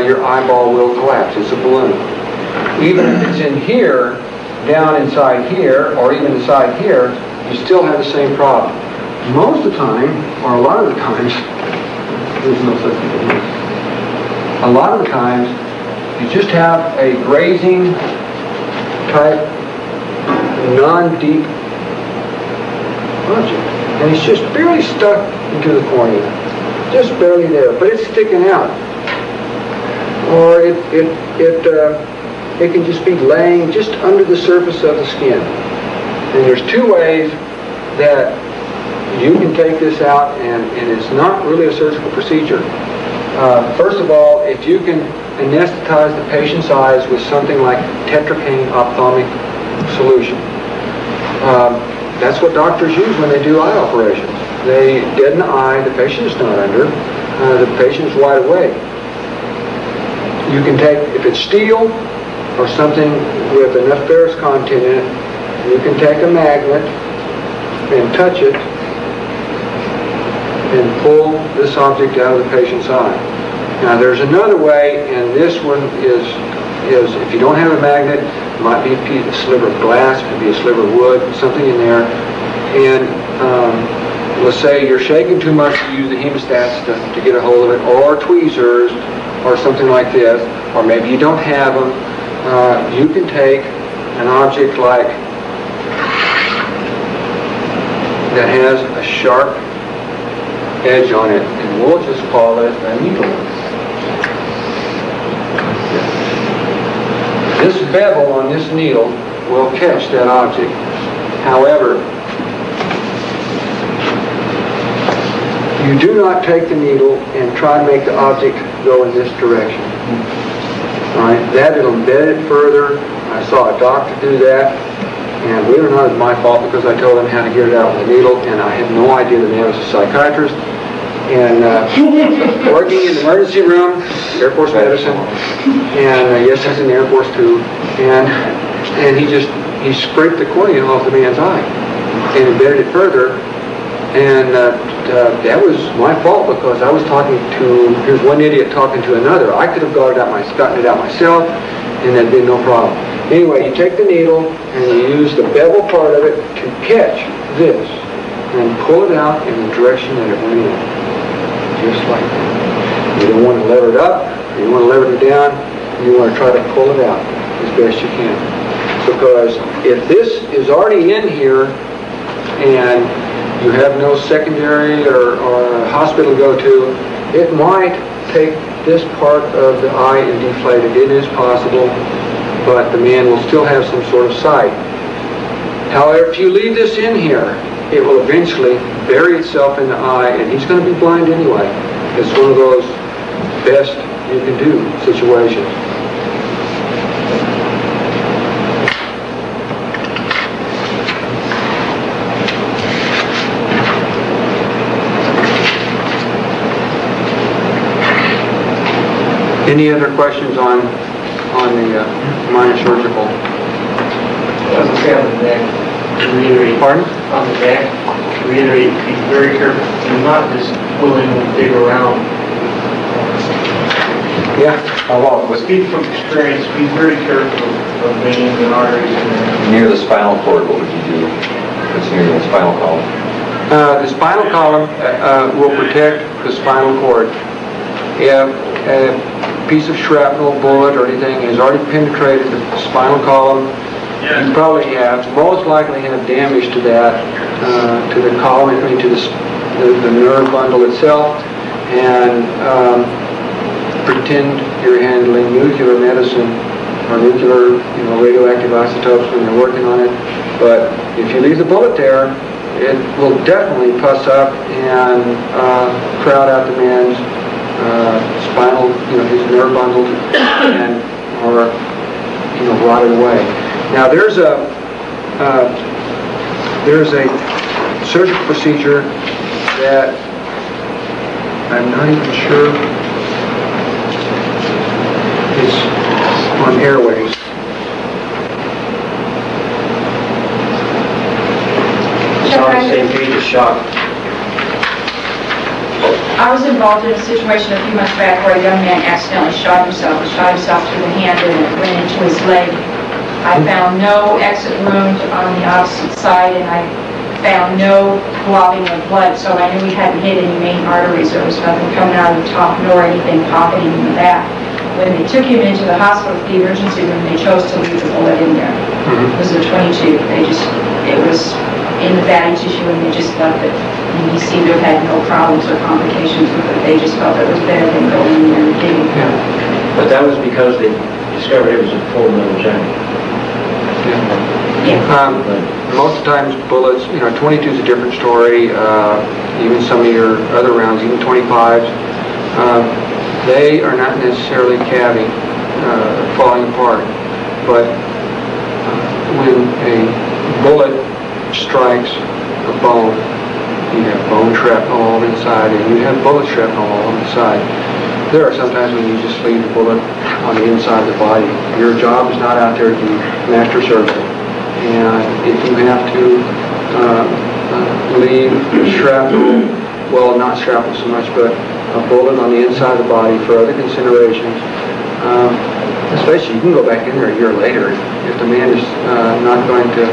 your eyeball will collapse. It's a balloon. Even if it's in here, down inside here, or even inside here, you still have the same problem. Most of the time, or a lot of the times, there's no such thing as this. A lot of the times, you just have a grazing type, non-deep object. And it's just barely stuck into the cornea. Just barely there, but it's sticking out. Or it can just be laying just under the surface of the skin. And there's two ways that you can take this out, and it's not really a surgical procedure. First of all, if you can anesthetize the patient's eyes with something like tetracaine ophthalmic solution. That's what doctors use when they do eye operations. They deaden the eye, the patient is not under, the patient is wide awake. You can take, if it's steel or something with enough ferrous content in it, you can take a magnet and touch it and pull this object out of the patient's eye. Now there's another way, and this one is if you don't have a magnet, it might be a sliver of glass, it could be a sliver of wood, something in there, and let's say you're shaking too much to use the hemostats to get a hold of it, or tweezers, or something like this, or maybe you don't have them, you can take an object like that has a sharp edge on it, and we'll just call it a needle. This bevel on this needle will catch that object. However, you do not take the needle and try to make the object go in this direction. All right, that will embed it further. I saw a doctor do that, and believe it or not, it's my fault because I told him how to get it out with a needle, and I had no idea the man was a psychiatrist. And working in the emergency room, Air Force medicine, and yes, he's in the Air Force too, and he scraped the cornea off the man's eye and embedded it further, and that was my fault because I was here's one idiot talking to another. I could have gotten it out myself, and that'd been no problem. Anyway, you take the needle and you use the bevel part of it to catch this and pull it out in the direction that it went in. Just like that. You don't want to lever it up, you don't want to lever it down, you want to try to pull it out as best you can. Because if this is already in here and you have no secondary or hospital to go to, it might take this part of the eye and deflate it. It is possible, but the man will still have some sort of sight. However, if you leave this in here, it will eventually bury itself in the eye, and he's going to be blind anyway. It's one of those best you can do situations. Any other questions on the minor surgical? On the neck, to reiterate. Pardon? On the neck, to reiterate, be very careful. Do not just pulling and dig around. Yeah. Well, speak from experience. Be very careful of veins and arteries. Near the spinal cord, what would you do? It's near the spinal column. The spinal column will protect the spinal cord. If a piece of shrapnel, bullet, or anything has already penetrated the spinal column, you probably most likely have damage to that, to the column, I mean to the nerve bundle itself, and pretend you're handling nuclear medicine or nuclear, radioactive isotopes when you're working on it. But if you leave the bullet there, it will definitely pus up and crowd out the man's spinal, his nerve bundle, and or rot it away. Now there's a surgical procedure that I'm not even sure is on airways. It's on the same page as shock. I was involved in a situation a few months back where a young man accidentally shot himself. He shot himself through the hand and it went into his leg. I found no exit wound on the opposite side, and I found no globbing of blood, so I knew he hadn't hit any main arteries. There was nothing coming out of the top nor anything pocketing in the back. When they took him into the hospital, the emergency room, they chose to leave the bullet in there. It was a 22. It was in the fatty tissue, and they just left it. And he seemed to have had no problems or complications with it. They just felt it was better than going in there and digging. But that was because they discovered it was a full metal jacket. Most of the times bullets, 22 is a different story. Even some of your other rounds, even 25s, they are not necessarily calving, falling apart. But when a bullet strikes a bone, you have bone shrapnel all inside, and you have bullet shrapnel all on the side. There are sometimes when you just leave the bullet on the inside of the body. Your job is not out there to be master surgical. And if you have to leave shrapnel, well, not shrapnel so much, but a bullet on the inside of the body for other considerations, especially you can go back in there a year later if the man is not going to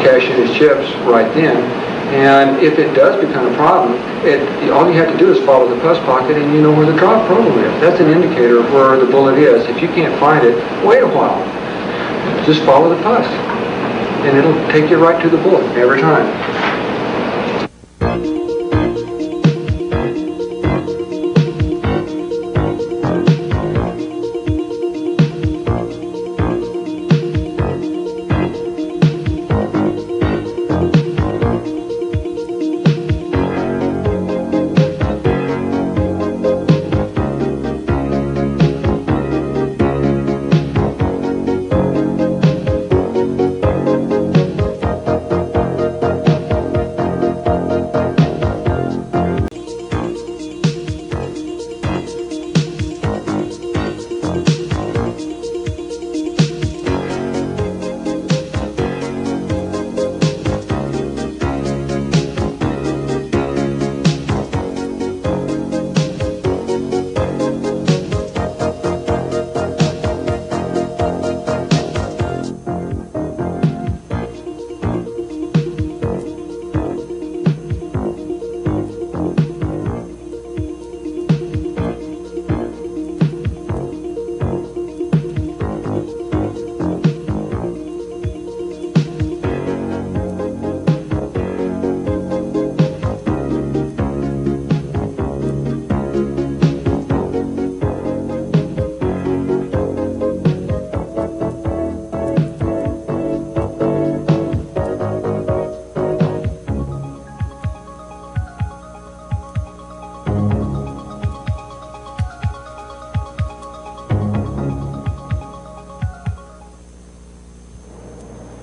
cash in his chips right then. And if it does become a problem, all you have to do is follow the pus pocket and you know where the drop problem is. That's an indicator of where the bullet is. If you can't find it, wait a while. Just follow the pus. And it'll take you right to the bullet every time.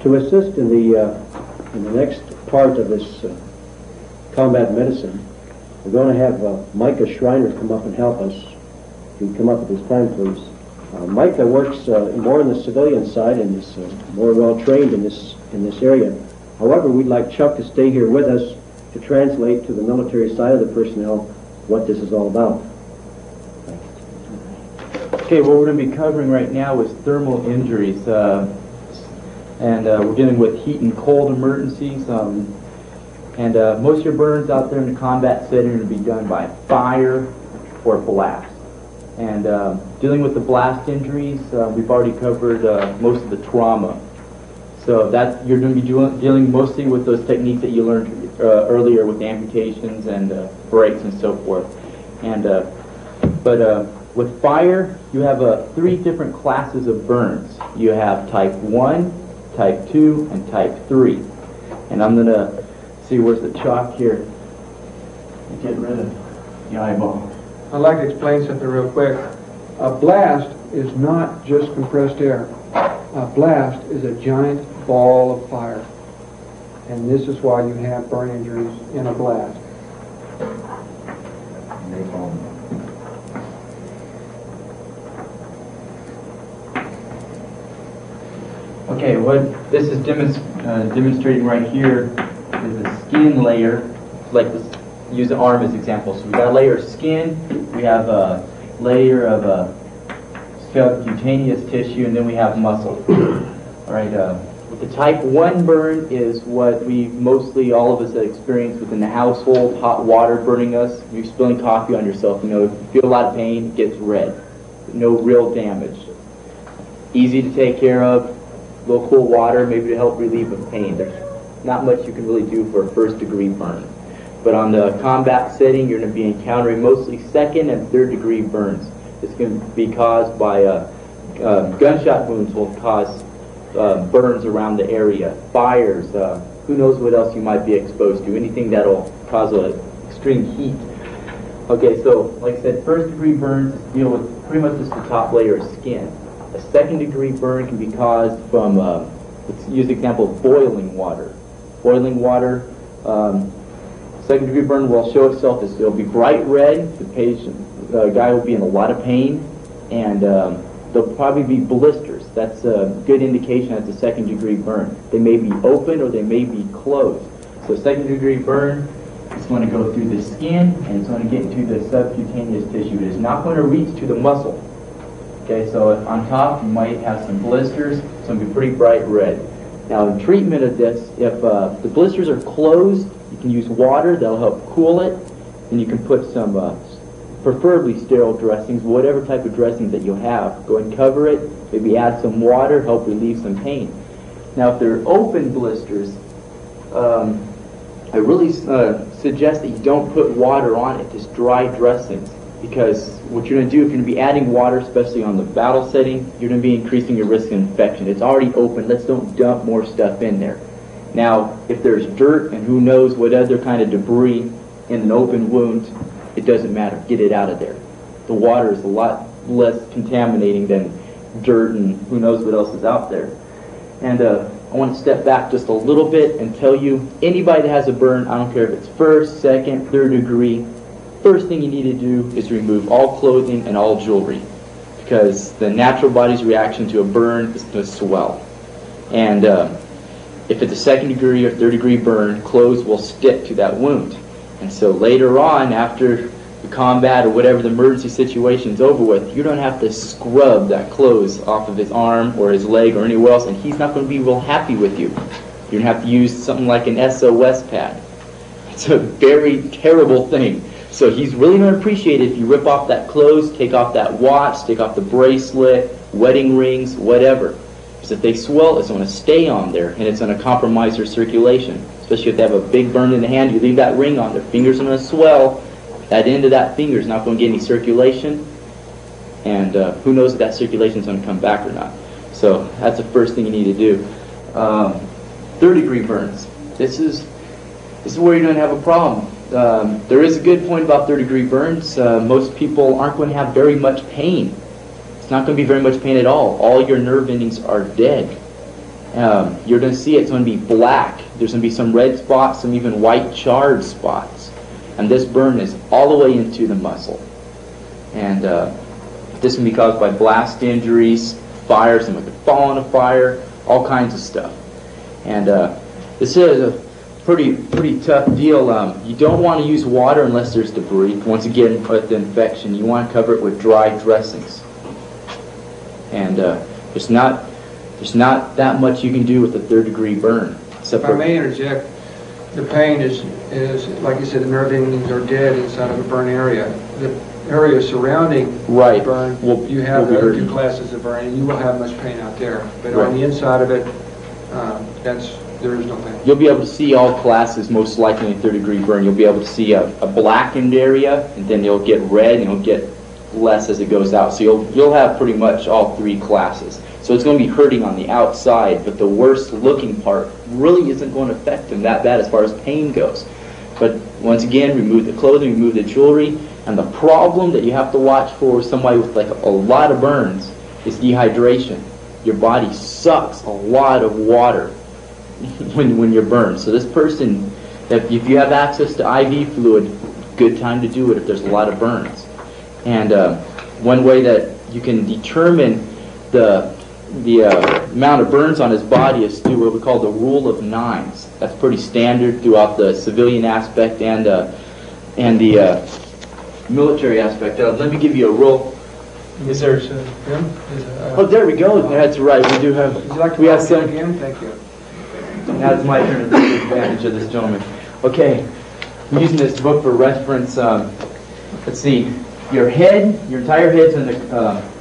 To assist in the next part of this combat medicine, we're going to have Micah Schreiner come up and help us. If you come up at this time, please. Micah works more on the civilian side and is more well trained in this area. However, we'd like Chuck to stay here with us to translate to the military side of the personnel what this is all about. Okay, what we're going to be covering right now is thermal injuries. And we're dealing with heat and cold emergencies. And most of your burns out there in the combat setting are going to be done by fire or blast. And dealing with the blast injuries, we've already covered most of the trauma. So that you're going to be dealing mostly with those techniques that you learned earlier with amputations and breaks and so forth. And with fire, you have 3 different classes of burns. You have type 1, type 2, and type 3. And I'm going to see where's the chalk here. Get rid of the eyeball. I'd like to explain something real quick. A blast is not just compressed air. A blast is a giant ball of fire. And this is why you have burn injuries in a blast. Okay, what this is demonstrating right here is a skin layer. Like this, use the arm as example. So we've got a layer of skin, we have a layer of cutaneous tissue, and then we have muscle. All right. The type 1 burn is what we mostly, all of us have experienced within the household, hot water burning us. You're spilling coffee on yourself, you feel a lot of pain, it gets red. No real damage. Easy to take care of, a little cool water, maybe to help relieve the pain. There's not much you can really do for a first-degree burn. But on the combat setting, you're going to be encountering mostly second and third-degree burns. It's going to be caused by gunshot wounds will cause burns around the area, fires, who knows what else you might be exposed to, anything that'll cause extreme heat. Okay, so like I said, first degree burns deal with pretty much just the top layer of skin. A second degree burn can be caused from, let's use the example of boiling water. Boiling water, second degree burn will show itself as it'll be bright red, the guy will be in a lot of pain, and there'll probably be blisters. That's a good indication that's a second degree burn. They may be open or they may be closed. So second degree burn is going to go through the skin and it's going to get into the subcutaneous tissue. It is not going to reach to the muscle. Okay, so on top you might have some blisters. It's going to be pretty bright red. Now in treatment of this, if the blisters are closed, you can use water. That'll help cool it. And you can put some preferably sterile dressings, whatever type of dressing that you have. Go and cover it, maybe add some water, help relieve some pain. Now if they're open blisters, I really suggest that you don't put water on it, just dry dressings. Because what you're going to do, if you're going to be adding water, especially on the battle setting, you're going to be increasing your risk of infection. It's already open, let's don't dump more stuff in there. Now, if there's dirt and who knows what other kind of debris in an open wound, it doesn't matter. Get it out of there. The water is a lot less contaminating than dirt and who knows what else is out there. And I want to step back just a little bit and tell you, anybody that has a burn, I don't care if it's first, second, third degree, first thing you need to do is remove all clothing and all jewelry. Because the natural body's reaction to a burn is to swell. And if it's a second degree or third degree burn, clothes will stick to that wound. And so later on, after the combat or whatever the emergency situation's over with, you don't have to scrub that clothes off of his arm or his leg or anywhere else, and he's not going to be real happy with you. You're going to have to use something like an SOS pad. It's a very terrible thing. So he's really going to appreciate it if you rip off that clothes, take off that watch, take off the bracelet, wedding rings, whatever. Because if they swell, it's going to stay on there, and it's going to compromise their circulation. Especially if they have a big burn in the hand, you leave that ring on, their fingers are going to swell. That end of that finger is not going to get any circulation, and who knows if that circulation is going to come back or not. So that's the first thing you need to do. Third degree burns. This is where you're going to have a problem. There is a good point about third degree burns. Most people aren't going to have very much pain. It's not going to be very much pain at all. All your nerve endings are dead. you're going to see it's going to be black. There's going to be some red spots, some even white charred spots. And this burn is all the way into the muscle. And this can be caused by blast injuries, fires, someone could fall in a fire, all kinds of stuff. And this is a pretty tough deal. You don't want to use water unless there's debris. Once again, with the infection, you want to cover it with dry dressings. And there's not that much you can do with a third-degree burn. If I may interject, the pain is like you said, the nerve endings are dead inside of a burn area. The area surrounding the burn, you have the other two classes of burn, and you will have much pain out there. But on the inside of it, there is no pain. You'll be able to see all classes, most likely in a third-degree burn. You'll be able to see a blackened area, and then you'll get red, and you'll get less as it goes out. So you'll have pretty much all three classes. So it's going to be hurting on the outside, but the worst looking part really isn't going to affect them that bad as far as pain goes. But once again, remove the clothing, remove the jewelry, and the problem that you have to watch for with somebody with like a lot of burns is dehydration. Your body sucks a lot of water when you're burned. So this person, if you have access to IV fluid, good time to do it if there's a lot of burns. And one way that you can determine the amount of burns on his body is through what we call the rule of nines. That's pretty standard throughout the civilian aspect and the military aspect. Let me give you a rule. Is there? Oh, there we go. That's right. We do have. Would you like to we have some. Again? Thank you. Now it's my turn to take advantage of this gentleman. Okay, I'm using this book for reference. Let's see. Your entire head's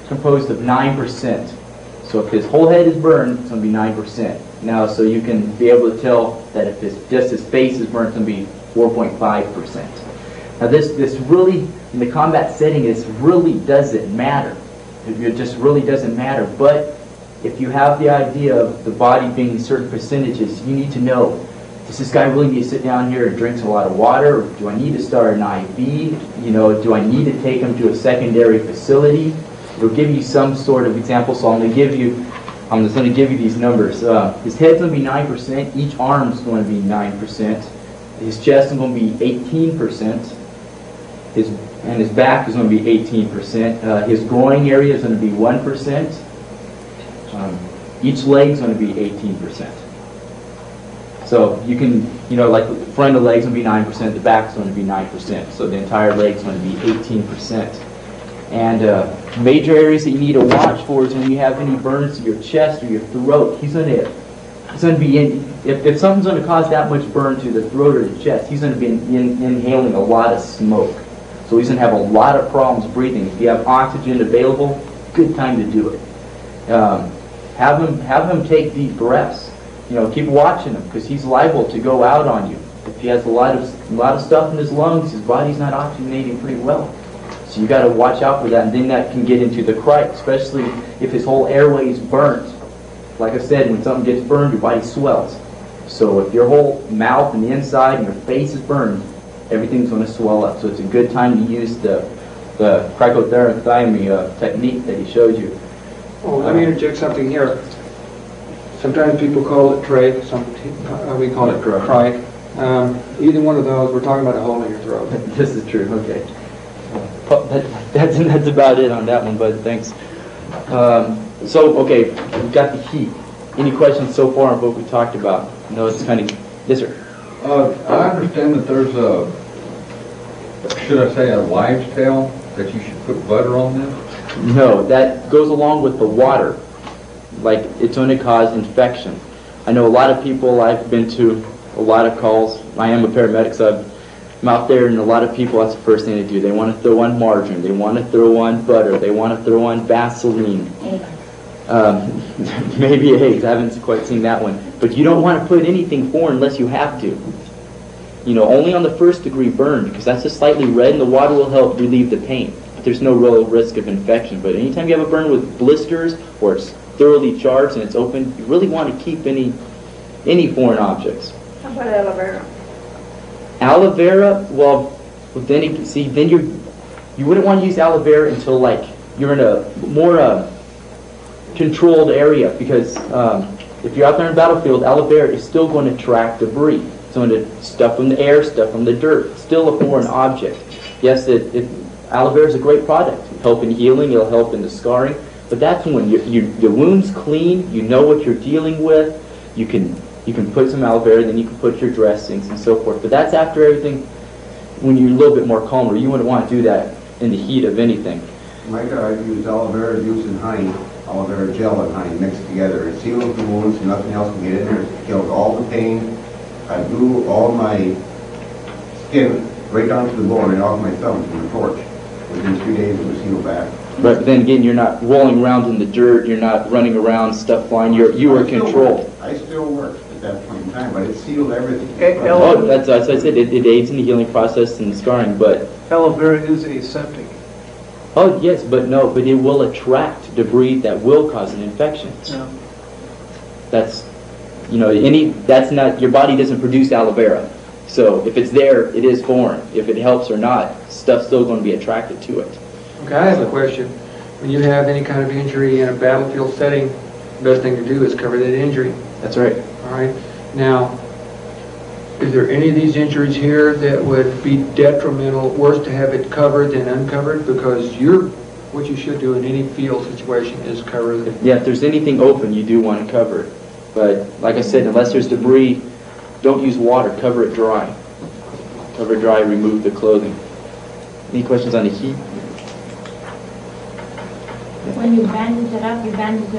composed of 9%. So if his whole head is burned, it's going to be 9%. Now, so you can be able to tell that if just his face is burned, it's going to be 4.5%. Now, this really, in the combat setting, this really doesn't matter. It just really doesn't matter. But if you have the idea of the body being certain percentages, you need to know, does this guy really need to sit down here and drink a lot of water? Or do I need to start an IV? You know, do I need to take him to a secondary facility? It'll give you some sort of example, so I'm just going to give you these numbers. His head's going to be 9%, each arm's going to be 9%, his chest is going to be 18%, and his back is going to be 18%, his groin area is going to be 1%, each leg is going to be 18%. So you can, like the front of the leg's going to be 9%, the back's going to be 9%, so the entire leg's going to be 18%. And major areas that you need to watch for is when you have any burns to your chest or your throat. He's going to be if something's going to cause that much burn to the throat or the chest, he's going to be inhaling a lot of smoke. So he's going to have a lot of problems breathing. If you have oxygen available, good time to do it. Have him take deep breaths. Keep watching him because he's liable to go out on you. If he has a lot of stuff in his lungs, his body's not oxygenating pretty well. So you got to watch out for that, and then that can get into the crite, especially if his whole airway is burnt. Like I said, when something gets burned, your body swells. So if your whole mouth and the inside and your face is burned, everything's going to swell up. So it's a good time to use the cricotherapy technique that he showed you. Oh, let me interject something here. Sometimes people call it trach, we call it crite. Either one of those, we're talking about a hole in your throat. This is true, okay. That's about it on that one, bud. Thanks. Okay, we've got the heat. Any questions so far on what we talked about? No, it's kind of... Yes, sir. I understand that there's should I say a wives' tale, that you should put butter on them? No, that goes along with the water. Like, it's going to cause infection. I know a lot of people, I've been to a lot of calls. I am a paramedic, so I'm out there, and a lot of people, that's the first thing they do. They want to throw on margarine. They want to throw on butter. They want to throw on Vaseline. Maybe eggs. I haven't quite seen that one. But you don't want to put anything foreign unless you have to. Only on the first degree burn, because that's just slightly red, and the water will help relieve the pain. But there's no real risk of infection. But anytime you have a burn with blisters, or it's thoroughly charged and it's open, you really want to keep any foreign objects. How about aloe vera? Aloe vera, well then you wouldn't want to use aloe vera until like you're in a more controlled area, because If you're out there in the battlefield, aloe vera is still going to track debris. It's going to stuff from the air, stuff from the dirt. It's still a foreign object. Yes, aloe vera is a great product. It'll help in healing, it'll help in the scarring, but that's when the wound's clean, you know what you're dealing with, you can put some aloe vera, then you can put your dressings and so forth. But that's after everything, when you're a little bit more calmer. You wouldn't want to do that in the heat of anything. My guy used aloe vera juice and honey, aloe vera gel and honey mixed together. It seals the wounds, nothing else can get in there. It kills all the pain. I blew all my skin right down to the bone and off my thumbs from the torch. Within 3 days it was healed back. But then again, you're not rolling around in the dirt, you're not running around, stuff flying, you are controlled. I still work at that point in time, but it sealed everything. Oh, that's I said, it aids in the healing process and scarring, but... Aloe vera is aseptic. Oh, yes, but it will attract debris that will cause an infection. Yeah. That's, that's not, your body doesn't produce aloe vera. So if it's there, it is foreign. If it helps or not, stuff's still going to be attracted to it. Okay, I have a question. When you have any kind of injury in a battlefield setting, the best thing to do is cover that injury. That's right. All right. Now, is there any of these injuries here that would be detrimental, worse to have it covered than uncovered? Because what you should do in any field situation is cover it. Yeah, if there's anything open, you do want to cover it. But like I said, unless there's debris, don't use water. Cover it dry. Cover it dry, remove the clothing. Any questions on the heat? When you bandage it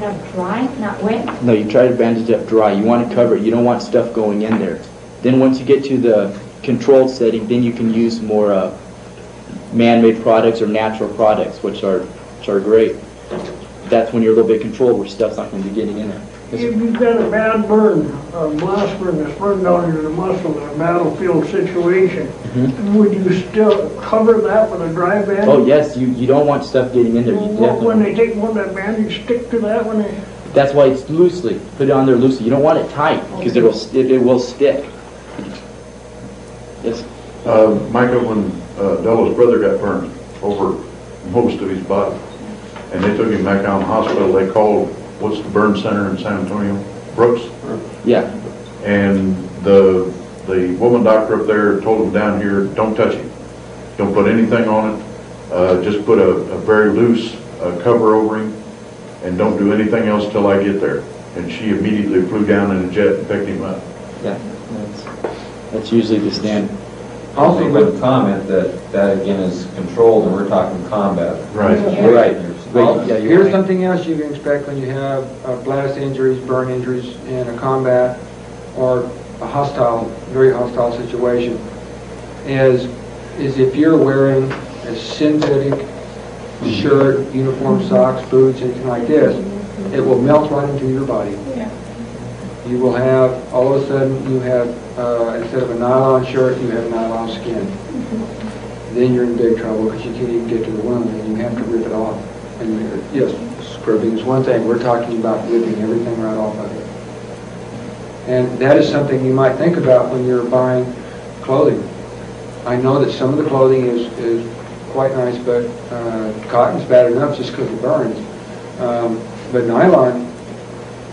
up dry, not wet? No, you try to bandage it up dry. You want to cover it. You don't want stuff going in there. Then once you get to the controlled setting, then you can use more man-made products or natural products, which are great. That's when you're a little bit controlled, where stuff's not going to be getting in there. If you've got a bad burn, a blast burn that's burned down into the muscle in a battlefield situation, would you still cover that with a dry bandage? Oh yes, you don't want stuff getting in there. When they take one, that bandage stick to that when they... That's why it's loosely. Put it on there loosely. You don't want it tight, because it will stick. Yes? Michael, when Della's brother got burned over most of his body, and they took him back down to the hospital, they called, what's the burn center in San Antonio? Brooks? Yeah. And the woman doctor up there told him down here, don't touch him. Don't put anything on it. Just put a very loose cover over him, and don't do anything else till I get there. And she immediately flew down in a jet and picked him up. Yeah, that's usually the standard. Also, would comment that again is controlled, and we're talking combat. Right. Right. Here's something else you can expect when you have blast injuries, burn injuries in a combat or a very hostile situation, is if you're wearing a synthetic shirt, uniform, socks, boots, anything like this, it will melt right into your body. Yeah. You will have, all of a sudden, you have, instead of a nylon shirt, you have nylon skin. Then you're in big trouble because you can't even get to the wound and you have to rip it off. And yes, scrubbing is one thing. We're talking about ripping everything right off of it. And that is something you might think about when you're buying clothing. I know that some of the clothing is quite nice, but cotton's bad enough just because it burns. But nylon,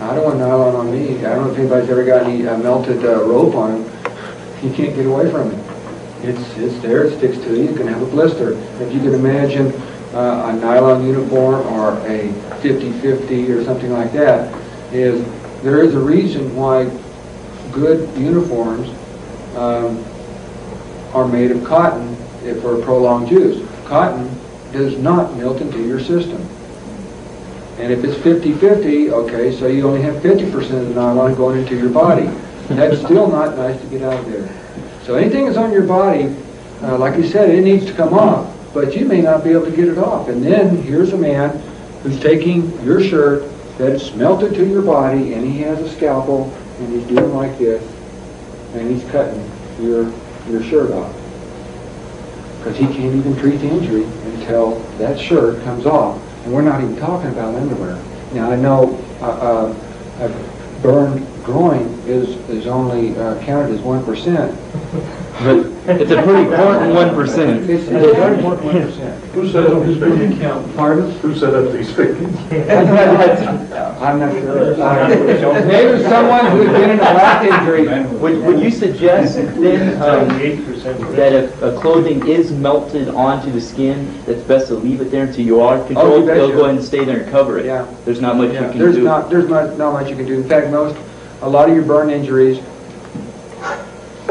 I don't want nylon on me. I don't know if anybody's ever got any melted rope on them. You can't get away from it. It's there, it sticks to you, you can have a blister. If you can imagine a nylon uniform or a 50-50 or something like that, there is a reason why good uniforms are made of cotton for prolonged use. Cotton does not melt into your system. And if it's 50-50, okay, so you only have 50% of the nylon going into your body. That's still not nice to get out of there. So anything that's on your body, like you said, it needs to come off, but you may not be able to get it off. And then here's a man who's taking your shirt that's melted to your body, and he has a scalpel, and he's doing like this, and he's cutting your shirt off. Because he can't even treat the injury until that shirt comes off. And we're not even talking about underwear. Now I know a burned groin is only counted as 1%. But it's a pretty important 1%. It's a very important 1%. Who set up these figures? Pardon? Who set up these figures? I'm not sure. Maybe someone who's been in a back injury. Would you suggest then that if a clothing is melted onto the skin, that's best to leave it there until you are controlled? you betcha. They'll go ahead and stay there and cover it. Yeah. There's not much you can There's do. There's not much you can do. In fact, a lot of your burn injuries,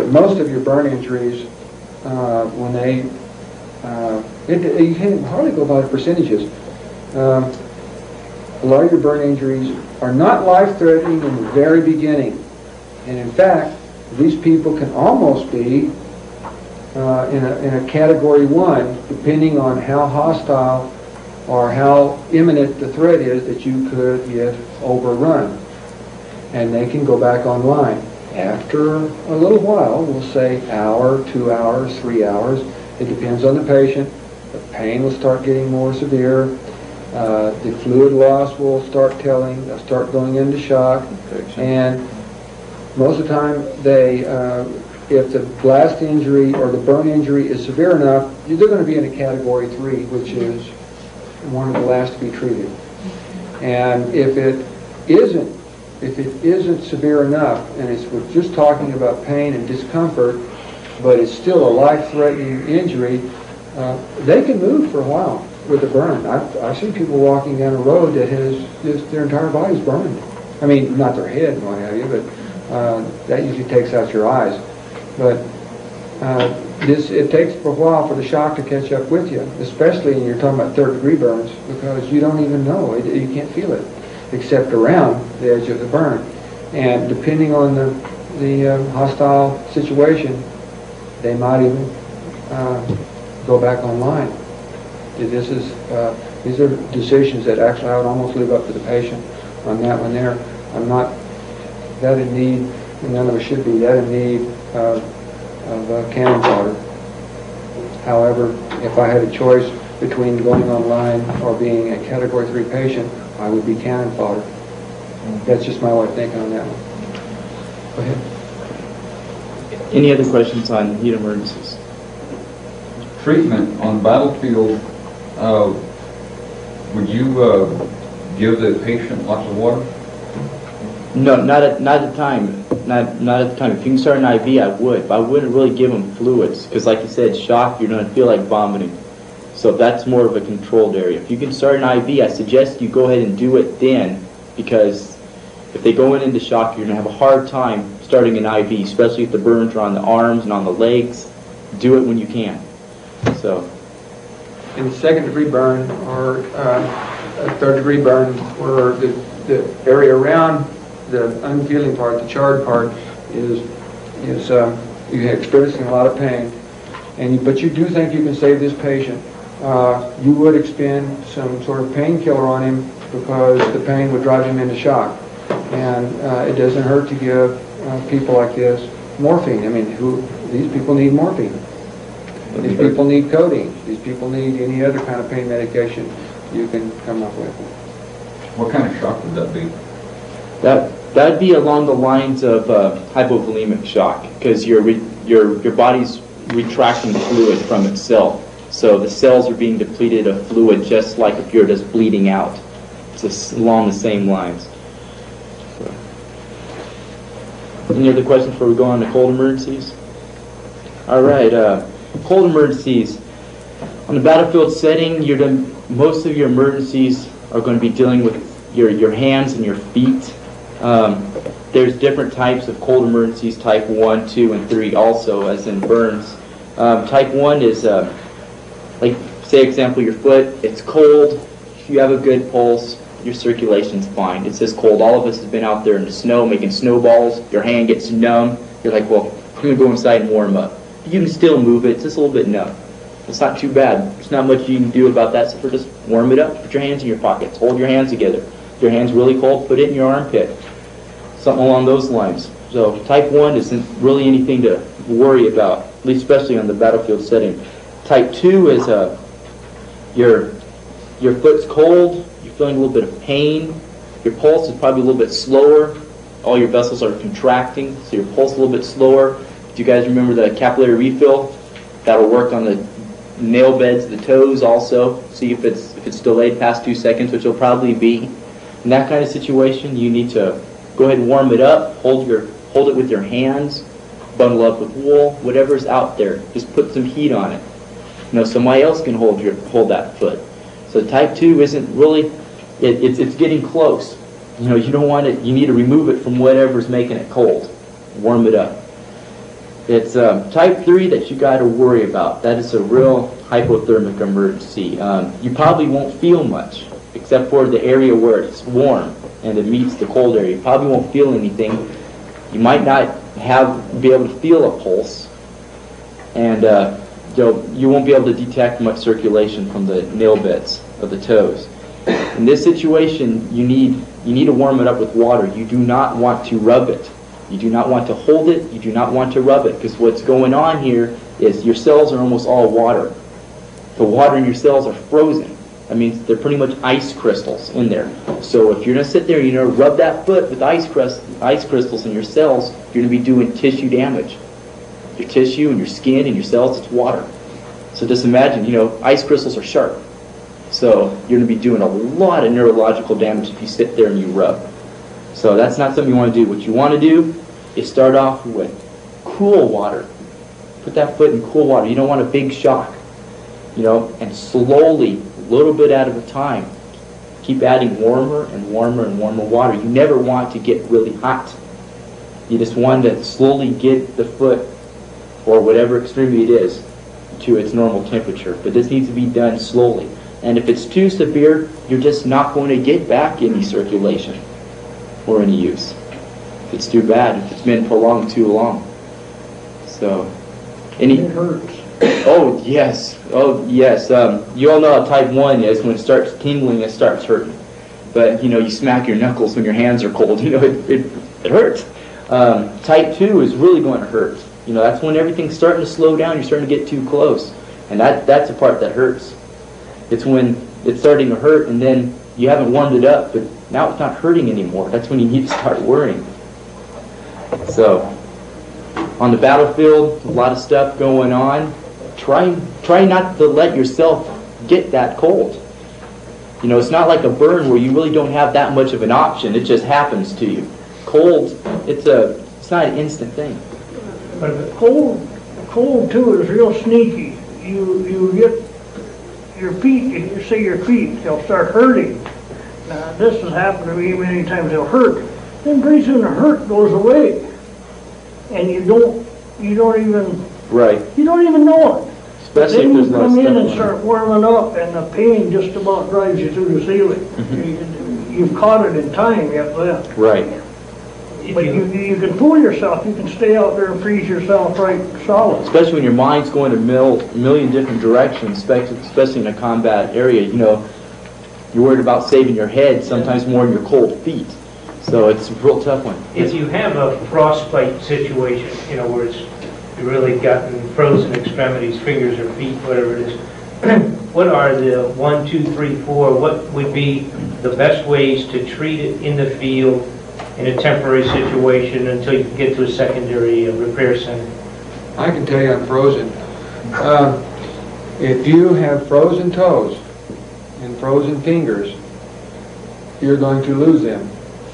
most of your burn injuries, when they, you can hardly go by the percentages. A lot of your burn injuries are not life-threatening in the very beginning. And in fact, these people can almost be in a category 1, depending on how hostile or how imminent the threat is that you could get overrun. And they can go back online. After a little while, we'll say hour, 2 hours, 3 hours, it depends on the patient. The pain will start getting more severe. The fluid loss will start telling. They'll start going into shock. And most of the time, if the blast injury or the burn injury is severe enough, they're going to be in a category 3, which is one of the last to be treated. And if it isn't severe enough, and we're just talking about pain and discomfort, but it's still a life-threatening injury, they can move for a while with the burn. I've seen people walking down a road that has just their entire body's burned. I mean, not their head and what have you, but that usually takes out your eyes. But it takes a while for the shock to catch up with you, especially when you're talking about third-degree burns, because you don't even know. You can't feel it, except around the edge of the burn. And depending on the hostile situation, they might even go back online. These are decisions that actually I would almost leave up to the patient on that one there. I'm not that in need, and none of us should be that in need of cannon fodder. However, if I had a choice between going online or being a category 3 patient, I would be cannon fodder. That's just my way of thinking on that one. Go ahead. Any other questions on heat emergencies? Treatment on battlefield, would you give the patient lots of water? No, not at the time. Not at the time. If you can start an IV, I would. But I wouldn't really give them fluids because, like you said, shock, you're going to feel like vomiting. So that's more of a controlled area. If you can start an IV, I suggest you go ahead and do it then, because if they go into shock, you're going to have a hard time starting an IV, especially if the burns are on the arms and on the legs. Do it when you can. So, in second-degree burn or a third-degree burn, where the area around the unfeeling part, the charred part, is you're experiencing a lot of pain, but you do think you can save this patient. You would expend some sort of painkiller on him because the pain would drive him into shock. And it doesn't hurt to give people like this morphine. I mean, these people need morphine. These people need codeine. These people need any other kind of pain medication you can come up with. What kind of shock would that be? That'd be along the lines of hypovolemic shock, because your body's retracting fluid from itself. So the cells are being depleted of fluid, just like if you're just bleeding out. It's just along the same lines. So. Any other questions before we go on to cold emergencies? All right, cold emergencies. On the battlefield setting, most of your emergencies are going to be dealing with your hands and your feet. There's different types of cold emergencies, type 1, 2, and 3 also, as in burns. Type 1 is, like, say, example, your foot, it's cold. If you have a good pulse, your circulation's fine. It's just cold. All of us have been out there in the snow making snowballs. Your hand gets numb. You're like, well, I'm going to go inside and warm up. You can still move it. It's just a little bit numb. It's not too bad. There's not much you can do about that, so just warm it up. Put your hands in your pockets. Hold your hands together. If your hand's really cold, put it in your armpit. Something along those lines. So type 1 isn't really anything to worry about, at least especially on the battlefield setting. Type 2 is your foot's cold, you're feeling a little bit of pain, your pulse is probably a little bit slower, all your vessels are contracting, so your pulse is a little bit slower, Do you guys remember the capillary refill? That'll work on the nail beds, the toes also. See if it's delayed past 2 seconds, which will probably be. In that kind of situation, you need to go ahead and warm it up. Hold it with your hands. Bundle up with wool. Whatever's out there, just put some heat on it. Somebody else can hold that foot. So type 2 isn't really. It's getting close. You don't want it. You need to remove it from whatever's making it cold. Warm it up. It's type 3 that you got to worry about. That is a real hypothermic emergency. You probably won't feel much, except for the area where it's warm and it meets the cold area. You probably won't feel anything. You might not be able to feel a pulse, and you won't be able to detect much circulation from the nail beds of the toes. In this situation, you need to warm it up with water. You do not want to rub it. You do not want to hold it. You do not want to rub it, because what's going on here is your cells are almost all water. The water in your cells are frozen. That means they're pretty much ice crystals in there. So if you're going to sit there and you're going to rub that foot with ice crystals in your cells, you're going to be doing tissue damage. Your tissue and your skin and your cells, it's water. So just imagine, ice crystals are sharp. So you're going to be doing a lot of neurological damage if you sit there and you rub. So that's not something you want to do. What you want to do is start off with cool water. Put that foot in cool water. You don't want a big shock. And slowly, a little bit at a time, keep adding warmer and warmer and warmer water. You never want to get really hot. You just want to slowly get the foot, or whatever extremity it is, to its normal temperature. But this needs to be done slowly. And if it's too severe, you're just not going to get back any circulation or any use. If it's too bad, if it's been prolonged too long. So, It hurts. Oh yes. You all know how type 1 is. When it starts tingling, it starts hurting. But you smack your knuckles when your hands are cold. It hurts. Type 2 is really going to hurt. That's when everything's starting to slow down. You're starting to get too close, and that's the part that hurts. It's when it's starting to hurt, and then you haven't warmed it up, but now it's not hurting anymore. That's when you need to start worrying. So, on the battlefield, a lot of stuff going on. Try not to let yourself get that cold. It's not like a burn where you really don't have that much of an option. It just happens to you. Cold, it's not an instant thing. But the cold too is real sneaky. You get your feet, they'll start hurting. Now this has happened to me many times. They'll hurt. Then pretty soon the hurt goes away, and you don't even know it. Especially then if there's you no come in stuff and on start warming up, and the pain just about drives you through the ceiling. You've caught it in time yet then. Right. But you can fool yourself. You can stay out there and freeze yourself right solid. Especially when your mind's going a million different directions, especially in a combat area. You're worried about saving your head sometimes more than your cold feet. So it's a real tough one. If you have a frostbite situation, where it's really gotten frozen extremities, fingers or feet, whatever it is, what are the 1, 2, 3, 4? What would be the best ways to treat it in the field in a temporary situation until you can get to a secondary repair center? I can tell you I'm frozen. If you have frozen toes and frozen fingers, you're going to lose them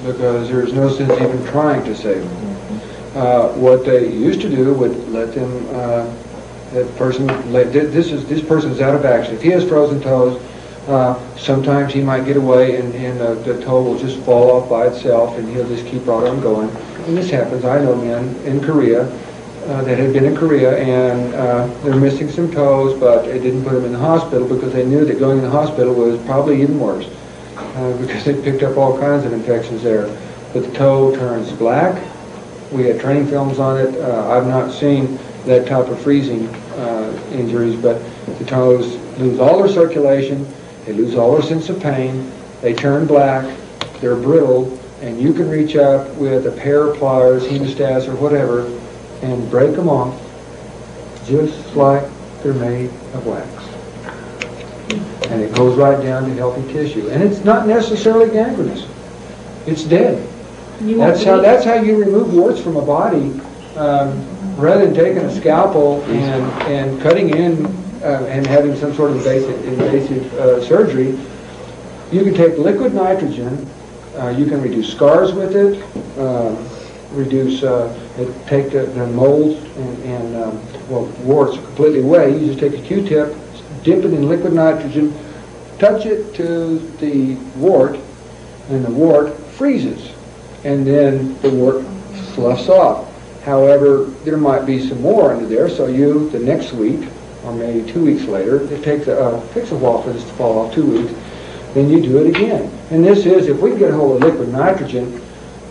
because there's no sense even trying to save them. What they used to do would let them, this person's out of action. If he has frozen toes, sometimes he might get away and the toe will just fall off by itself and he'll just keep right on going. And this happens. I know men in Korea that had been in Korea and they're missing some toes, but they didn't put them in the hospital because they knew that going in the hospital was probably even worse because they picked up all kinds of infections there. But the toe turns black. We had training films on it. I've not seen that type of freezing injuries, but the toes lose all their circulation. They lose all their sense of pain. They turn black. They're brittle, and you can reach up with a pair of pliers, hemostats, or whatever, and break them off, just like they're made of wax. And it goes right down to healthy tissue, and it's not necessarily gangrenous. It's dead. That's how you remove warts from a body. rather than taking a scalpel and cutting in and having some sort of invasive surgery, you can take liquid nitrogen, you can reduce scars with it, take the moles and warts completely away. You just take a Q-tip, dip it in liquid nitrogen, touch it to the wart, and the wart freezes, and then the wart sloughs off. However, there might be some more under there, so the next week, or maybe 2 weeks later, it takes a while for this to fall off, 2 weeks, then you do it again. And this is, if we can get a hold of liquid nitrogen,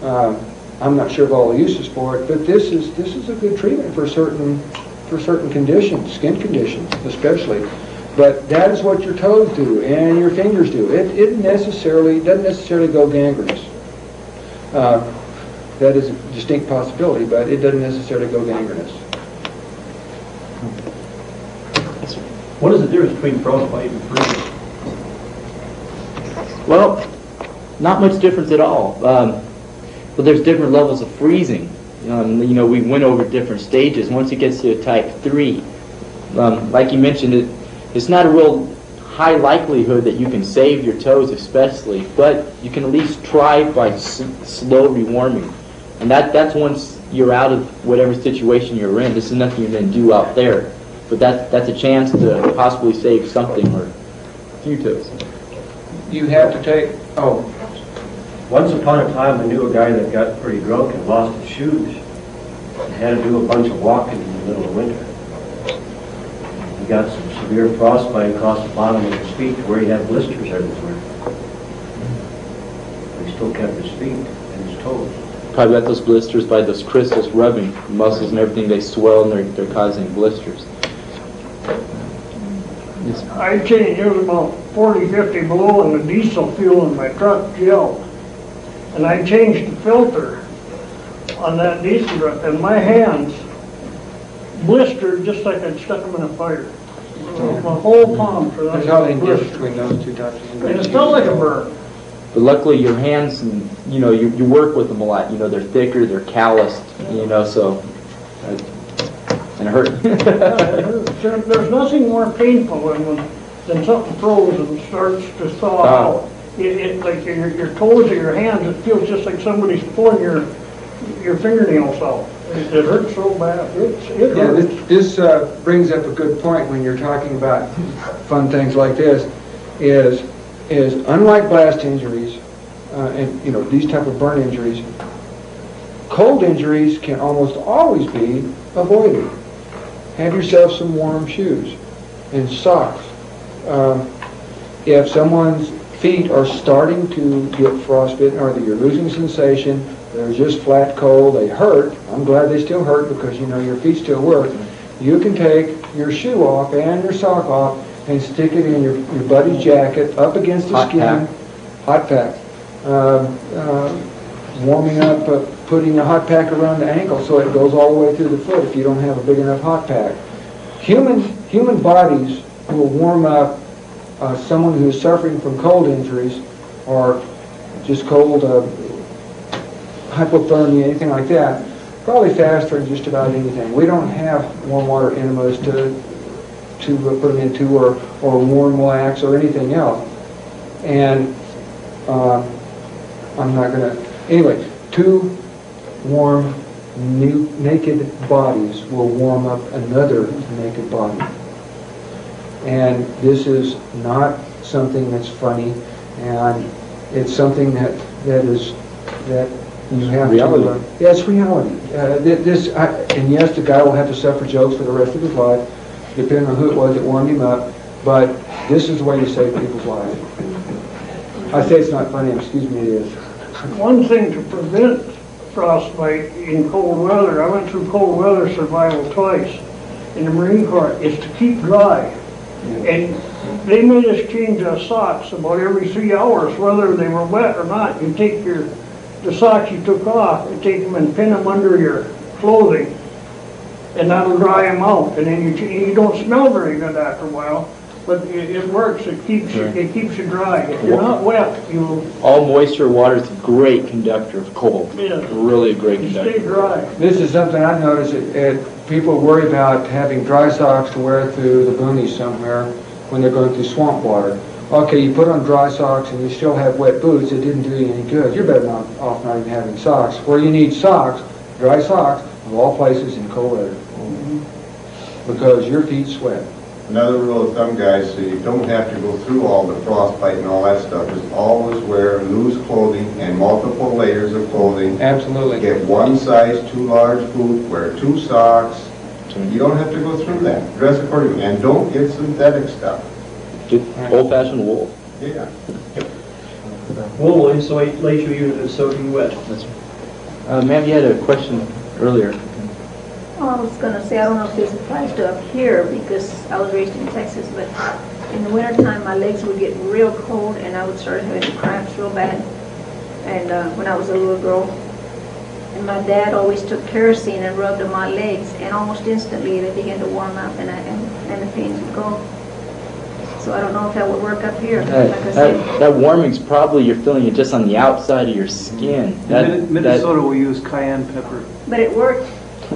I'm not sure of all the uses for it, but this is a good treatment for certain conditions, skin conditions especially. But that is what your toes do and your fingers do. It doesn't necessarily go gangrenous. That is a distinct possibility, but it doesn't necessarily go gangrenous. What is the difference between frostbite and freezing? Well, not much difference at all. But there's different levels of freezing. We went over different stages. Once it gets to a type 3, like you mentioned, it's not a real high likelihood that you can save your toes especially, but you can at least try by slow rewarming. And that's once you're out of whatever situation you're in. This is nothing you're going to do out there. But that's a chance to possibly save something or a few toes. You have to take, Once upon a time, I knew a guy that got pretty drunk and lost his shoes and had to do a bunch of walking in the middle of winter. He got some severe frostbite across the bottom of his feet where he had blisters everywhere. But he still kept his feet and his toes. Probably got those blisters by those crystals rubbing the muscles and everything. They swell and they're causing blisters. Yes. I changed, it was about 40, 50 below, and the diesel fuel in my truck gelled. And I changed the filter on that diesel truck, and my hands blistered just like I'd stuck them in a fire. My whole palm for that. There's hardly any difference between those two types of And it felt like a burn. But luckily your hands, and you work with them a lot. They're thicker, they're calloused, so, and it hurt. There's nothing more painful than something froze and starts to thaw out. Like your toes or your hands, it feels just like somebody's pulling your fingernails out. It hurts so bad. It hurts. This brings up a good point when you're talking about fun things like this. Is unlike blast injuries and these type of burn injuries, cold injuries can almost always be avoided. Have yourself some warm shoes and socks. If someone's feet are starting to get frostbitten or that you're losing sensation, they're just flat cold, they hurt. I'm glad they still hurt because your feet still work. You can take your shoe off and your sock off and stick it in your buddy's jacket up against the skin. Hot pack. Warming up, putting a hot pack around the ankle so it goes all the way through the foot if you don't have a big enough hot pack. Human bodies will warm up someone who is suffering from cold injuries or just cold hypothermia, anything like that, probably faster than just about anything. We don't have warm water enemas to put them into or warm wax or anything else. And I'm not going to... Anyway, 2 warm naked bodies will warm up another naked body. And this is not something that's funny, and it's something that you have reality. to... it's reality. And yes, the guy will have to suffer jokes for the rest of his life, depending on who it was that warmed him up, but this is the way you save people's lives. I say it's not funny, excuse me, it is. One thing to prevent frostbite in cold weather, I went through cold weather survival twice in the Marine Corps, is to keep dry. And they made us change our socks about every 3 hours, whether they were wet or not. You take the socks you took off and take them and pin them under your clothing, and that'll dry them out. And then you don't smell very good after a while. but it works, it keeps you dry. If you're not wet, you All moisture water is a great conductor of cold. Yeah. Really a great stay conductor. dry. This is something I noticed, people worry about having dry socks to wear through the boonies somewhere when they're going through swamp water. Okay, you put on dry socks and you still have wet boots, it didn't do you any good. You're better off not even having socks. Where you need socks, dry socks, of all places in cold weather. Because your feet sweat. Another rule of thumb, guys, so you don't have to go through all the frostbite and all that stuff, is always wear loose clothing and multiple layers of clothing. Absolutely. Get one size too large boot, wear 2 socks. You don't have to go through that. Dress accordingly, and don't get synthetic stuff. Old-fashioned wool. Yeah. Wool will insulate you even if it's soaking wet. Ma'am, you had a question earlier. Oh, I was going to say, I don't know if this applies to up here because I was raised in Texas, but in the wintertime my legs would get real cold and I would start having cramps real bad. And when I was a little girl, and my dad always took kerosene and rubbed on my legs, and almost instantly they began to warm up and the pains would go. So I don't know if that would work up here. Like I said. That warming's probably you're feeling it just on the outside of your skin. Minnesota will use cayenne pepper. But it worked.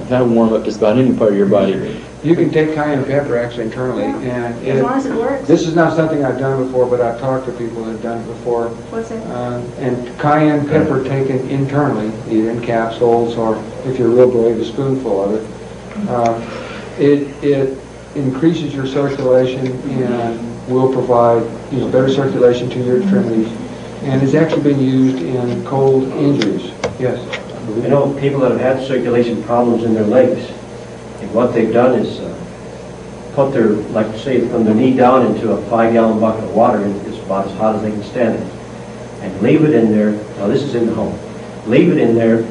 That'll warm up just about any part of your body. You can take cayenne pepper actually internally, and As long as it works. this is not something I've done before, but I've talked to people that have done it before. What's that? And cayenne pepper taken internally, either in capsules or if you're real brave, a spoonful of it, it increases your circulation and will provide better circulation to your extremities. And it's actually been used in cold injuries. Yes. I know people that have had circulation problems in their legs, and what they've done is put their, like say, from their knee down into a 5-gallon bucket of water, and it's about as hot as they can stand it, and leave it in there. Now this is in the home. Leave it in there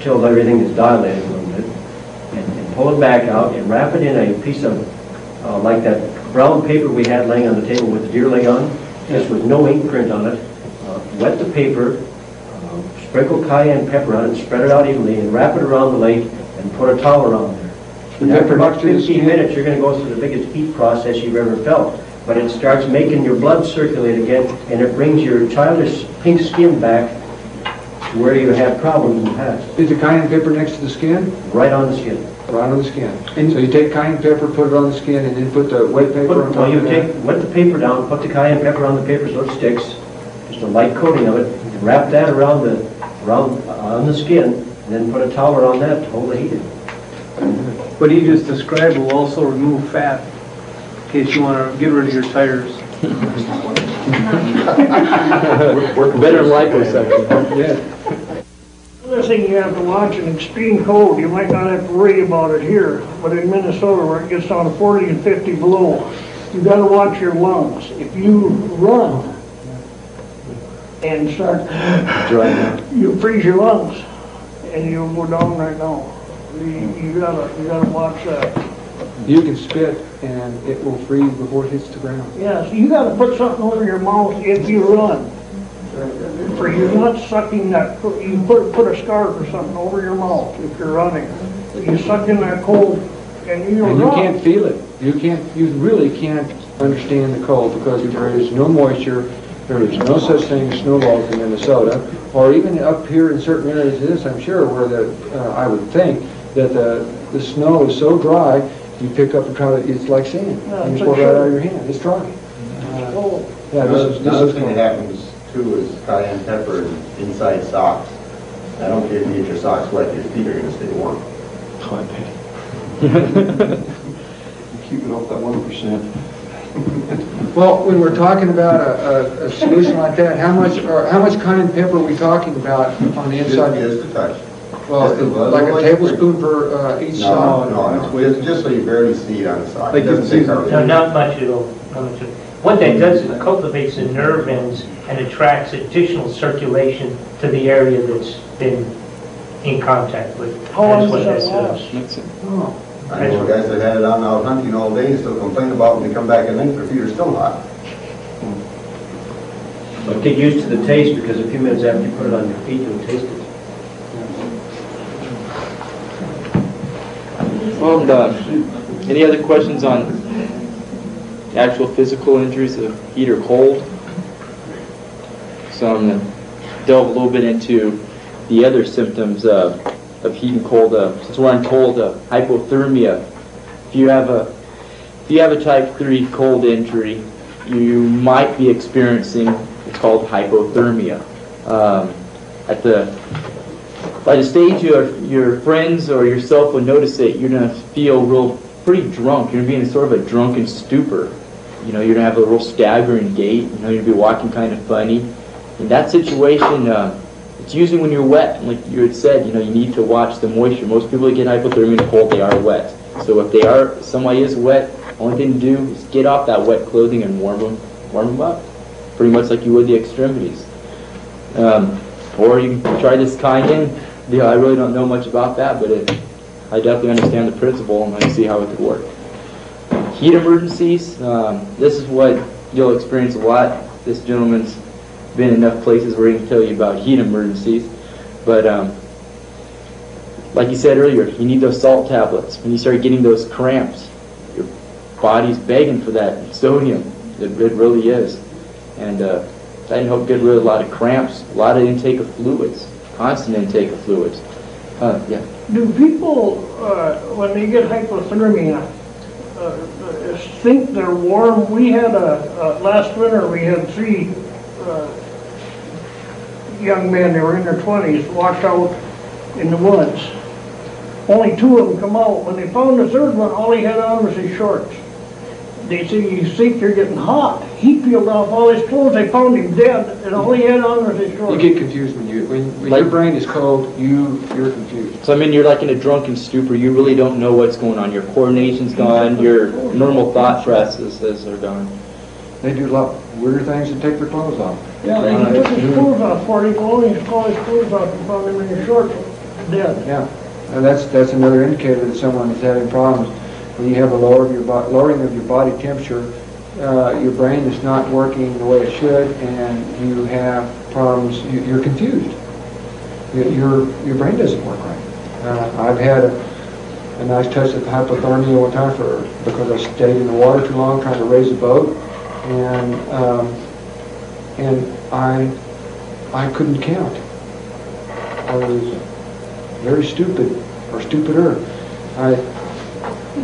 till everything is dilated a little bit, and pull it back out and wrap it in a piece of like that brown paper we had laying on the table with the deer leg on, just with no ink print on it. Wet the paper. Sprinkle cayenne pepper on it, spread it out evenly, and wrap it around the leg, and put a towel around there. And after about 15 minutes, you're going to go through the biggest heat process you've ever felt. But it starts making your blood circulate again, and it brings your childish pink skin back to where you had problems in the past. Is the cayenne pepper next to the skin? Right on the skin. Right on the skin. And so you take cayenne pepper, put it on the skin, and then put the wet paper on top of that? Wet the paper down, put the cayenne pepper on the paper so it sticks, just a light coating of it, and wrap that around on the skin, and then put a towel around that to hold the heat in. What you just described will also remove fat in case you want to get rid of your tires. Better liposuction. Yeah. Another thing you have to watch in extreme cold, you might not have to worry about it here, but in Minnesota where it gets down to 40 and 50 below, you got to watch your lungs. If you run and start, you freeze your lungs and you'll go down right now. You gotta watch that. You can spit and it will freeze before it hits the ground. Yeah, so you gotta put something over your mouth if you run. For you're not sucking that, you put a scarf or something over your mouth if you're running. You suck in that cold and you run. Can't feel it. You really can't understand the cold because there is no moisture. There is no such thing as snowballs in Minnesota, or even up here in certain areas of this, I'm sure, where I would think that the snow is so dry, you pick up and try to, it's like sand. You pour it right out of your hand. It's dry. Another thing that happens too is cayenne pepper inside socks. I don't care if you get your socks wet, your feet are going to stay warm. Oh, I bet. Keep it off that 1%. Well, when we're talking about a solution like that, how much cayenne pepper are we talking about on the inside? Just a touch. Well, like a tablespoon per each sock? No. Just so you barely see it on the sock. Like It doesn't take hardly. No, not much at all. Not much at all. What that does is it cultivates the nerve ends and attracts additional circulation to the area that's been in contact with. How long That's what does that that does. Oh. I know guys that had it on out hunting all day and still complain about it when they come back at night, their feet are still hot. But get used to the taste because a few minutes after you put it on your feet, you'll taste it. Well done. Any other questions on actual physical injuries of heat or cold. So I'm going to delve a little bit into the other symptoms of heat and cold. Since we're on cold, hypothermia. If you have a type 3 cold injury, you might be experiencing what's called hypothermia. By the stage your friends or yourself will notice it, you're going to feel pretty drunk. You're going to be in sort of a drunken stupor. You're going to have a real staggering gait. You're going to be walking kind of funny. In that situation, it's usually when you're wet. Like you had said, you need to watch the moisture. Most people that get hypothermia in the cold, they are wet. So if somebody is wet, only thing to do is get off that wet clothing and warm them up. Pretty much like you would the extremities. Or you can try this cayenne. I really don't know much about that, but I definitely understand the principle and I see how it could work. Heat emergencies. This is what you'll experience a lot. This gentleman's been in enough places where he can tell you about heat emergencies. But like you said earlier, you need those salt tablets. When you start getting those cramps, your body's begging for that sodium. It really is. And that can help get rid of a lot of cramps, a lot of intake of fluids, constant intake of fluids. Yeah. Do people, when they get hypothermia, think they're warm? We had last winter we had 3 young men, they were in their 20s, walked out in the woods. Only 2 of them come out. When they found the 3rd one, all he had on was his shorts. They say, you think you're getting hot. He peeled off all his clothes. They found him dead, and all he had on was his shorts. You get confused when your brain is cold, you're confused. So you're like in a drunken stupor. You really don't know what's going on. Your coordination's gone. Your normal thought processes are gone. They do a lot weirder things than take their clothes off. Yeah, they took his clothes off for him. All his clothes off and found him in his shorts dead. Yeah, and that's another indicator that someone is having problems. When you have a lowering of your body temperature, your brain is not working the way it should, and you have problems. You're confused. Your brain doesn't work right. I've had a nice touch of hypothermia one time because I stayed in the water too long trying to raise a boat, and I couldn't count. I was very stupid, or stupider.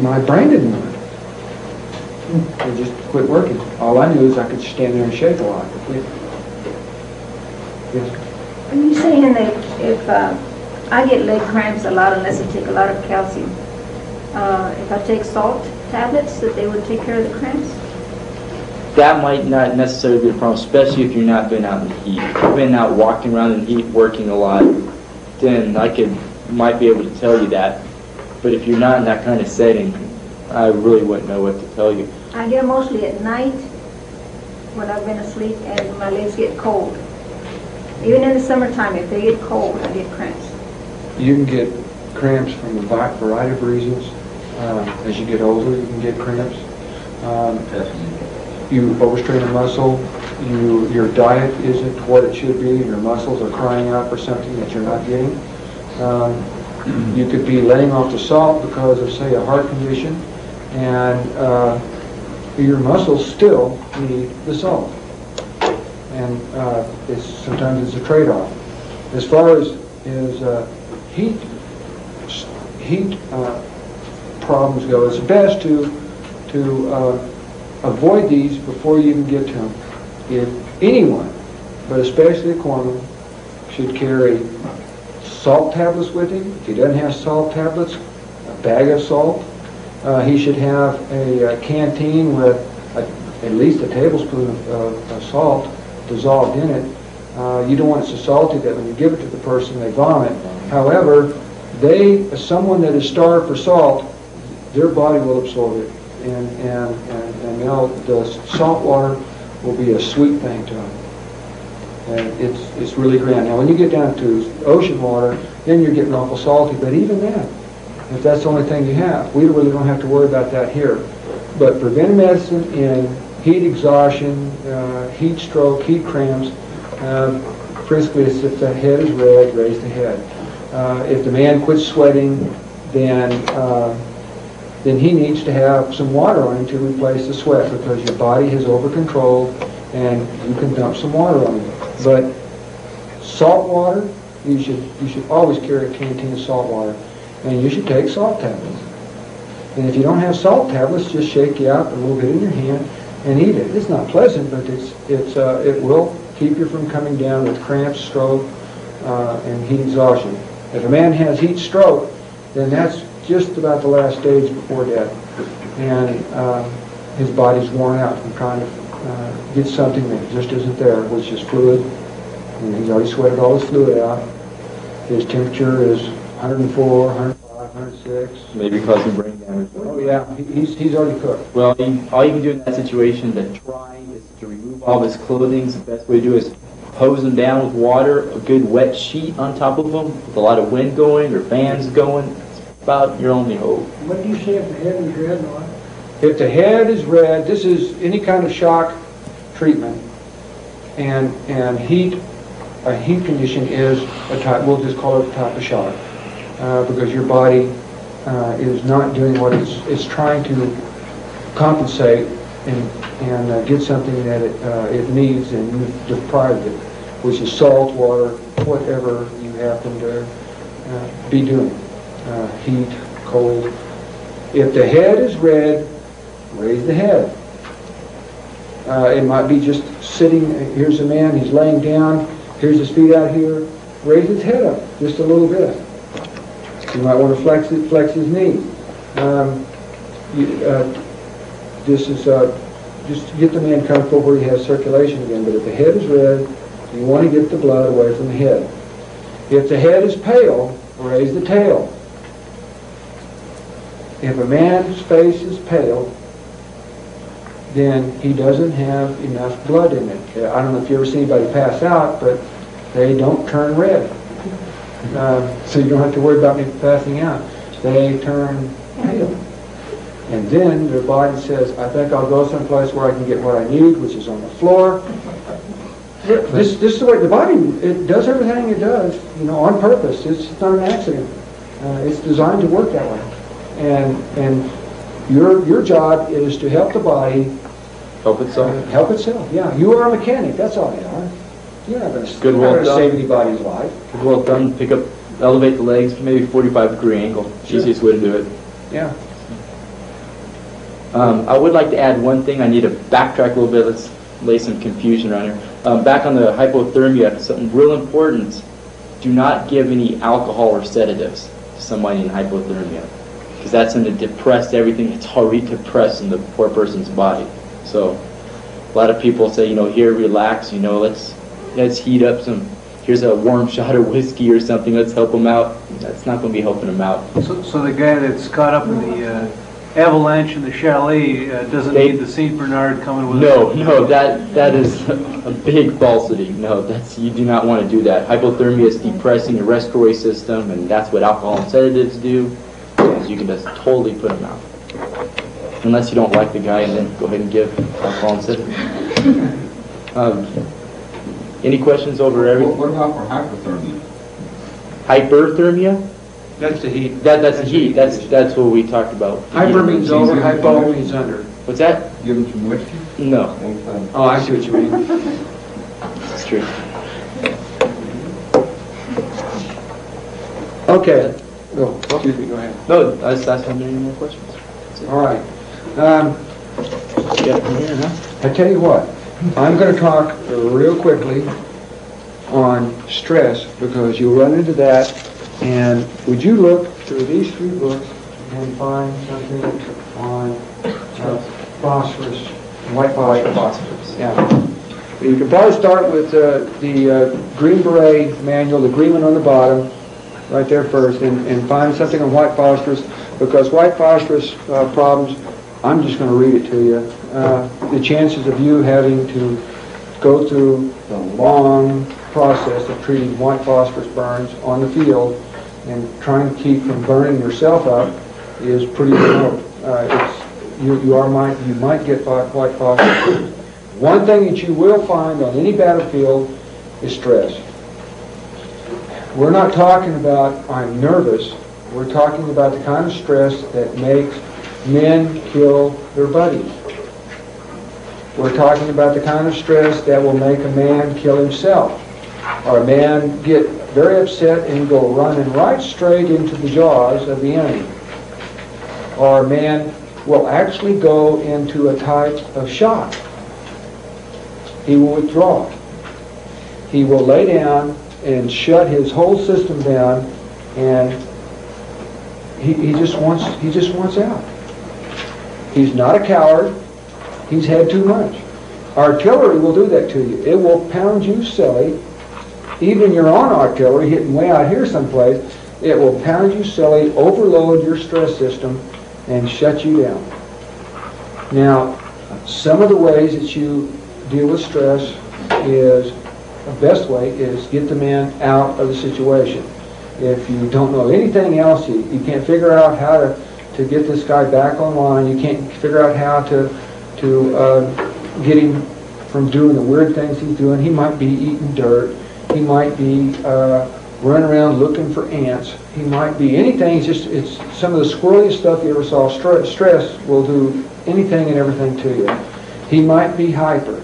My brain didn't work. It just quit working. All I knew is I could stand there and shake a lot. Yes. Are you saying that if I get leg cramps a lot unless I take a lot of calcium, if I take salt tablets, that they would take care of the cramps? That might not necessarily be a problem, especially if you've not been out in the heat. If you've been out walking around in the heat, working a lot, then might be able to tell you that. But if you're not in that kind of setting, I really wouldn't know what to tell you. I get them mostly at night when I've been asleep and my legs get cold. Even in the summertime, if they get cold, I get cramps. You can get cramps from a variety of reasons. As you get older, you can get cramps. You overstrain a muscle. Your diet isn't what it should be. Your muscles are crying out for something that you're not getting. You could be letting off the salt because of, say, a heart condition, and your muscles still need the salt. And sometimes it's a trade-off. As far as heat problems go, it's best to avoid these before you even get to them. If anyone, but especially a corpsman, should carry salt tablets with him. If he doesn't have salt tablets, a bag of salt. He should have a canteen with at least a tablespoon of salt dissolved in it. You don't want it so salty that when you give it to the person, they vomit. However, someone that is starved for salt, their body will absorb it, and now the salt water will be a sweet thing to them. And it's really grand. Now, when you get down to ocean water, then you're getting awful salty. But even then, if that's the only thing you have, we really don't have to worry about that here. But preventive medicine in heat exhaustion, heat stroke, heat cramps, principally if the head is red, raise the head. If the man quits sweating, then then he needs to have some water on him to replace the sweat, because your body has over-controlled and you can dump some water on him. But salt water, you should always carry a canteen of salt water, and you should take salt tablets. And if you don't have salt tablets, just shake you out a little bit in your hand and eat it. It's not pleasant, but it will keep you from coming down with cramps, stroke, and heat exhaustion. If a man has heat stroke, then that's just about the last stage before death, and his body's worn out from trying to get something that just isn't there, which is fluid. And he's already sweated all his fluid out. His temperature is 104, 105, 106. Maybe causing brain damage. Oh yeah, he's already cooked. Well, all you can do in that situation to try is to remove all his clothing. The best way to do is hose him down with water, a good wet sheet on top of him, with a lot of wind going or fans going. It's about your only hope. What do you say if the head is red, Lord? If the head is red, this is any kind of shock treatment, and a heat condition is a type, we'll just call it a type of shock, because your body is not doing what it's trying to compensate and get something that it needs, and you've deprived it, which is salt, water, whatever you happen to be doing, heat, cold. If the head is red, raise the head. It might be just sitting, here's a man, he's laying down, here's his feet out here, raise his head up just a little bit. You might want to flex his knee. This is just to get the man comfortable where he has circulation again, but if the head is red, you want to get the blood away from the head. If the head is pale, raise the tail. If a man's face is pale, then he doesn't have enough blood in it. I don't know if you ever see anybody pass out, but they don't turn red. So you don't have to worry about me passing out. They turn pale. And then their body says, I think I'll go someplace where I can get what I need, which is on the floor. This is the way the body, it does everything it does, on purpose. It's not an accident. It's designed to work that way. And your job is to help the body help itself. Help itself. Yeah, you are a mechanic. That's all you are. You're not going to save anybody's life. Good well done. Elevate the legs, maybe 45-degree angle. Sure. Easiest way to do it. Yeah. I would like to add one thing. I need to backtrack a little bit. Let's lay some confusion around here. Back on the hypothermia, something real important. Do not give any alcohol or sedatives to somebody in hypothermia, because that's going to depress everything that's already depressed in the poor person's body. So a lot of people say, here, relax, let's heat up some, here's a warm shot of whiskey or something, let's help them out. That's not going to be helping them out. So the guy that's caught up in the avalanche in the chalet doesn't need the St. Bernard coming with No, that is a big falsity. No, you do not want to do that. Hypothermia is depressing your respiratory system, and that's what alcohol and sedatives do. You can just totally put them out. Unless you don't like the guy, and then go ahead and give alcohol and sedatives. Any questions over everything? What about for hypothermia? Hyperthermia? That's the heat. That's the heat. That's what we talked about. Hyper means over, hypo means under. What's that? Give them some whiskey? No. Oh, I see what you mean. That's true. Okay. Oh, excuse me, go ahead. No, that's not any more questions. All right. Get from here, huh? I tell you what, I'm going to talk real quickly on stress, because you'll run into that. And would you look through these 3 books and find something on phosphorus, white phosphorus? Yeah. You can probably start with the Green Beret manual, the green one on the bottom, right there first, and find something on white phosphorus, because white phosphorus problems, I'm just going to read it to you. The chances of you having to go through the long process of treating white phosphorus burns on the field and trying to keep from burning yourself up is pretty remote. You might get white phosphorus. One thing that you will find on any battlefield is stress. We're not talking about I'm nervous. We're talking about the kind of stress that makes Men kill their buddies. We're talking about the kind of stress that will make a man kill himself, or a man get very upset and go running right straight into the jaws of the enemy, or a man will actually go into a type of shock. He will withdraw. He will lay down and shut his whole system down, and he just wants out. He's not a coward. He's had too much. Artillery will do that to you. It will pound you silly. Even your own artillery hitting way out here someplace, it will pound you silly, overload your stress system, and shut you down. Now, some of the ways that you deal with stress is, the best way is get the man out of the situation. If you don't know anything else, you can't figure out how to get this guy back online, you can't figure out how to get him from doing the weird things he's doing. He might be eating dirt. He might be running around looking for ants. He might be anything. It's some of the squirreliest stuff you ever saw. Stress will do anything and everything to you. He might be hyper.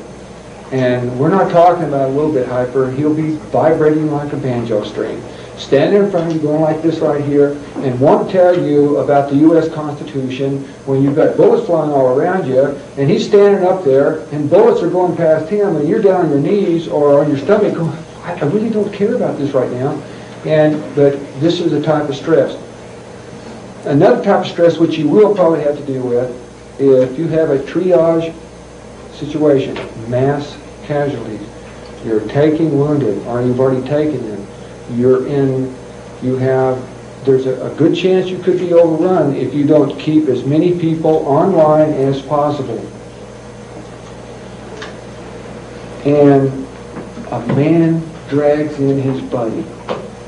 And we're not talking about a little bit hyper. He'll be vibrating like a banjo string. Standing in front of you going like this right here and won't tell you about the U.S. Constitution when you've got bullets flying all around you, and he's standing up there and bullets are going past him and you're down on your knees or on your stomach going, I really don't care about this right now. But this is a type of stress. Another type of stress which you will probably have to deal with if you have a triage situation, mass casualties. You're taking wounded or you've already taken them. There's a good chance you could be overrun if you don't keep as many people online as possible. And a man drags in his buddy.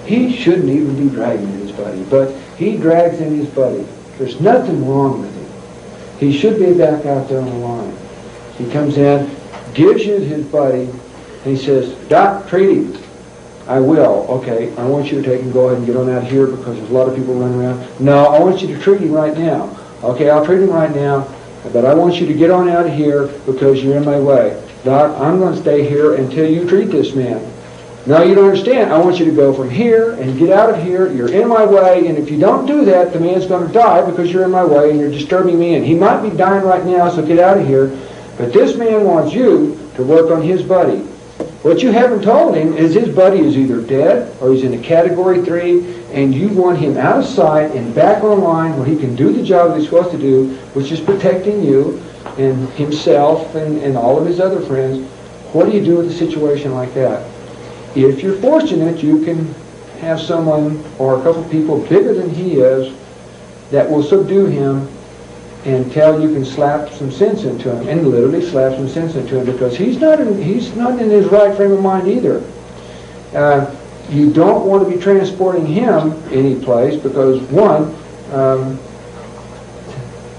He shouldn't even be dragging in his buddy, but he drags in his buddy. There's nothing wrong with him. He should be back out there on the line. He comes in, gives you his buddy, and he says, Doc, treat him. I will. Okay, I want you to take him, go ahead and get on out of here because there's a lot of people running around. No, I want you to treat him right now. Okay, I'll treat him right now, but I want you to get on out of here because you're in my way. Doc, I'm going to stay here until you treat this man. No, you don't understand. I want you to go from here and get out of here. You're in my way, and if you don't do that, the man's going to die because you're in my way and you're disturbing me, and he might be dying right now, so get out of here. But this man wants you to work on his buddy. What you haven't told him is his buddy is either dead or he's in a category 3, and you want him out of sight and back online where he can do the job that he's supposed to do, which is protecting you and himself and all of his other friends. What do you do with a situation like that? If you're fortunate, you can have someone or a couple people bigger than he is that will subdue him until you can slap some sense into him, and literally slap some sense into him, because he's not in his right frame of mind either. You don't want to be transporting him any place because, one,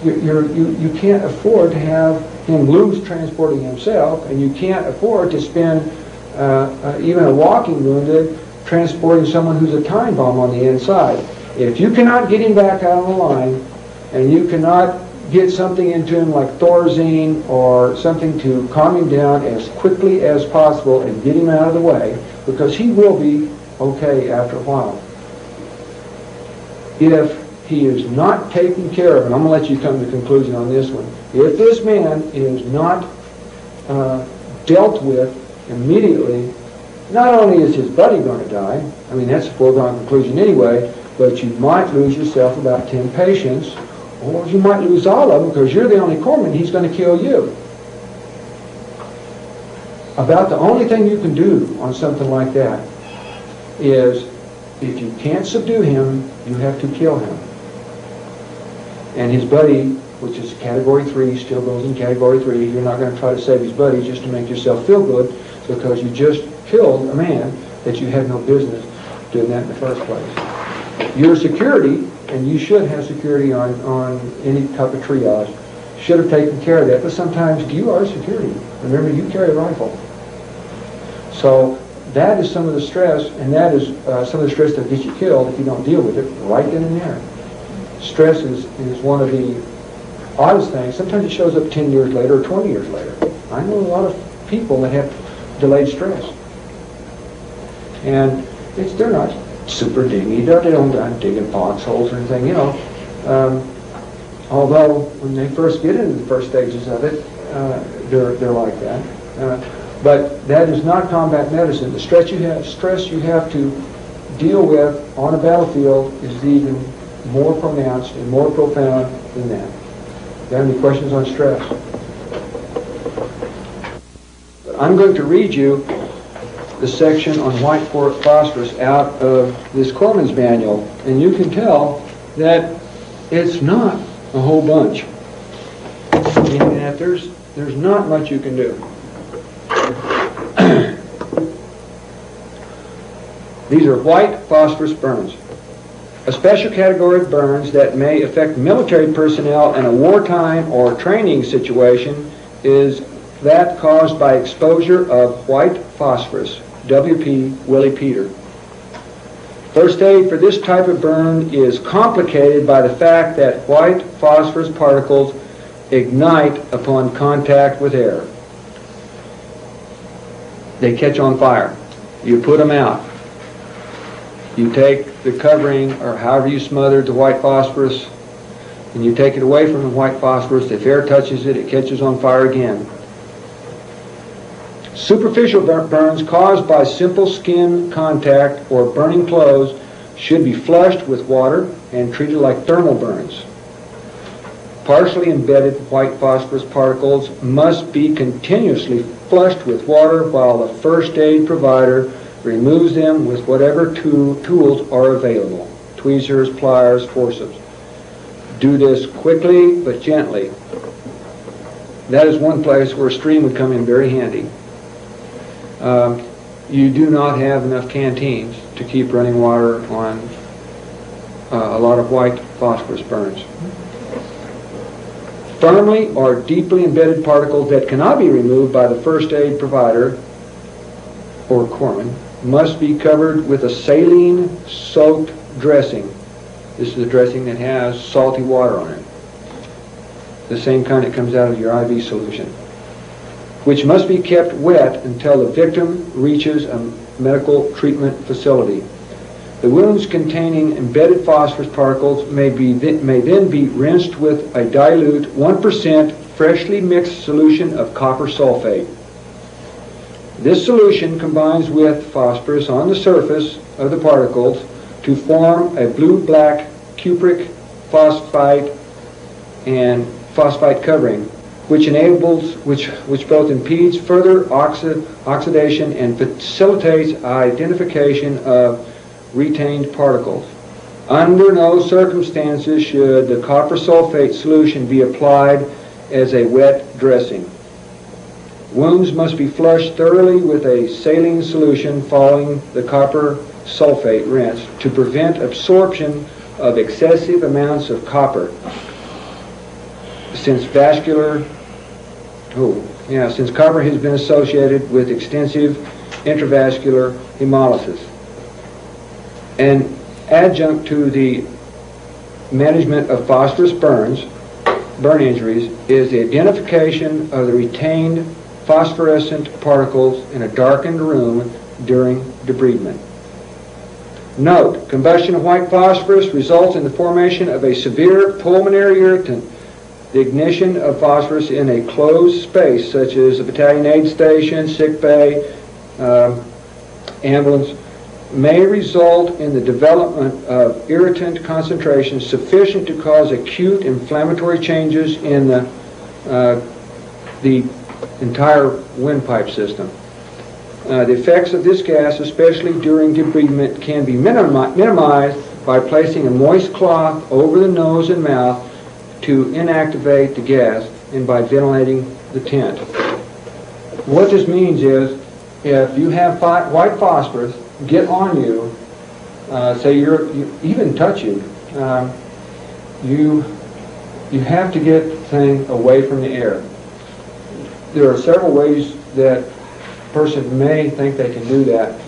you can't afford to have him lose transporting himself, and you can't afford to spend even a walking wounded transporting someone who's a time bomb on the inside. If you cannot get him back out on the line, and you cannot get something into him like Thorazine or something to calm him down as quickly as possible and get him out of the way, because he will be okay after a while. If he is not taken care of, and I'm going to let you come to a conclusion on this one, if this man is not dealt with immediately, not only is his buddy going to die, I mean that's a foregone conclusion anyway, but you might lose yourself about 10 patients, or you might lose all of them because you're the only corpsman, he's going to kill you. About the only thing you can do on something like that is, if you can't subdue him, you have to kill him. And his buddy, which is category 3, still goes in category 3. You're not going to try to save his buddy just to make yourself feel good because you just killed a man that you had no business doing that in the first place. Your security, and you should have security on any type of triage, should have taken care of that, but sometimes you are security. Remember, you carry a rifle. So that is some of the stress, and that is some of the stress that gets you killed if you don't deal with it right then and there. Stress is one of the oddest thing, sometimes it shows up 10 years later or 20 years later. I know a lot of people that have delayed stress. And they're not super diggy. They don't go out digging foxholes or anything, you know. Although when they first get into the first stages of it, they're like that. But that is not combat medicine. The stress you have to deal with on a battlefield is even more pronounced and more profound than that. Do you have any questions on stress? I'm going to read you the section on white phosphorus out of this Corpsman's manual, and you can tell that it's not a whole bunch. Meaning that there's not much you can do. These are white phosphorus burns. A special category of burns that may affect military personnel in a wartime or training situation is that caused by exposure of white phosphorus, WP Willie Peter. First aid for this type of burn is complicated by the fact that white phosphorus particles ignite upon contact with air. They catch on fire. You put them out. You take the covering, or however you smothered the white phosphorus, and you take it away from the white phosphorus. If air touches it, it catches on fire again. Superficial burns caused by simple skin contact or burning clothes should be flushed with water and treated like thermal burns. Partially embedded white phosphorus particles must be continuously flushed with water while the first aid provider removes them with whatever tools are available: tweezers, pliers, forceps. Do this quickly but gently. That is one place where a stream would come in very handy. You do not have enough canteens to keep running water on a lot of white phosphorus burns. Firmly or deeply embedded particles that cannot be removed by the first aid provider or corpsman must be covered with a saline-soaked dressing. This is a dressing that has salty water on it, the same kind that comes out of your IV solution, which must be kept wet until the victim reaches a medical treatment facility. The wounds containing embedded phosphorus particles may then be rinsed with a dilute 1% freshly mixed solution of copper sulfate. This solution combines with phosphorus on the surface of the particles to form a blue-black cupric phosphite and phosphite covering, which both impedes further oxidation and facilitates identification of retained particles. Under no circumstances should the copper sulfate solution be applied as a wet dressing. Wounds must be flushed thoroughly with a saline solution following the copper sulfate rinse to prevent absorption of excessive amounts of copper, since copper has been associated with extensive intravascular hemolysis. An adjunct to the management of phosphorus burn injuries, is the identification of the retained phosphorescent particles in a darkened room during debridement. Note, combustion of white phosphorus results in the formation of a severe pulmonary irritant. The ignition of phosphorus in a closed space, such as a battalion aid station, sick bay, ambulance, may result in the development of irritant concentrations sufficient to cause acute inflammatory changes in the entire windpipe system. The effects of this gas, especially during debridement, can be minimized by placing a moist cloth over the nose and mouth to inactivate the gas and by ventilating the tent. What this means is, if you have white phosphorus get on you, say you even touch you, you have to get the thing away from the air. There are several ways that a person may think they can do that,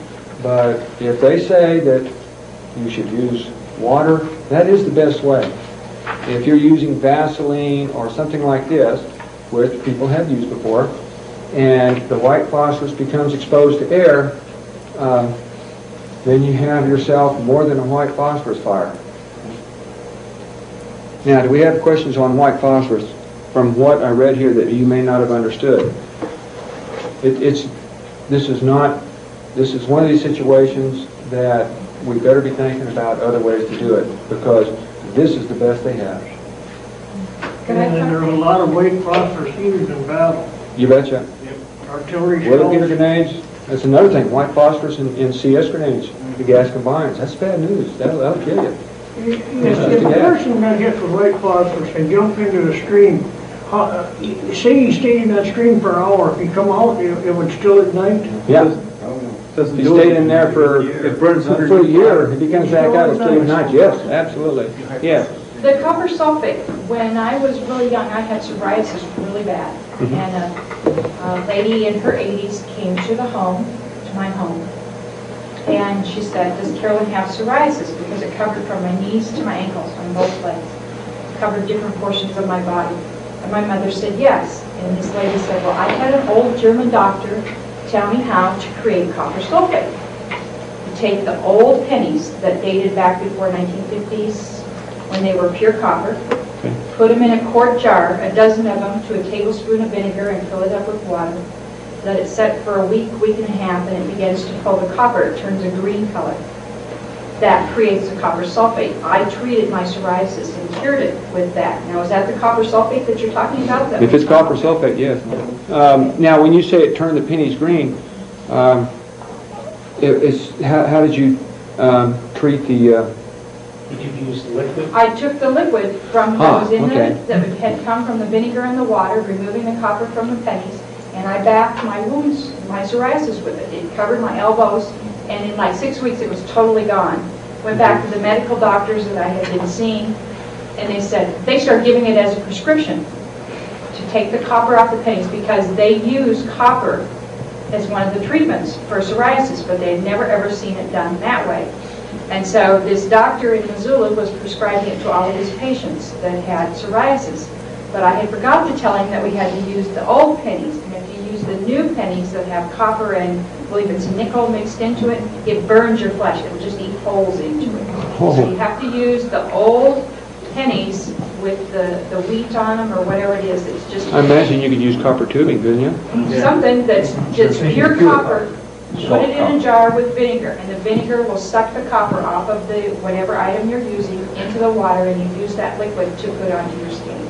but if they say that you should use water, that is the best way. If you're using Vaseline or something like this, which people have used before, and the white phosphorus becomes exposed to air, then you have yourself more than a white phosphorus fire. Now, do we have questions on white phosphorus from what I read here that you may not have understood? This is one of these situations that we better be thinking about other ways to do it, because this is the best they have. And there are a lot of white phosphorus used in battle. You betcha. Artillery Whirlpool shells. grenades, that's another thing. White phosphorus in CS grenades, the gas combines. That's bad news. That'll kill you. If a person got hit with white phosphorus and jumped into the stream, say you stayed in that stream for an hour, if you come out, it would still ignite? Yeah. If he stayed in there for a year, if he comes back out, it's still ignites. Yes, absolutely. Yes. The copper sulfate, when I was really young, I had psoriasis really bad. And a lady in her 80s came to my home, and she said, "Does Carolyn have psoriasis?" Because it covered from my knees to my ankles on both legs. It covered different portions of my body. And my mother said yes. And this lady said, "Well, I had an old German doctor tell me how to create copper sulfate. You take the old pennies that dated back before 1950s, when they were pure copper, put them in a quart jar, a dozen of them, to a tablespoon of vinegar, and fill it up with water. Let it set for a week, week and a half, and it begins to pull the copper. It turns a green color. That creates the copper sulfate. I treated my psoriasis and cured it with that. Now, is that the copper sulfate that you're talking about? If it's copper sulfate, yes. Now, when you say it turned the pennies green, how did you treat the... Did you use the liquid? I took the liquid from that was in that had come from the vinegar and the water, removing the copper from the pennies, and I bathed my wounds, my psoriasis with it. It covered my elbows, and in like 6 weeks it was totally gone. Went back to the medical doctors that I had been seeing, and they said, they started giving it as a prescription to take the copper off the pennies, because they use copper as one of the treatments for psoriasis, but they had never ever seen it done that way. And so this doctor in Missoula was prescribing it to all of his patients that had psoriasis. But I had forgot to tell him that we had to use the old pennies. And if you use the new pennies that have copper and, I believe it's nickel mixed into it, it burns your flesh. It will just eat holes into it. So you have to use the old pennies with the wheat on them or whatever it is. It's just... I imagine you could use copper tubing, couldn't you? Something that's pure copper. Put it in a jar with vinegar, and the vinegar will suck the copper off of the whatever item you're using into the water, and you use that liquid to put onto your skin.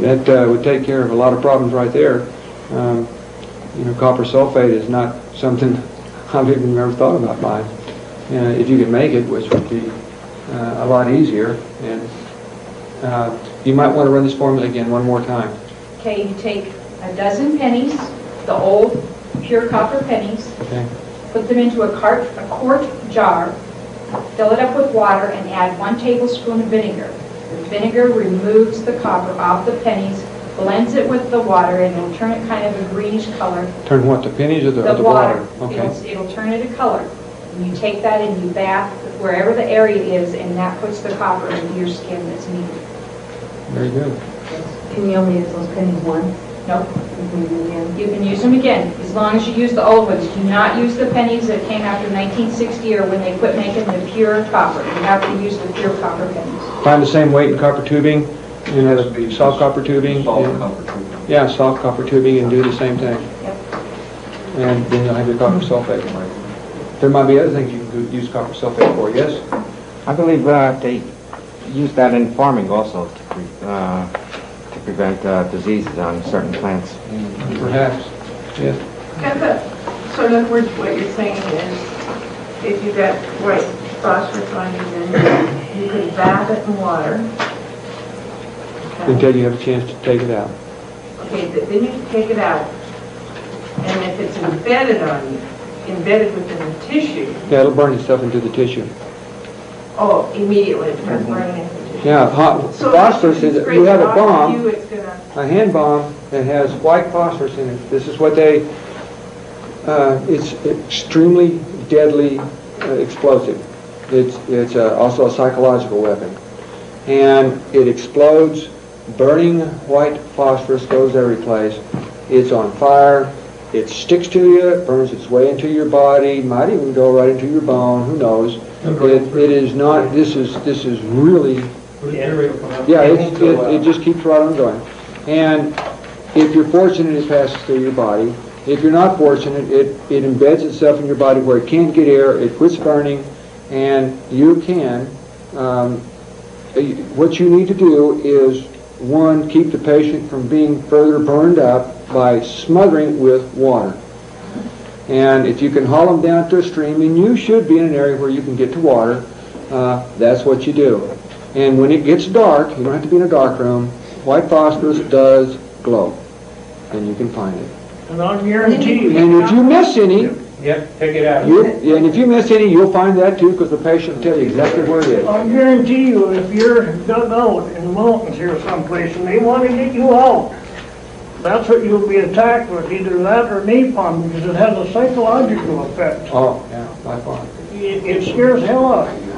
That would take care of a lot of problems right there. Copper sulfate is not something I've even ever thought about buying. If you could make it, which would be a lot easier. And you might want to run this formula again one more time. Okay, you take a dozen pennies, the old pure copper pennies, put them into a quart jar, fill it up with water, and add 1 tablespoon of vinegar. The vinegar removes the copper off the pennies, blends it with the water, and it'll turn it kind of a greenish color. Turn what, the pennies or the water? Okay. It'll turn it a color. And you take that and you bath wherever the area is, and that puts the copper into your skin that's needed. Very good. Can you only use those pennies once? No. You can use them again, as long as you use the old ones. Do not use the pennies that came after 1960 or when they quit making the pure copper. You have to use the pure copper pennies. Find the same weight in copper tubing, and soft copper tubing. Yeah, soft copper tubing, and do the same thing. Yep. And then you'll have your copper sulfate. There might be other things you can use copper sulfate for, yes? I believe they use that in farming also to prevent diseases on certain plants. Perhaps, yes. So in other words, what you're saying is, if you got white phosphorus on you, then you could bath it in water. Until you have a chance to take it out. Okay, then you take it out, and if it's embedded on you, embedded within the tissue, Yeah, it'll burn itself into the tissue. oh, immediately it starts burning into the tissue. Yeah, phosphorus is, you have a bomb, It's gonna, a hand bomb that has white phosphorus in it. This is what it's extremely deadly explosive. It's also a psychological weapon. and it explodes. Burning white phosphorus goes every place. It's on fire. It sticks to you. It burns its way into your body. Might even go right into your bone. Who knows? It is not. This is really. Yeah. It just keeps right on going. And if you're fortunate, it passes through your body. If you're not fortunate, it embeds itself in your body where it can't get air. It quits burning, and you can. What you need to do is, one, keep the patient from being further burned up by smothering with water. And if you can haul them down to a stream, and you should be in an area where you can get to water, that's what you do. And when it gets dark, you don't have to be in a dark room, white phosphorus does glow, and you can find it. And I'll guarantee you. And if you miss any, Yep, take it out. and if you miss any, you'll find that too, because the patient will tell you exactly where it is. I'll guarantee you, if you're dug out in the mountains here someplace and they want to get you out, that's what you'll be attacked with, either that or napalm, because it has a psychological effect. Oh, yeah, by far. It scares the hell out of you.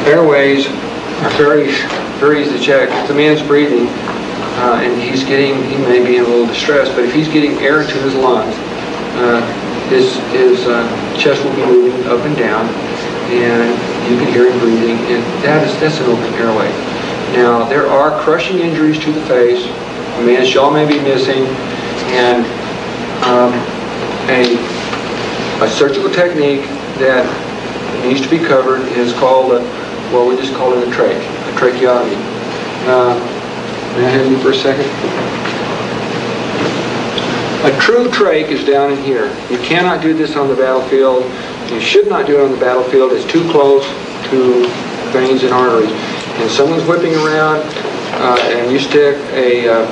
Airways are very easy to check. If the man's breathing and he may be in a little distress, but if he's getting air into his lungs, his chest will be moving up and down, and you can hear him breathing, and that's an open airway. Now, there are crushing injuries to the face. A man's jaw may be missing, and a surgical technique that needs to be covered is called we just call it a tracheotomy. May I have you for a second? A true trach is down in here. You cannot do this on the battlefield. You should not do it on the battlefield. It's too close to veins and arteries. And someone's whipping around, and you stick a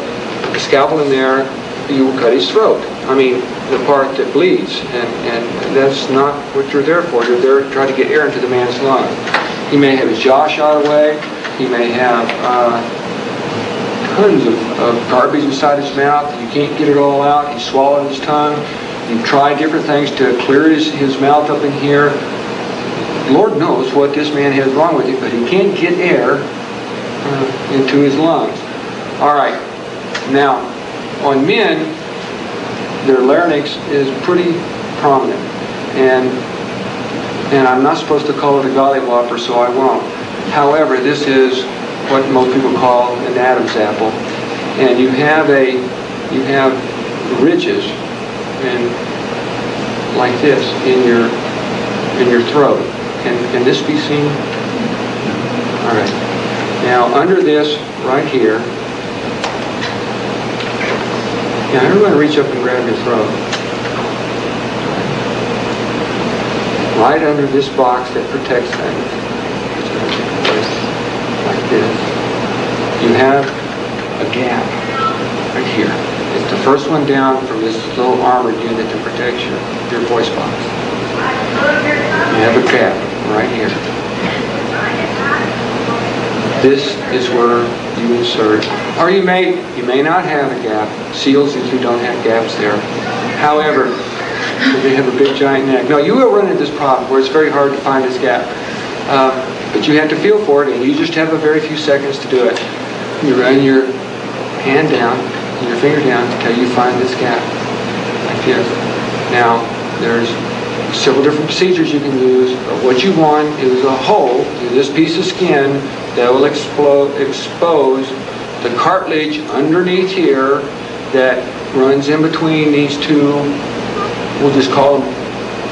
scalpel in there, you will cut his throat. I mean, the part that bleeds. And that's not what you're there for. You're there to try to get air into the man's lungs. He may have his jaw shot away. He may have tons of garbage inside his mouth. You can't get it all out. He's swallowing his tongue. You've tried different things to clear his mouth up in here. Lord knows what this man has wrong with him, but he can't get air into his lungs. All right. Now, on men, their larynx is pretty prominent. And I'm not supposed to call it a gollywhopper, so I won't. However, this is what most people call an Adam's apple. And you have ridges and like this in your throat. Can this be seen? All right. Now under this right here, yeah, everyone reach up and grab your throat. Right under this box that protects things, like this, you have a gap right here. It's the first one down from this little armored unit that protects your voice box. You have a gap right here. This is where you insert, or you may not have a gap. SEALs usually don't have gaps there. However, they have a big giant neck. No, you will run into this problem where it's very hard to find this gap. But you have to feel for it, and you just have a very few seconds to do it. You run your hand down and your finger down until you find this gap, like this. Now, there's several different procedures you can use, but what you want is a hole through this piece of skin that will expose the cartilage underneath here that runs in between these two, we'll just call them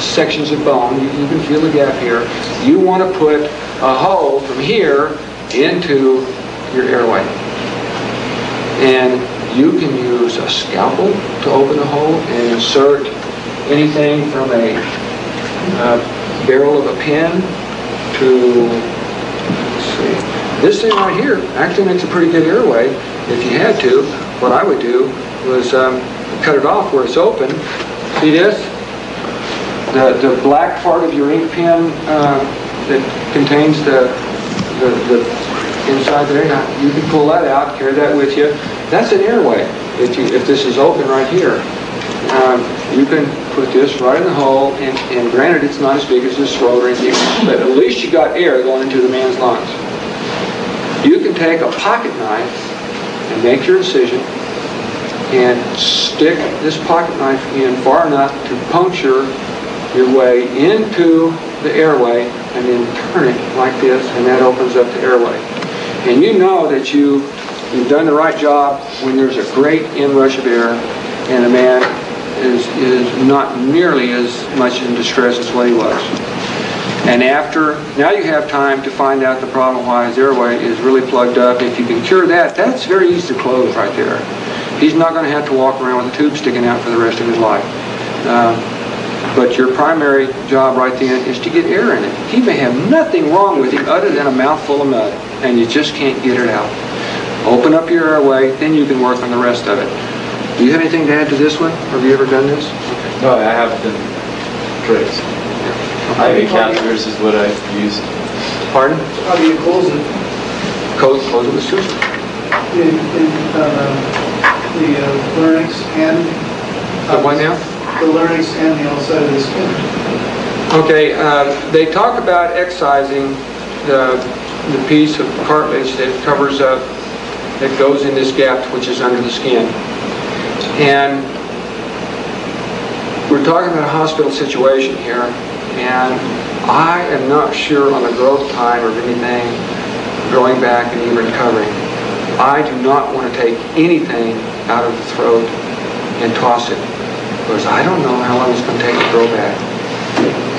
sections of bone. You can feel the gap here. You want to put a hole from here into your airway. And you can use a scalpel to open the hole and insert anything from a barrel of a pen to, let's see, this thing right here actually makes a pretty good airway. If you had to, what I would do was cut it off where it's open. See this? The black part of your ink pen that contains the inside there. Now, you can pull that out, carry that with you, That's an airway. If this is open right here, you can put this right in the hole, and granted it's not as big as this throat or anything, but at least you got air going into the man's lungs. You can take a pocket knife and make your incision and stick this pocket knife in far enough to puncture your way into the airway, and then turn it like this, and that opens up the airway. And you know that you've done the right job when there's a great inrush of air and a man is not nearly as much in distress as what he was. And now you have time to find out the problem why his airway is really plugged up. If you can cure that, that's very easy to close right there. He's not going to have to walk around with a tube sticking out for the rest of his life. But your primary job right then is to get air in it. He may have nothing wrong with him other than a mouthful of mud, and you just can't get it out. Open up your airway, then you can work on the rest of it. Do you have anything to add to this one? Have you ever done this? Okay. No, I have the tricks. IV catheters is what I've used. Pardon? How do you close it? Close it with suture. The larynx and... The what now? The larynx and the outside of the skin. Okay, they talk about excising the piece of cartilage that covers up, that goes in this gap which is under the skin. And we're talking about a hospital situation here, and I am not sure on the growth time of anything growing back and even recovering. I do not want to take anything out of the throat and toss it, because I don't know how long it's going to take to grow back.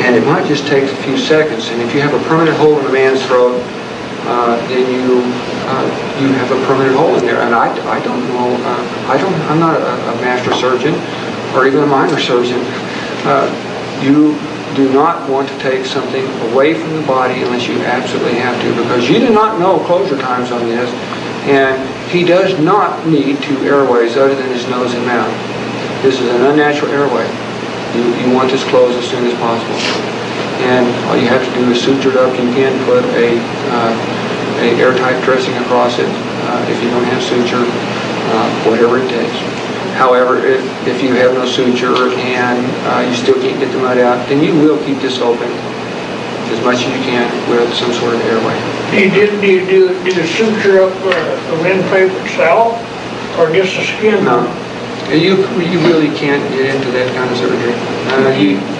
And it might just take a few seconds, and if you have a permanent hole in a man's throat, then you have a permanent hole in there. And I don't know, I'm not a master surgeon or even a minor surgeon. You do not want to take something away from the body unless you absolutely have to, because you do not know closure times on this, and he does not need two airways other than his nose and mouth. This is an unnatural airway. You want this closed as soon as possible. And all you have to do is suture it up. You can put a airtight dressing across it if you don't have suture, whatever it takes. However, if you have no suture and you still can't get the mud out, then you will keep this open as much as you can with some sort of airway. Do you do the suture up the windpipe itself, or just the skin? No. You really can't get into that kind of surgery.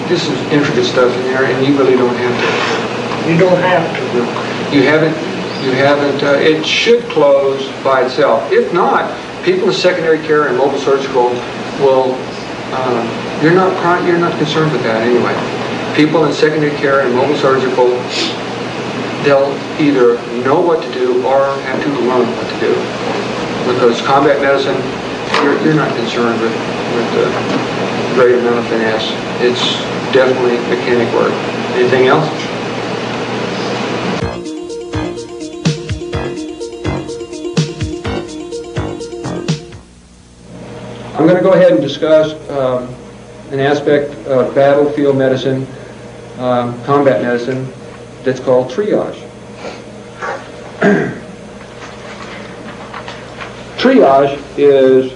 This is intricate stuff in there, and you really don't have to. You don't have to. No. You haven't. It should close by itself. If not, people in secondary care and mobile surgical will. You're not concerned with that anyway. People in secondary care and mobile surgical, they'll either know what to do or have to learn what to do. Because combat medicine, you're not concerned with the great amount of finesse. It's definitely mechanic work. Anything else? I'm going to go ahead and discuss an aspect of battlefield medicine, combat medicine, that's called triage. Triage is,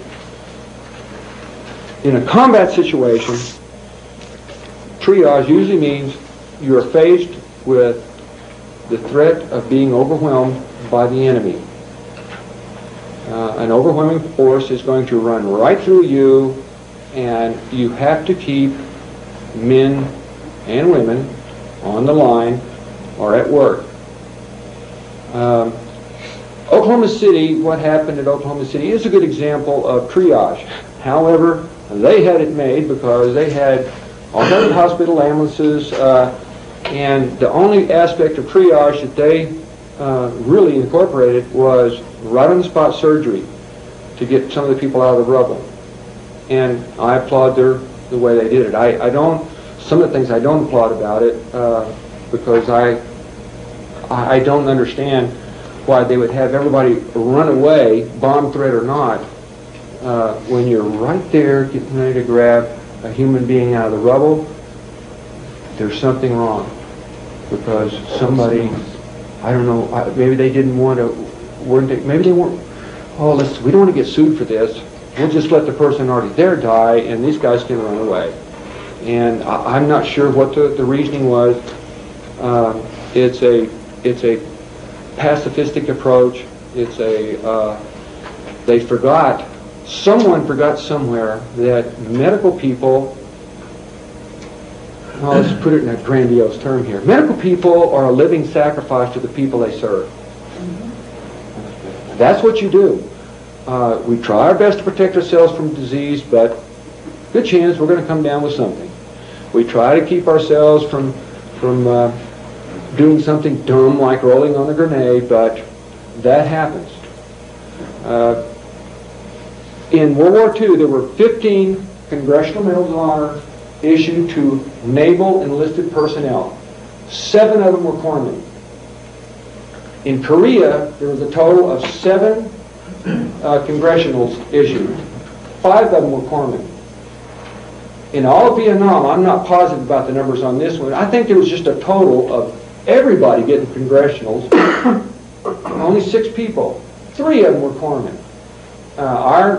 in a combat situation, triage usually means you're faced with the threat of being overwhelmed by the enemy. An overwhelming force is going to run right through you, and you have to keep men and women on the line or at work. Oklahoma City, what happened at Oklahoma City is a good example of triage. However, they had it made because they had all kinds of hospital ambulances, and the only aspect of triage that they really incorporated was right on the spot surgery to get some of the people out of the rubble. And I applaud the way they did it. I don't, some of the things I don't applaud about it because I don't understand why they would have everybody run away, bomb threat or not, when you're right there getting ready to grab a human being out of the rubble. There's something wrong, because somebody, I don't know, maybe they didn't want to, maybe they weren't oh, we don't want to get sued for this. We'll just let the person already there die, and these guys can run away. And I'm not sure what the reasoning was. It's a pacifistic approach. Someone forgot somewhere that medical people, well, let's put it in a grandiose term here. Medical people are a living sacrifice to the people they serve. That's what you do. We try our best to protect ourselves from disease, but good chance we're going to come down with something. We try to keep ourselves from doing something dumb like rolling on a grenade, but that happens. In World War II, there were 15 Congressional Medals of Honor issued to naval enlisted personnel. 7 of them were corpsmen. In Korea, there was a total of 7 congressionals issued. 5 of them were corpsmen. In all of Vietnam, I'm not positive about the numbers on this one, I think there was just a total of everybody getting congressionals, only 6 people. 3 of them were corpsmen. Our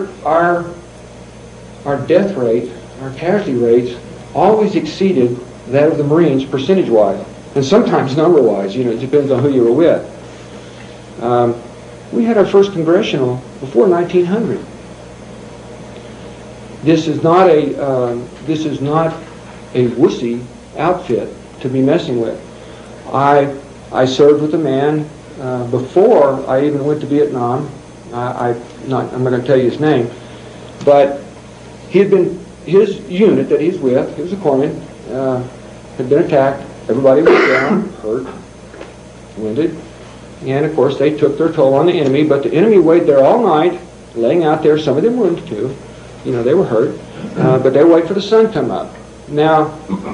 death rate, our casualty rates, always exceeded that of the Marines percentage-wise, and sometimes number-wise. It depends on who you were with. We had our first congressional before 1900. This is not a wussy outfit to be messing with. I served with a man before I even went to Vietnam. I'm not going to tell you his name, but his unit that he's with, he was a corpsman, had been attacked. Everybody was down, hurt, wounded, and of course they took their toll on the enemy. But the enemy waited there all night, laying out there. Some of them wounded too. They were hurt, but they wait for the sun to come up. Now,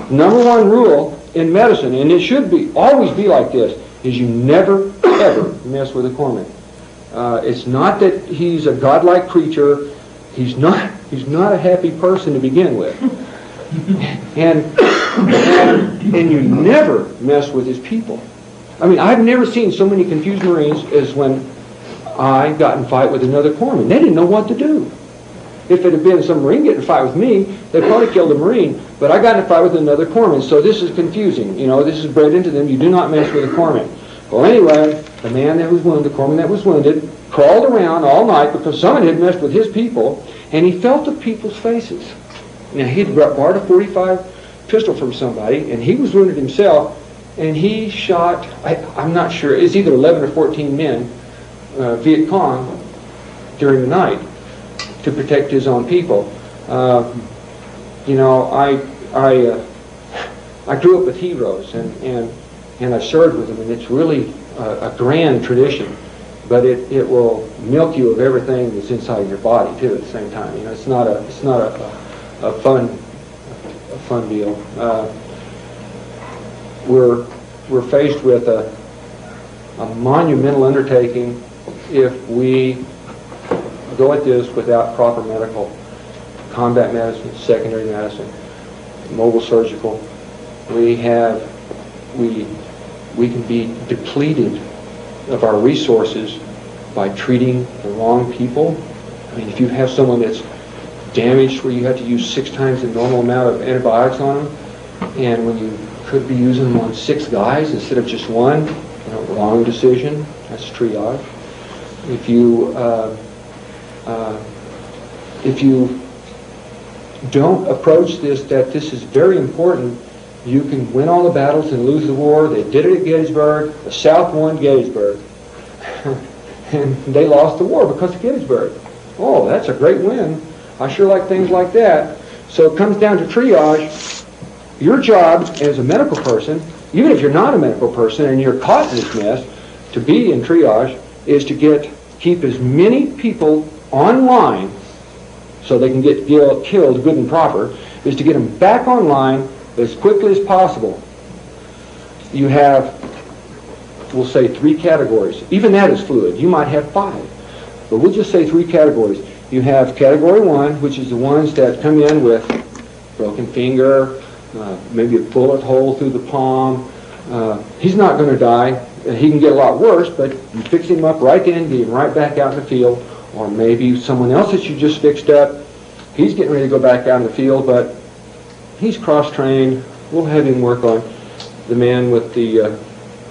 number one rule in medicine, and it should always be like this, is you never ever mess with a corpsman. It's not that he's a godlike creature. He's not a happy person to begin with. And you never mess with his people. I mean, I've never seen so many confused Marines as when I got in a fight with another corpsman. They didn't know what to do. If it had been some Marine getting in a fight with me, they'd probably killed the Marine. But I got in a fight with another corpsman, so this is confusing. This is bred into them. You do not mess with a corpsman. Well, anyway, the man that was wounded, the corpsman that was wounded, crawled around all night because someone had messed with his people, and he felt the people's faces. Now, he'd borrowed a .45 pistol from somebody, and he was wounded himself, and he shot, I'm not sure, it's either 11 or 14 men, Viet Cong, during the night to protect his own people. I grew up with heroes, and I served with them, and it's really a grand tradition. But it will milk you of everything that's inside your body too at the same time. It's not a fun deal. We're faced with a monumental undertaking if we go at this without proper medical, combat medicine, secondary medicine, mobile surgical. We can be depleted of our resources by treating the wrong people. I mean, if you have someone that's damaged where you have to use 6 times the normal amount of antibiotics on them, and when you could be using them on 6 guys instead of just 1, wrong decision. That's triage. If you don't approach that this is very important, you can win all the battles and lose the war. They did it at Gettysburg. The South won Gettysburg. And they lost the war because of Gettysburg. Oh, that's a great win. I sure like things like that. So it comes down to triage. Your job as a medical person, even if you're not a medical person and you're caught in this mess, to be in triage is to keep as many people online so they can get killed good and proper, is to get them back online as quickly as possible. You have, we'll say, 3 categories. Even that is fluid. You might have 5. But we'll just say 3 categories. You have category 1, which is the ones that come in with broken finger, maybe a bullet hole through the palm. He's not going to die. He can get a lot worse, but you fix him up right then, get him right back out in the field. or maybe someone else that you just fixed up, he's getting ready to go back out in the field, but he's cross-trained. We'll have him work on the man with the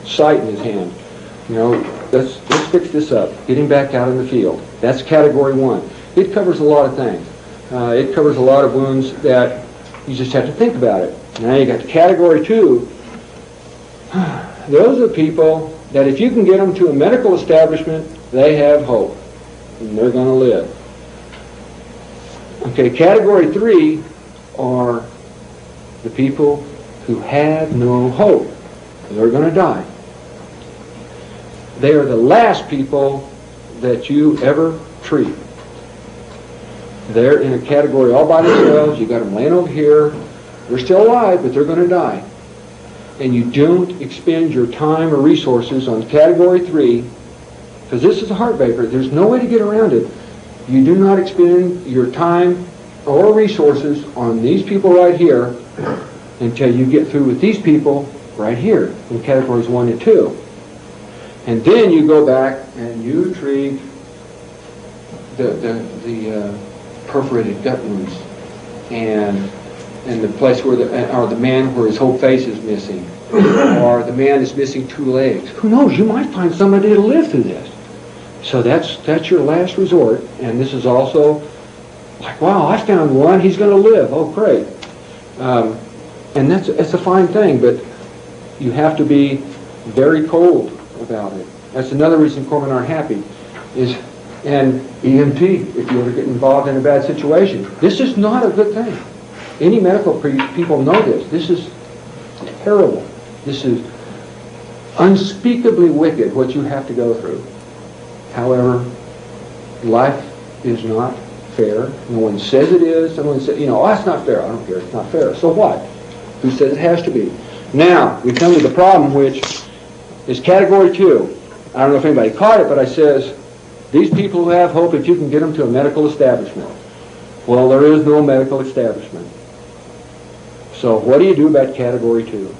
sight in his hand. You know, let's fix this up. Get him back out in the field. That's category 1. It covers a lot of things. It covers a lot of wounds that you just have to think about it. Now you got the category 2. Those are people that if you can get them to a medical establishment, they have hope, and they're going to live. Okay, category 3 are the people who have no hope. They're going to die. They are the last people that you ever treat. They're in a category all by themselves. You got them laying over here. They're still alive, but they're going to die. And you don't expend your time or resources on category 3, because this is a heartbreaker. There's no way to get around it. You do not expend your time or resources on these people right here until you get through with these people right here in categories 1 and 2. And then you go back and you treat the perforated gut wounds and the place where or the man where his whole face is missing, or the man is missing 2 legs. Who knows? You might find somebody to live through this. So that's your last resort. And this is also like, wow, I found one. He's going to live. Oh, great. And that's a fine thing, but you have to be very cold about it. That's another reason corpsmen aren't happy. And EMT, if you ever get involved in a bad situation, this is not a good thing. Any medical people know this. This is terrible. This is unspeakably wicked what you have to go through. However, life is not fair. No one says it is. Someone says, oh, that's not fair. I don't care. It's not fair. So what? Who says it has to be? Now, we come to the problem, which is category 2. I don't know if anybody caught it, but I says, these people who have hope if you can get them to a medical establishment. Well, there is no medical establishment. So what do you do about category 2?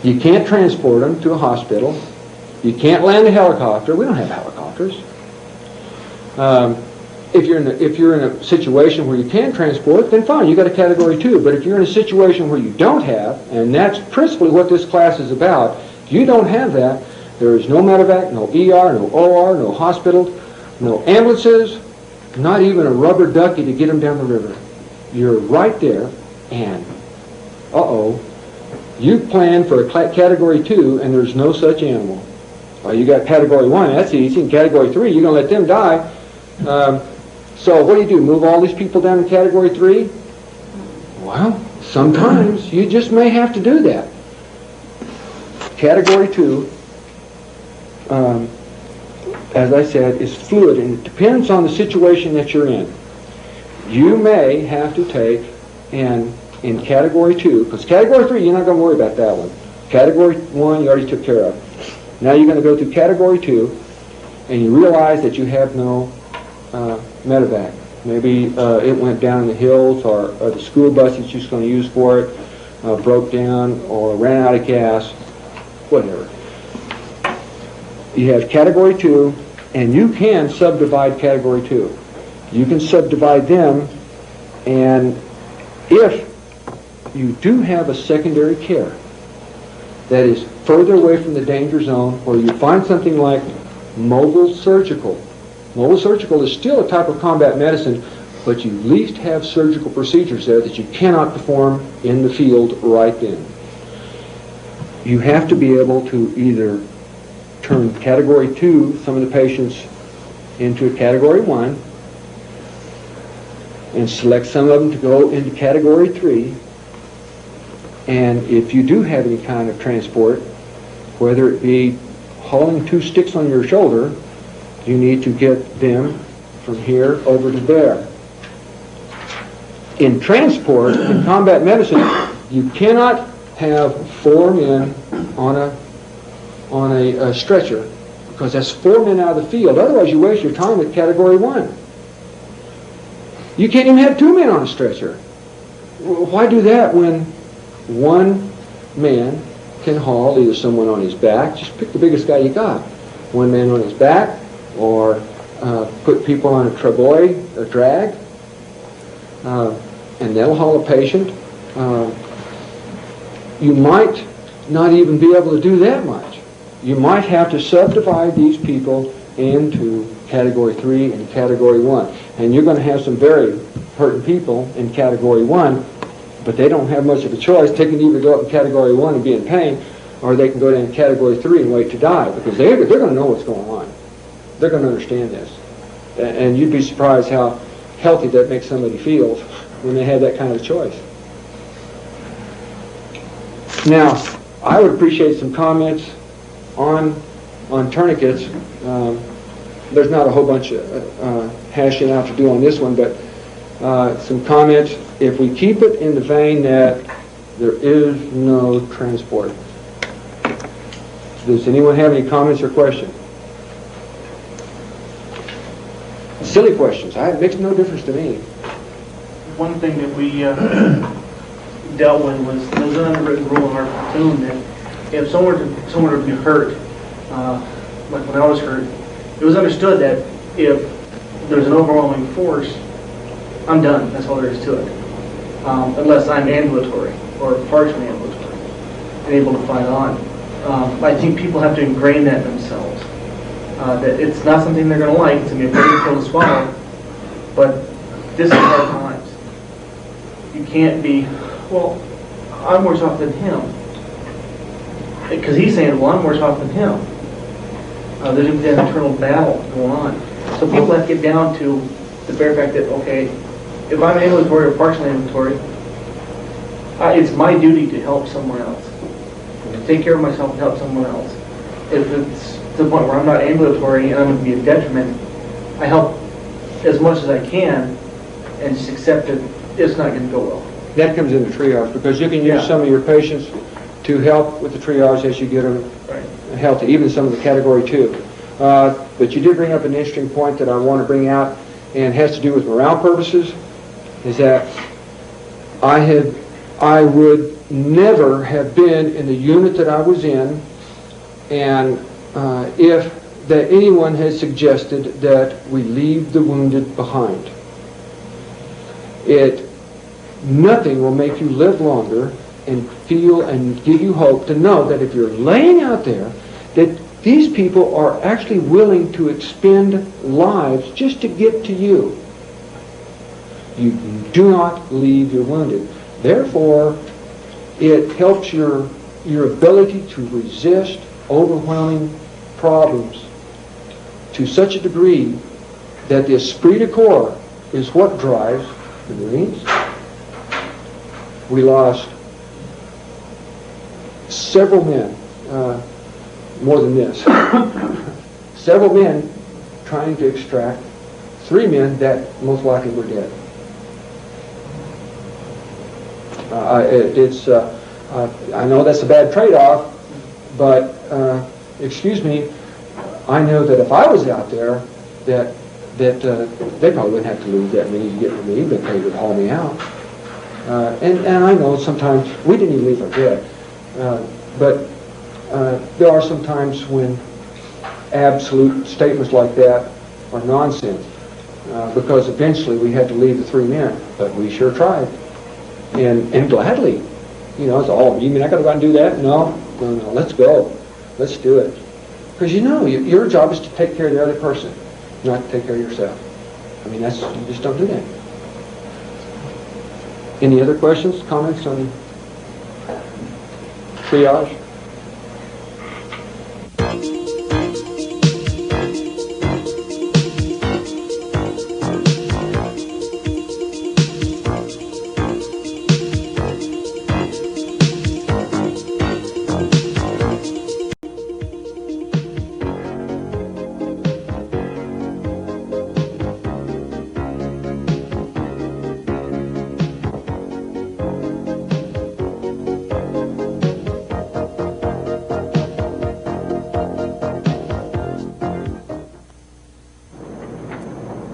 You can't transport them to a hospital. You can't land a helicopter. We don't have helicopters. If you're in a situation where you can transport, then fine, you got a category 2. But if you're in a situation where you don't have, and that's principally what this class is about, if you don't have that, there is no medevac, no ER, no OR, no hospital, no ambulances, not even a rubber ducky to get them down the river. You're right there, and you plan for a category 2, and there's no such animal. Well, you got category 1, that's easy. In category 3, you're going to let them die. So what do? Move all these people down to category 3? Well, sometimes you just may have to do that. Category 2, as I said, is fluid, and it depends on the situation that you're in. You may have to take, and in category 2, because category 3, you're not going to worry about that one. Category 1, you already took care of. Now you're going to go to category 2, and you realize that you have no medevac. Maybe it went down in the hills, or the school bus that you're just going to use for it broke down or ran out of gas, whatever. You have category 2, and you can subdivide category 2. You can subdivide them, and if you do have a secondary care that is further away from the danger zone, or you find something like mobile surgical. Mobile surgical is still a type of combat medicine, but you at least have surgical procedures there that you cannot perform in the field right then. You have to be able to either turn category 2, some of the patients, into a category 1, and select some of them to go into category 3. And if you do have any kind of transport, whether it be hauling 2 sticks on your shoulder, you need to get them from here over to there. In transport, in combat medicine, you cannot have 4 men on a stretcher, because that's 4 men out of the field. Otherwise, you waste your time with category 1. You can't even have 2 men on a stretcher. Why do that when 1 man can haul either someone on his back, just pick the biggest guy you got, one man on his back, or put people on a travoy, a drag, and they'll haul a patient. You might not even be able to do that much. You might have to subdivide these people into Category 3 and Category 1. And you're going to have some very hurting people in Category 1, but they don't have much of a choice. They can either go up in Category 1 and be in pain, or they can go down in Category 3 and wait to die, because they're going to know what's going on. They're going to understand this. And you'd be surprised how healthy that makes somebody feel when they have that kind of choice. Now, I would appreciate some comments on tourniquets. There's not a whole bunch of hashing out to do on this one, but some comments. If we keep it in the vein that there is no transport. Does anyone have any comments or questions? Silly questions. It makes no difference to me. One thing that we dealt with was there was an unwritten rule in our platoon that if someone were to be hurt, like when I was hurt, it was understood that if there's an overwhelming force, I'm done. That's all there is to it. Unless I'm ambulatory or partially ambulatory and able to fight on. I think people have to ingrain that themselves. That it's not something they're going to like. It's going to be a painful pill to swallow. But this is hard times. You can't be, well, I'm worse off than him. Because he's saying, well, I'm worse off than him. There's an internal battle going on. So people have to get down to the bare fact that, okay, if I'm ambulatory or partially ambulatory, it's my duty to help someone else. To take care of myself and help someone else. If it's to the point where I'm not ambulatory and I'm going to be a detriment, I help as much as I can and just accept that it's not going to go well. That comes into triage, because you can use some of your patients to help with the triage as you get them healthy, even some of the Category 2. But you did bring up an interesting point that I want to bring out, and has to do with morale purposes, is that I would never have been in the unit that I was in, and if that anyone had suggested that we leave the wounded behind. Nothing will make you live longer and feel and give you hope to know that if you're laying out there, that these people are actually willing to expend lives just to get to you. You do not leave your wounded. Therefore, it helps your ability to resist overwhelming problems to such a degree that the esprit de corps is what drives the Marines. We lost several men, more than this, several men trying to extract 3 men that most likely were dead. I know that's a bad trade-off, but excuse me, I know that if I was out there, that they probably wouldn't have to lose that many to get to me, but they would haul me out. And I know sometimes we didn't even leave our dead, but there are some times when absolute statements like that are nonsense, because eventually we had to leave the 3 men, but we sure tried, and gladly. You know, it's all, you mean I got to go out and do that? No, let's go. Let's do it. Because you know, your job is to take care of the other person, not to take care of yourself. I mean, you just don't do that. Any other questions, comments on triage?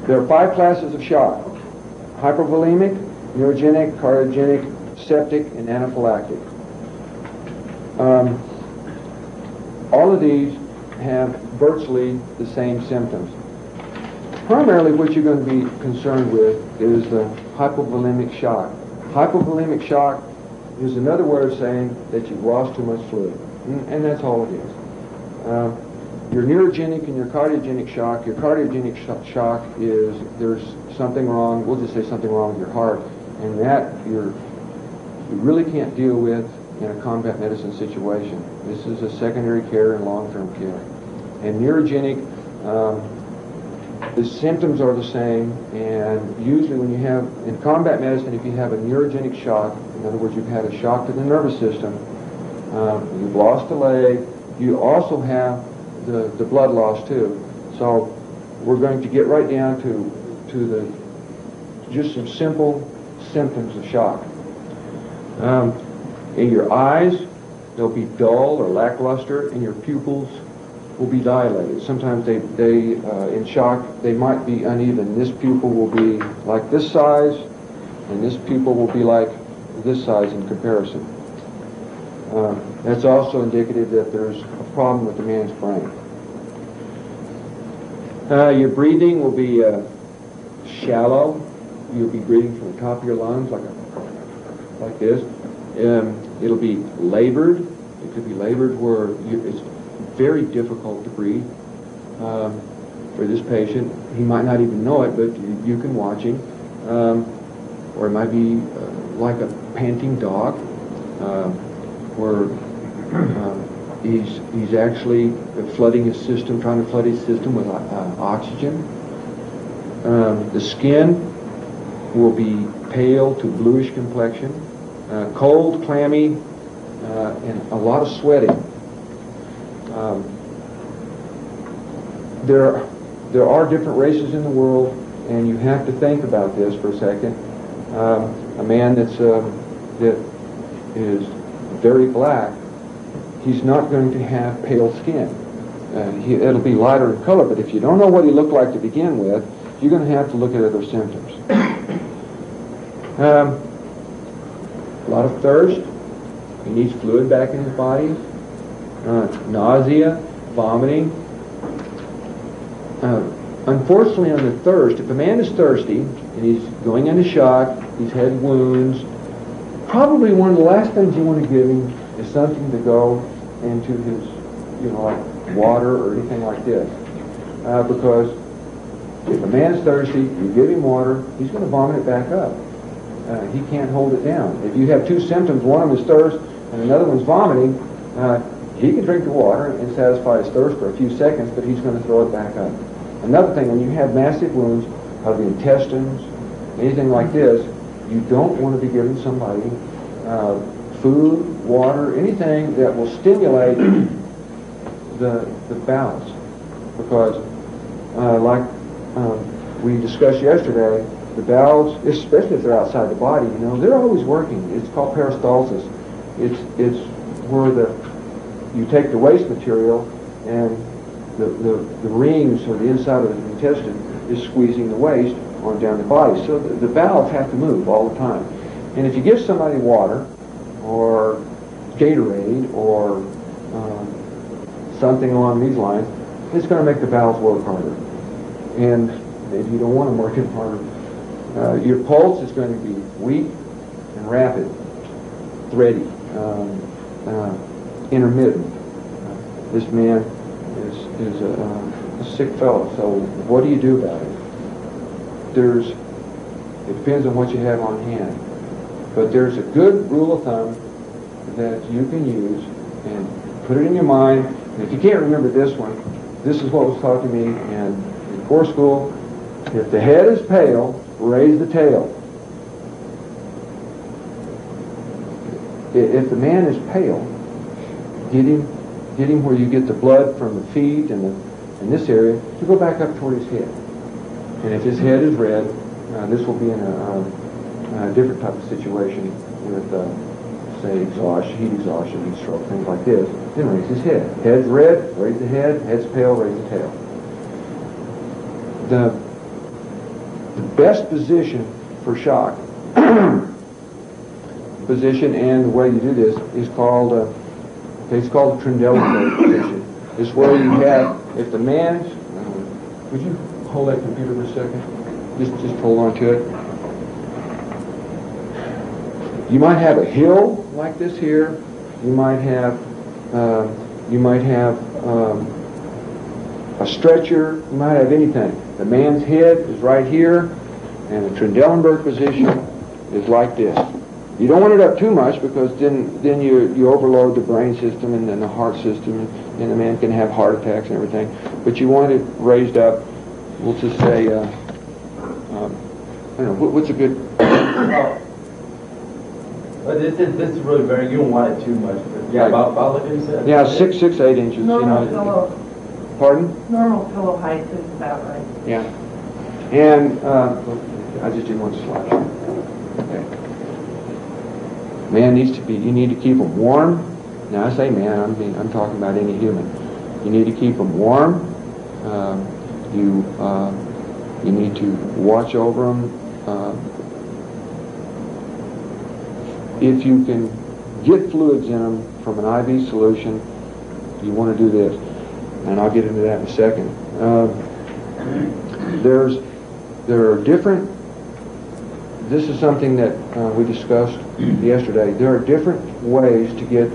There are 5 classes of shock: hypervolemic, neurogenic, cardiogenic, septic, and anaphylactic. All of these have virtually the same symptoms. Primarily what you're going to be concerned with is the hypovolemic shock. Hypovolemic shock is another word of saying that you've lost too much fluid, and that's all it is. Your neurogenic and your cardiogenic shock. Your cardiogenic shock is there's something wrong, we'll just say something wrong with your heart, and that you really can't deal with in a combat medicine situation. This is a secondary care and long-term care. And neurogenic, the symptoms are the same, and usually when you have, in combat medicine, if you have a neurogenic shock, in other words, you've had a shock to the nervous system, you've lost a leg, you also have the blood loss too. So we're going to get right down to just some simple symptoms of shock. In your eyes, they'll be dull or lackluster, and your pupils will be dilated. Sometimes they in shock, they might be uneven. This pupil will be like this size, and this pupil will be like this size in comparison. That's also indicative that there's a problem with the man's brain. Your breathing will be shallow. You'll be breathing from the top of your lungs like this. It'll be labored. It could be labored where it's very difficult to breathe for this patient. He might not even know it, but you can watch him. Or it might be like a panting dog, where he's actually flooding his system, trying to flood his system with oxygen. The skin will be pale to bluish complexion, cold, clammy, and a lot of sweating. There are different races in the world, and you have to think about this for a second. A man that is very black, he's not going to have pale skin. It'll be lighter in color, but if you don't know what he looked like to begin with, you're going to have to look at other symptoms. A lot of thirst. He needs fluid back in his body. Nausea, vomiting. Unfortunately, on the thirst, if a man is thirsty and he's going into shock, he's had wounds, probably one of the last things you want to give him is something to go into his, like water or anything like this. Because if a man's thirsty, you give him water, he's going to vomit it back up. He can't hold it down. If you have two symptoms, one of them is thirst and another one's vomiting, he can drink the water and satisfy his thirst for a few seconds, but he's going to throw it back up. Another thing, when you have massive wounds of the intestines, anything like this, you don't want to be giving somebody food, water, anything that will stimulate the bowels. Because like we discussed yesterday, the bowels, especially if they're outside the body, they're always working. It's called peristalsis. It's where you take the waste material and the rings or the inside of the intestine is squeezing the waste on down the body. So the bowels have to move all the time. And if you give somebody water or Gatorade or something along these lines, it's going to make the bowels work harder. And maybe you don't want them working harder. Your pulse is going to be weak and rapid, thready, intermittent. This man is a sick fellow, so what do you do about it? It depends on what you have on hand. But there's a good rule of thumb that you can use and put it in your mind. And if you can't remember this one, this is what was taught to me in corps school. If the head is pale, raise the tail. If the man is pale, get him where you get the blood from the feet and this area to go back up toward his head. And if his head is red, this will be in a different type of situation with, say, exhaustion, heat exhaustion, heat stroke, things like this. Then raise his head. Head's red, raise the head. Head's pale, raise the tail. The best position for shock, position and the way you do this is called Okay, it's called the Trendelenburg position. It's where you have, if the man's, would you hold that computer for a second? Just hold on to it. You might have a hill like this here. You might have a stretcher. You might have anything. The man's head is right here, and the Trendelenburg position is like this. You don't want it up too much because then you overload the brain system and then the heart system, and the man can have heart attacks and everything. But you want it raised up. We'll just say, I don't know, what's a good? This is really very. You don't want it too much. But yeah, about like you said. Yeah, 6, 8 inches. Normal pillow. Pardon? Normal pillow height is about right. Yeah. And I just didn't want to slide. Okay. Man needs to be. You need to keep them warm. Now I say man, I'm talking about any human. You need to keep them warm. You need to watch over them. If you can get fluids in them from an IV solution, you want to do this, and I'll get into that in a second. There are different. This is something that we discussed yesterday. There are different ways to get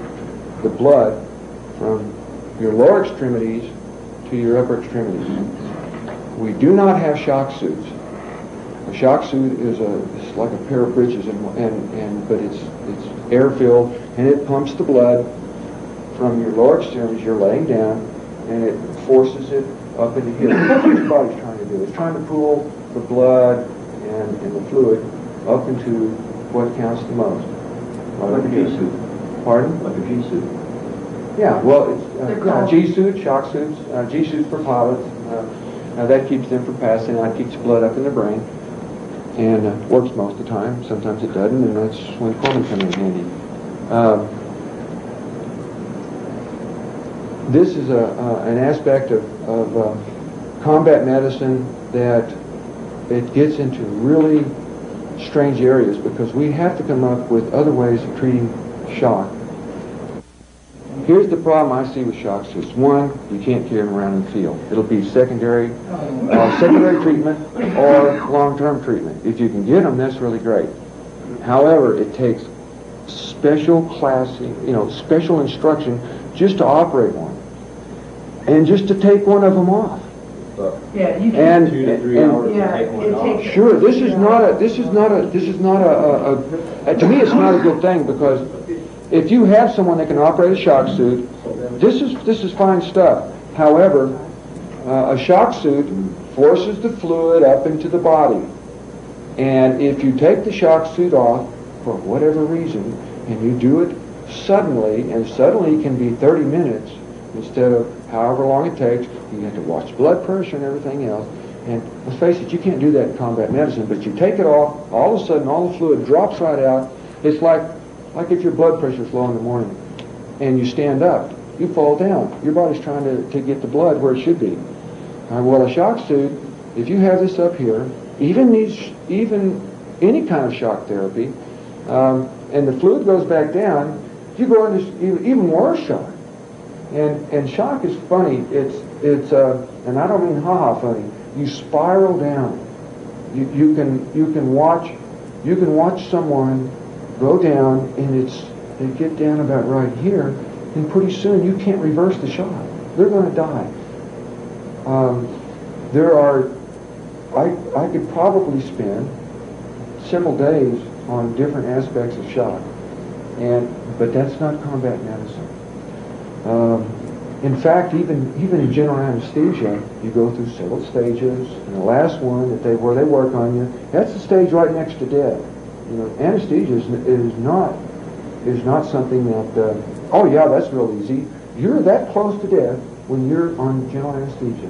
the blood from your lower extremities to your upper extremities. We do not have shock suits. A shock suit is it's like a pair of breeches, but it's air filled, and it pumps the blood from your lower extremities. You're laying down, and it forces it up into here. That's what your body's trying to do. It's trying to pull the blood and the fluid up into what counts the most. Like a G-suit. Pardon? Like a G-suit. Yeah, well, it's G-suit, shock suits, G-suits for pilots. That keeps them from passing out, keeps blood up in the brain, and works most of the time. Sometimes it doesn't, and that's when Coleman comes in handy. This is an aspect of combat medicine that it gets into really strange areas because we have to come up with other ways of treating shock. Here's the problem I see with shock suits. One, you can't carry them around in the field. It'll be secondary treatment or long-term treatment. If you can get them, that's really great. However, it takes special special instruction just to operate one, and just to take one of them off. Yeah, you can. 2 to 3 hours to take one off. Sure, this is not a. To me, it's not a good thing because if you have someone that can operate a shock suit, this is fine stuff. However, a shock suit forces the fluid up into the body, and if you take the shock suit off for whatever reason, and you do it suddenly, and suddenly can be 30 minutes instead of however long it takes, you have to watch blood pressure and everything else. And let's face it, you can't do that in combat medicine, but you take it off, all of a sudden all the fluid drops right out. It's like if your blood pressure is low in the morning and you stand up, you fall down. Your body's trying to get the blood where it should be. Well, a shock suit, if you have this up here, even any kind of shock therapy, and the fluid goes back down, you go into even worse shock. And shock is funny. It's and I don't mean ha-ha funny. You spiral down. You can watch someone go down, and they get down about right here, and pretty soon you can't reverse the shock. They're going to die. I could probably spend several days on different aspects of shock, but that's not combat medicine. In fact, even in general anesthesia, you go through several stages, and the last one where they work on you, that's the stage right next to death. Anesthesia is not something that oh yeah, that's real easy. You're that close to death when you're on general anesthesia.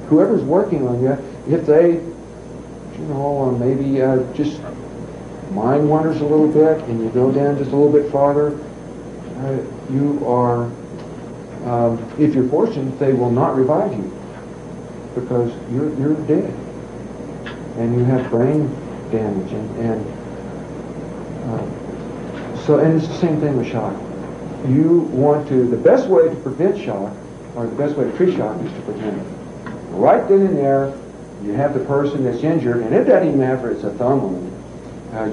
Whoever's working on you, if they, maybe just mind wanders a little bit, and you go down just a little bit farther, you are. If you're fortunate, they will not revive you because you're dead, and you have brain damage, and it's the same thing with shock. you want to, the best way to prevent shock, or the best way to treat shock is to prevent it. Right then and there, you have the person that's injured, and it doesn't even matter if it's a thumb wound.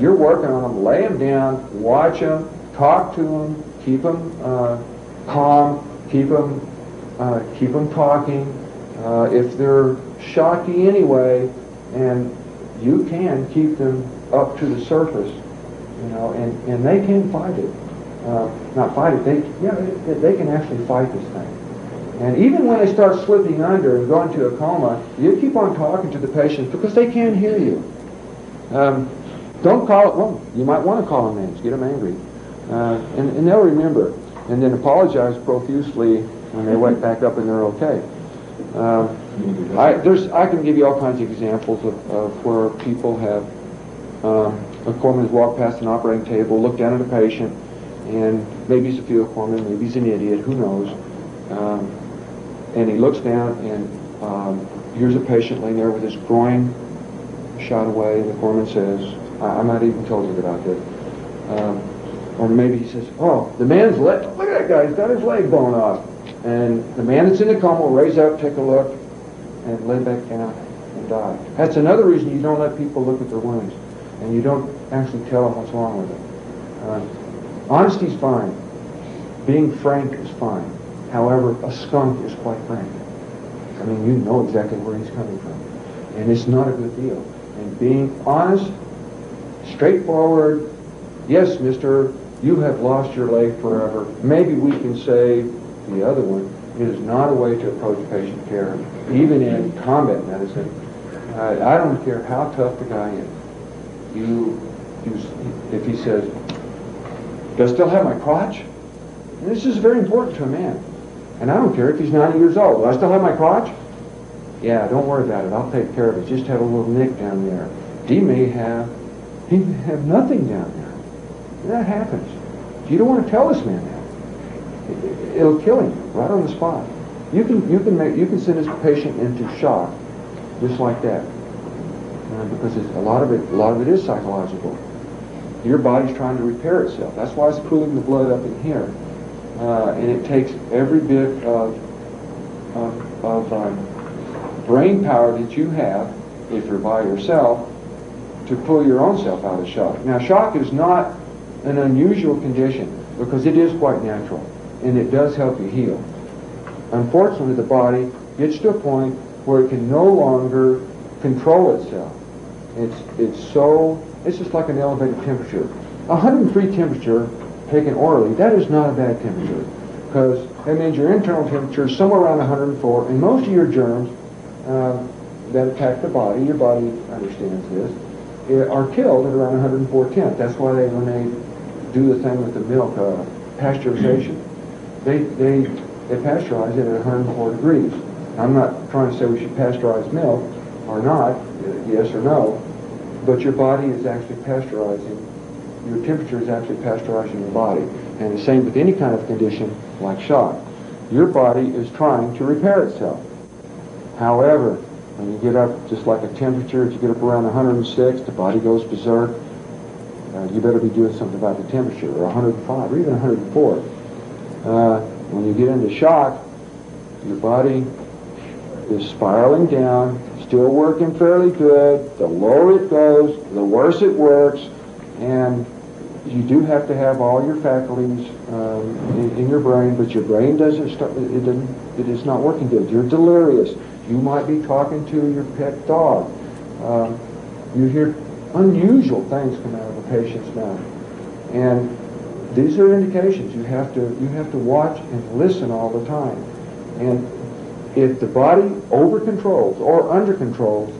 You're working on them, lay them down, watch them, talk to them, keep them calm, keep them talking. If they're shocky anyway, and you can keep them up to the surface, you know, and they can fight it. Not fight it, they can actually fight this thing. And even when they start slipping under and going to a coma, you keep on talking to the patient because they can't hear you. Don't call it, well, you might want to call them names, get them angry. And they'll remember, and then apologize profusely when they wake back up and they're okay. I can give you all kinds of examples of where people have, a corpsman has walked past an operating table, looked down at a patient, and maybe he's a field corpsman, maybe he's an idiot, who knows. And he looks down and here's a patient laying there with his groin shot away, and the corpsman says, I'm not even told you about this. Or maybe he says, oh, the man's leg, look at that guy, he's got his leg blown off. And the man that's in the coma will raise up, take a look, and lay back down and die. That's another reason you don't let people look at their wounds, and you don't actually tell them what's wrong with it. Honesty's fine. Being frank is fine. However, a skunk is quite frank. I mean, you know exactly where he's coming from. And it's not a good deal. And being honest, straightforward, yes, mister, you have lost your leg forever. Maybe we can save the other one. It is not a way to approach patient care, even in combat medicine. I don't care how tough the guy is. If he says, do I still have my crotch? And this is very important to a man. And I don't care if he's 90 years old. Do I still have my crotch? Yeah, don't worry about it. I'll take care of it. Just have a little nick down there. He may have nothing down there. And that happens. You don't want to tell this man that. It'll kill him right on the spot. You can send this patient into shock just like that. Because a lot of it is psychological. Your body's trying to repair itself. That's why it's pooling the blood up in here. And it takes every bit of brain power that you have, if you're by yourself, to pull your own self out of shock. Now, shock is not an unusual condition because it is quite natural, and it does help you heal. Unfortunately, the body gets to a point where it can no longer control itself. It's just like an elevated temperature. 103 temperature taken orally, that is not a bad temperature, because that means your internal temperature is somewhere around 104, and most of your germs that attack the body, your body understands this, are killed at around 104 tenths. That's why when they do the thing with the milk, pasteurization, they pasteurize it at 104 degrees. I'm not trying to say we should pasteurize milk or not, yes or no, but your body is actually pasteurizing. Your temperature is actually pasteurizing your body. And the same with any kind of condition like shock. Your body is trying to repair itself. However, when you get up just like a temperature, if you get up around 106, the body goes berserk. You better be doing something about the temperature, or 105, or even 104. When you get into shock, your body is spiraling down, still working fairly good. The lower it goes, the worse it works, and you do have to have all your faculties in your brain, but your brain it is not working good. You're delirious. You might be talking to your pet dog. You hear unusual things come out of a patient's mouth, and these are indications. You have to watch and listen all the time. And if the body over controls or under controls,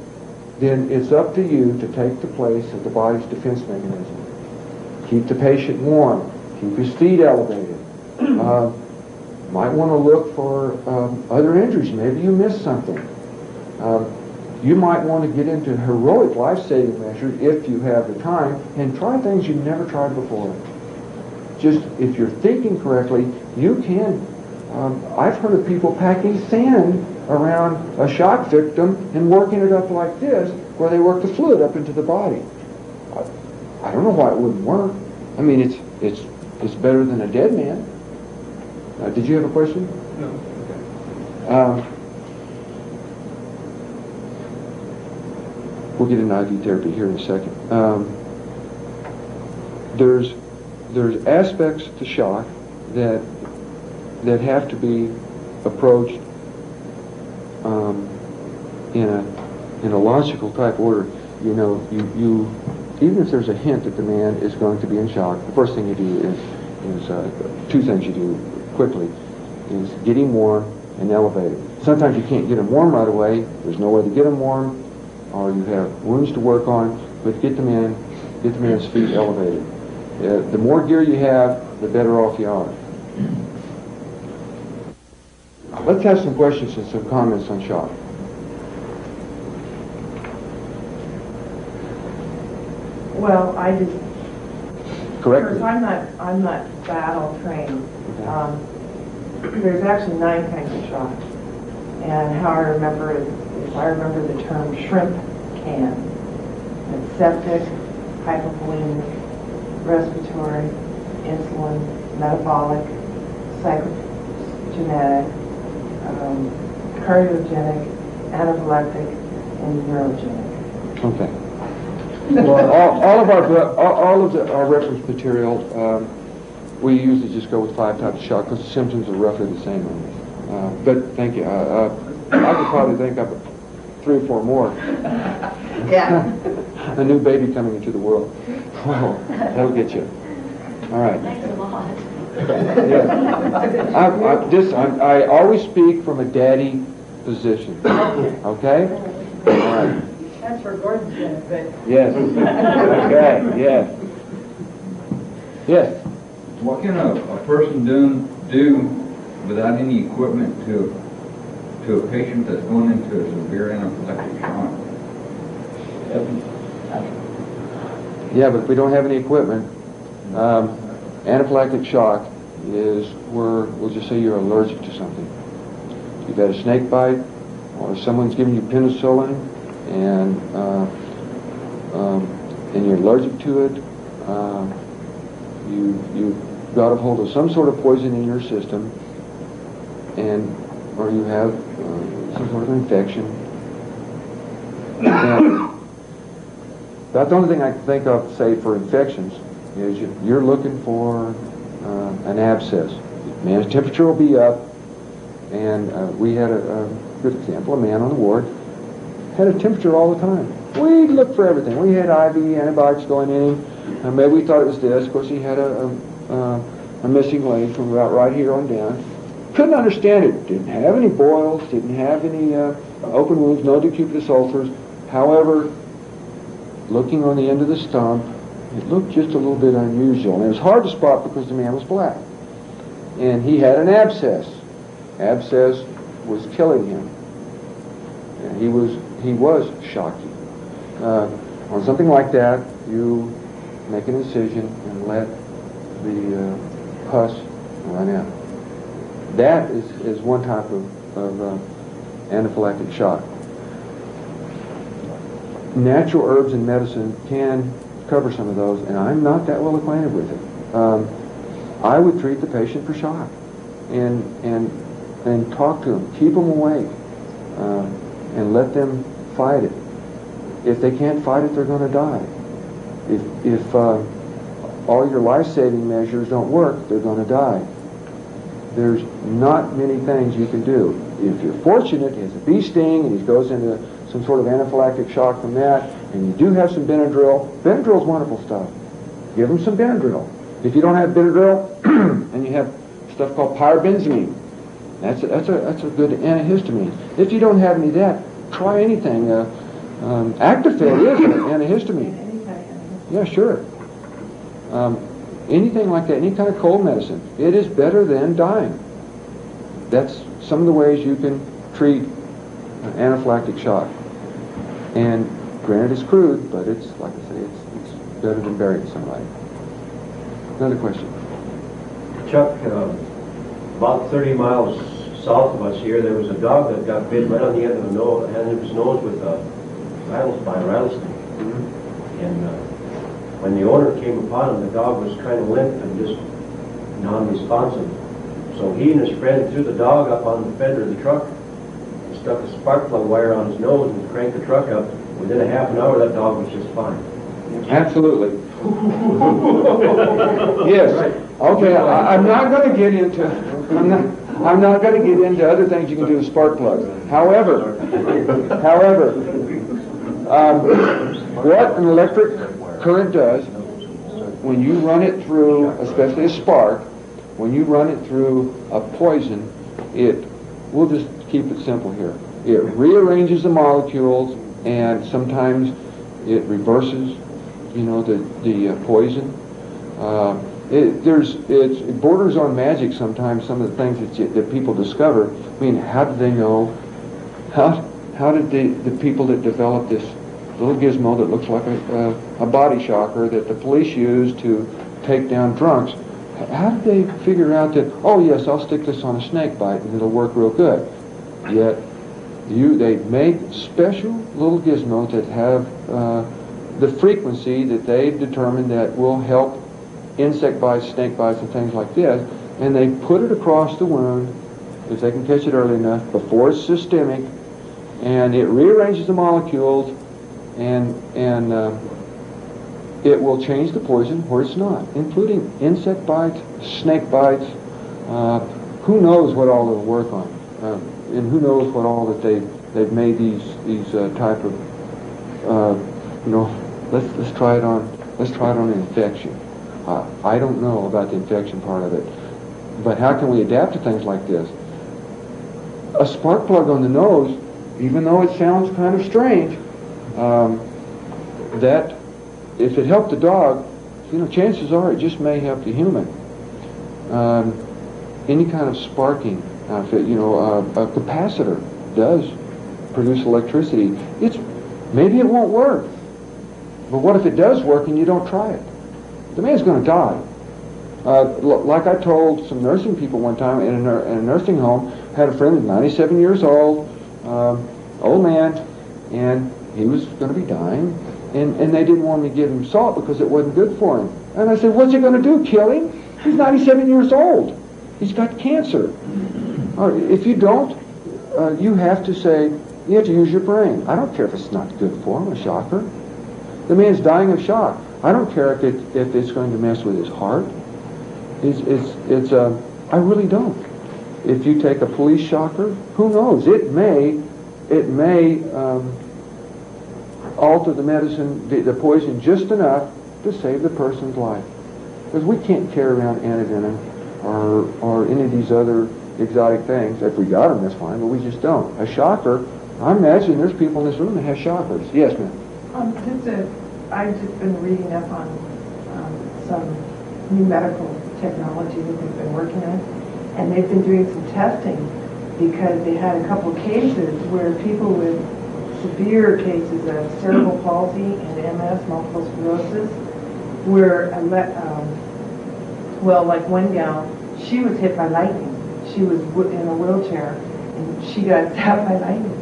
then it's up to you to take the place of the body's defense mechanism. Keep the patient warm. Keep his feet elevated. Might want to look for other injuries. Maybe you missed something. You might want to get into heroic life-saving measures if you have the time, and try things you've never tried before. Just if you're thinking correctly, you can. I've heard of people packing sand around a shock victim and working it up like this, where they work the fluid up into the body. I don't know why it wouldn't work. I mean, it's better than a dead man. Did you have a question? No. We'll get into IV therapy here in a second. There's aspects to shock that have to be approached in a logical type order. You know, you even if there's a hint that the man is going to be in shock, the first thing you do is two things you do quickly is get him warm and elevate him. Sometimes you can't get him warm right away. There's no way to get him warm, or you have wounds to work on. But get the man's feet elevated. The more gear you have, the better off you are. Let's have some questions and some comments on shock. Well, I just, Correct. because I'm not battle trained. There's actually 9 kinds of shock. And how I remember it is I remember the term shrimp can. It's septic, hypovolemic, respiratory, insulin, metabolic, psychogenetic, cardiogenic, anaphylactic, and neurogenic. Okay. Well, all of our reference material, we usually just go with 5 types of shock because the symptoms are roughly the same on this. But thank you. I could probably think up 3 or 4 more. Yeah. A new baby coming into the world. Oh, that'll get you. All right. Thanks a lot. Yeah. I always speak from a daddy position. Okay? All right. That's for Gordon's benefit. Yes. Okay. Yes. Yes. What can a person do without any equipment to a patient that's going into a severe anaphylactic shock? Yeah, but if we don't have any equipment, anaphylactic shock is where we'll just say you're allergic to something. You've had a snake bite, or someone's giving you penicillin, and you're allergic to it. You got a hold of some sort of poison in your system, or you have some sort of infection. And that's the only thing I can think of, say, for infections, is you're looking for an abscess. Man's temperature will be up, and we had a good example, a man on the ward, had a temperature all the time. We looked for everything. We had IV antibiotics going in him. Maybe we thought it was this. Of course, he had a missing leg from about right here on down. Couldn't understand it. Didn't have any boils, didn't have any open wounds, no decupitous ulcers. However, looking on the end of the stump, it looked just a little bit unusual. And it was hard to spot because the man was black. And he had an abscess. Abscess was killing him. And he was shocky. On something like that, you make an incision and let the pus run out. That is one type of anaphylactic shock. Natural herbs and medicine can cover some of those, and I'm not that well acquainted with it. I would treat the patient for shock and talk to them, keep them awake, and let them fight it. If they can't fight it, they're going to die. If all your life-saving measures don't work, they're going to die. There's not many things you can do. If you're fortunate, he has a bee sting and he goes into some sort of anaphylactic shock from that, and you do have some Benadryl. Benadryl's wonderful stuff. Give them some Benadryl. If you don't have Benadryl and you have stuff called pyrobenzamine, that's a good antihistamine. If you don't have any of that, try anything. Actifed is an antihistamine. Yeah, sure. Anything like that, any kind of cold medicine, it is better than dying. That's some of the ways you can treat anaphylactic shock. And granted, it's crude, but it's, like I say, it's better than burying somebody. Another question. Chuck, about 30 miles south of us here, there was a dog that got bit right on the end of his nose with a rattlesnake. Mm-hmm. And when the owner came upon him, the dog was kind of limp and just non-responsive. So he and his friend threw the dog up on the fender of the truck, stuck a spark plug wire on his nose and cranked the truck up. Within a half an hour, that dog was just fine. Absolutely. Yes. Okay, I'm not going to get into, I'm not going to get into other things you can do with spark plugs. However, what an electric current does, when you run it through, especially a spark, when you run it through a poison, we'll just keep it simple here. It rearranges the molecules, and sometimes it reverses, the poison. It borders on magic sometimes, some of the things that people discover. I mean, how did they know? How did the people that developed this little gizmo that looks like a body shocker that the police use to take down drunks, how did they figure out that, oh yes, I'll stick this on a snake bite and it'll work real good? Yet, they make special little gizmos that have the frequency that they've determined that will help insect bites, snake bites, and things like this, and they put it across the wound, if they can catch it early enough, before it's systemic, and it rearranges the molecules, and it will change the poison where it's not, including insect bites, snake bites. Who knows what all it'll work on, and who knows what all that they've made these type of let's try it on an infection. I don't know about the infection part of it, but how can we adapt to things like this? A spark plug on the nose, even though it sounds kind of strange, that if it helped the dog, chances are it just may help the human. Any kind of sparking outfit, a capacitor does produce electricity. Maybe it won't work, but what if it does work and you don't try it? The man's going to die. Like I told some nursing people one time in a nursing home, had a friend who's 97 years old, old man, and he was going to be dying, and they didn't want me to give him salt because it wasn't good for him. And I said, what's he going to do, kill him? He's 97 years old. He's got cancer. If you don't, you have to say, you have to use your brain. I don't care if it's not good for him, a shocker. The man's dying of shock. I don't care if it's going to mess with his heart. I really don't. If you take a police shocker, who knows? It may alter the medicine, the poison just enough to save the person's life. Because we can't carry around antivenom or any of these other exotic things. If we got them, that's fine, but we just don't. A shocker, I imagine there's people in this room that have shockers. Yes, ma'am. I've just been reading up on some new medical technology that they've been working on, and they've been doing some testing because they had a couple of cases where people with severe cases of cerebral palsy and MS, multiple sclerosis, were, like one gal, she was hit by lightning. She was in a wheelchair, and she got zapped by lightning,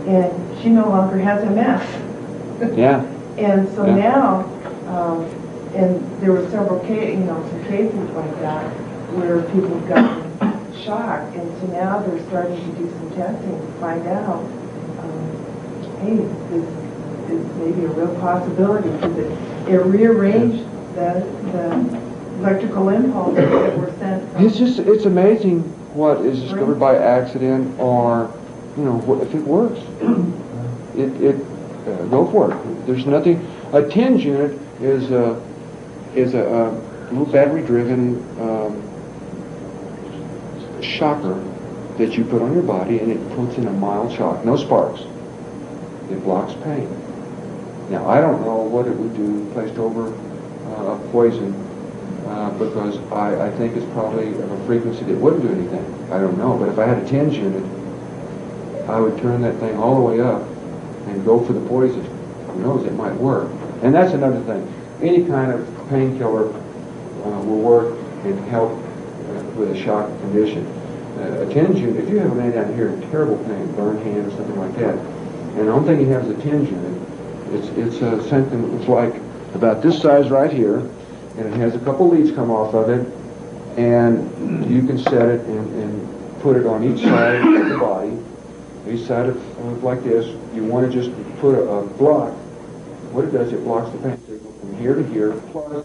and she no longer has MS. Yeah. And so now, and there were several some cases like that where people got shocked, and so now they're starting to do some testing to find out, hey, this is maybe a real possibility because it rearranged the electrical impulses that were sent. It's amazing what is discovered by accident, or if it works. Go for it. There's nothing. A TINS unit is a little battery-driven shocker that you put on your body, and it puts in a mild shock. No sparks. It blocks pain. Now, I don't know what it would do placed over a poison, because I think it's probably of a frequency that wouldn't do anything. I don't know. But if I had a TINS unit, I would turn that thing all the way up and go for the poison. Who knows, it might work. And that's another thing. Any kind of painkiller will work and help with a shock condition. A TINS unit, if you have a man down here in terrible pain, burned hand or something like that, and the only thing he has is a TINS unit, it's something that's like about this size right here, and it has a couple leads come off of it, And you can set it and put it on each side of the body, each side of like this. You want to just put a block. What it does, it blocks the pain signal from here to here. Plus,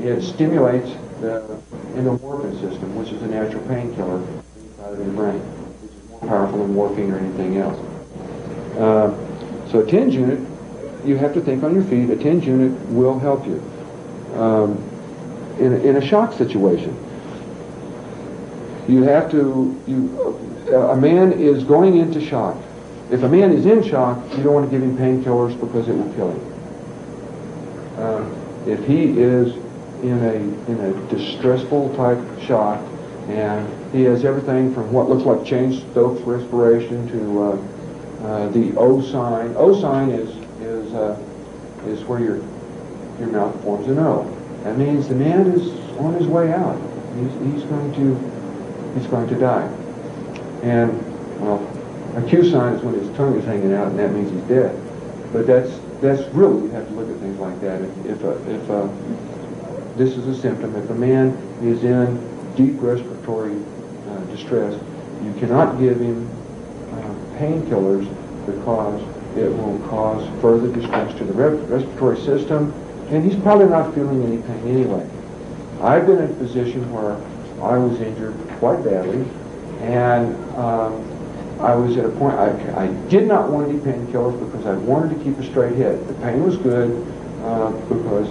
it stimulates the endomorphin system, which is a natural painkiller inside of your brain, which is more powerful than morphine or anything else. So a TENS unit, you have to think on your feet. A TENS unit will help you in a shock situation. You have to. A man is going into shock. If a man is in shock, you don't want to give him painkillers because it will kill him. If he is in a distressful type shock, and he has everything from what looks like Cheyne-Stokes respiration to the O sign. O sign is where your mouth forms an O. That means the man is on his way out. He's going to die. And well, a Q sign is when his tongue is hanging out, and that means he's dead. But that's really, you have to look at things like that. If this is a symptom, if a man is in deep respiratory distress, you cannot give him painkillers because it will cause further distress to the respiratory system, and he's probably not feeling any pain anyway. I've been in a position where I was injured quite badly, and I was at a point, I did not want any painkillers because I wanted to keep a straight head. The pain was good because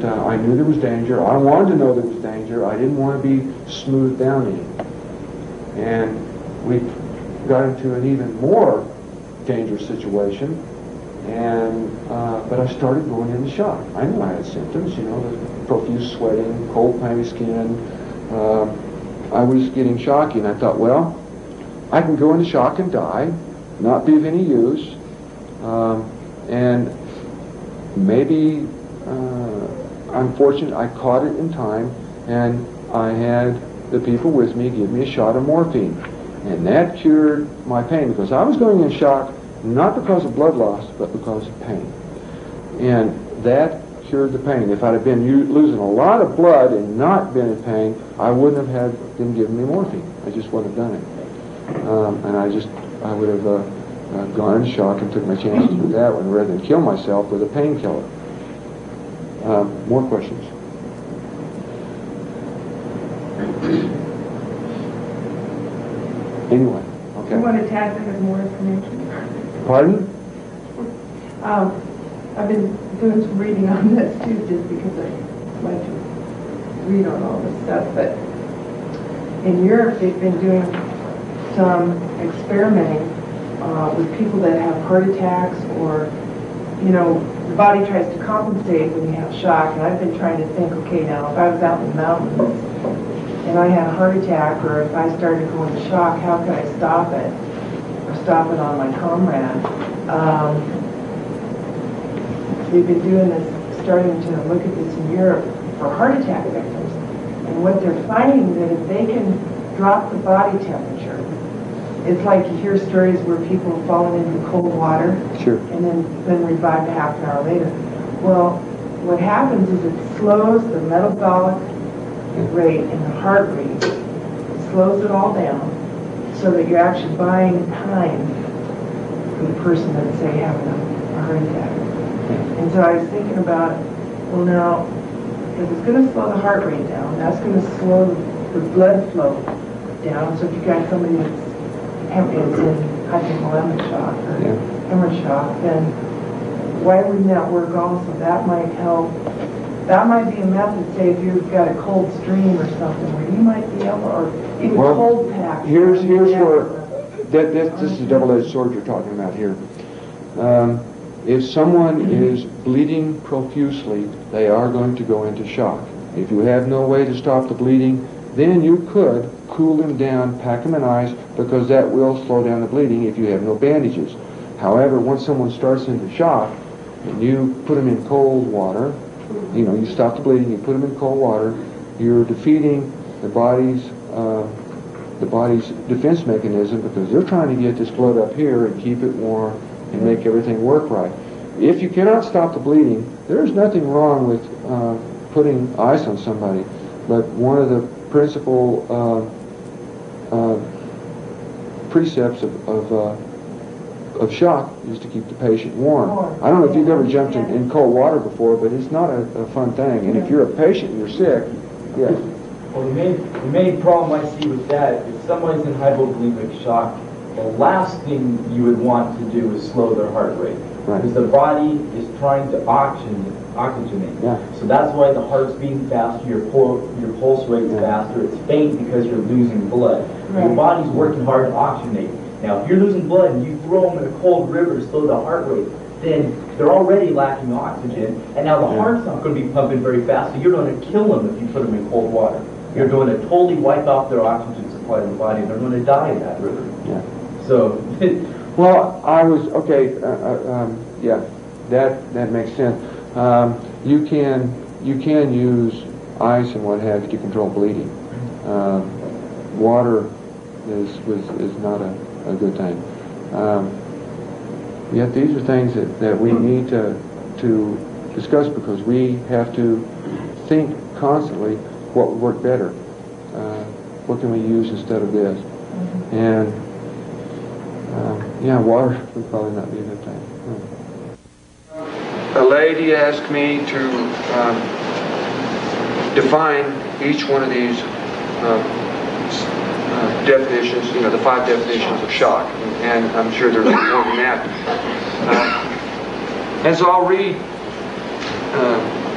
I knew there was danger. I wanted to know there was danger. I didn't want to be smoothed down in. And we got into an even more dangerous situation, and but I started going into shock. I knew I had symptoms, you know, the profuse sweating, cold, clammy skin. I was getting shocky, and I thought, well, I can go into shock and die, not be of any use, and maybe I'm fortunate I caught it in time, and I had the people with me give me a shot of morphine, and that cured my pain, because I was going in shock not because of blood loss, but because of pain, and that cured the pain. If I'd have been losing a lot of blood and not been in pain, I wouldn't have had them give me morphine. I just wouldn't have done it. And I would have gone into shock and took my chances with that one rather than kill myself with a painkiller. More questions? Anyway, okay. You want to tag that as more information? Pardon? I've been doing some reading on this too, just because I like to read on all this stuff. But in Europe, they've been doing some experimenting with people that have heart attacks, or, you know, the body tries to compensate when you have shock. And I've been trying to think, okay, now if I was out in the mountains and I had a heart attack, or if I started going to shock, how could I stop it, or stop it on my comrade? They've been doing this, starting to look at this in Europe for heart attack victims. And what they're finding is that if they can drop the body temperature, it's like you hear stories where people have fallen into cold water, sure, and then been revived a half an hour later. Well, what happens is it slows the metabolic rate and the heart rate. It slows it all down so that you're actually buying time for the person that's, say, having a heart attack. And so I was thinking about, well, now, if it's going to slow the heart rate down, that's going to slow the blood flow down. So if you got somebody that's in hypothalamic shock or hemorrhage shock, then why wouldn't that work also? That might help. That might be a method, say, if you've got a cold stream or something, where you might be able, or even cold pack. Here's where, this is a double-edged sword you're talking about here. If someone is bleeding profusely, they are going to go into shock. If you have no way to stop the bleeding, then you could cool them down, pack them in ice, because that will slow down the bleeding if you have no bandages. However, once someone starts into shock, and you put them in cold water, you know, you stop the bleeding, you put them in cold water, you're defeating the body's defense mechanism, because they're trying to get this blood up here and keep it warm and make everything work right. If you cannot stop the bleeding, there's nothing wrong with putting ice on somebody. But one of the principal precepts of shock is to keep the patient warm. I don't know if you've ever jumped in cold water before, but it's not a fun thing. And if you're a patient and you're sick, yeah. Well, the main problem I see with that, if someone's in hypovolemic shock, the last thing you would want to do is slow their heart rate. Right. Because the body is trying to oxygenate. Yeah. So that's why the heart's beating faster, your pulse rate's faster, it's faint because you're losing blood. Your body's working hard to oxygenate. Now, if you're losing blood and you throw them in a cold river to slow the heart rate, then they're already lacking oxygen, and now the heart's not going to be pumping very fast, so you're going to kill them if you put them in cold water. You're going to totally wipe out their oxygen supply in the body, and they're going to die in that river. Yeah. So, well, I was okay. Yeah, that makes sense. You can use ice and what have you to control bleeding. Water is not a good thing. Yet these are things that we need to discuss because we have to think constantly what would work better. What can we use instead of this? And yeah, water would probably not be a good thing. A lady asked me to define each one of these definitions, the 5 definitions of shock, and I'm sure there's more than that. And so I'll read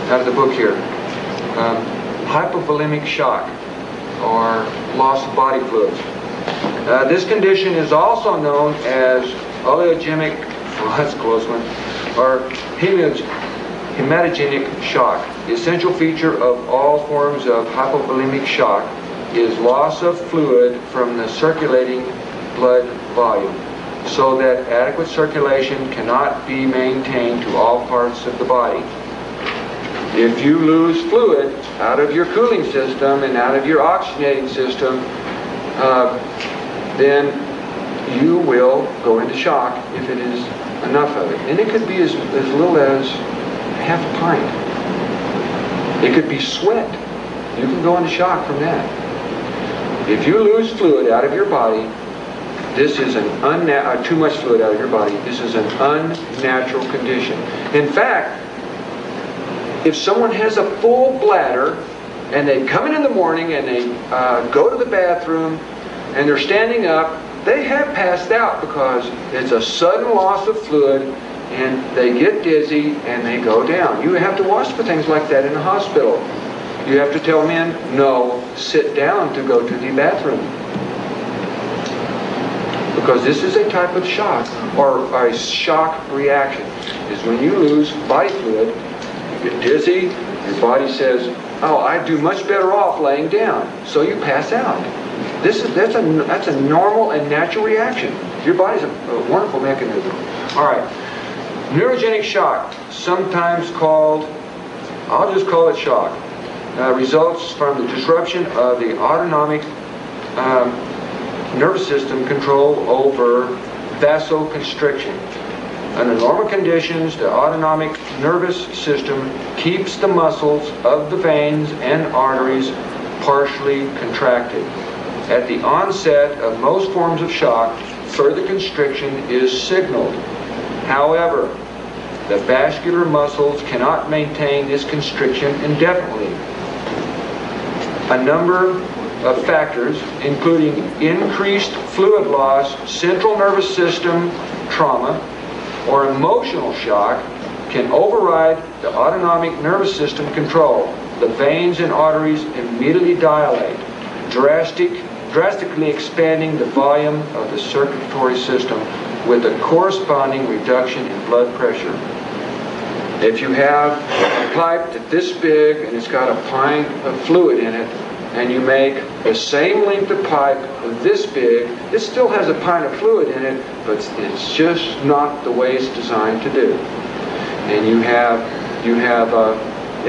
out of the book here. Hypovolemic shock, or loss of body fluids. This condition is also known as oleogenic, well, that's a close one, or hematogenic shock. The essential feature of all forms of hypovolemic shock is loss of fluid from the circulating blood volume, so that adequate circulation cannot be maintained to all parts of the body. If you lose fluid out of your cooling system and out of your oxygenating system, then you will go into shock if it is enough of it. And it could be as little as half a pint. It could be sweat. You can go into shock from that. If you lose fluid out of your body, this is too much fluid out of your body, this is an unnatural condition. In fact, if someone has a full bladder and they come in the morning and they go to the bathroom and they're standing up, they have passed out because it's a sudden loss of fluid and they get dizzy and they go down. You have to watch for things like that in the hospital. You have to tell men, no, sit down to go to the bathroom. Because this is a type of shock, or a shock reaction, is when you lose body fluid, you get dizzy, your body says, oh, I'd do much better off laying down. So you pass out. That's a normal and natural reaction. Your body's a wonderful mechanism. All right. Neurogenic shock, sometimes called, I'll just call it shock, results from the disruption of the autonomic nervous system control over vasoconstriction. Under normal conditions, the autonomic nervous system keeps the muscles of the veins and arteries partially contracted. At the onset of most forms of shock, further constriction is signaled. However, the vascular muscles cannot maintain this constriction indefinitely. A number of factors, including increased fluid loss, central nervous system trauma, or emotional shock, can override the autonomic nervous system control. The veins and arteries immediately dilate, drastically expanding the volume of the circulatory system with a corresponding reduction in blood pressure. If you have a pipe that's this big and it's got a pint of fluid in it, and you make the same length of pipe this big, it still has a pint of fluid in it, but it's just not the way it's designed to do. And if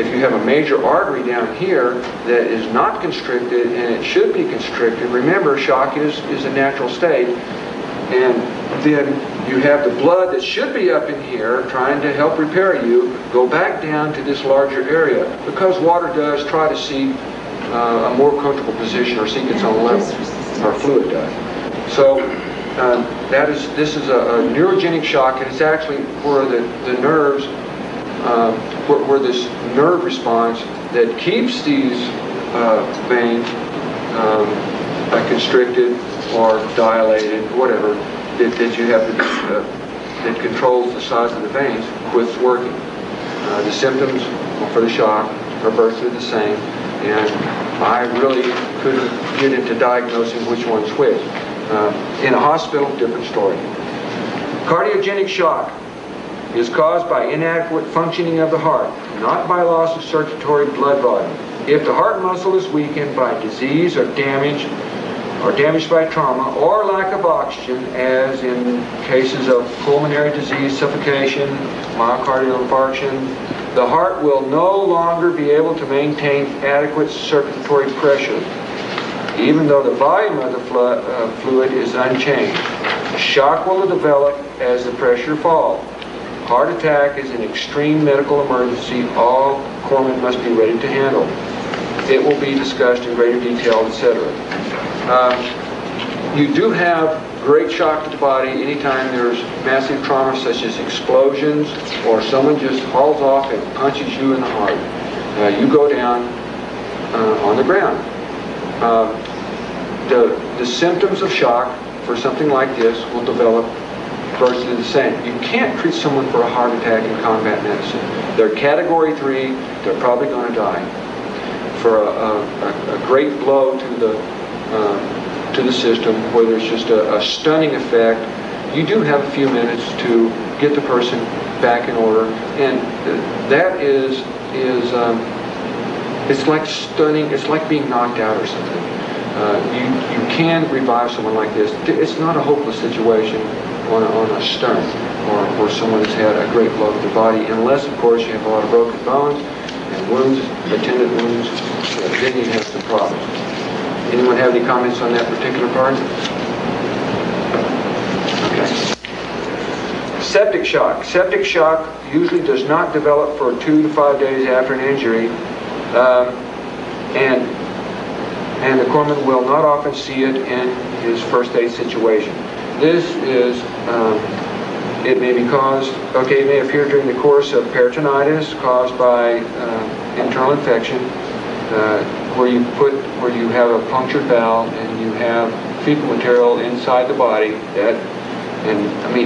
you have a major artery down here that is not constricted and it should be constricted, remember, shock is a natural state, and then you have the blood that should be up in here trying to help repair you go back down to this larger area, because water does try to seep a more comfortable position or sink its own level, or fluid does. So this is a neurogenic shock, and it's actually where the nerves, where this nerve response that keeps these veins constricted or dilated, whatever, that you have that controls the size of the veins, quits working. The symptoms for the shock are virtually the same, and I really couldn't get into diagnosing which one's which. In a hospital, different story. Cardiogenic shock is caused by inadequate functioning of the heart, not by loss of circulatory blood volume. If the heart muscle is weakened by disease or damaged by trauma or lack of oxygen, as in cases of pulmonary disease, suffocation, myocardial infarction, the heart will no longer be able to maintain adequate circulatory pressure, even though the volume of the fluid is unchanged. Shock will develop as the pressure falls. Heart attack is an extreme medical emergency all corpsmen must be ready to handle. It will be discussed in greater detail, etc. You do have great shock to the body anytime there's massive trauma such as explosions or someone just hauls off and punches you in the heart. You go down on the ground. The symptoms of shock for something like this will develop virtually the same. You can't treat someone for a heart attack in combat medicine. They're category 3, they're probably going to die. For a great blow to the system, where there's just a stunning effect, you do have a few minutes to get the person back in order, and that is it's like stunning, it's like being knocked out or something. You can revive someone like this. It's not a hopeless situation on a stern, or where someone has had a great blow to the body, unless, of course, you have a lot of broken bones and wounds, attendant wounds, then you have some problems. Anyone have any comments on that particular part? Okay. Septic shock. Septic shock usually does not develop for 2 to 5 days after an injury, and the corpsman will not often see it in his first aid situation. This is, it may be caused, it may appear during the course of peritonitis caused by internal infection, where you have a punctured valve and you have fecal material inside the body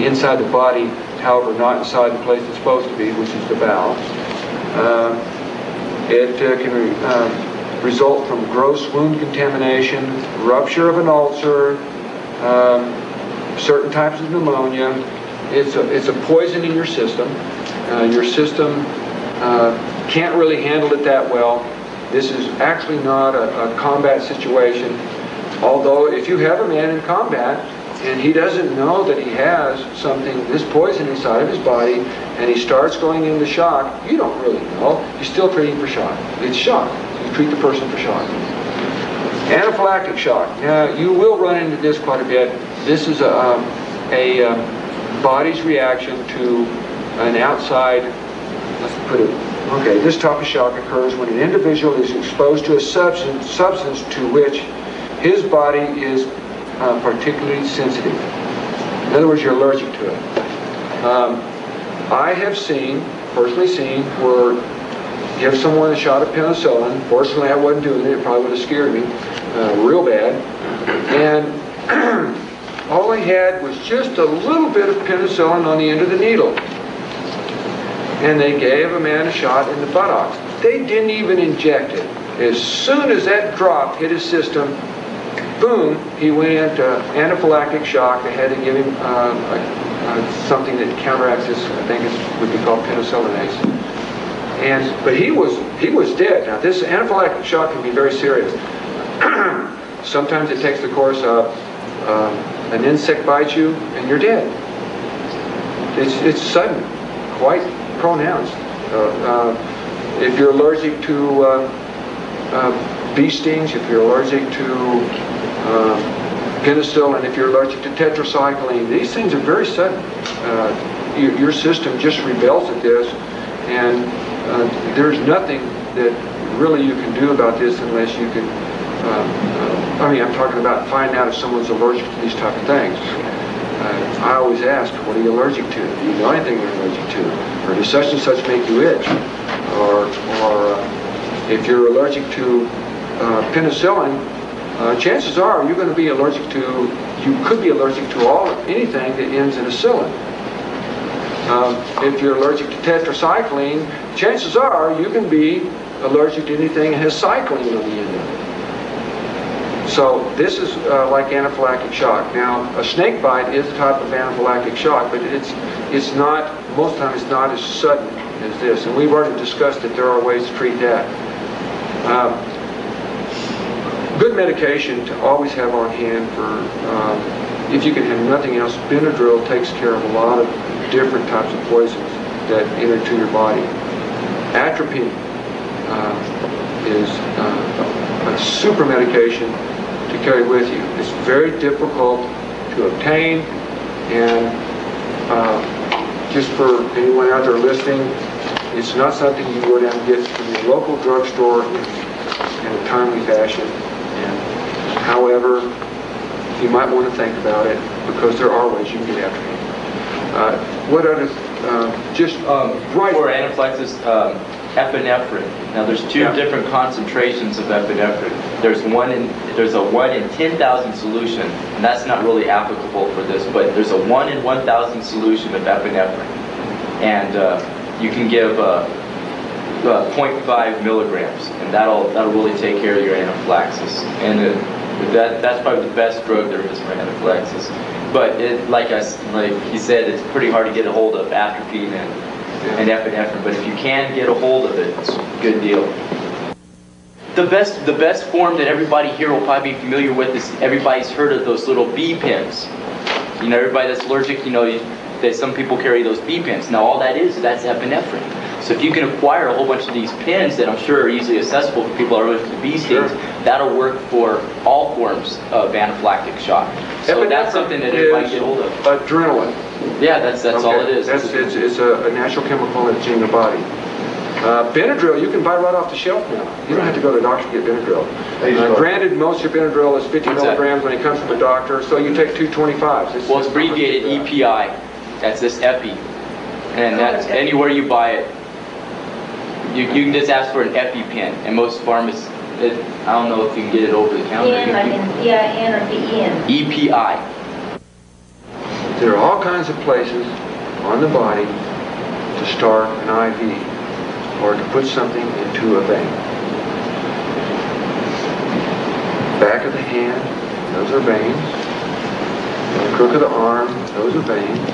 inside the body, however, not inside the place it's supposed to be, which is the valve. It can result from gross wound contamination, rupture of an ulcer, certain types of pneumonia. It's a poison in your system. Your system can't really handle it that well. This is actually not a combat situation. Although if you have a man in combat and he doesn't know that he has this poison inside of his body, and he starts going into shock, you don't really know. You still treat him for shock. It's shock. You treat the person for shock. Anaphylactic shock. Now, you will run into this quite a bit. This is a body's reaction to an outside, let's put it, this type of shock occurs when an individual is exposed to a substance to which his body is particularly sensitive. In other words, you're allergic to it. I have personally seen, where give someone a shot of penicillin. Fortunately, I wasn't doing it. It probably would have scared me real bad. And all they had was just a little bit of penicillin on the end of the needle. And they gave a man a shot in the buttocks. They didn't even inject it. As soon as that drop hit his system, boom, he went into anaphylactic shock. They had to give him something that counteracts this. I think it would be called penicillinase. But he was dead. Now, this anaphylactic shock can be very serious. Sometimes it takes the course of an insect bites you and you're dead. It's sudden, quite pronounced. If you're allergic to bee stings, if you're allergic to penicillin, if you're allergic to tetracycline, these things are very sudden. Your system just rebels at this, and there's nothing that really you can do about this unless you can, I mean, I'm talking about finding out if someone's allergic to these type of things. I always ask, what are you allergic to? Do you know anything you're allergic to? Or does such and such make you itch? Or if you're allergic to penicillin, chances are you're going to be allergic to, you could be allergic to anything that ends in a cillin. If you're allergic to tetracycline, chances are you can be allergic to anything that has cycline on the end of it. So this is like anaphylactic shock. Now, a snake bite is a type of anaphylactic shock, but it's not, most of the time it's not as sudden as this. And we've already discussed that there are ways to treat that. Good medication to always have on hand for, if you can have nothing else, Benadryl takes care of a lot of different types of poisons that enter into your body. Atropine is a super medication to carry with you. It's very difficult to obtain, and just for anyone out there listening, it's not something you go down and get from your local drugstore in a timely fashion. And however, you might want to think about it, because there are ways you can get atropine. What other, right for anaphylaxis, epinephrine. Now there's two different concentrations of epinephrine. There's a 1 in 10,000 solution, and that's not really applicable for this, but there's a 1 in 1,000 solution of epinephrine. And you can give 0.5 milligrams, and that'll really take care of your anaphylaxis. And that's probably the best drug there is for anaphylaxis. But like he said, it's pretty hard to get a hold of atropine and epinephrine. But if you can get a hold of it, it's a good deal. The best form that everybody here will probably be familiar with is, everybody's heard of those little bee pins. You know, everybody that's allergic, you know, that some people carry those bee pins. Now all that is, that's epinephrine. So if you can acquire a whole bunch of these pins that I'm sure are easily accessible for people who are allergic to bee stings, that'll work for all forms of anaphylactic shock. So that's something that everybody can get hold of. Adrenaline. Yeah, that's all it is. It's a natural chemical that's in the body. Benadryl, you can buy right off the shelf now. You don't have to go to the doctor to get Benadryl. Granted, most of your Benadryl is 50 milligrams when it comes from a doctor, so you take 225s. Well, it's abbreviated EPI. That's this epi. And that's anywhere you buy it. You can just ask for an EpiPen, and most pharmacists, I don't know if you can get it over the counter. N or the-N? EPI. There are all kinds of places on the body to start an IV, or to put something into a vein. Back of the hand, those are veins. The crook of the arm, those are veins.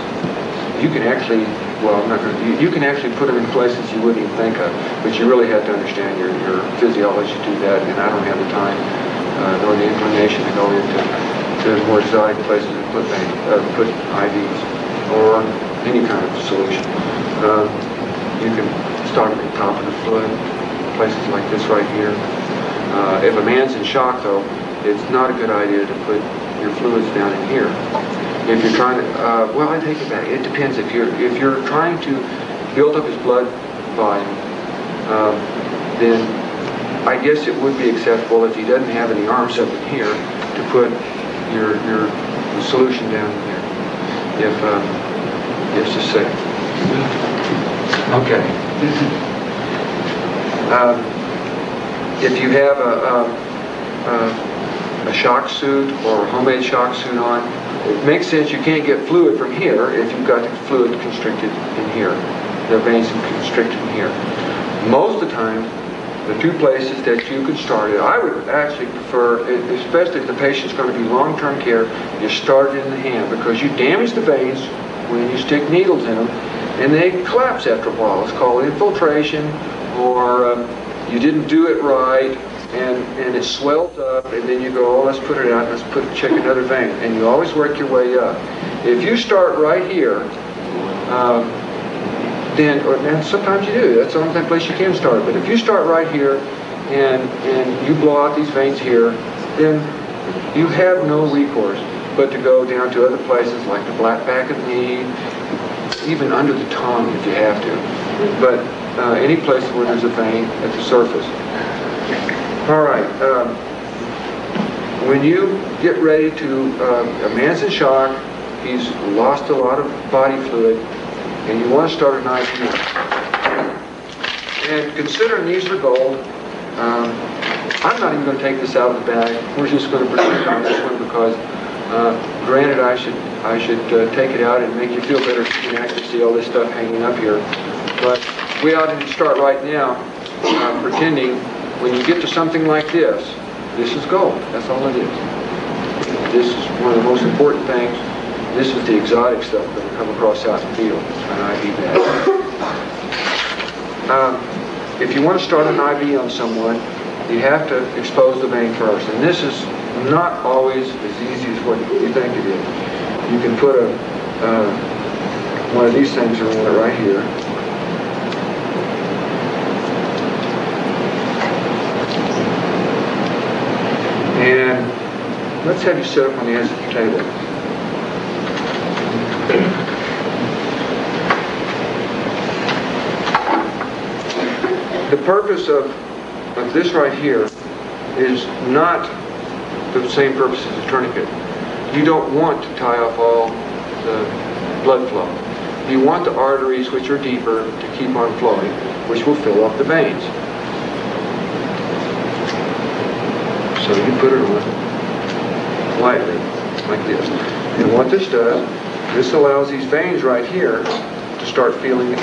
You can actually, well, I'm not going to, you can actually put them in places you wouldn't even think of, but you really have to understand your physiology to do that, and I don't have the time nor the inclination to go into more exotic places and put IVs or any kind of solution. You can start at the top of the foot, places like this right here. If a man's in shock, though, it's not a good idea to put your fluids down in here. If you're trying to, well, I take it back. It depends. If you're trying to build up his blood volume, then I guess it would be acceptable if he doesn't have any arms up in here to put your solution down in here. Just a second. Okay. If you have a shock suit or a homemade shock suit on, it makes sense you can't get fluid from here if you've got the fluid constricted in here. The veins are constricted in here. Most of the time, the two places that you could start it, I would actually prefer, especially if the patient's going to be long-term care, you start it in the hand, because you damage the veins when you stick needles in them, and they collapse after a while. It's called infiltration, or you didn't do it right, and it swells up, and then you go, oh, let's put it out, let's check another vein, and you always work your way up. If you start right here, and sometimes you do, that's the only place you can start, but if you start right here, and you blow out these veins here, then you have no recourse but to go down to other places like the back of the knee, even under the tongue if you have to. But any place where there's a vein at the surface. All right. When you get ready to, a man's in shock, he's lost a lot of body fluid, and you want to start an IV. And considering these are gold, I'm not even going to take this out of the bag. We're just going to proceed on this one because, granted, I should take it out and make you feel better if you can actually see all this stuff hanging up here. But we ought to start right now pretending when you get to something like this, this is gold. That's all it is. This is one of the most important things. This is the exotic stuff that will come across out in the field, an IV bag. If you want to start an IV on someone, you have to expose the vein first. And this is not always as easy as what you think it is. You can put one of these things around it right here. And let's have you sit up on the edge of the table. The purpose of this right here is not the same purpose as a tourniquet. You don't want to tie off all the blood flow. You want the arteries, which are deeper, to keep on flowing, which will fill up the veins. So you put it on lightly, like this. And what this does, this allows these veins right here to start filling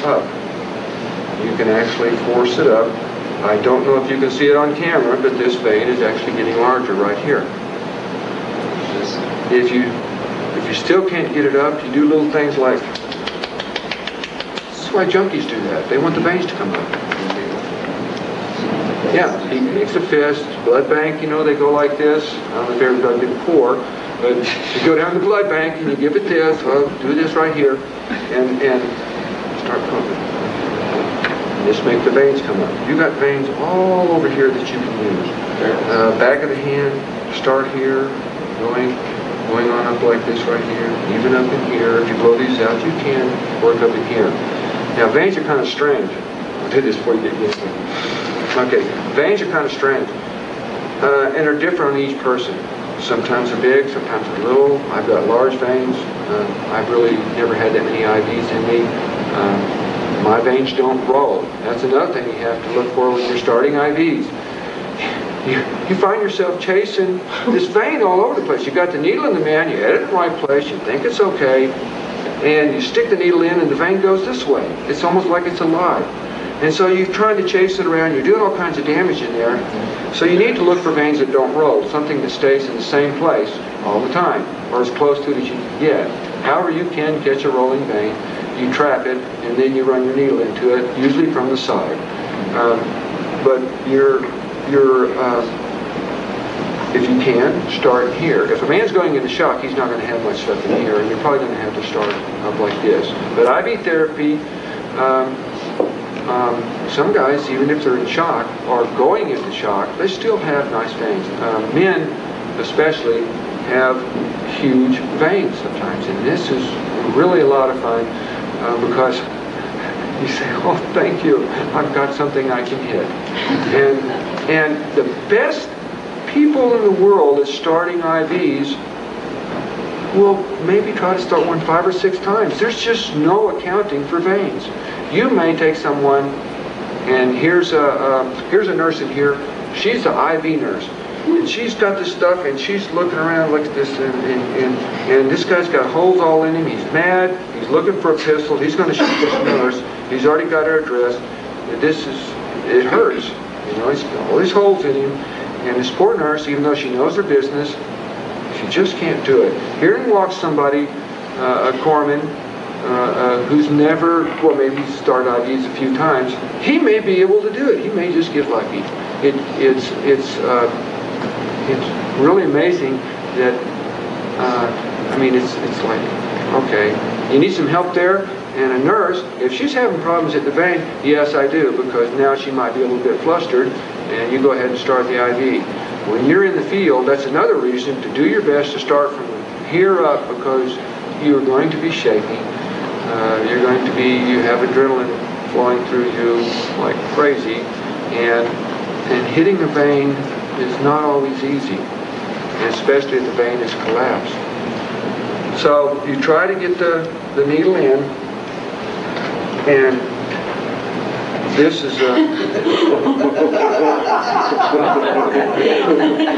up. You can actually force it up. I don't know if you can see it on camera, but this vein is actually getting larger right here. If you still can't get it up, you do little things like, this is why junkies do that. They want the veins to come up. Yeah, he makes a fist, blood bank, you know, they go like this. I don't know if everybody did before, but you go down to the blood bank and you give it this, well, do this right here, and start pumping. And just make the veins come up. You got veins all over here that you can use. Back of the hand, start here, going on up like this right here, even up in here. If you blow these out, you can work up in here. Now, veins are kind of strange. I'll do this before you get used to it. Okay, veins are kind of strange, and are different on each person. Sometimes they're big, sometimes they're little. I've got large veins. I've really never had that many IVs in me. My veins don't roll. That's another thing you have to look for when you're starting IVs. You find yourself chasing this vein all over the place. You got the needle in the man, you had it in the right place, you think it's okay, and you stick the needle in and the vein goes this way. It's almost like it's alive. And so you're trying to chase it around, you're doing all kinds of damage in there. So you need to look for veins that don't roll, something that stays in the same place all the time, or as close to it as you can get. However you can catch a rolling vein, you trap it, and then you run your needle into it, usually from the side. But if you can, start here. If a man's going into shock, he's not going to have much stuff in here, and you're probably going to have to start up like this. But IV therapy, some guys, even if they're in shock or going into shock, they still have nice veins. Men, especially, have huge veins sometimes, and this is really a lot of fun because you say, "Oh, thank you, I've got something I can hit." And the best people in the world at starting IVs will maybe try to start one 5 or 6 times. There's just no accounting for veins. You may take someone, and here's a nurse in here. She's the IV nurse, and she's got this stuff, and she's looking around like this, and this guy's got holes all in him. He's mad. He's looking for a pistol. He's going to shoot this nurse. He's already got her address. It hurts. You know, he's got all these holes in him, and this poor nurse, even though she knows her business, she just can't do it. Here walks somebody, a corpsman, who's never, well, maybe he's started IVs a few times. He may be able to do it. He may just get lucky. It's really amazing that, I mean, it's like, okay, you need some help there? And a nurse, if she's having problems at the vein, yes, I do, because now she might be a little bit flustered, and you go ahead and start the IV. When you're in the field, that's another reason to do your best to start from here up, because you're going to be shaking. You have adrenaline flowing through you like crazy, and hitting a vein is not always easy, especially if the vein is collapsed. So you try to get the needle in, and this is a...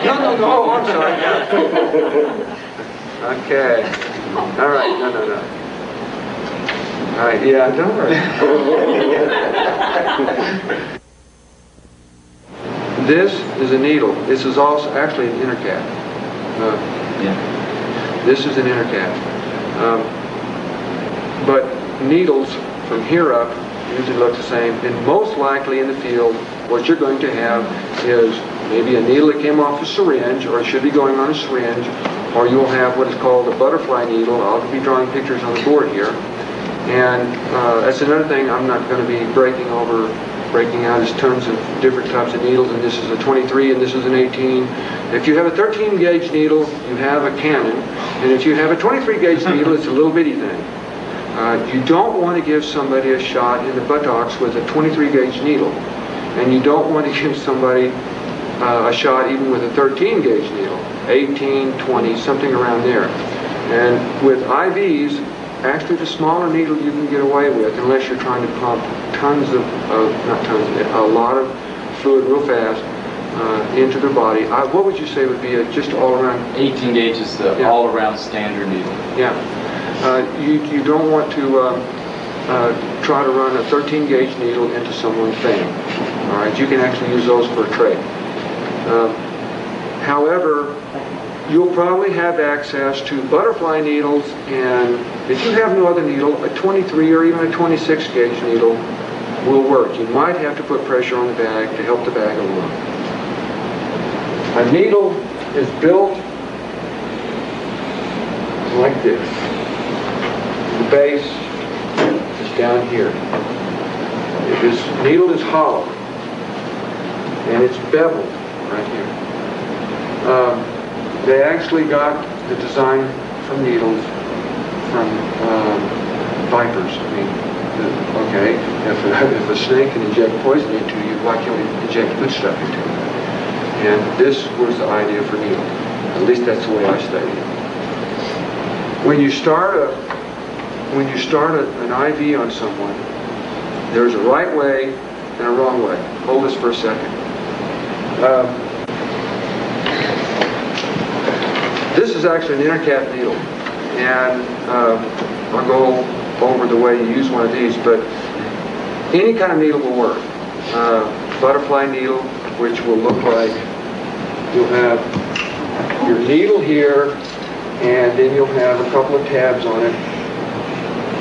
No, oh, I'm sorry. Okay. All right, no. All right, yeah, don't worry. This is a needle. This is also actually an inner cap. This is an inner cap. But needles from here up usually look the same, and most likely in the field, what you're going to have is maybe a needle that came off a syringe, or it should be going on a syringe, or you'll have what is called a butterfly needle. I'll be drawing pictures on the board here. And that's another thing I'm not going to be breaking out is terms of different types of needles, and this is a 23 and this is an 18. If you have a 13 gauge needle, you have a cannon, and if you have a 23 gauge needle, it's a little bitty thing. You don't want to give somebody a shot in the buttocks with a 23 gauge needle, and you don't want to give somebody a shot even with a 13 gauge needle, 18, 20, something around there. And with IVs, actually the smaller needle you can get away with, unless you're trying to pump a lot of fluid real fast into their body. What would you say would be just all around? 18 gauge is the all around standard needle. Yeah. You don't want to try to run a 13 gauge needle into someone's vein. All right, you can actually use those for a trade. However, you'll probably have access to butterfly needles, and if you have no other needle, a 23 or even a 26 gauge needle will work. You might have to put pressure on the bag to help the bag along. A needle is built like this. The base is down here. This needle is hollow, and it's beveled right here. They actually got the design from needles from vipers. I mean, okay, if a snake can inject poison into you, why can't we inject good stuff into it? And this was the idea for needle. At least that's the way I studied it. When you start an IV on someone, there's a right way and a wrong way. Hold this for a second. This is actually an inner cap needle, and I'll go over the way you use one of these, but any kind of needle will work. Butterfly needle, which will look like you'll have your needle here, and then you'll have a couple of tabs on it,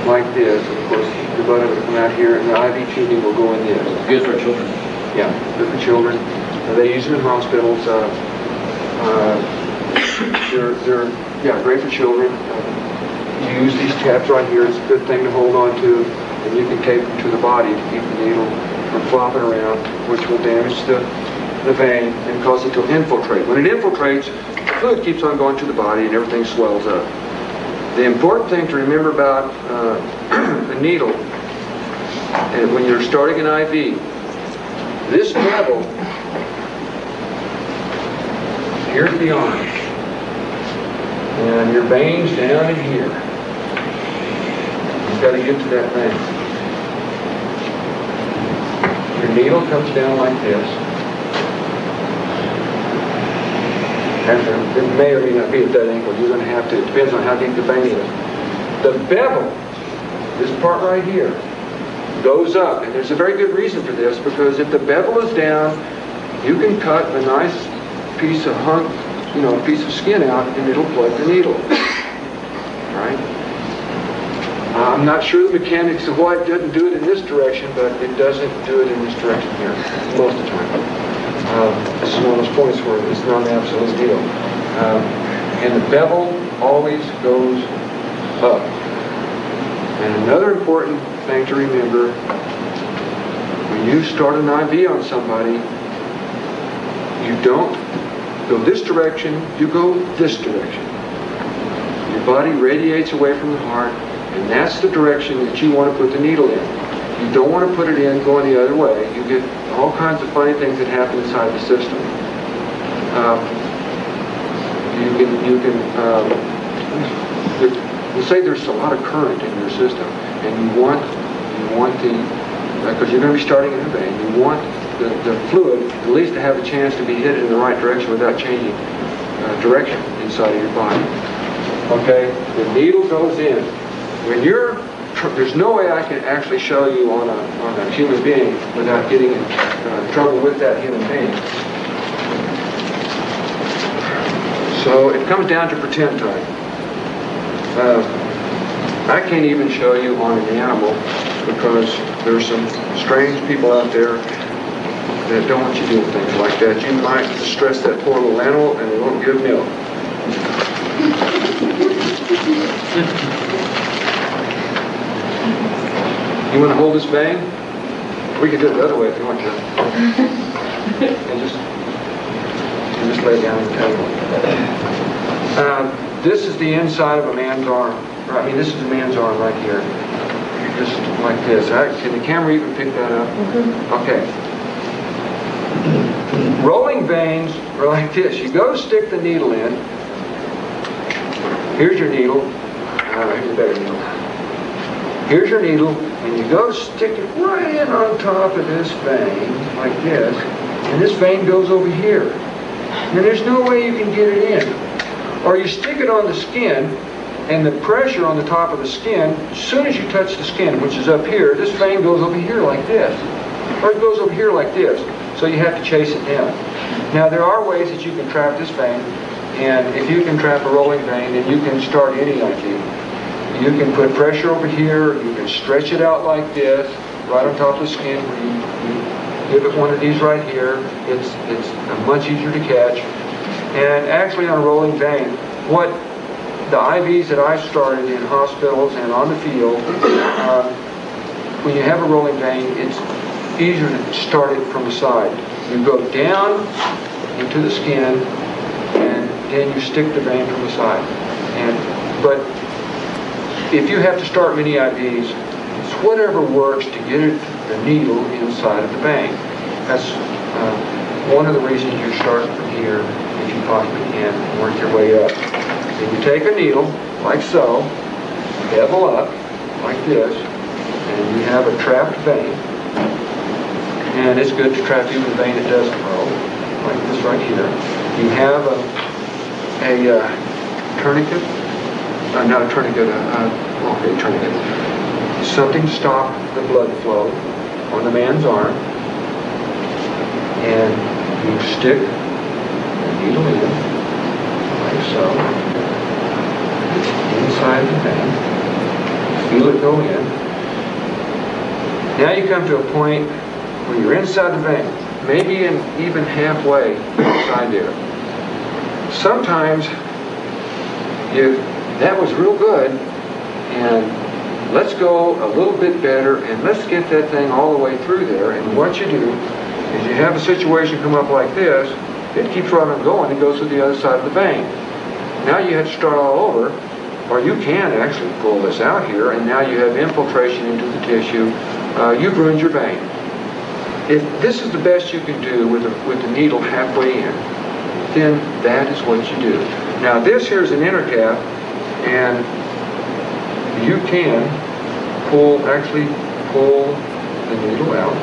like this. Of course, the butt will come out here, and the IV tubing will go in this. Good for children. Yeah, good for children. They use them in hospitals. They're great for children. You use these tabs right here. It's a good thing to hold on to, and you can tape them to the body to keep the needle from flopping around, which will damage the vein and cause it to infiltrate. When it infiltrates, the fluid keeps on going to the body and everything swells up. The important thing to remember about a needle, and when you're starting an IV, this bevel, here's the arm, and your veins down in here. You've got to get to that vein. Your needle comes down like this. And it may or may not be at that angle. You're going to have to, it depends on how deep the vein is. The bevel, this part right here, goes up. And there's a very good reason for this, because if the bevel is down, you can cut a nice piece of a piece of skin out, and it'll plug the needle. Right? I'm not sure the mechanics of why it doesn't do it in this direction, but it doesn't do it in this direction here, most of the time. This is one of those points where it's not an absolute deal. And the bevel always goes up. And another important thing to remember, when you start an IV on somebody, you don't go this direction, you go this direction. Your body radiates away from the heart, And that's the direction that you want to put the needle in. You don't want to put it in going the other way. You get all kinds of funny things that happen inside the system. We'll say there's a lot of current in your system, and you want the, because you're going to be starting in a vein, you want the fluid at least to have a chance to be hit in the right direction without changing direction inside of your body. Okay, the needle goes in. When there's no way I can actually show you on a human being without getting in trouble with that human being. So it comes down to pretend time. I can't even show you on an animal because there's some strange people out there that don't want you doing things like that. You might distress that poor little animal and it won't give milk. You want to hold this vein? We can do it the other way if you want to. And just lay it down on the table. This is the inside of a man's arm. I mean, this is a man's arm right here. Just like this. Can the camera even pick that up? Okay. Rolling veins are like this. You go to stick the needle in. Here's your needle. Here's a better needle. Here's your needle, and you go stick it right in on top of this vein, like this, and this vein goes over here. And there's no way you can get it in. Or you stick it on the skin, and the pressure on the top of the skin, as soon as you touch the skin, which is up here, this vein goes over here like this. Or it goes over here like this. So you have to chase it down. Now there are ways that you can trap this vein, and if you can trap a rolling vein, then you can start any idea. You can put pressure over here, you can stretch it out like this, right on top of the skin. You give it one of these right here, it's much easier to catch. And actually on a rolling vein, what the IVs that I started in hospitals and on the field, when you have a rolling vein, it's easier to start it from the side. You go down into the skin, and then you stick the vein from the side. But if you have to start many IVs, it's whatever works to get the needle inside of the vein. That's one of the reasons you start from here, if you possibly can, and work your way up. Then you take a needle, like so, bevel up, like this, and you have a trapped vein. And it's good to trap even a vein that doesn't roll, like this right here. You have a tourniquet, not a tourniquet, tourniquet. Something to stop the blood flow on the man's arm. And you stick the needle in, like so, inside the vein. Feel it go in. Now you come to a point where you're inside the vein, maybe even halfway inside there. Sometimes that was real good, and let's go a little bit better, and let's get that thing all the way through there. And what you do is you have a situation come up like this, it keeps right on going, it goes to the other side of the vein. Now you have to start all over, or you can actually pull this out here, and now you have infiltration into the tissue. You've ruined your vein. If this is the best you can do with the needle halfway in, then that is what you do. Now this here is an inner cap, and you can actually pull the needle out.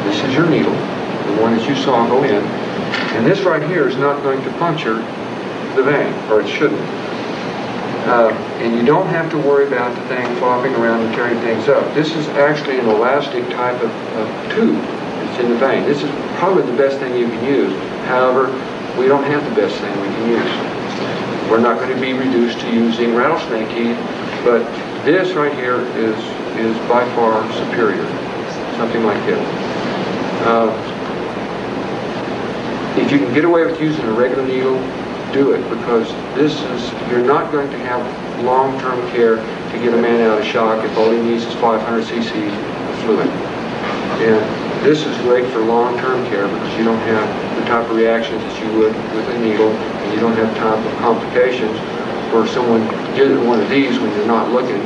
This is your needle, the one that you saw go in, and this right here is not going to puncture the vein, or it shouldn't. And you don't have to worry about the thing flopping around and tearing things up. This is actually an elastic type of tube that's in the vein. This is probably the best thing you can use. However, we don't have the best thing we can use. We're not going to be reduced to using rattlesnake teeth, but this right here is by far superior. Something like this. If you can get away with using a regular needle, do it, because you're not going to have long-term care to get a man out of shock if all he needs is 500 cc's of fluid. And this is great for long-term care because you don't have the type of reactions that you would with a needle, and you don't have the type of complications or someone did one of these when you're not looking.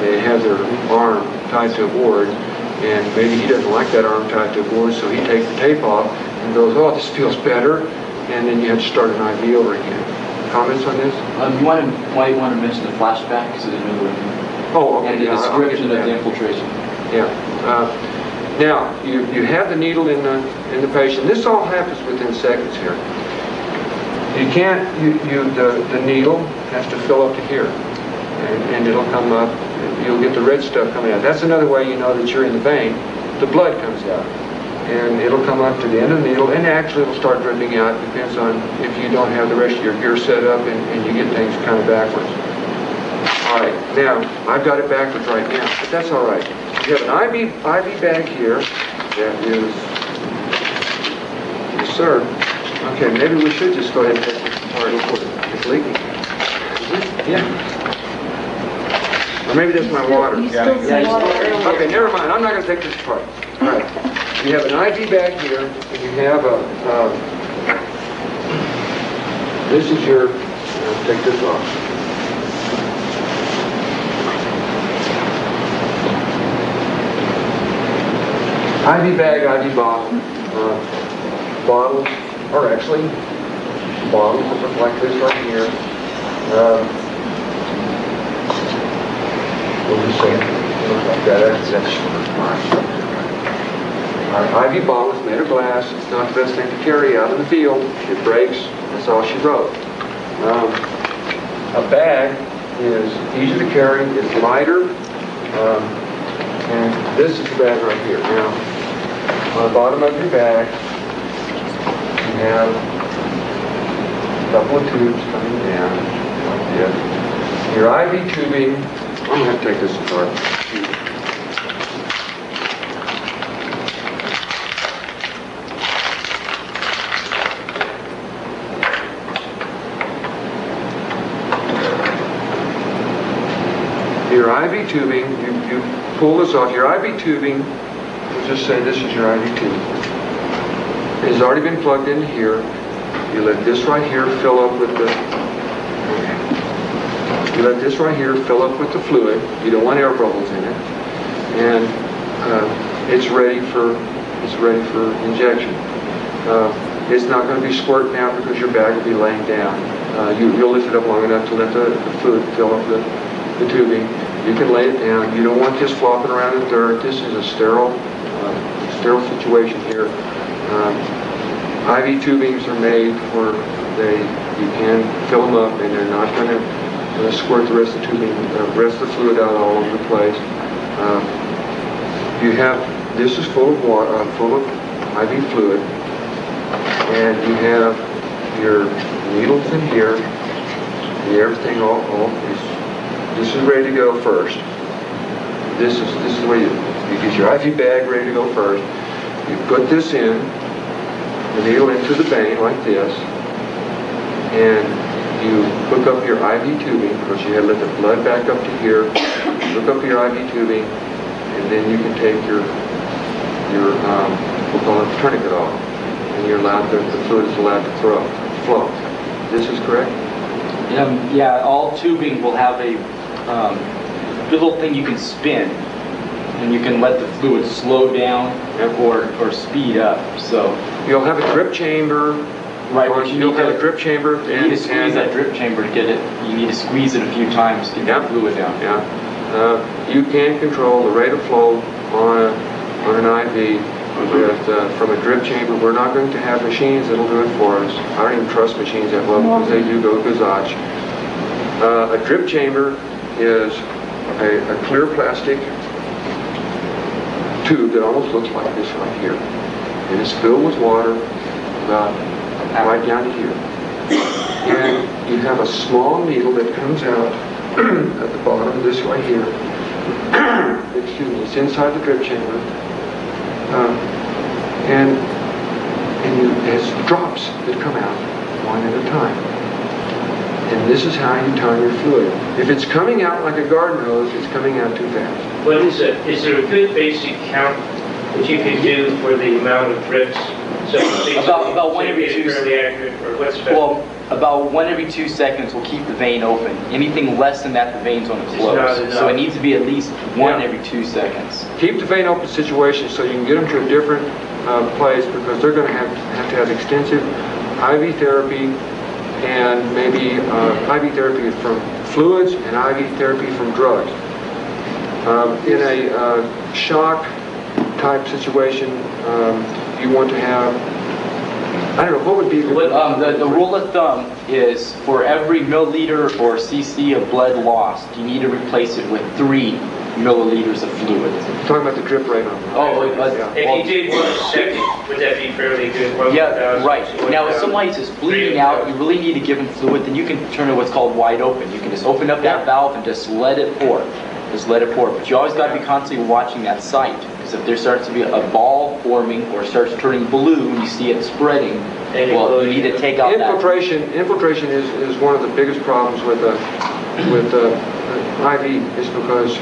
They have their arm tied to a board, and maybe he doesn't like that arm tied to a board, so he takes the tape off and goes, oh, this feels better, and then you have to start an IV over again. Comments on this? You might want to mention the flashback so they know what and the description of the infiltration. Yeah. Now, you have the needle in the patient. This all happens within seconds here. You can't, the needle has to fill up to here, and it'll come up, and you'll get the red stuff coming out. That's another way you know that you're in the vein. The blood comes out, and it'll come up to the end of the needle, and actually it'll start dripping out. Depends on if you don't have the rest of your gear set up, and you get things kind of backwards. All right, now, I've got it backwards right now, but that's all right. You have an IV bag here that is, yes sir. Okay, maybe we should just go ahead and take this apart. It's leaking. Yeah. Or maybe that's my water. Okay, never mind. I'm not going to take this apart. All right. You have an IV bag here, and you have this is your, I'll take this off. IV bag, IV bottle. Bottles are actually bottles that look like this right here. We'll just say it looks like that. Our IV bottle is made of glass. It's not the best thing to carry out in the field. It breaks. That's all she wrote. A bag is easy to carry. It's lighter. And this is the bag right here. Now, on the bottom of your bag, you have a couple of tubes coming down like this. Your IV tubing, I'm going to have to take this apart. Your IV tubing, you pull this off. Your IV tubing, we'll just say this is your IV tubing. It has already been plugged into here. You let this right here fill up with the, you let this right here fill up with the fluid. You don't want air bubbles in it. And it's ready for injection. It's not going to be squirting out because your bag will be laying down. You'll lift it up long enough to let the fluid fill up the tubing. You can lay it down. You don't want this flopping around in dirt. This is a sterile situation here. IV tubings are made where you can fill them up, and they're not going to squirt the rest of the tubing, the rest of the fluid out all over the place. This is full of water, full of IV fluid, and you have your needles in here. Everything this is ready to go first. This is the way you get your IV bag ready to go first. You put this in, the needle into the vein like this, and you hook up your IV tubing, because you had to let the blood back up to here. Hook up your IV tubing, and then you can take your we'll call it tourniquet off, and you're allowed the fluid is allowed to flow. This is correct? Yeah, all tubing will have a little thing you can spin, and you can let the fluid slow down or speed up. So you'll have a drip chamber. Right, you'll have a drip chamber. You need to squeeze that drip chamber to get it. You need to squeeze it a few times to get the fluid down. Yeah. You can control the rate of flow on an IV from a drip chamber. We're not going to have machines that'll do it for us. I don't even trust machines that well because they do go gazach. A drip chamber is a clear plastic tube that almost looks like this right here. And it's filled with water about right down to here. And you have a small needle that comes out at the bottom of this right here. Excuse me, it's inside the drip chamber. And there's drops that come out one at a time. And this is how you time your fluid. If it's coming out like a garden hose, it's coming out too fast. What is it? Is there a good basic count that you could do for the amount of drips? So about 1 every 2 fairly accurate, or what's better? Well, about 1 every 2 seconds will keep the vein open. Anything less than that, the vein's going to close. So it needs to be at least 1 every 2 seconds. Keep the vein open situation so you can get them to a different place, because they're going to have extensive IV therapy, and maybe IV therapy from fluids and IV therapy from drugs. In a shock type situation, you want to have, I don't know, what would be the rule of thumb is for every milliliter or cc of blood lost, you need to replace it with 3 milliliters of fluid. Talking about the drip rate on that. If you did 1 would that be fairly good? Yeah, right. Now, if somebody's just bleeding out, you really need to give them fluid, then you can turn it what's called wide open. You can just open up that valve and just let it pour. Just let it pour. But you always got to be constantly watching that site, because if there starts to be a ball forming or starts turning blue and you see it spreading, well, you need to take out infiltration. Infiltration is one of the biggest problems with IV, is because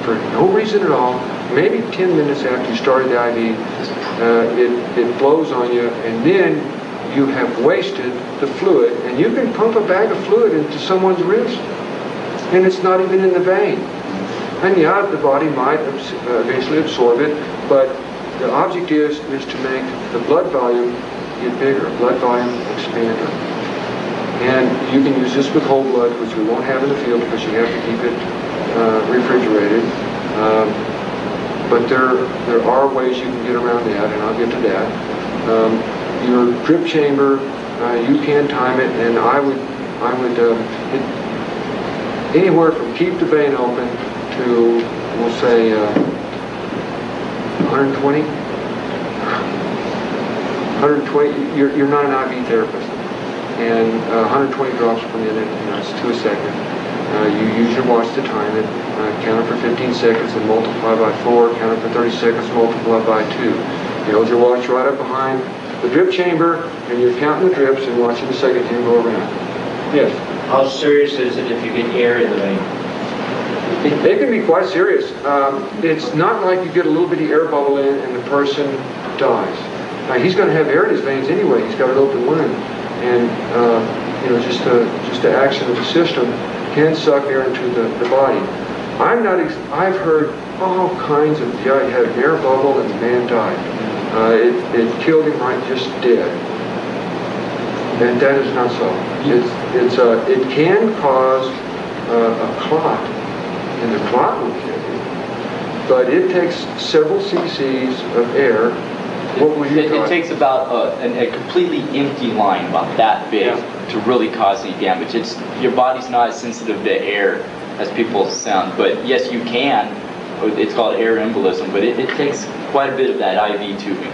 for no reason at all, maybe 10 minutes after you started the IV, it blows on you, and then you have wasted the fluid, and you can pump a bag of fluid into someone's wrist, and it's not even in the vein. And yeah, the body might eventually absorb it, but the object is to make the blood volume get bigger, blood volume expander. And you can use this with whole blood, which we won't have in the field because you have to keep it refrigerated. But there are ways you can get around that, and I'll get to that. Your drip chamber, you can time it, and I would anywhere from keep the vein open to, we'll say, 120. 120. You're not an IV therapist, and 120 drops per minute, that's 2 a second. You use your watch to time it, count it for 15 seconds and multiply by 4, count it for 30 seconds, multiply by 2. You hold your watch right up behind the drip chamber, and you're counting the drips and watching the second hand go around. Yes? How serious is it if you get air in the vein? It can be quite serious. It's not like you get a little bitty air bubble in and the person dies. Now, he's going to have air in his veins anyway. He's got an open wound. And, just the action of the system can suck air into the body. I've heard all kinds of, he had an air bubble and the man died. It killed him right just dead. And that is not so. It can cause a clot, and the clot will kill you. But it takes several cc's of air. What will you It takes about a completely empty line, about that big, to really cause any damage. Your body's not as sensitive to air as people sound. But yes, you can. It's called air embolism, but it takes quite a bit of that IV tubing.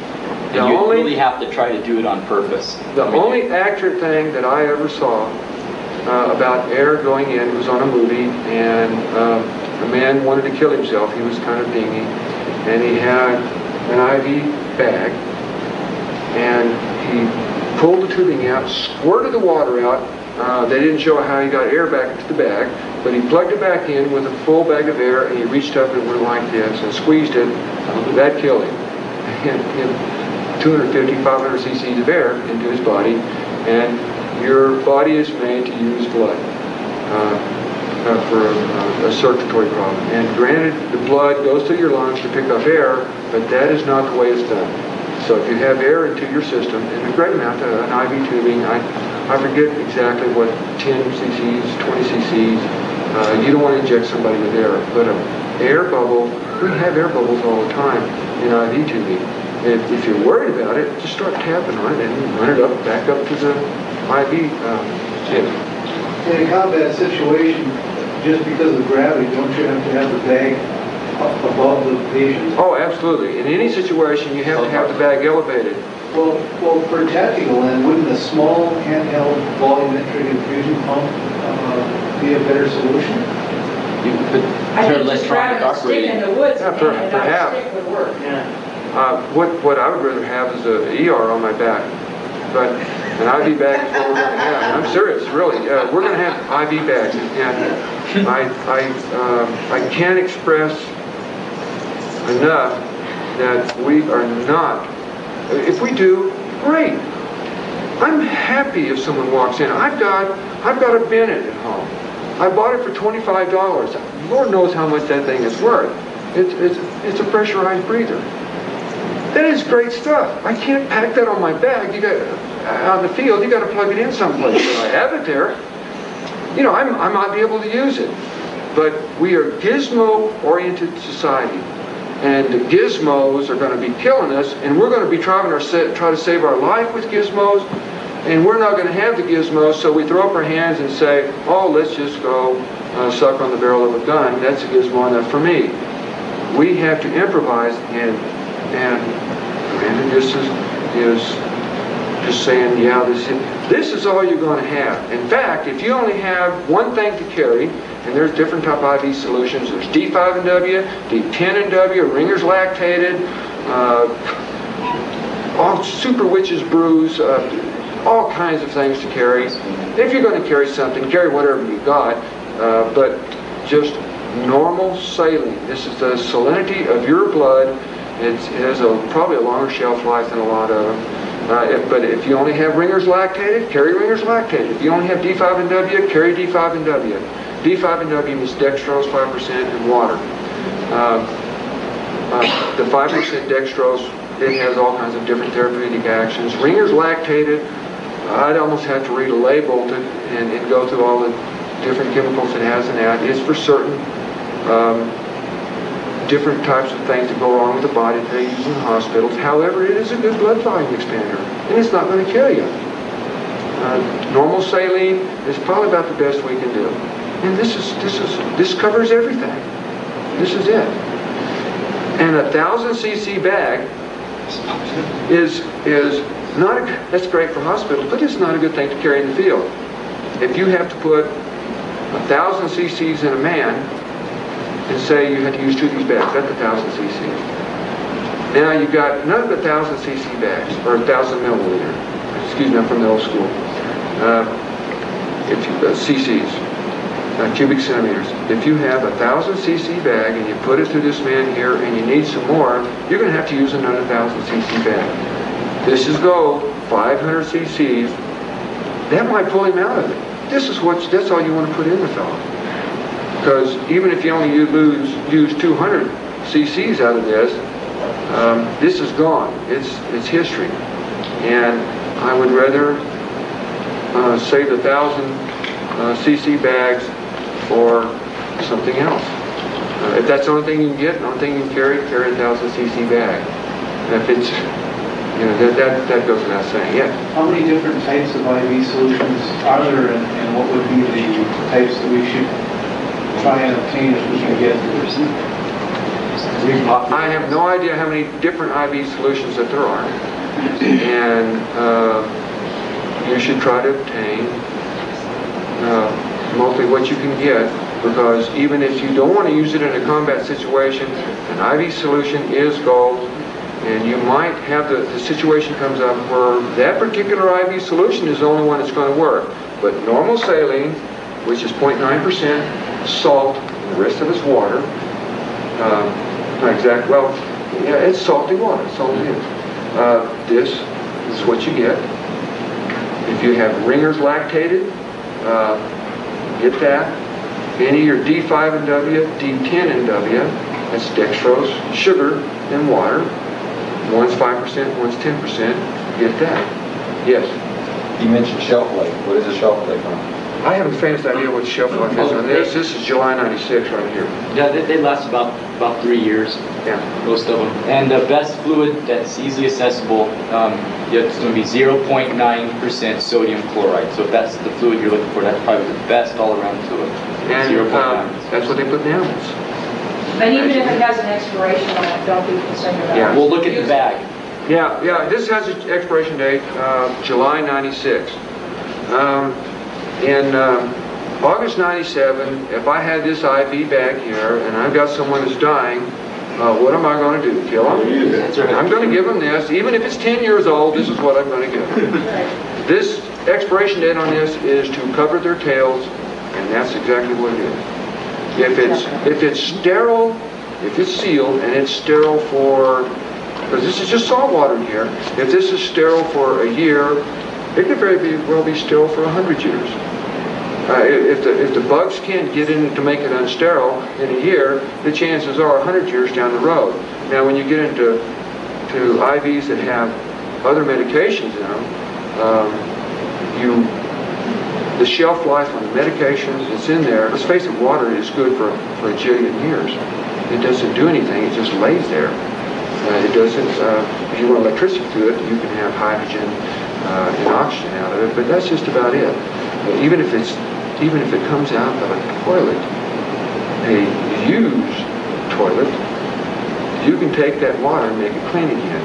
And you really have to try to do it on purpose. The only accurate thing that I ever saw about air going in was on a movie, and a man wanted to kill himself. He was kind of dingy, and he had an IV bag, and he pulled the tubing out, squirted the water out. They didn't show how he got air back into the bag, but he plugged it back in with a full bag of air, and he reached up and went like this and squeezed it. That killed him. And 250, 500 cc's of air into his body, and your body is made to use blood for a circulatory problem. And granted, the blood goes to your lungs to pick up air, but that is not the way it's done. So if you have air into your system, in a great amount, an IV tubing, I forget exactly what, 10 cc's, 20 cc's, you don't want to inject somebody with air. But an air bubble, we have air bubbles all the time in IV tubing. If you're worried about it, just start tapping on it and run it up, back up to the IV tip. In a combat situation, just because of gravity, don't you have to have the bag above the patient? Oh, absolutely. In any situation, you have to have the bag elevated. Well, for a tactical end, wouldn't a small handheld volumetric infusion pump be a better solution? I think just grabbing a stick in the woods and hanging it out, a stick would work. What I would rather have is an ER on my back. But an IV bag is what we're going to have. I'm serious, really. We're going to have IV bags. And I can't express enough that we are not. If we do, great. I'm happy if someone walks in. I've got a Bennett at home. I bought it for $25. Lord knows how much that thing is worth. It's a pressurized breather. That is great stuff. I can't pack that on my bag. You got out in the field. You got to plug it in someplace. If I have it there, you know, I might be able to use it. But we are gizmo-oriented society, and the gizmos are going to be killing us. And we're going to be try to save our life with gizmos, and we're not going to have the gizmos. So we throw up our hands and say, "Oh, let's just go suck on the barrel of a gun. That's a gizmo enough for me." We have to improvise, and this is just saying, yeah, this is all you're going to have. In fact, if you only have one thing to carry, and there's different type of IV solutions. There's D5 and W, D10 and W, Ringer's lactated, all super witches brews, all kinds of things to carry. If you're going to carry something, carry whatever you got, but just normal saline. This is the salinity of your blood. It has probably a longer shelf life than a lot of them. But if you only have Ringer's lactated, carry Ringer's lactated. If you only have D5 and W, carry D5 and W. D5 and W means dextrose, 5%, and water. The 5% dextrose, it has all kinds of different therapeutic actions. Ringer's lactated, I'd almost have to read a label and go through all the different chemicals it has in that. It's for certain different types of things that go wrong with the body that they use in hospitals. However, it is a good blood volume expander, and it's not going to kill you. Normal saline is probably about the best we can do. And this covers everything. This is it. And a 1,000 cc bag is not that's great for hospitals, but it's not a good thing to carry in the field. If you have to put 1,000 cc's in a man and say you had to use 2 of these bags, that's 1,000 cc's. Now you've got none of the 1,000 cc bags, or 1,000 milliliter. Excuse me, I'm from the old school. If you've got cc's. Cubic centimeters. If you have 1,000 cc bag and you put it through this man here and you need some more, you're going to have to use another 1,000 cc bag. This is gold, 500 cc's. That might pull him out of it. That's all you want to put in the fellow. Because even if you only use 200 cc's out of this is gone. It's history. And I would rather save the 1,000 cc bags for something else. If that's the only thing you can get, the only thing you can carry a 1,000 cc bag. And if it's, that goes without saying. Yeah. How many different types of IV solutions are there, and what would be the types that we should try and obtain if we can get? I have no idea how many different IV solutions that there are. And you should try to obtain mostly what you can get, because even if you don't want to use it in a combat situation, an IV solution is gold, and you might have the situation comes up where that particular IV solution is the only one that's going to work. But normal saline, which is 0.9% salt, and the rest of it's water, not exact, well, yeah, it's salty water, that's all it is. This is what you get. If you have Ringer's lactated, get that. Any of your D5 and W, D10 and W, that's dextrose, sugar, and water. One's 5%, one's 10%. Get that. Yes? You mentioned shelf life. What is the shelf life on? I haven't the faintest idea what shelf life is on this. This is July 96 right here. Yeah, they last about 3 years. Yeah. Most of them. And the best fluid that's easily accessible, it's going to be 0.9% sodium chloride. So if that's the fluid you're looking for, that's probably the best all-around fluid. And 0.9. That's what they put in animals. And even if it has an expiration on it, don't be concerned about it. Yeah. We'll look at the bag. Yeah, this has an expiration date, July 96. In August 97, if I had this IV bag here and I've got someone who's dying, what am I going to do? Kill them? I'm going to give them this. Even if it's 10 years old, this is what I'm going to give them. This expiration date on this is to cover their tails, and that's exactly what it is. If it's sterile, if it's sealed and it's sterile for, because this is just salt water in here, if this is sterile for a year, It could very well be still for 100 years. If the bugs can't get in it to make it unsterile in a year, the chances are 100 years down the road. Now, when you get into IVs that have other medications in them, the shelf life on the medications that's in there, let's face it, water is good for a jillion years. It doesn't do anything, it just lays there. It doesn't, if you want electricity through it, you can have hydrogen and oxygen out of it, but that's just about it. Even if it comes out of a toilet, a used toilet, you can take that water and make it clean again,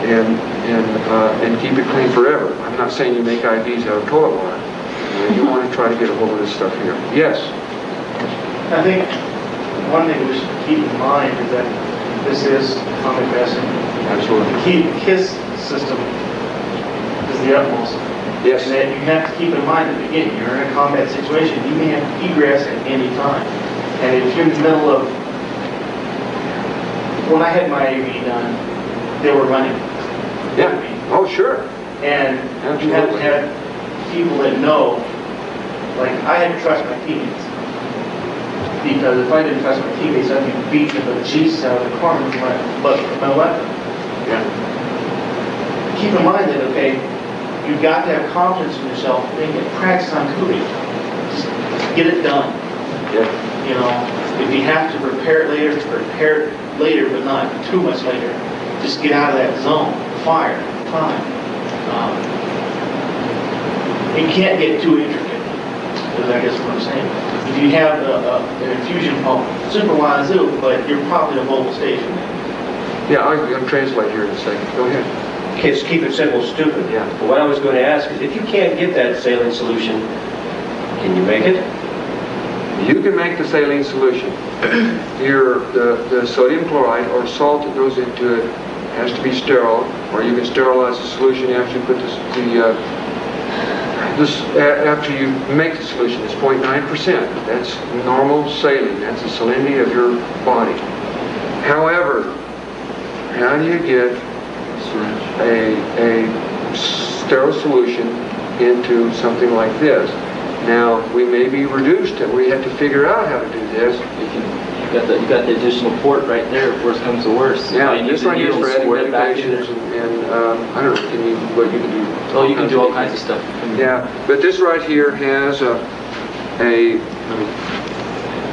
and keep it clean forever. I'm not saying you make IVs out of toilet water. You want to try to get a hold of this stuff here. Yes? I think one thing we should keep in mind is that this is atomic medicine. Absolutely. The key to KISS system is the utmost. Yes. And that you have to keep in mind at the beginning, you're in a combat situation, you may have egress at any time. And if you're in the middle of, when I had my AV done, they were running. Yeah. Oh, sure. And absolutely. You have to have people that know, like I had to trust my teammates. Because if I didn't trust my teammates, I'd be beating the Jesus out of the corner with my weapon. Yeah. Keep in mind that, okay, you've got to have confidence in yourself and get practice on cooling. Just get it done. Yeah. You know, if you have to repair it later, but not too much later. Just get out of that zone. Fire. Time. It can't get too intricate, is I guess what I'm saying. If you have an infusion pump, super wazoo, but you're probably a mobile station. Yeah, I'm translating here in a second. Go ahead. Kids, keep it simple, stupid. Yeah. But what I was going to ask is, if you can't get that saline solution, can you make it? You can make the saline solution. The sodium chloride or salt that goes into it has to be sterile, or you can sterilize the solution after you put after you make the solution. It's 0.9%. That's normal saline. That's the salinity of your body. However, how do you get a sterile solution into something like this? Now, we may be reduced and we have to figure out how to do this. You got the additional port right there if worst comes to worst. Yeah, this right here is for adding medications and I don't know, what you can do. Oh, you can do all kinds of stuff. Yeah, but this right here has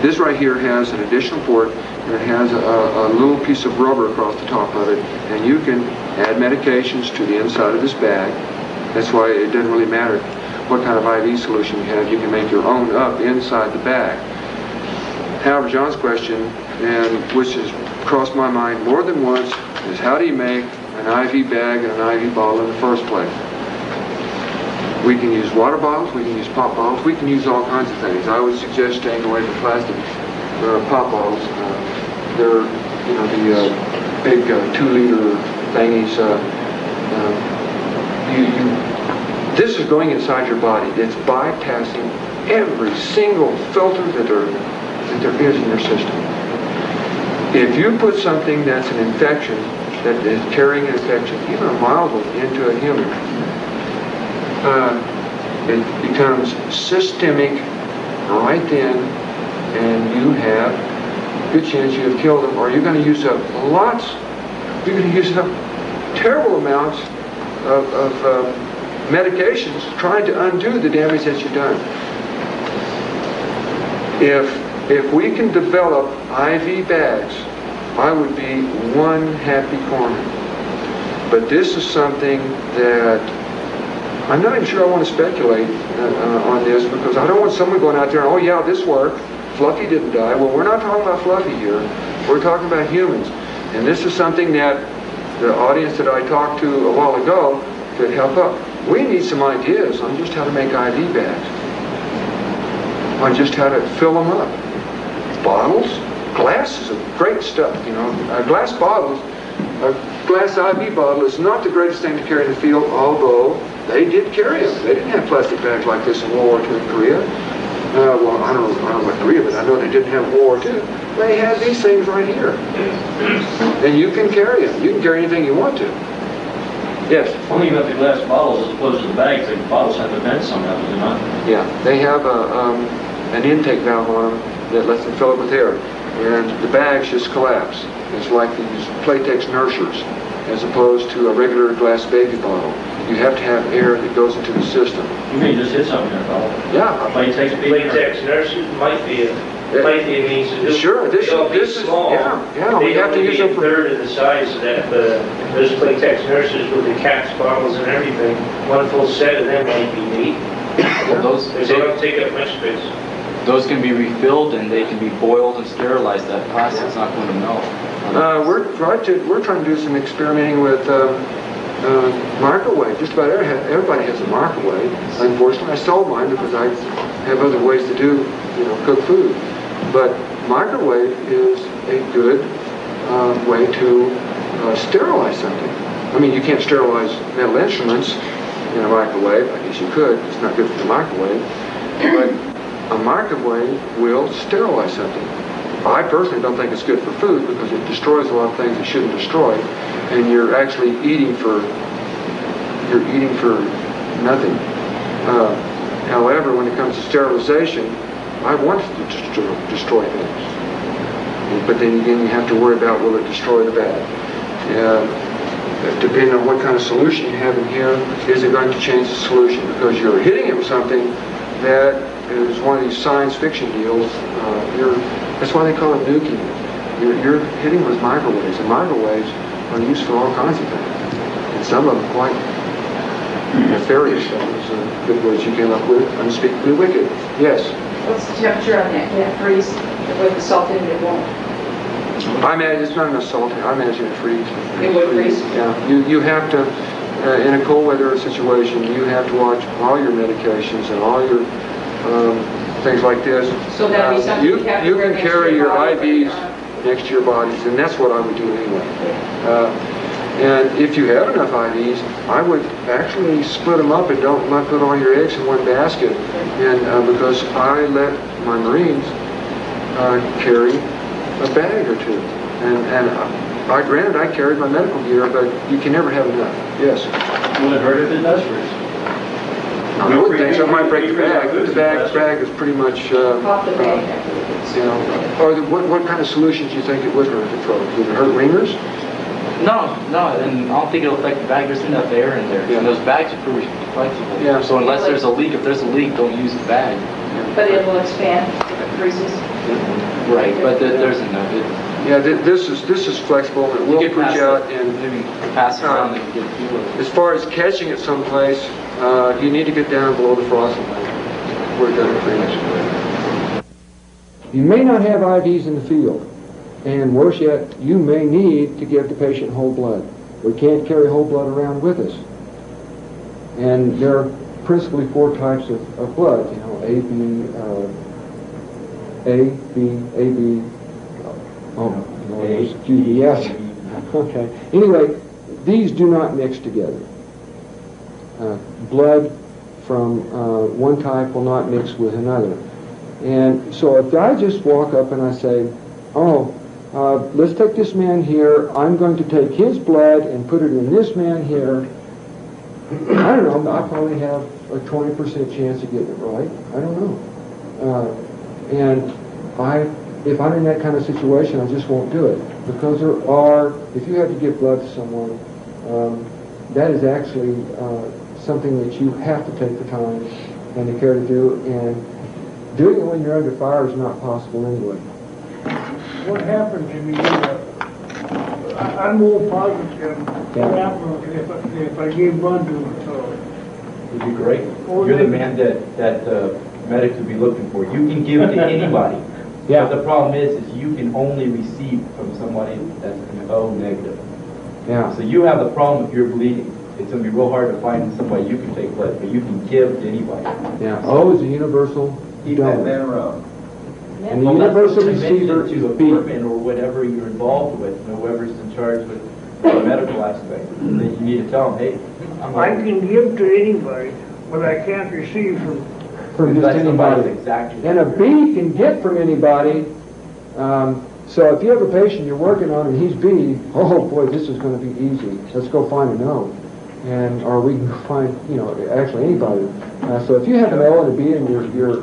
this right here has an additional port, and it has a little piece of rubber across the top of it, and you can add medications to the inside of this bag. That's why it doesn't really matter what kind of IV solution you have. You can make your own up inside the bag. However, John's question, and which has crossed my mind more than once, is how do you make an IV bag and an IV bottle in the first place? We can use water bottles, we can use pop bottles, we can use all kinds of things. I would suggest staying away from plastic pop bottles. They're, the big 2-liter thingies. This is going inside your body. It's bypassing every single filter that there is in your system. If you put something that's an infection, that is carrying an infection, even a mild one, into a human, it becomes systemic right then, and you have a good chance you have killed them, or you're going to use up you're going to use up terrible amounts of medications trying to undo the damage that you've done. If we can develop IV bags, I would be one happy corner. But this is something that I'm not even sure I want to speculate on this, because I don't want someone going out there and, oh yeah, this worked. Fluffy didn't die. Well, we're not talking about Fluffy here. We're talking about humans. And this is something that the audience that I talked to a while ago could help up. We need some ideas on just how to make IV bags, on just how to fill them up. Bottles, glass is a great stuff, glass bottles, a glass IV bottle is not the greatest thing to carry in the field, although they did carry them. They didn't have plastic bags like this in World War II in Korea. Well, I don't know about Korea, but I know they didn't have World War II. They had these things right here. And you can carry them. You can carry anything you want to. Yes. Only you have the glass bottles as opposed to the bags. The bottles have the vents somehow, do they not? Yeah, they have an intake valve on them that lets them fill it with air. And the bags just collapse. It's like these Playtex nurseries as opposed to a regular glass baby bottle. You have to have air that goes into the system. You may just hit something in that bottle. Yeah. Latex nurses might be a means to do. Sure, this is small. Yeah, we They have to use them a for... third of the size of that. Those Playtex nurses with the caps, bottles, and everything, one full set of them might be neat. Those, Because they don't take up much space. those can be refilled and they can be boiled and sterilized. That plastic's not going to melt. We're trying to do some experimenting with microwave. Just about everybody has a microwave. Unfortunately, I sold mine because I have other ways to cook food. But microwave is a good way to sterilize something. I mean, you can't sterilize metal instruments in a microwave. I guess you could. It's not good for the microwave. But a microwave will sterilize something. I personally don't think it's good for food because it destroys a lot of things it shouldn't destroy, and you're actually eating for nothing. However, when it comes to sterilization, I want it to destroy things. But then again, you have to worry about will it destroy the bag. Depending on what kind of solution you have in here, is it going to change the solution? Because you're hitting it with something that is one of these science fiction deals. That's why they call it nuking. You're hitting with microwaves, and microwaves are used for all kinds of things. And some of them quite nefarious. That was good words you came up with. Unspeakably wicked. Yes? What's the temperature on that? Can it freeze? With the salt in it, it won't. I imagine it's not enough salt. I imagine it freeze. It would freeze? Yeah. You have to, in a cold weather situation, you have to watch all your medications and all your things like this. So that'd be something you can carry your IVs next to your bodies, and that's what I would do anyway. And if you have enough IVs, I would actually split them up and not put all your eggs in one basket. And because I let my Marines carry a bag or two, and granted I carried my medical gear, but you can never have enough. Yes. Will it hurt if it does freeze? I would think so. I might break the bag, but the bag is pretty much, Off the bag. Or what kind of solutions do you think it would hurt if it froze? Would it hurt ringers? No, and I don't think it'll affect the bag. There's enough air in there. Yeah. And those bags are pretty flexible. Yeah. So unless there's a leak, if there's a leak, don't use the bag. But it will expand if it freezes. Right, but there's enough. Yeah, this is flexible. It will push out and maybe pass it around and get a feel of it. as far as catching it someplace, you need to get down below the frost line. We're done pretty much. You may not have IVs in the field, and worse yet, you may need to give the patient whole blood. We can't carry whole blood around with us. And there are principally 4 types of blood, A, B, yes. Okay. Anyway, these do not mix together. Blood from one type will not mix with another. And so if I just walk up and I say, let's take this man here, I'm going to take his blood and put it in this man here, I don't know, I probably have a 20% chance of getting it right. I don't know. And if I'm in that kind of situation, I just won't do it. Because if you have to give blood to someone, that is actually something that you have to take the time and the care to do. And doing it when you're under fire is not possible anyway. What happens I'm more positive what happens if I gave blood to him. It'd be great. You're the man that medics would be looking for. You can give to anybody. Yeah. But the problem is you can only receive from somebody that's an O negative. Yeah. So you have the problem if you're bleeding. It's going to be real hard to find somebody you can take blood, but you can give to anybody. Yeah. O is a universal Keep that donor. man around. And the universal receiver to is the a B. department or whatever you're involved with, whoever's in charge with the medical aspect. Then you need to tell them, hey, I can give to anybody, but I can't receive from just anybody. Exactly. And a B can get from anybody. So if you have a patient you're working on and he's B, oh boy, this is going to be easy. Let's go find an O. or we can find, actually anybody. So if you have an O and a B and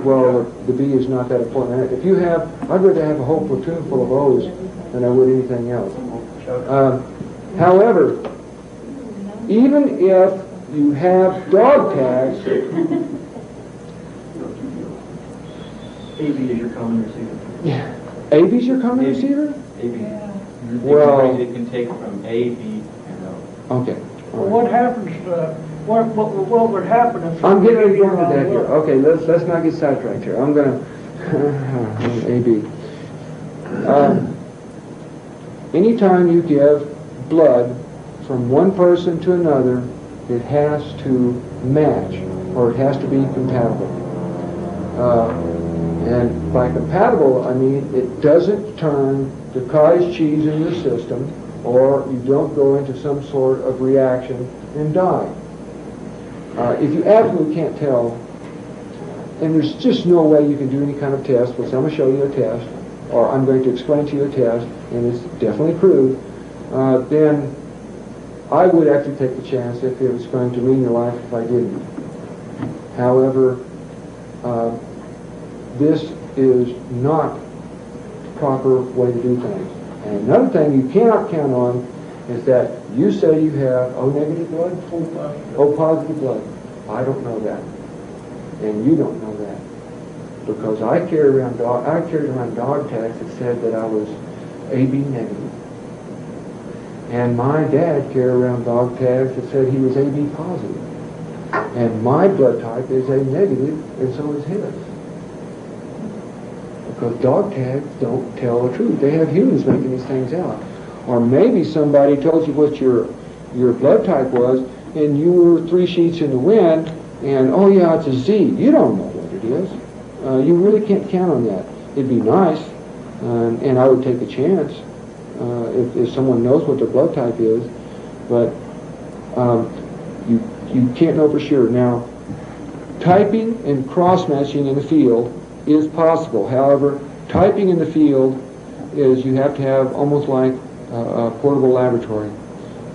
well, the B is not that important. If you have, I'd rather have a whole platoon full of O's than I would anything else. However, even if you have dog tags, AB is your common receiver. AB is your common receiver? AB. Well, It can take from A, B, and O. Okay. Well, what happens, what would happen if... I'm getting ready to that here. Okay, let's not get sidetracked here. I'm going to AB. Anytime you give blood from one person to another, it has to match, or it has to be compatible. And by compatible, I mean it doesn't turn to cottage cheese in your system, or you don't go into some sort of reaction and die. If you absolutely can't tell, and there's just no way you can do any kind of test, but I'm going to show you a test, or I'm going to explain to you a test, and it's definitely proved, then I would actually take the chance if it was going to ruin your life if I didn't. However, this is not the proper way to do things. And another thing you cannot count on is that you say you have O negative blood, O positive blood. I don't know that, and you don't know that, because I carried around dog tags that said that I was AB negative, and my dad carried around dog tags that said he was AB positive, and my blood type is A negative, and so is his. Because dog tags don't tell the truth. They have humans making these things out. Or maybe somebody told you what your blood type was, and you were 3 sheets in the wind, and oh yeah, it's a Z. You don't know what it is. You really can't count on that. It'd be nice, and I would take a chance if someone knows what their blood type is, but you can't know for sure. Now, typing and cross-matching in the field is possible. However, typing in the field is you have to have almost like a portable laboratory.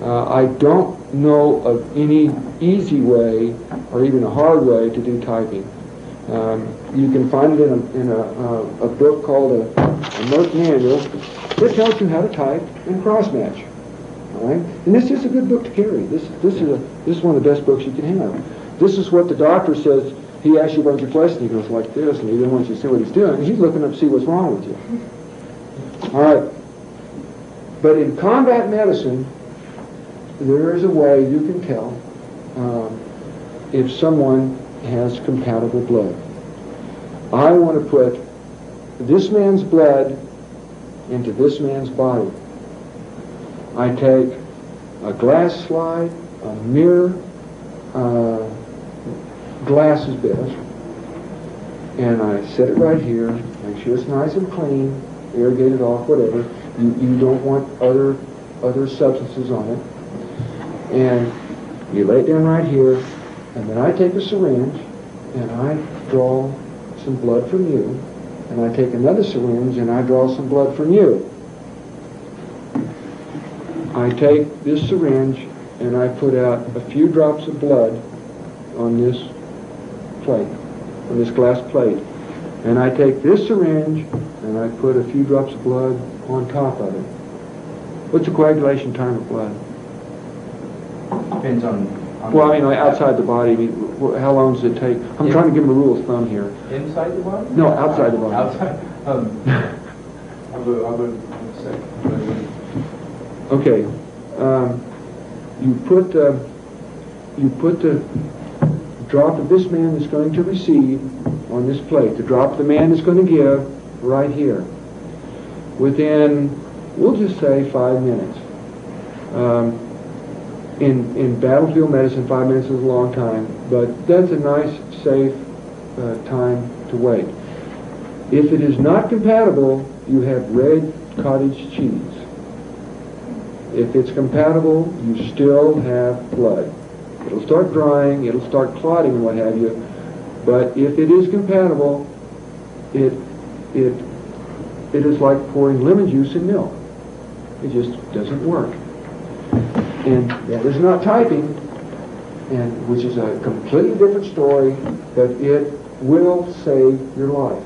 I don't know of any easy way or even a hard way to do typing. You can find it in a book called a Merck Manual that tells you how to type and cross-match. All right? And this is a good book to carry. This is one of the best books you can have. This is what the doctor says. He asks you a bunch of questions, he goes like this, and he doesn't want you to see what he's doing, and he's looking up to see what's wrong with you. All right. But in combat medicine, there is a way you can tell if someone has compatible blood. I want to put this man's blood into this man's body. I take a glass slide, a mirror, glass is best, and I set it right here, make sure it's nice and clean, irrigated off, whatever. You don't want other substances on it. And you lay it down right here, and then I take a syringe, and I draw some blood from you, and I take another syringe, and I draw some blood from you. I take this syringe, and I put out a few drops of blood on this plate, on this glass plate. And I take this syringe, and I put a few drops of blood on top of it. What's the coagulation time of blood? Depends on well, outside the body, how long does it take? I'm trying to give them a rule of thumb here. Inside the body? No, outside the body. Outside? I'll go in a second. Okay. You put the drop of this man is going to receive on this plate. The drop the man is going to give right here. Within, we'll just say 5 minutes. In battlefield medicine, 5 minutes is a long time, but that's a nice, safe time to wait. If it is not compatible, you have red cottage cheese. If it's compatible, you still have blood. It'll start drying, it'll start clotting and what have you, but if it is compatible, it is like pouring lemon juice in milk. It just doesn't work. And that is not typing, and which is a completely different story, but it will save your life.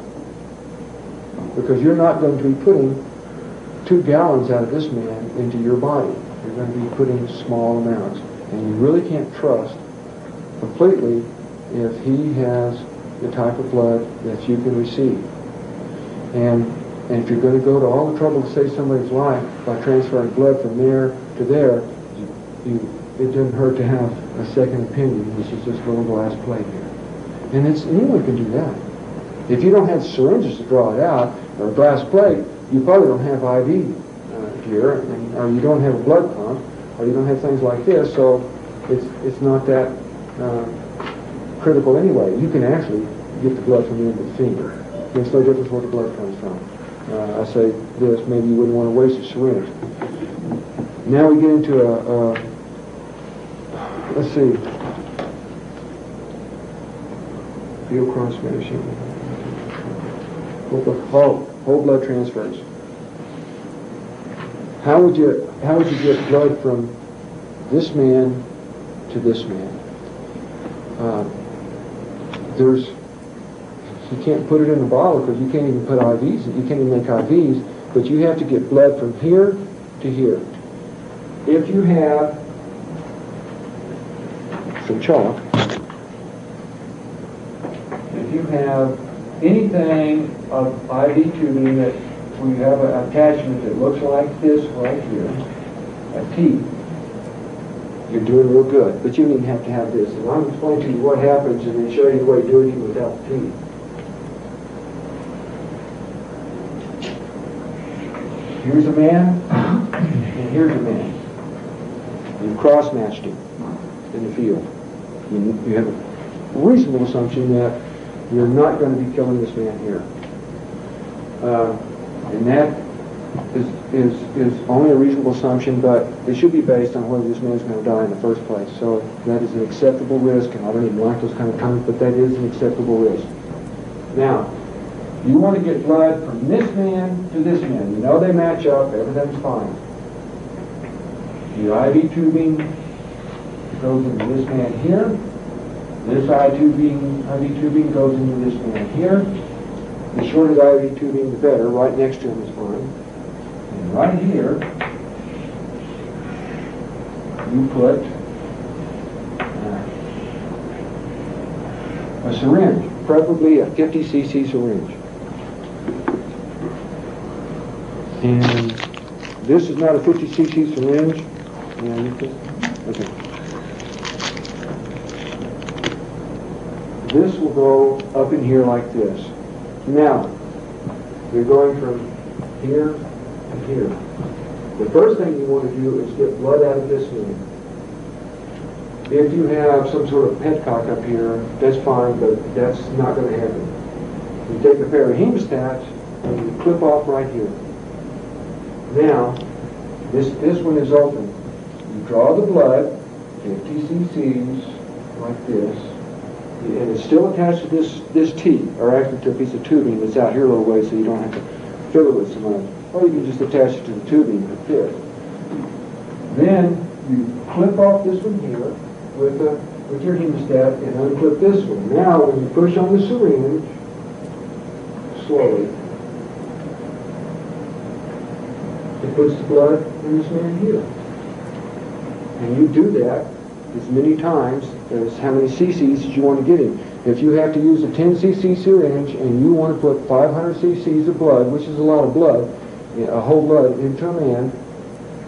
Because you're not going to be putting 2 gallons out of this man into your body. You're going to be putting small amounts. And you really can't trust completely if he has the type of blood that you can receive. And if you're going to go to all the trouble to save somebody's life by transferring blood from there to there, it doesn't hurt to have a second opinion, which is this little glass plate here. And anyone can do that. If you don't have syringes to draw it out, or a glass plate, you probably don't have IV here, or you don't have a blood pump, or you don't have things like this, so it's not that critical anyway. You can actually get the blood from the end of the finger. There's no difference where the blood comes from. I say this, maybe you wouldn't want to waste a syringe. Now we get into let's see, field cross matching. Whole blood transfers. How would you get blood from this man to this man? You can't put it in a bottle because you can't even put IVs. You can't even make IVs, but you have to get blood from here to here. If you have some chalk, if you have anything of IV tubing that we have an attachment that looks like this right here, a T, you're doing real good, but you don't even have to have this. And I'm explaining to you what happens and then show you the way to do it without the T. Here's a man, and here's a man. You cross-matched him in the field. You have a reasonable assumption that you're not going to be killing this man here. And that is only a reasonable assumption, but it should be based on whether this man's going to die in the first place. So that is an acceptable risk, and I don't even like those kind of terms, but that is an acceptable risk. Now, you want to get blood from this man to this man. You know they match up, everything's fine. The IV tubing goes into this man here. This IV tubing goes into this man here. The shorter the IV tubing, the better. Right next to him is fine. And right here, you put a syringe, preferably a 50 cc syringe. And this is not a 50 cc syringe. Yeah, you can, okay. This will go up in here like this. Now, you're going from here to here. The first thing you want to do is get blood out of this man. If you have some sort of petcock up here, that's fine, but that's not going to happen. You take a pair of hemostats and you clip off right here. Now, this one is open. You draw the blood, 50 cc's, like this, and it's still attached to this T, or actually to a piece of tubing that's out here a little way so you don't have to fill it with some money. Or you can just attach it to the tubing like this. Then you clip off this one here with your hemostat and unclip this one. Now when you push on the syringe, slowly, it puts the blood in this man here. And you do that as many times as how many cc's you want to get in. If you have to use a 10 cc syringe and you want to put 500 cc's of blood, which is a lot of blood, a whole blood into a man,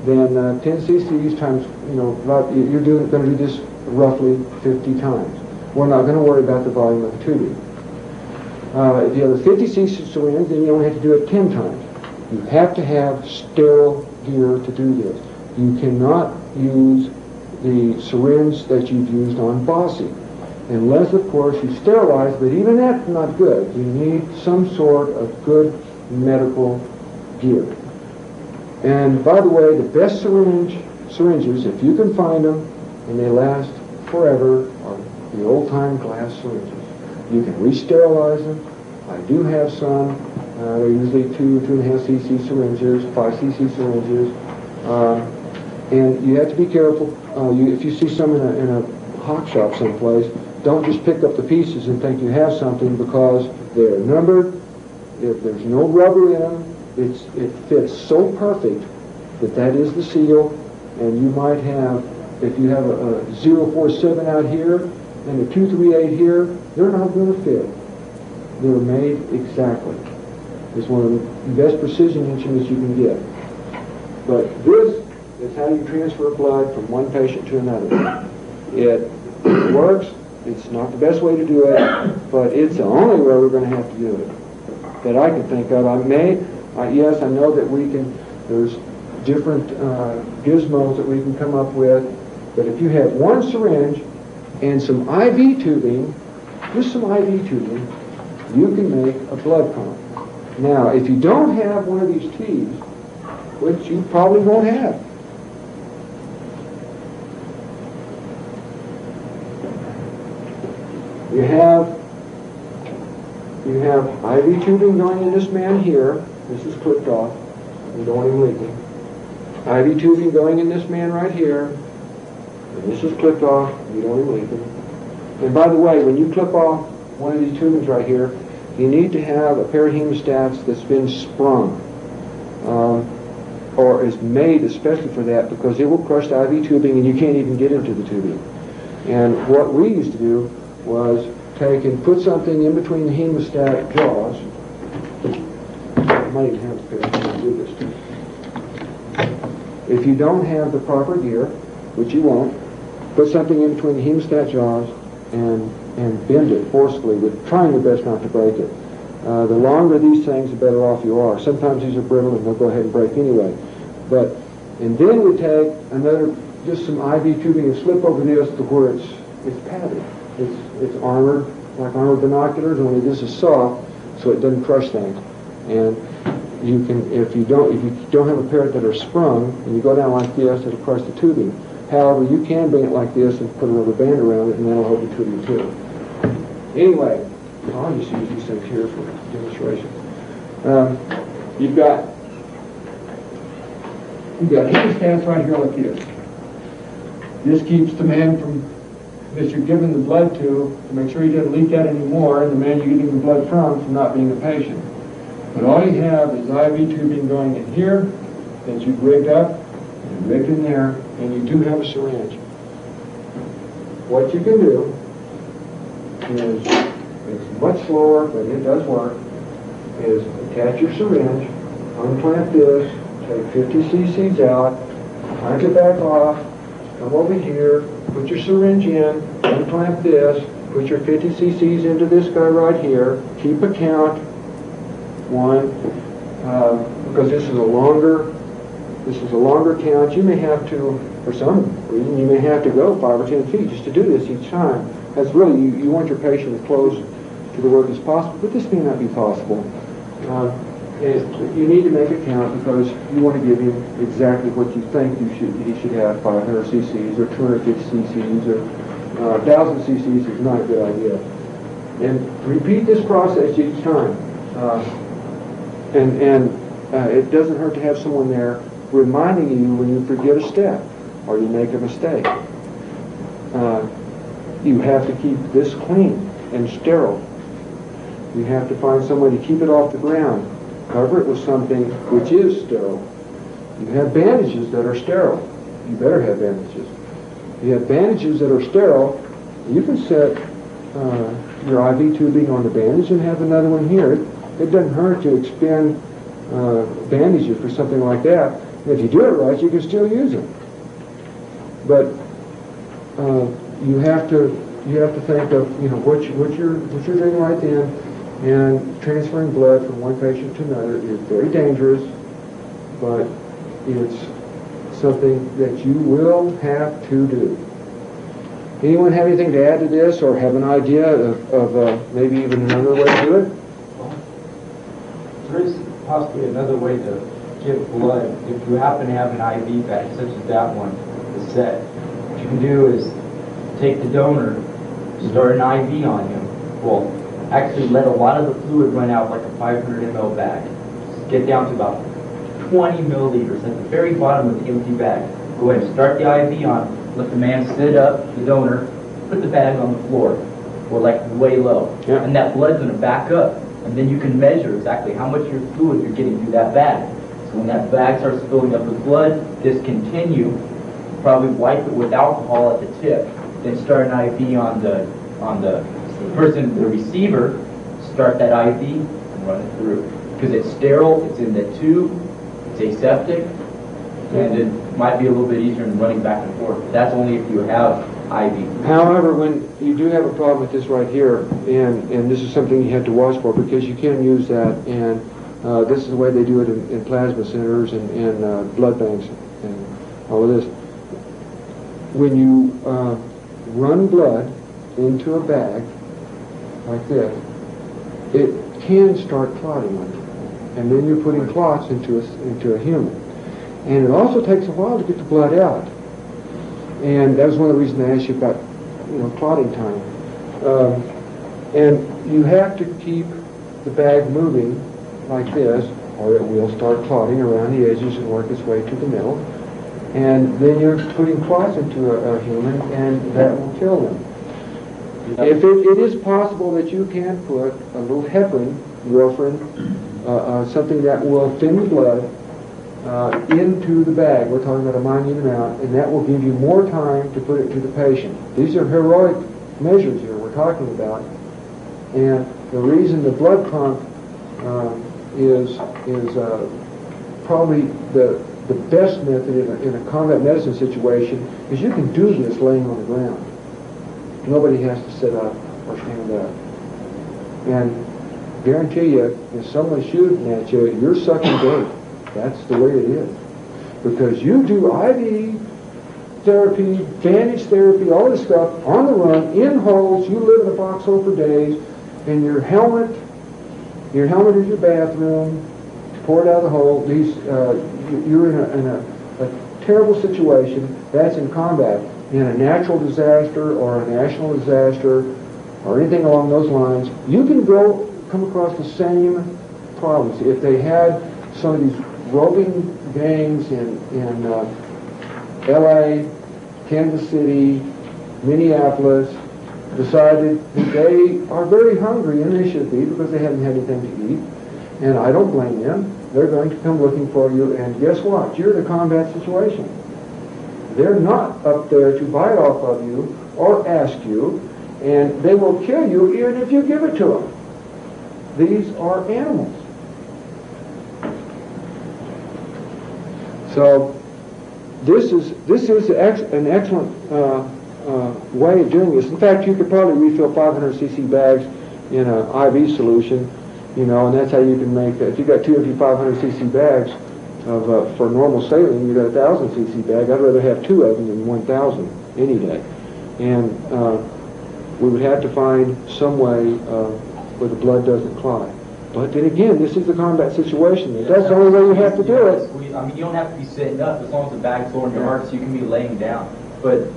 then 10 cc's times, you're going to do this roughly 50 times. We're not going to worry about the volume of the tubing. If you have a 50 cc syringe, then you only have to do it 10 times. You have to have sterile gear to do this. You cannot use the syringe that you've used on Bossy, unless, of course, you sterilize, but even that's not good. You need some sort of good medical gear. And by the way, the best syringes, if you can find them, and they last forever, are the old-time glass syringes. You can re-sterilize them. I do have some. They're usually 2.5 cc syringes, 5 cc syringes. And you have to be careful. If you see some in a hawk shop someplace, don't just pick up the pieces and think you have something because they're numbered. If there's no rubber in them, it fits so perfect that is the seal. And you might have, if you have a 047 out here and a 238 here, they're not going to fit. They're made exactly. It's one of the best precision instruments you can get. But this is how you transfer blood from one patient to another. It works. It's not the best way to do it, but it's the only way we're going to have to do it that I can think of. Yes, I know that there's different gizmos that we can come up with, but if you have one syringe and some IV tubing, just some IV tubing, you can make a blood pump. Now, if you don't have one of these T's, which you probably won't have, you have IV tubing going in this man here. This is clipped off. You don't want him leaking. IV tubing going in this man right here. And this is clipped off. You don't want him leaking. And by the way, when you clip off one of these tubings right here, you need to have a pair of hemostats that's been sprung. Or is made especially for that, because it will crush the IV tubing and you can't even get into the tubing. And what we used to do was take and put something in between the hemostat jaws. I might even have to do this too. If you don't have the proper gear, which you won't, put something in between the hemostat jaws and bend it forcefully, with trying your best not to break it. The longer these things, the better off you are. Sometimes these are brittle and they'll go ahead and break anyway. And then we take just some IV tubing and slip over this to where it's padded. It's armored, like armored binoculars, only this is soft, so it doesn't crush things. And you can, if you don't have a pair that are sprung, and you go down like this, it'll crush the tubing. However, you can bring it like this and put a rubber band around it, and that'll hold the tubing too. Anyway, I'll just use these things here for demonstration. You've got hemostats right here like this. This keeps the man that you're giving the blood to make sure he doesn't leak out anymore, and the man you're getting the blood from not being a patient. But all you have is IV tubing going in here that you've rigged up and rigged in there, and you do have a syringe. What you can do is, it's much slower, but it does work, is attach your syringe, unclamp this, take 50 cc's out, clamp it back off, come over here, put your syringe in, unclamp this, put your 50 cc's into this guy right here, keep a count, one, because this is a longer count. You may have to, for some reason, you may have to go 5 or 10 feet just to do this each time. That's really, you want your patient as close to the work as possible, but this may not be possible. You need to make a count because you want to give him exactly what you think he should have, 500 cc's or 250 cc's or 1,000 cc's is not a good idea. And repeat this process each time. It doesn't hurt to have someone there reminding you when you forget a step or you make a mistake. You have to keep this clean and sterile. You have to find some way to keep it off the ground. Cover it with something which is sterile. You have bandages that are sterile. You better have bandages. You have bandages that are sterile. You can set your IV tubing on the bandage and have another one here. It doesn't hurt to expend bandages for something like that. And if you do it right, you can still use them. But you have to think of what you're doing right then. And transferring blood from one patient to another is very dangerous, but it's something that you will have to do. Anyone have anything to add to this, or have an idea of maybe even another way to do it? There is possibly another way to give blood. If you happen to have an IV bag, such as that one, the set, what you can do is take the donor, start an IV on him. Well, actually let a lot of the fluid run out like a 500 ml bag. Get down to about 20 milliliters at the very bottom of the empty bag. Go ahead and start the IV on. Let the man sit up, the donor, put the bag on the floor, or like way low, and that blood's gonna back up, and then you can measure exactly how much your fluid you're getting through that bag. So when that bag starts filling up with blood, discontinue, probably wipe it with alcohol at the tip, then start an IV on the person, the receiver, start that IV and run it through. Because it's sterile, it's in the tube, it's aseptic, and it might be a little bit easier than running back and forth. That's only if you have IV. However, when you do have a problem with this right here, and this is something you have to watch for, because you can use that, and this is the way they do it in plasma centers and blood banks and all of this. When you run blood into a bag like this, it can start clotting on you, and then you're putting clots into a human. And it also takes a while to get the blood out. And that was one of the reasons I asked you about, clotting time. And you have to keep the bag moving like this, or it will start clotting around the edges and work its way to the middle. And then you're putting clots into a human, and that will kill them. If it is possible that you can put a little heparin, warfarin, something that will thin the blood into the bag, we're talking about a minute amount, and that will give you more time to put it to the patient. These are heroic measures here we're talking about, and the reason the blood pump is probably the best method in a combat medicine situation is you can do this laying on the ground. Nobody has to sit up or stand up. And guarantee you, if someone's shooting at you, you're sucking dirt. That's the way it is. Because you do IV therapy, bandage therapy, all this stuff on the run, in holes, you live in a foxhole for days, and your helmet is your bathroom, pour it out of the hole. You're in a terrible situation. That's in combat. In a natural disaster or a national disaster or anything along those lines, you can come across the same problems. If they had some of these roving gangs in L.A., Kansas City, Minneapolis, decided that they are very hungry, and they should be because they haven't had anything to eat, and I don't blame them. They're going to come looking for you, and guess what? You're in a combat situation. They're not up there to bite off of you or ask you, and they will kill you even if you give it to them. These are animals. So this is an excellent way of doing this. In fact, you could probably refill 500 cc bags in an IV solution, and that's how you can make. If you got 2 of your 500 cc bags for normal saline, you got a 1,000 cc bag. I'd rather have 2 of them than 1,000 any day. And we would have to find some way where the blood doesn't clot. But then again, this is a combat situation. That's the only way you have to do it. I mean, you don't have to be sitting up as long as the bag's lower in your heart, so you can be laying down. But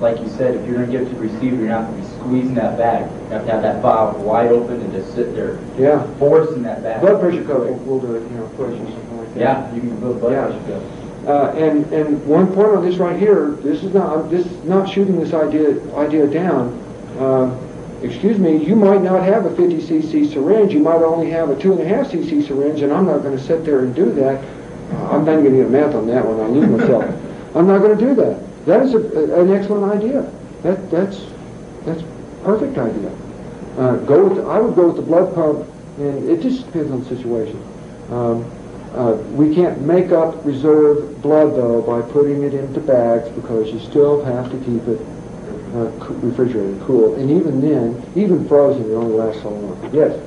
like you said, if you're going to give it to the receiver, you're not going to be squeezing that bag. You have to have that valve wide open and just sit there. Yeah. Forcing that bag. Blood pressure cuff will do it, push or something like that. Yeah, you can build blood pressure cuff. And one point on this right here, this is not shooting this idea down. Excuse me, you might not have a 50 cc syringe. You might only have a 2.5 cc syringe, and I'm not going to sit there and do that. I'm not going to get math on that one. I lose myself. I'm not going to do that. That is an excellent idea. That's perfect idea. I would go with the blood pump, and it just depends on the situation. We can't make up reserve blood though by putting it into bags because you still have to keep it refrigerated, cool, and even then, even frozen, it only lasts so long. Yes.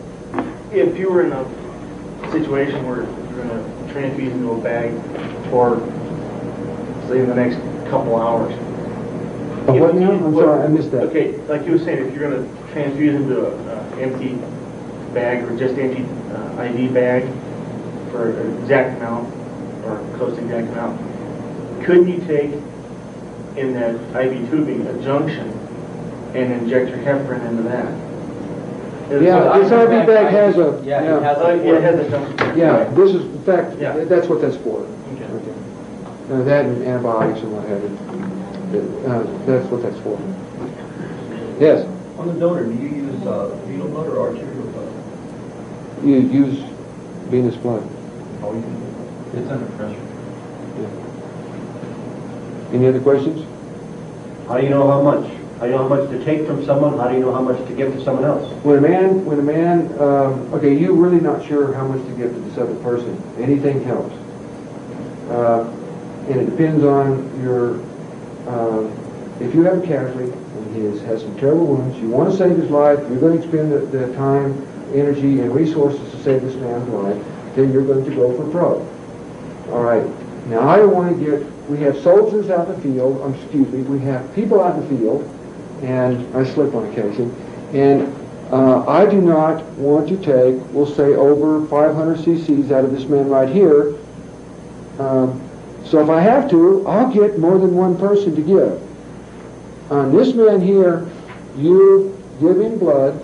If you were in a situation where you're going to transfuse into a bag for, say, the next couple hours. What now? I'm sorry, I missed that. Okay, like you were saying, if you're going to transfuse into an empty bag or just empty IV bag for an exact amount or close to exact amount, couldn't you take in that IV tubing a junction and inject your heparin into that? Yeah, this IV bag has a... it has a junction. Yeah, this is, in fact, that's what that's for. Okay. That and antibiotics and what have you. That's what that's for. Yes. On the donor, do you use venous blood or arterial blood? You use venous blood. How do you do it? It's under pressure. Any other questions? How do you know how much? How do you know how much to take from someone? How do you know how much to give to someone else? When a man, okay, you're really not sure how much to give to this other person. Anything helps. And it depends on your, if you have a casualty and he has some terrible wounds, you want to save his life, you're going to expend the time, energy, and resources to save this man's life, then you're going to go for pro. All right. Now I don't want to we have soldiers out in the field, we have people out in the field, and I slip on occasion, and I do not want to take, we'll say, over 500 cc's out of this man right here. So if I have to, I'll get more than one person to give. On this man here, you give him blood,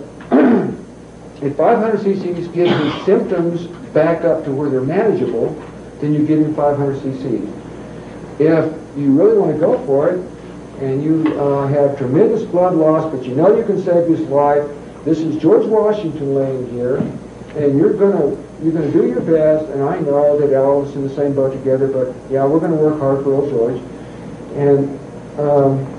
if 500 cc's gives his symptoms back up to where they're manageable, then you give him 500 cc's. If you really want to go for it, and you have tremendous blood loss, but you know you can save his life, this is George Washington laying here, and you're gonna do your best, and I know that all of us in the same boat together, but yeah, we're gonna work hard for old George. And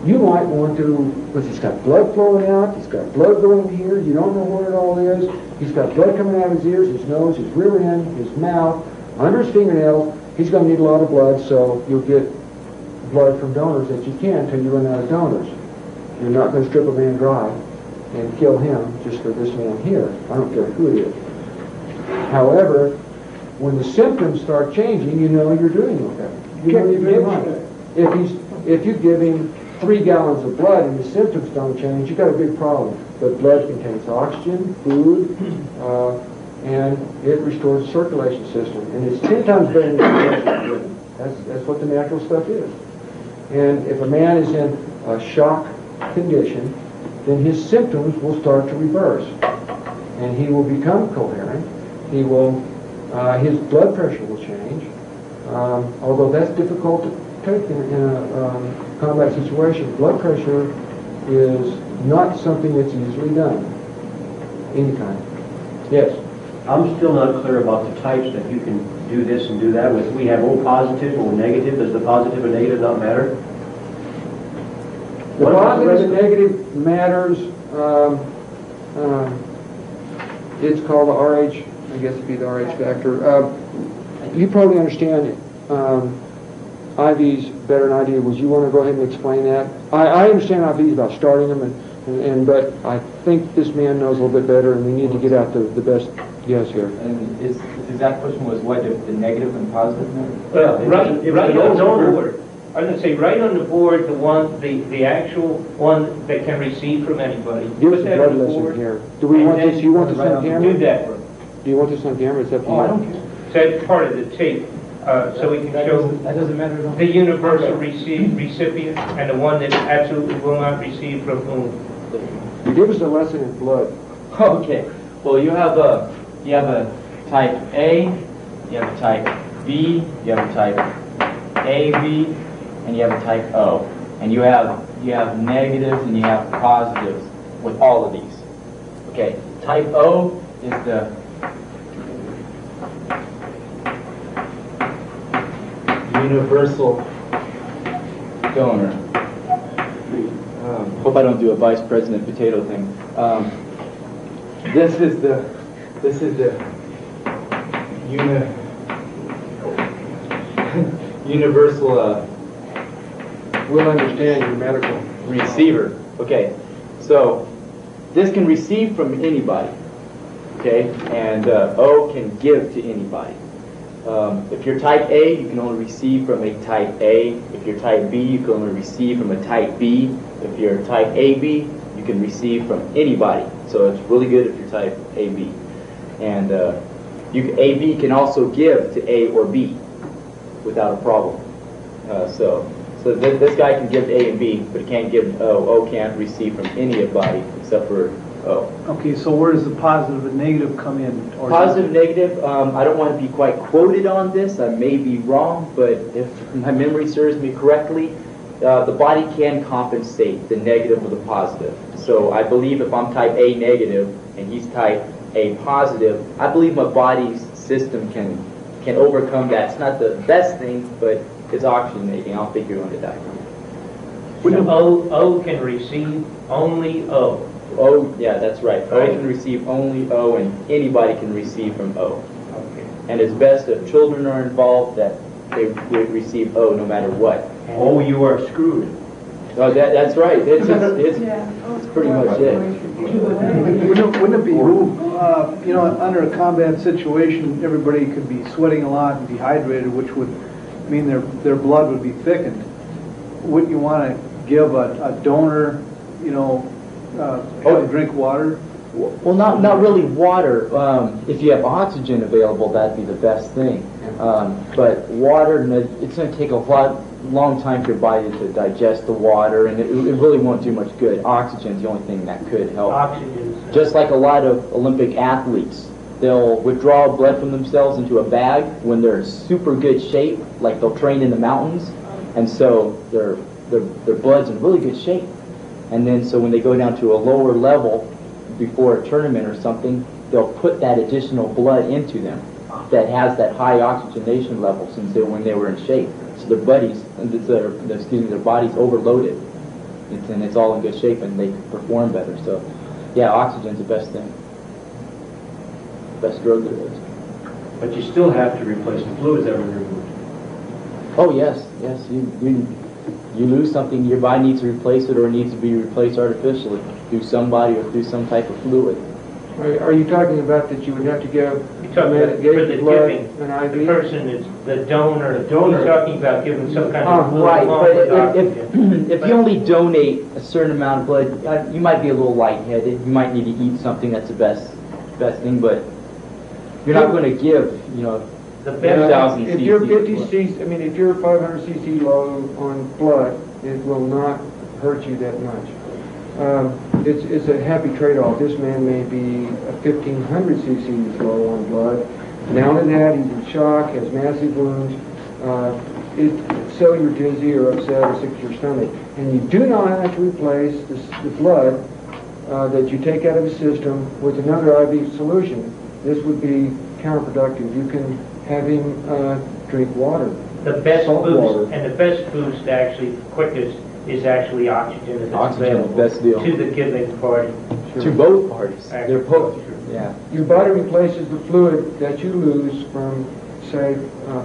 you might want to, because he's got blood flowing out, he's got blood going here, you don't know where it all is, he's got blood coming out of his ears, his nose, his rear end, his mouth, under his fingernails. He's going to need a lot of blood, so you'll get blood from donors that you can until you run out of donors. You're not going to strip a man dry and kill him just for this man here. I don't care who it is. However, when the symptoms start changing, you know you're doing okay. You know you're doing fine. If you give him 3 gallons of blood and the symptoms don't change, you've got a big problem. But blood contains oxygen, food, and it restores the circulation system. And it's 10 times better than the That's what the natural stuff is. And if a man is in a shock condition, then his symptoms will start to reverse. And he will become coherent. He will, his blood pressure will change. Although that's difficult to take in a combat situation. Blood pressure is not something that's easily done. Any kind. Yes? I'm still not clear about the types that you can do this and do that with. We have O positive, O negative. Does the positive and negative not matter? The positive and negative matters. It's called the RH, I guess it'd be the RH factor. You probably understand IVs better than I do. Would you want to go ahead and explain that? I understand IVs about starting them, but I think this man knows a little bit better, and we need to get out the best guess here. And his exact question was what, the negative and positive matter? Right on the board. I was going to say, right on the board, the actual one that can receive from anybody. Give us a blood lesson here. Do we want this? Do you want this on camera? Do that. Do you want this on camera? It's up to you. I don't care. That's part of the tape, so we can show that doesn't matter. the universal recipient and the one that absolutely will not receive from whom. You give us a lesson in blood. Okay. Well, you have a type A, you have a type B, you have a type AB, and you have a type O. And you have negatives and you have positives with all of these. Okay. Type O is the universal donor. Hope I don't do a vice president potato thing. This is the universal. We'll understand your medical receiver. Okay, so this can receive from anybody. Okay, and O can give to anybody. If you're type A, you can only receive from a type A. If you're type B, you can only receive from a type B. If you're type AB, you can receive from anybody. So it's really good if you're type AB. And AB can also give to A or B without a problem. So this guy can give to A and B, but he can't give to O. O can't receive from anybody except for O. Okay, so where does the positive and negative come in? Or Positive, negative, I don't want to be quite quoted on this. I may be wrong, but if my memory serves me correctly, the body can compensate the negative with a positive. So I believe if I'm type A negative and he's type A positive, I believe my body's system can overcome that. It's not the best thing, but it's oxygenating. I'll figure on the diagram. So O can receive only O. O, yeah, that's right. O can receive only O, and anybody can receive from O. Okay. And it's best if children are involved that they receive O no matter what. Oh, you are screwed. Oh, that's right. It's pretty much it. Wouldn't it be, under a combat situation, everybody could be sweating a lot and dehydrated, which would mean their blood would be thickened. Wouldn't you want to give a donor, drink water? Well, not really water. If you have oxygen available, that'd be the best thing. But water, it's going to take a long time for your body to digest the water, and it really won't do much good. Oxygen's the only thing that could help. Oxygen. Just like a lot of Olympic athletes, they'll withdraw blood from themselves into a bag when they're in super good shape, like they'll train in the mountains, and so their blood's in really good shape. And then so when they go down to a lower level before a tournament or something, they'll put that additional blood into them that has that high oxygenation level since when they were in shape. So their body's overloaded, and it's all in good shape, and they perform better. So, yeah, oxygen's the best thing, best drug there is. But you still have to replace the fluids that were removed. Oh yes. You lose something, your body needs to replace it, or it needs to be replaced artificially through somebody or through some type of fluid. Are you talking about that you would have to give You're talking about for the blood, giving, an IV? the person is the donor. He's talking about giving some kind of fluid Right, along but with oxygen. if you only donate a certain amount of blood, you might be a little lightheaded. You might need to eat something that's the best thing, but you're not going to give, the best 1,000 If you're cc's. 50 cc, if you're 500 cc low on blood, it will not hurt you that much. It's a happy trade-off. This man may be 1,500 cc's low on blood. Down to that, he's in shock, has massive wounds, cellular dizzy or upset or sick to your stomach. And you do not have to replace the blood that you take out of the system with another IV solution. This would be counterproductive. You can have him drink water. The best salt boost, water. and the best boost, actually, quickest, is actually oxygen if it's Oxygen, available best deal. to the giving party. To both parties. They're both. Yeah. Your body replaces the fluid that you lose from, say,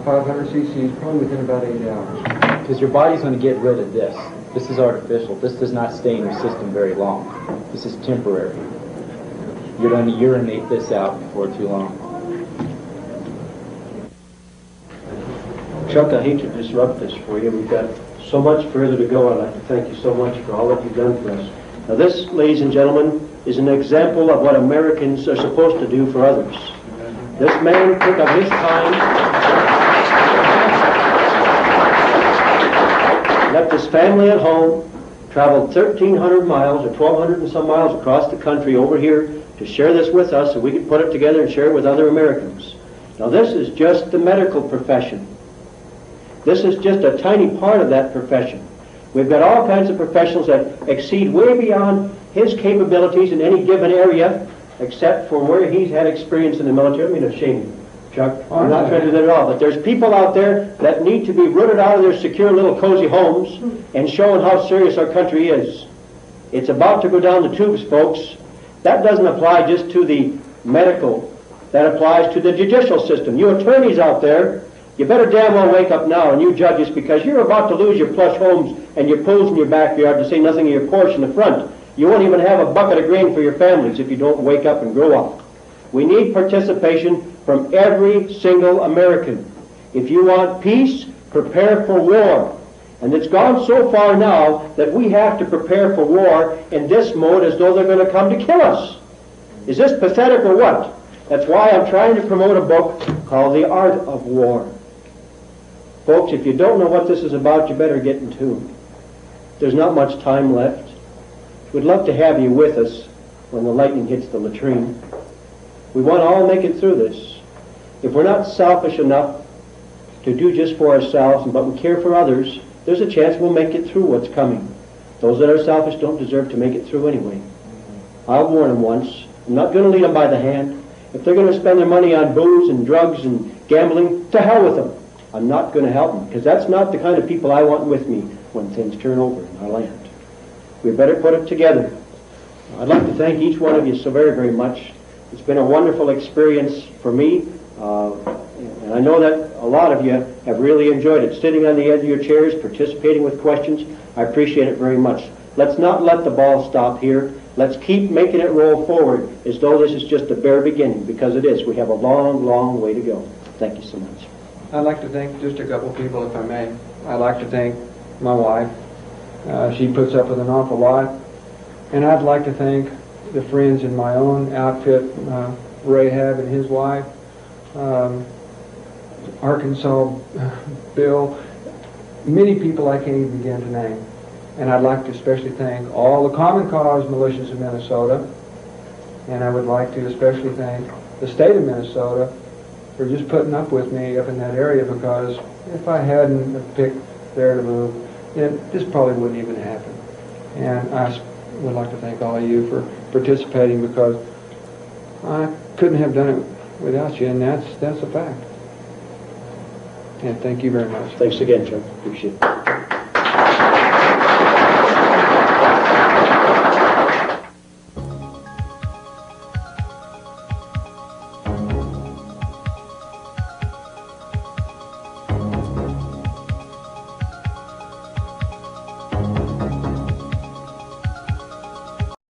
500 cc's probably within about 8 hours. Because your body's going to get rid of this. This is artificial. This does not stay in your system very long. This is temporary. You're going to urinate this out before too long. Chuck, I hate to disrupt this for you. We've got so much further to go. I'd like to thank you so much for all that you've done for us. Now this, ladies and gentlemen, is an example of what Americans are supposed to do for others. This man took up his time, left his family at home, traveled 1,300 miles or 1,200 and some miles across the country over here to share this with us so we could put it together and share it with other Americans. Now this is just the medical profession. This is just a tiny part of that profession. We've got all kinds of professionals that exceed way beyond his capabilities in any given area, except for where he's had experience in the military. I mean, to shame you, Chuck. I'm not trying to do that at all. But there's people out there that need to be rooted out of their secure little cozy homes and showing how serious our country is. It's about to go down the tubes, folks. That doesn't apply just to the medical. That applies to the judicial system. You attorneys out there, you better damn well wake up now, and you judges, because you're about to lose your plush homes and your pools in your backyard, to say nothing of your Porsche in the front. You won't even have a bucket of grain for your families if you don't wake up and grow up. We need participation from every single American. If you want peace, prepare for war. And it's gone so far now that we have to prepare for war in this mode as though they're going to come to kill us. Is this pathetic or what? That's why I'm trying to promote a book called The Art of War. Folks, if you don't know what this is about, you better get in tune. There's not much time left. We'd love to have you with us when the lightning hits the latrine. We want to all make it through this. If we're not selfish enough to do just for ourselves, but we care for others, there's a chance we'll make it through what's coming. Those that are selfish don't deserve to make it through anyway. I'll warn them once. I'm not going to lead them by the hand. If they're going to spend their money on booze and drugs and gambling, to hell with them. I'm not going to help them, because that's not the kind of people I want with me when things turn over in our land. We better put it together. I'd like to thank each one of you so very, very much. It's been a wonderful experience for me, and I know that a lot of you have really enjoyed it, sitting on the edge of your chairs, participating with questions. I appreciate it very much. Let's not let the ball stop here. Let's keep making it roll forward as though this is just the bare beginning, because it is. We have a long, long way to go. Thank you so much. I'd like to thank just a couple people, if I may. I'd like to thank my wife. She puts up with an awful lot. And I'd like to thank the friends in my own outfit, Rahab and his wife, Arkansas Bill, many people I can't even begin to name. And I'd like to especially thank all the Common Cause militias in Minnesota. And I would like to especially thank the state of Minnesota for just putting up with me up in that area, because if I hadn't picked there to move, this probably wouldn't even happen. And I would like to thank all of you for participating, because I couldn't have done it without you, and that's a fact. And thank you very much. Thanks again, Chuck. Appreciate it.